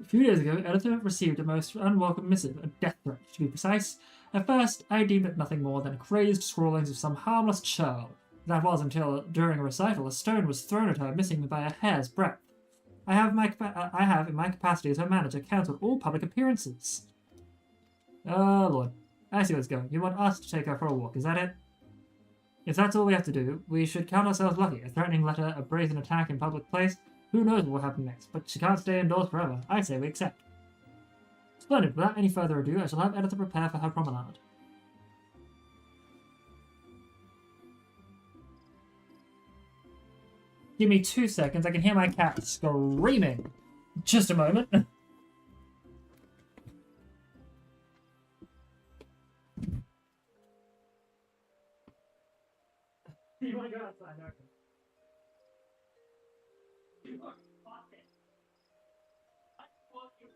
A few days ago, Editha received a most unwelcome missive, a death threat, to be precise. At first, I deemed it nothing more than crazed scrawlings of some harmless churl. That was until, during a recital, a stone was thrown at her, missing by a hair's breadth. I have, in my capacity as her manager, cancelled all public appearances. Oh, Lord. I see where it's going. You want us to take her for a walk, is that it? If that's all we have to do, we should count ourselves lucky. A threatening letter, a brazen attack in public place. Who knows what will happen next, but she can't stay indoors forever. I say we accept. Splendid. Without any further ado, I shall have Editha prepare for her promenade. Give me 2 seconds. I can hear my cat screaming. Just a moment. You want to go outside, okay? You are fucking. I want you.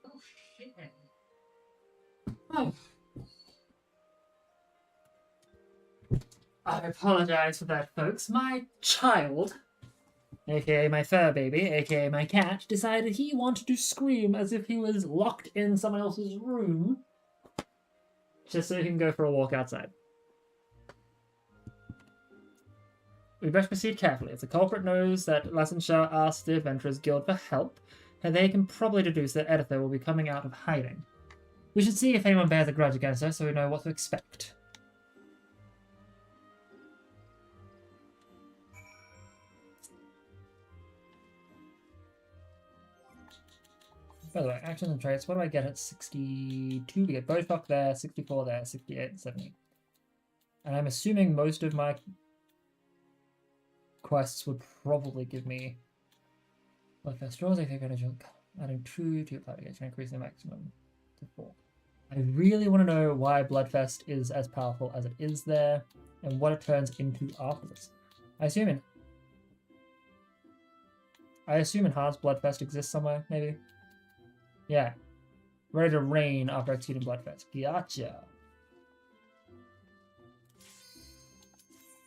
Oh shit. Oh. I apologize for that, folks. My child, aka my fur baby, aka my cat, decided he wanted to scream as if he was locked in someone else's room, just so he can go for a walk outside. We best proceed carefully. If the culprit knows that Lassenshire asked the Adventurers Guild for help, then they can probably deduce that Editha will be coming out of hiding. We should see if anyone bears a grudge against her, so we know what to expect. By the way, actions and traits, what do I get at 62? We get Botox there, 64 there, 68, 70. And I'm assuming most of my quests would probably give me Bloodfest draws, I think adding 2 to your party gauge and increase the maximum to 4. I really want to know why Bloodfest is as powerful as it is there, and what it turns into afterwards. I assume Enhanced Bloodfest exists somewhere, maybe? Yeah. Ready to rain after executing Bloodfest. Gotcha.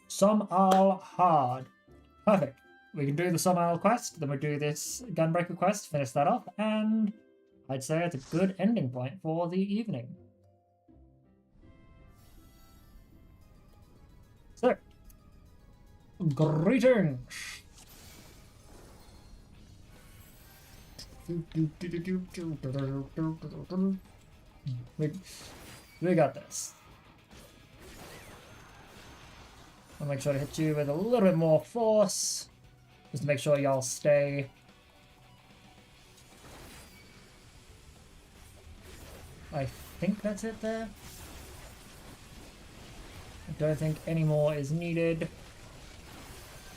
Some all hard. Perfect. We can do the Somal quest, then we do this Gunbreaker quest, finish that off, and I'd say it's a good ending point for the evening. So, greetings! We got this. I'll make sure to hit you with a little bit more force, just to make sure y'all stay. I think that's it there. I don't think any more is needed.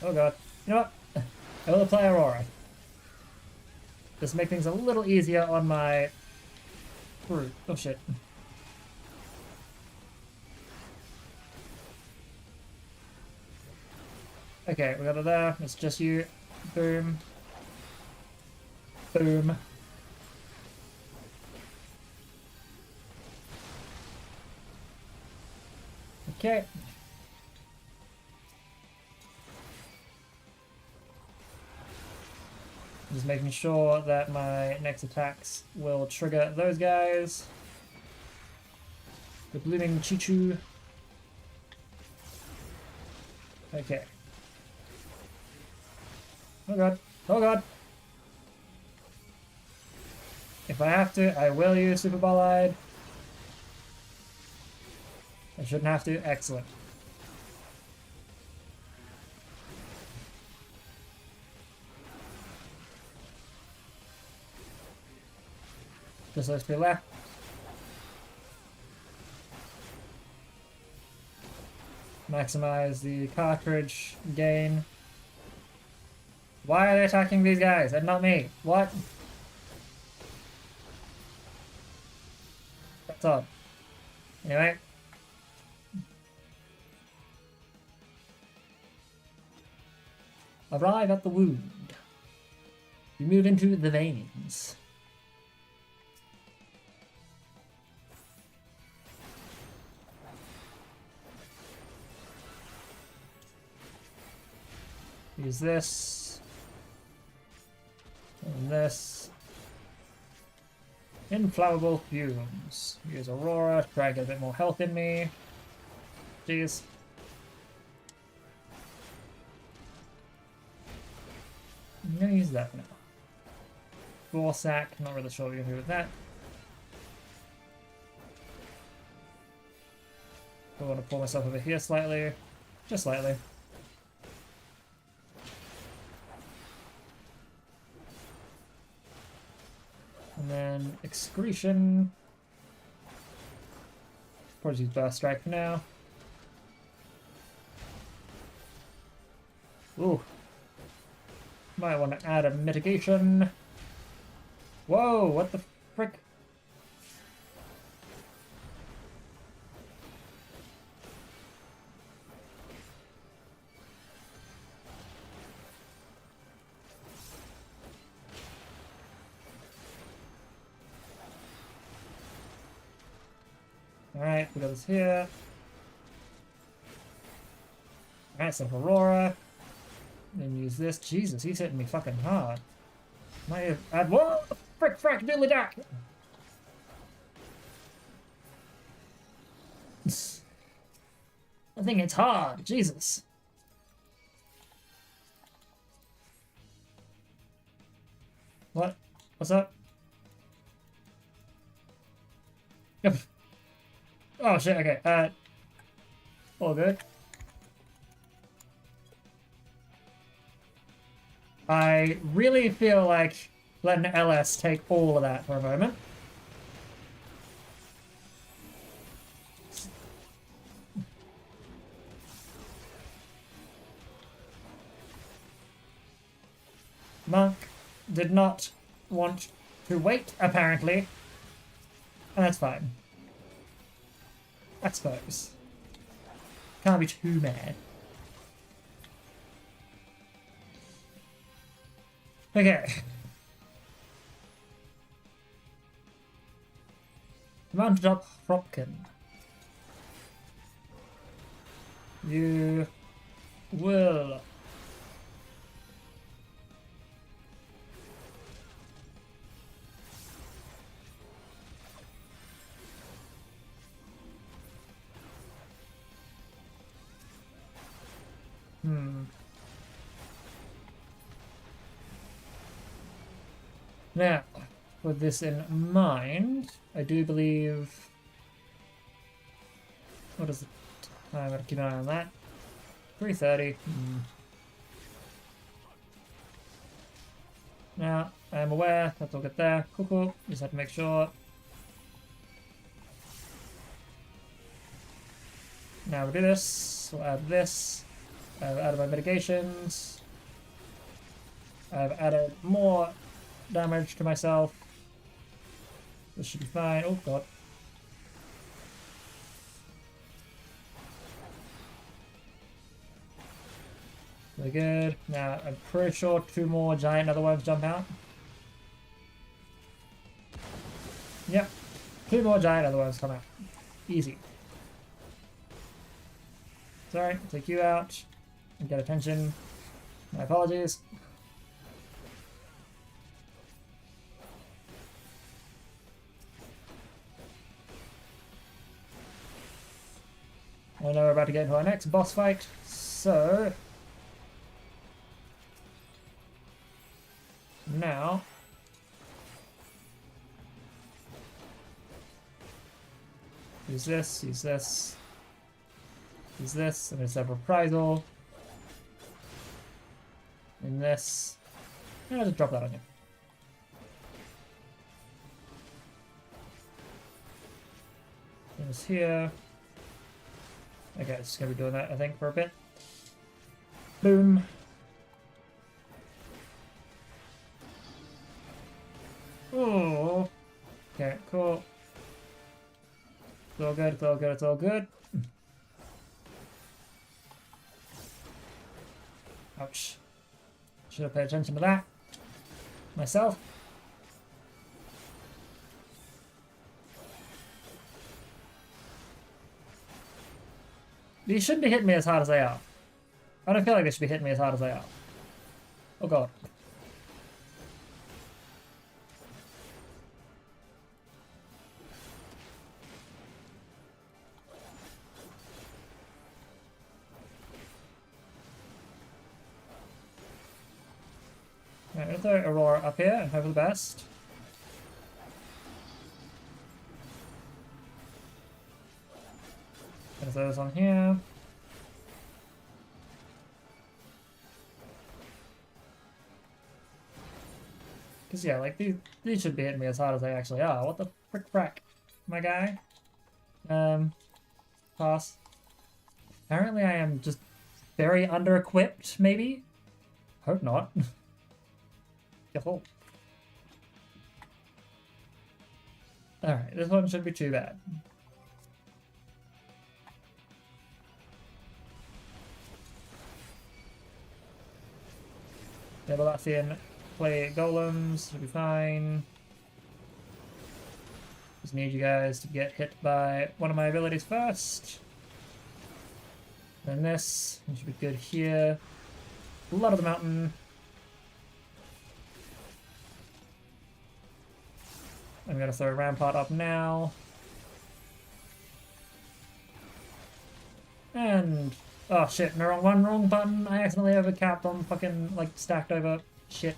Oh god. You know what? I will apply Aurora. Just make things a little easier on my fruit. Oh shit. Okay, we got it there. It's just you. Boom. Boom. Okay. Just making sure that my next attacks will trigger those guys. The blooming Chichu. Okay. Oh god. Oh god. If I have to, I will use Super Ballade. I shouldn't have to. Excellent. Just those 2 left. Maximize the cartridge gain. Why are they attacking these guys and not me? What? That's odd. Anyway. Arrive at the wound. We move into the veins. Use this. And this. Inflammable fumes. Use Aurora to try and get a bit more health in me. Jeez. I'm gonna use that for now. Floor sack, not really sure what you're gonna do with that. I want to pull myself over here slightly. Just slightly. And then excretion. Probably use burst strike for now. Ooh. Might want to add a mitigation. Whoa, what the frick? Alright, we got this here. Alright, some Aurora. Then use this. Jesus, he's hitting me fucking hard. Might have add. Whoa! Frick, frack, diddly dack! I think it's hard. Jesus. What? What's up? Yep. Oh shit, okay. All good. I really feel like letting LS take all of that for a moment. Monk did not want to wait, apparently. And that's fine. I suppose. Can't be too mad. Okay. Mounted up Hropkin. You will Now, with this in mind, I do believe... What is the time? I'm going to keep an eye on that. 3:30. Now, I am aware. That's all good there. Cool, cool. Just have to make sure. Now we'll do this. We'll add this. I've added my mitigations. I've added more damage to myself. This should be fine. Oh god. Really good. Now I'm pretty sure 2 more giant other ones jump out. Yep. 2 more giant other ones come out. Easy. Sorry, take you out and get attention. My apologies. I know we're about to get into our next boss fight, so now use this, use this, use this, and there's a reprisal. In this. And I'll just drop that on you. This here. Okay, it's gonna be doing that, I think, for a bit. Boom. Oh. Okay, cool. It's all good, it's all good, it's all good. Ouch. Should have paid attention to that. Myself. These shouldn't be hitting me as hard as they are. I don't feel like they should be hitting me as hard as they are. Oh god. Right, let's throw Aurora up here and hope for the best. There's those on here. Cause yeah, like these should be hitting me as hard as they actually are. What the frick frack, my guy? Pass. Apparently I am just very under-equipped, maybe? Hope not. Alright, this one shouldn't be too bad. Devalathian play golems, should be fine. Just need you guys to get hit by one of my abilities first. Then this, you should be good here. Blood of the Mountain. I'm gonna throw a Rampart up now. And oh shit, no, wrong button. I accidentally overcapped on fucking like stacked over shit.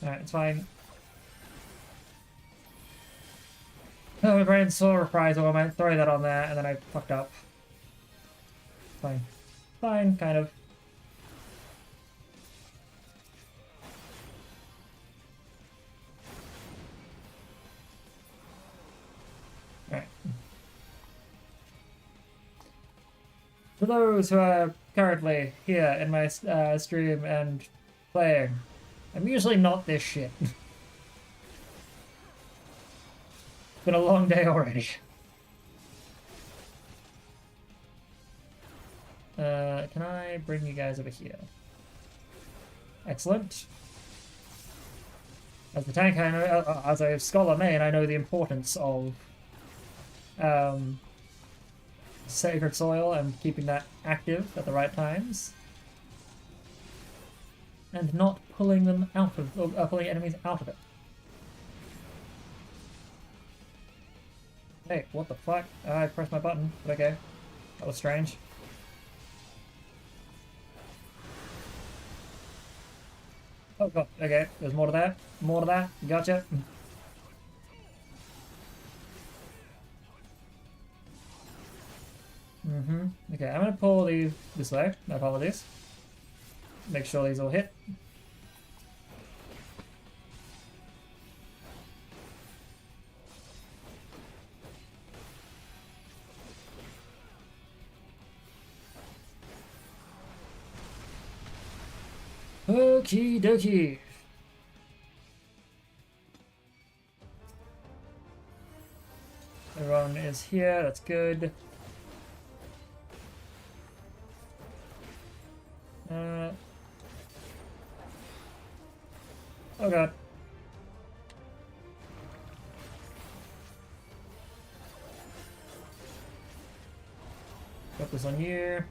Alright, it's fine. Oh, my brain saw reprisal. I might throw that on there and then I fucked up. Fine. Fine, kind of. For those who are currently here in my stream and playing, I'm usually not this shit. It's been a long day already. Can I bring you guys over here? Excellent. As the tank, I know, as a scholar main, I know the importance of sacred soil and keeping that active at the right times, and not pulling them out of, or pulling enemies out of it. Hey, what the fuck? I pressed my button, but okay. That was strange. Oh god, okay, there's more to that. More to that. Gotcha. Okay, I'm gonna pull these this way. My apologies. Make sure these all hit. Okie dokie. Everyone is here, that's good. Oh god. Focus on you.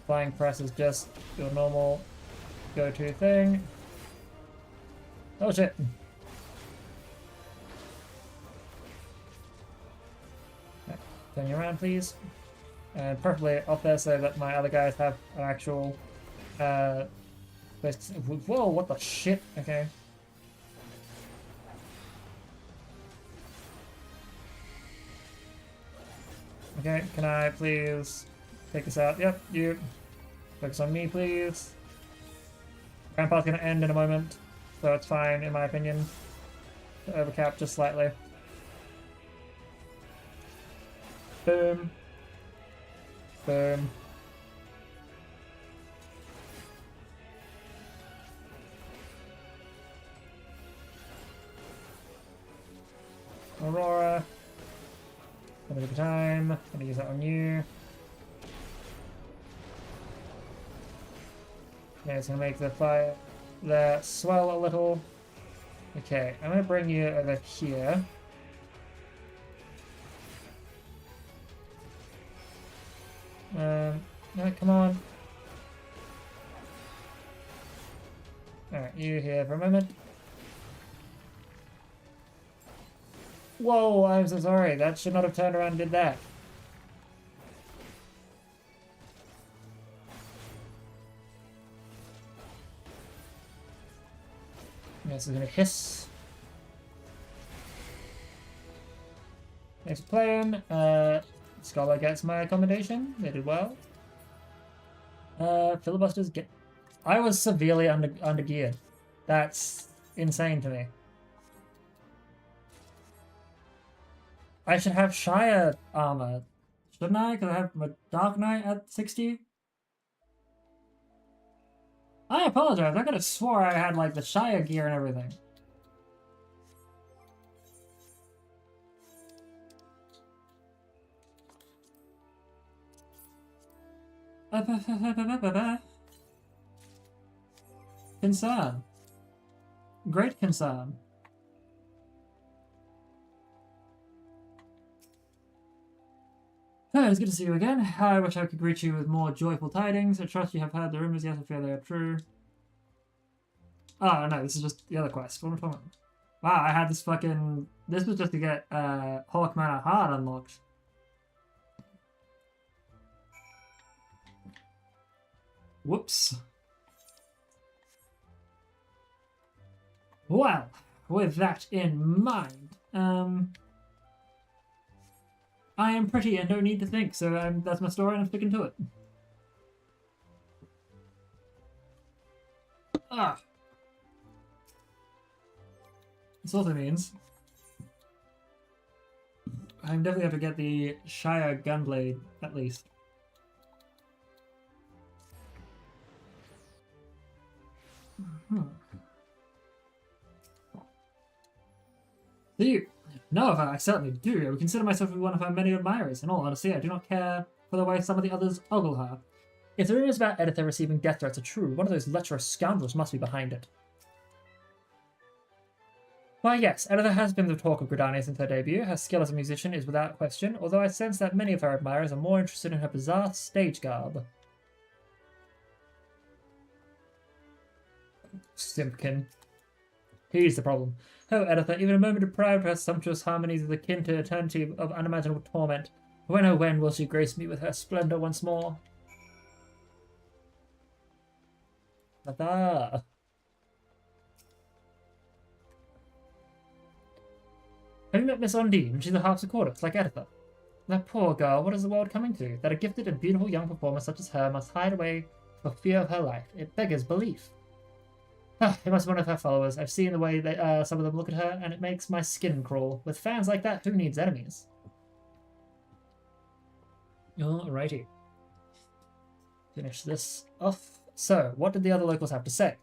Flying press is just your normal go-to thing. Oh shit. Right, turn you around please. And preferably up there so that my other guys have an actual whoa, what the shit? Okay. Okay, can I please take this out? Yep, you. Focus on me, please. Grandpa's gonna end in a moment, so it's fine, in my opinion, to overcap just slightly. Boom. Boom. Aurora. Have a good time. Gonna use that on you. Yeah, it's gonna make the fire there swell a little. Okay, I'm gonna bring you over here. No, come on. Alright, you here for a moment. Whoa, I'm so sorry. That should not have turned around and did that. This is gonna hiss. Next plan. Scholar gets my accommodation. They did well. Filibusters get. I was severely under geared. That's insane to me. I should have Shire armor, shouldn't I? Because I have my Dark Knight at 60. I apologize. I could have swore I had like the Shire gear and everything. Concern. Great concern. Oh, it's good to see you again. I wish I could greet you with more joyful tidings. I trust you have heard the rumors. Yes, I fear they are true. Oh, no, this is just the other quest. What am I talking about? Wow, I had this fucking... This was just to get Hawk Manor Hard unlocked. Whoops. Well, with that in mind, I am pretty and don't need to think, so that's my story and I'm sticking to it. Ah. This also means I I'm definitely have to get the Shire Gunblade, at least. Do you? No, I certainly do. I would consider myself to be one of her many admirers. In all honesty, I do not care for the way some of the others ogle her. If the rumors about Editha receiving death threats are true, one of those lecherous scoundrels must be behind it. Why, yes, Editha has been the talk of Gridania since her debut. Her skill as a musician is without question, although I sense that many of her admirers are more interested in her bizarre stage garb. Simpkin. He's the problem. Oh, Editha, even a moment deprived of her sumptuous harmonies is akin to eternity of unimaginable torment. When, oh when, will she grace me with her splendor once more? Ta-da! Have you met Miss Undine? She's a harpsichordist, like Editha. That poor girl, what is the world coming to? That a gifted and beautiful young performer such as her must hide away for fear of her life. It beggars belief. It must be one of her followers. I've seen the way that some of them look at her, and it makes my skin crawl. With fans like that, who needs enemies? Alrighty. Finish this off. So, what did the other locals have to say?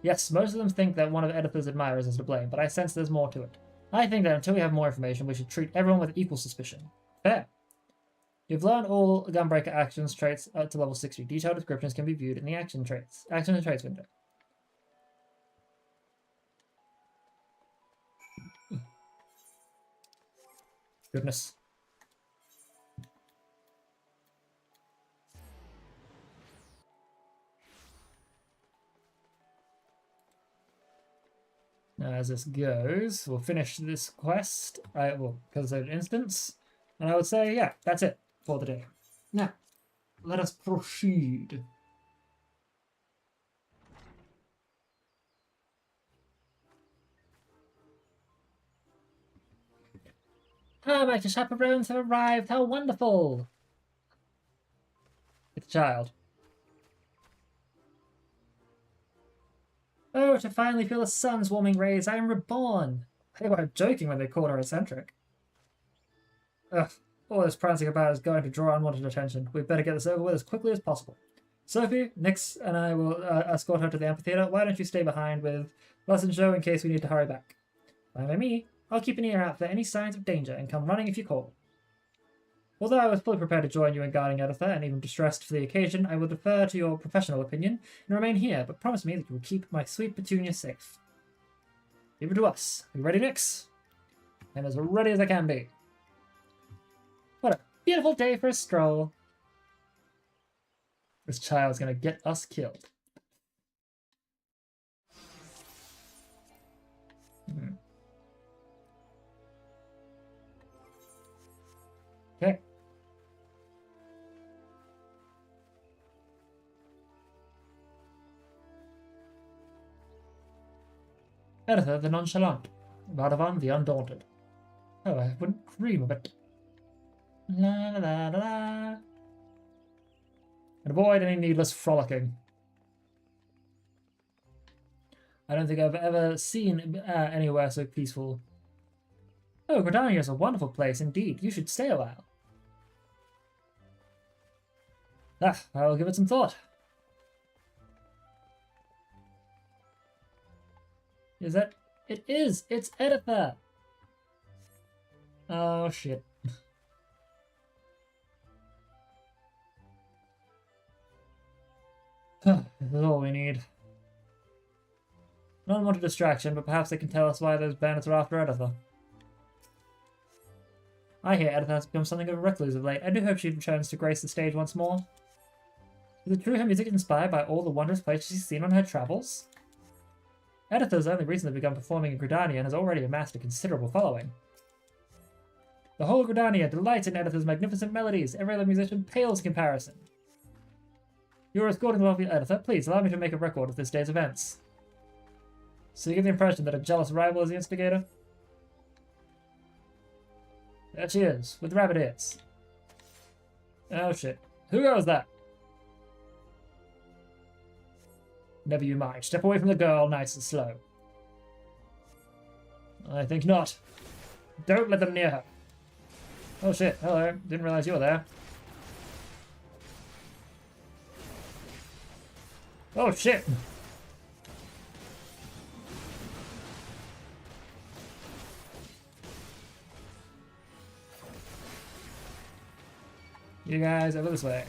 Yes, most of them think that one of Editha's admirers is to blame, but I sense there's more to it. I think that until we have more information, we should treat everyone with equal suspicion. Fair. You've learned all Gunbreaker actions traits up to level 60. Detailed descriptions can be viewed in the Action and Traits window. Goodness. Now, as this goes, we'll finish this quest. Because of an instance. And I would say, yeah, that's it for the day. Now, let us proceed. Ah, my chaperones have arrived! How wonderful! It's a child. Oh, to finally feel the sun's warming rays, I am reborn! They were joking when they called her eccentric. Ugh, all this prancing about is going to draw unwanted attention. We'd better get this over with as quickly as possible. Sophie, Nix and I will escort her to the amphitheater. Why don't you stay behind with Les and Joe in case we need to hurry back? Fine by me. I'll keep an ear out for any signs of danger and come running if you call. Although I was fully prepared to join you in guarding Editha and even distressed for the occasion, I will defer to your professional opinion and remain here, but promise me that you will keep my sweet Petunia safe. Leave it to us. Are you ready, Nix? I'm as ready as I can be. What a beautiful day for a stroll. This child's gonna get us killed. Okay. Editha the nonchalant, Bardavon the undaunted. Oh, I wouldn't dream of it. La la la la la. And avoid any needless frolicking. I don't think I've ever seen anywhere so peaceful. Oh, Gridania is a wonderful place indeed. You should stay a while. I'll give it some thought. Is that... It is! It's Editha! Oh, shit. This is all we need. No one wanted distraction, but perhaps they can tell us why those bandits are after Editha. I hear Editha has become something of a recluse of late. I do hope she returns to grace the stage once more. Is it true her music is inspired by all the wondrous places she's seen on her travels? Editha has only recently begun performing in Gridania and has already amassed a considerable following. The whole of Gridania delights in Editha's magnificent melodies. Every other musician pales in comparison. You are escorting the lovely Editha. Please allow me to make a record of this day's events. So you get the impression that a jealous rival is the instigator? There she is, with rabbit ears. Oh shit. Who goes that? Never you mind. Step away from the girl, nice and slow. I think not. Don't let them near her. Oh shit, hello. Didn't realize you were there. Oh shit! You guys over this way.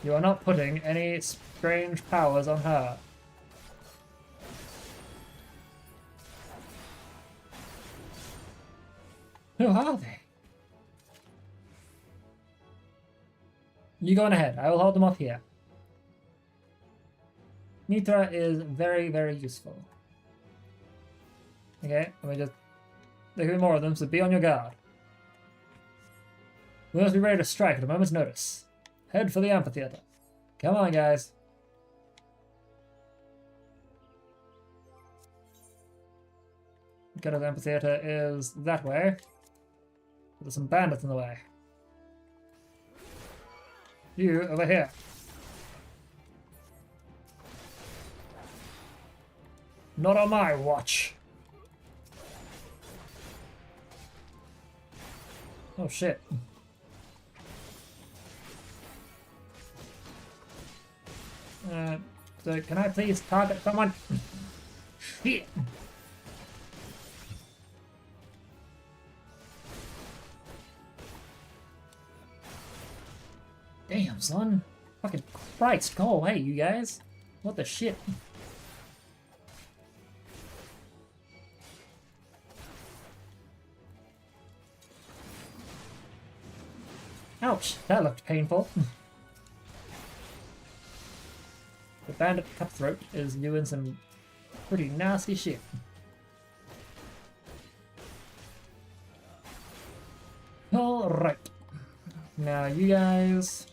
You are not putting any strange powers on her. Who are they? You go on ahead. I will hold them off here. Mitra is very, very useful. Okay, let me just... There could be more of them, so be on your guard. We must be ready to strike at a moment's notice. Head for the amphitheater. Come on, guys. Kind of the amphitheater is that way. There's some bandits in the way. You over here. Not on my watch. Oh shit. So can I please target someone? Shit. Damn, son. Fucking Christ, go away, you guys. What the shit? Ouch, that looked painful. The bandit cutthroat is doing some pretty nasty shit. Alright. Now you guys...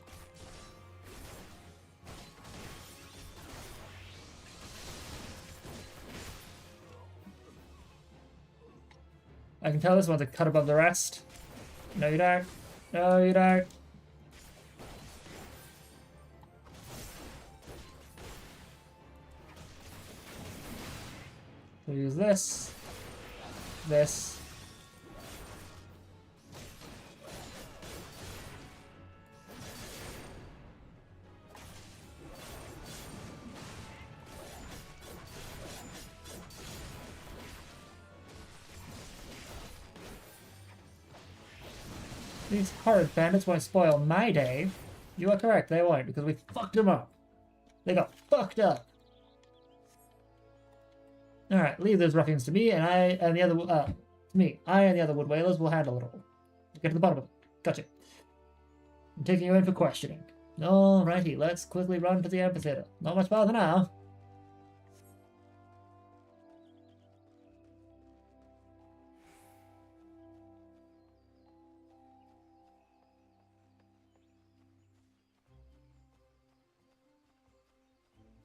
I can tell this one's a cut above the rest. No you don't. No you don't. We'll use this. This. These horrid bandits won't spoil my day. You are correct, they won't, because we fucked them up. They got fucked up. Alright, leave those ruffians to me, and I and the other wood whalers will handle it all. We'll get to the bottom of it. Gotcha. I'm taking you in for questioning. Alrighty, let's quickly run to the amphitheater. Not much farther now.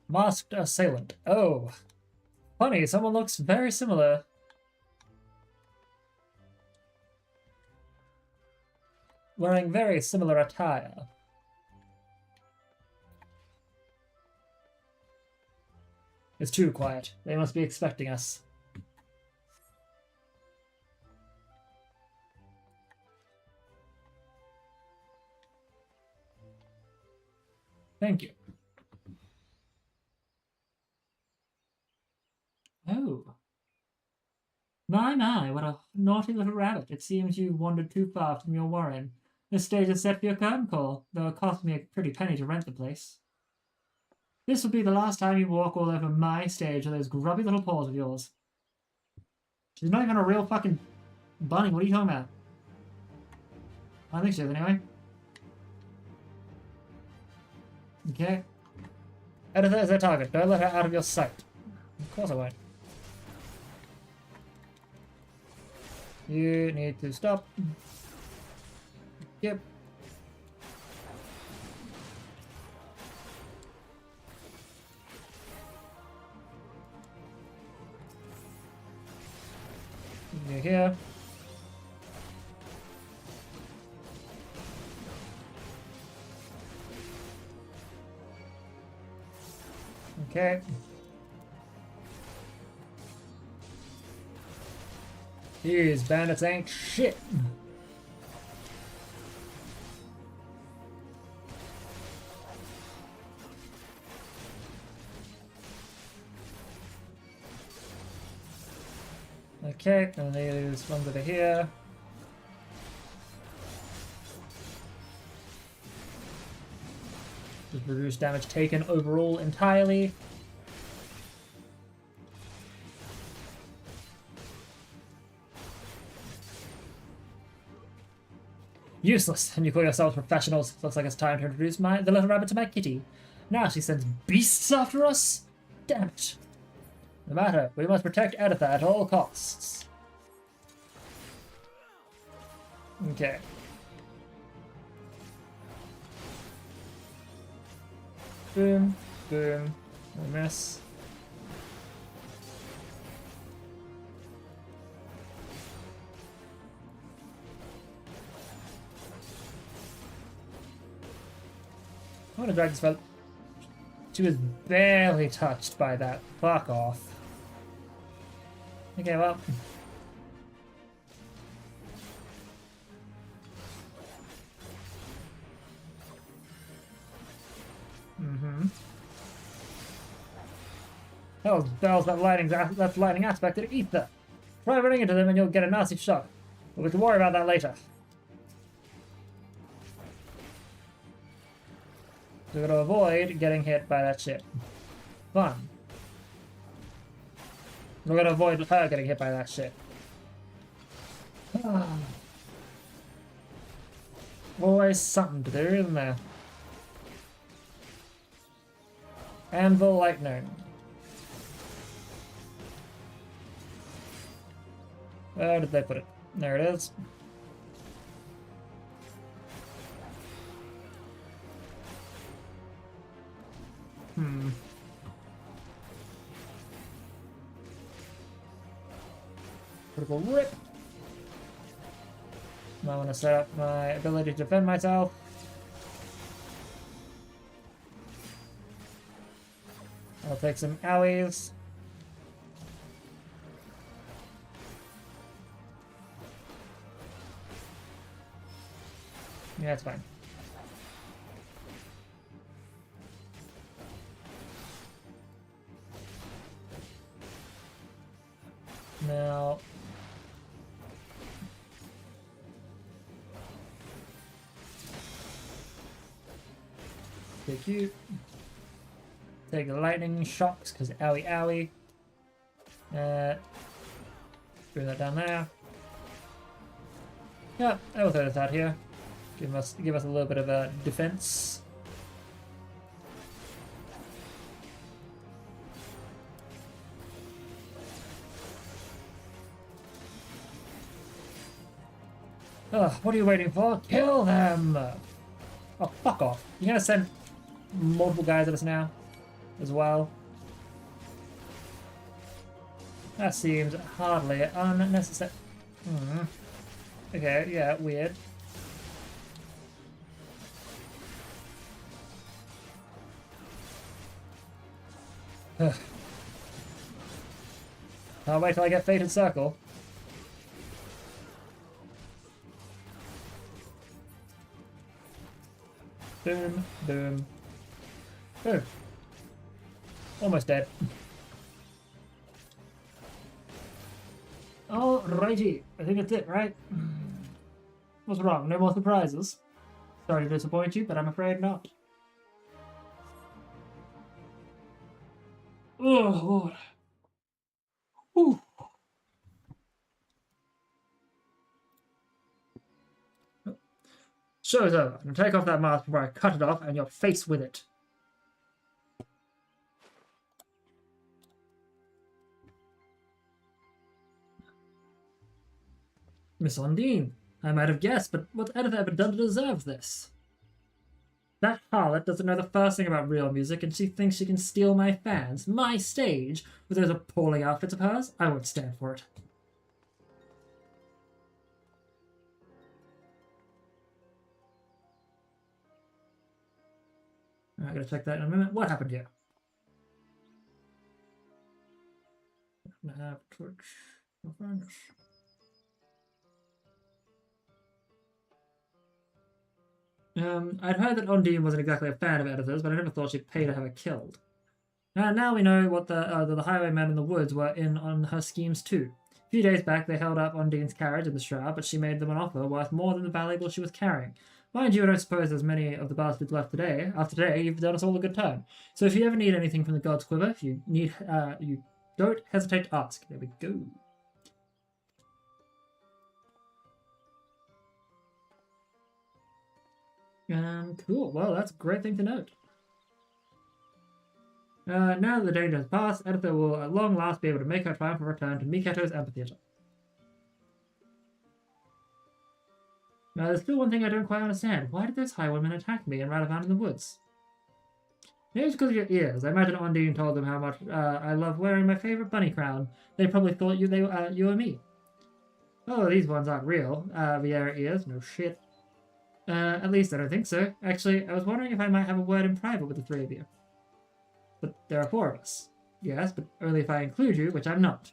Masked assailant. Oh. Funny, someone looks very similar. Wearing very similar attire. It's too quiet. They must be expecting us. Thank you. Oh. My, what a naughty little rabbit. It seems you wandered too far from your warren. This stage is set for your curtain call, though it cost me a pretty penny to rent the place. This will be the last time you walk all over my stage with those grubby little paws of yours. She's not even a real fucking bunny. What are you talking about? I think she is, anyway. Okay. Editha is their target. Don't let her out of your sight. Of course I won't. You need to stop. Yep. You're here. Okay. These bandits ain't shit. Okay, and these ones over here. Just reduce damage taken overall entirely. Useless, and you call yourselves professionals. Looks like it's time to introduce the little rabbit to my kitty. Now she sends beasts after us? Damn it. No matter, we must protect Editha at all costs. Okay. Boom, boom, I miss. I want to drag this fella. She was barely touched by that. Fuck off. Okay, well. Those bells, that lightning aspect of ether. Try running into them and you'll get a nasty shock. But we can worry about that later. We're gonna avoid getting hit by that shit. Fun. We're gonna avoid her getting hit by that shit. Always something to do, isn't there? Anvil lightning. Where did they put it? There it is. Critical rip. I want to set up my ability to defend myself. I'll take some owies. Yeah, it's fine. Now... Take you. Take the lightning shocks, because owie owie. Bring that down there. Yeah, I will throw this out here. Give us a little bit of a defense. Ugh, what are you waiting for? Kill them! Oh, fuck off. You're gonna send multiple guys at us now? As well? That seems hardly unnecessary. Okay, yeah, weird. Ugh. I'll wait till I get Fated Circle. Boom, boom, boom. Almost dead. Alrighty, I think that's it, right? What's wrong? No more surprises? Sorry to disappoint you, but I'm afraid not. Oh, Lord. Whew. Show's over. Now take off that mask before I cut it off and your face with it. Miss Undine, I might have guessed, but what's Editha ever done to deserve this? That harlot doesn't know the first thing about real music, and she thinks she can steal my fans, my stage, with those appalling outfits of hers? I won't stand for it. I'm gonna check that in a minute. What happened here? I'm gonna have torch. I'd heard that Ondine wasn't exactly a fan of Editha's, but I never thought she'd pay to have her killed. Now we know what the highwaymen in the woods were in on her schemes too. A few days back they held up Ondine's carriage in the shroud, but she made them an offer worth more than the valuable she was carrying. Mind you, I don't suppose there's many of the bastards left today. After today, you've done us all a good turn. So if you ever need anything from the God's Quiver, if you need, you don't hesitate to ask. There we go. Cool. Well, that's a great thing to note. Now that the danger has passed, Editha will at long last be able to make her triumphant return to Miketo's amphitheater. Now, there's still one thing I don't quite understand. Why did those highwaymen attack me and ride around in the woods? Maybe it's because of your ears. I imagine Ondine told them how much I love wearing my favorite bunny crown. They probably thought you were me. Oh, these ones aren't real. Vieira ears, no shit. At least I don't think so. Actually, I was wondering if I might have a word in private with the three of you. But there are four of us. Yes, but only if I include you, which I'm not.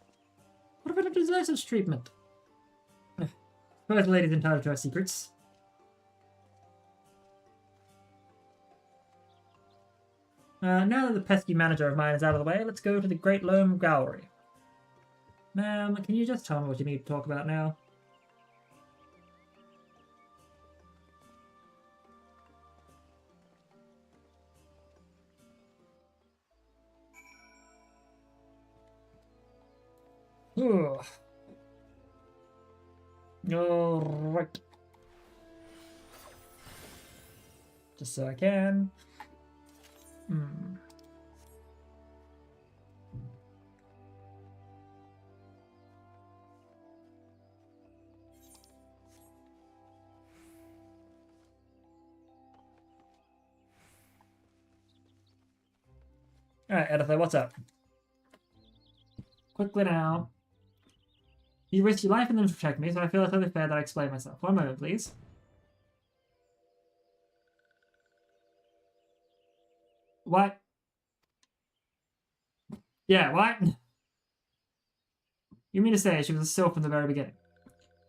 What if I don't deserve such treatment? Both ladies entitled to our secrets. Now that the pesky manager of mine is out of the way, let's go to the Great Loam Gallery. Ma'am, can you just tell me what you need to talk about now? Ugh. Alright. Just so I can. Alright, Editha, what's up? Quickly now. You risked your life and then to protect me, so I feel it's only fair that I explain myself. One moment, please. What? Yeah, what? You mean to say she was a sylph from the very beginning?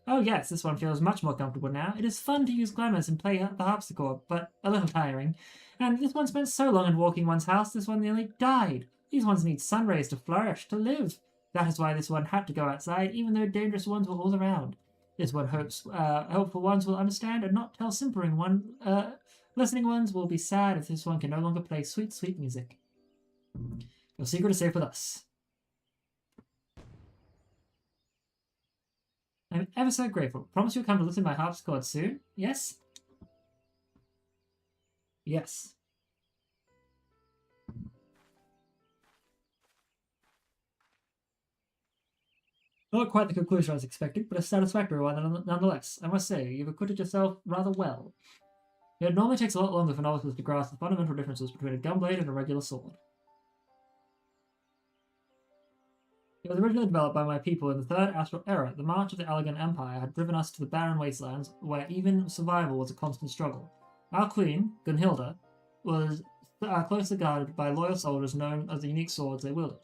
Oh yes, this one feels much more comfortable now. It is fun to use glamours and play the harpsichord, but a little tiring. And this one spent so long in walking one's house, this one nearly died. These ones need sun rays to flourish, to live. That is why this one had to go outside, even though dangerous ones were all around. This one hopes hopeful ones will understand and not tell listening ones will be sad if this one can no longer play sweet, sweet music. Your secret is safe with us. I'm ever so grateful. Promise you'll come to listen to my harpsichord soon? Yes? Yes. Not quite the conclusion I was expecting, but a satisfactory one nonetheless. I must say, you've acquitted yourself rather well. It normally takes a lot longer for novices to grasp the fundamental differences between a gunblade and a regular sword. It was originally developed by my people in the Third Astral Era. The march of the Allegan Empire had driven us to the barren wastelands, where even survival was a constant struggle. Our queen, Gunhilda, was closely guarded by loyal soldiers known as the unique swords they wielded.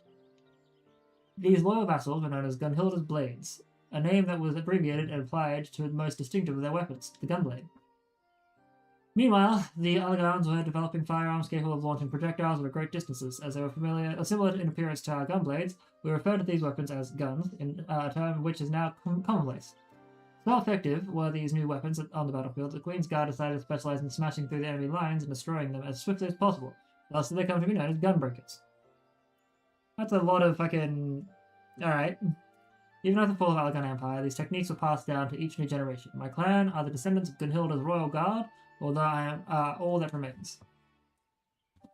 These loyal vassals were known as Gunhilda's Blades, a name that was abbreviated and applied to the most distinctive of their weapons, the gunblade. Meanwhile, the Allegans were developing firearms capable of launching projectiles over great distances. As they were similar in appearance to our gunblades, we refer to these weapons as guns, a term which is now commonplace. So effective were these new weapons on the battlefield, the Queen's Guard decided to specialize in smashing through the enemy lines and destroying them as swiftly as possible. Thus, they come to be known as gunbreakers. That's a lot of fucking... Alright. Even after the fall of Allegan Empire, these techniques were passed down to each new generation. My clan are the descendants of Gunhilda's royal guard, although I am all that remains.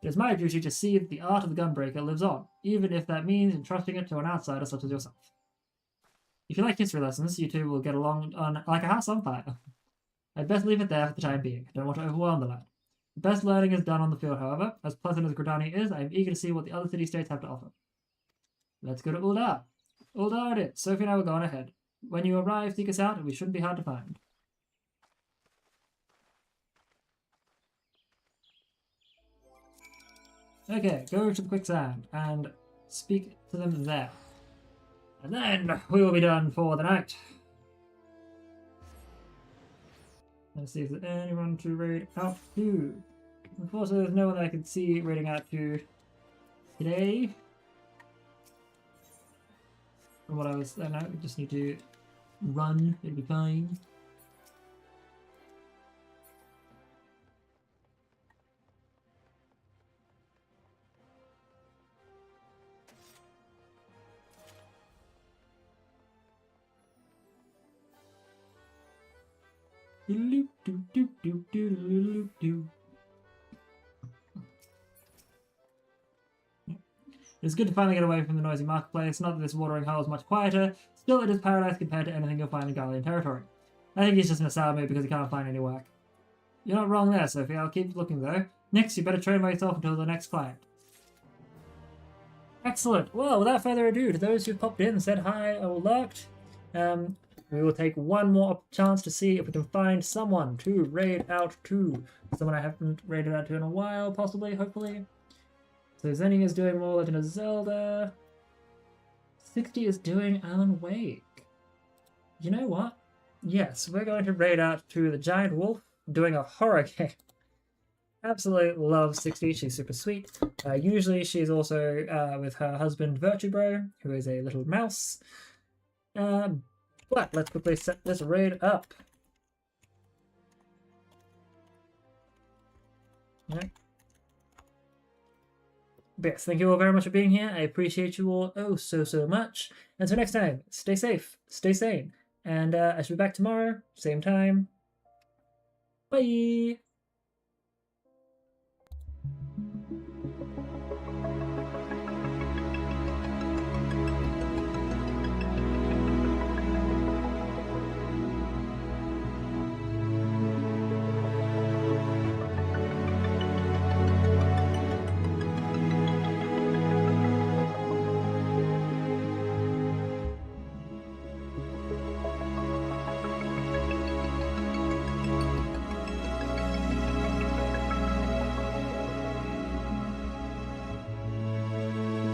It is my duty to see that the art of the gunbreaker lives on, even if that means entrusting it to an outsider such as yourself. If you like history lessons, you two will get along like a house on fire. I'd best leave it there for the time being. I don't want to overwhelm the lad. The best learning is done on the field, however. As pleasant as Gridani is, I am eager to see what the other city-states have to offer. Let's go to Uldar. Uldar it is. Sophie and I will go on ahead. When you arrive, seek us out, and we shouldn't be hard to find. Okay, go to the quicksand and speak to them there. And then we will be done for the night. Let's see if there's anyone to raid out to. Unfortunately, there's no one that I can see raiding out to today. From what I was saying, we just need to run, it'll be fine. It's good to finally get away from the noisy marketplace. Not that this watering hole is much quieter, still it is paradise compared to anything you'll find in Gallian territory. I think he's just in a sour mood because he can't find any work. You're not wrong there, Sophie. I'll keep looking though. Next, you better train by yourself until the next client. Excellent. Well, without further ado, to those who've popped in, said hi, or lurked, we will take one more chance to see if we can find someone to raid out to. Someone I haven't raided out to in a while, possibly, hopefully. So Zenny is doing more Legend of Zelda. 60 is doing Alan Wake. You know what? Yes, we're going to raid out to the Giant Wolf, doing a horror game. Absolutely love 60, she's super sweet. Usually she's also with her husband Virtue Bro, who is a little mouse. But let's quickly set this raid up. Right. Yes, thank you all very much for being here. I appreciate you all so much. Until next time, stay safe, stay sane, and I shall be back tomorrow, same time. Bye!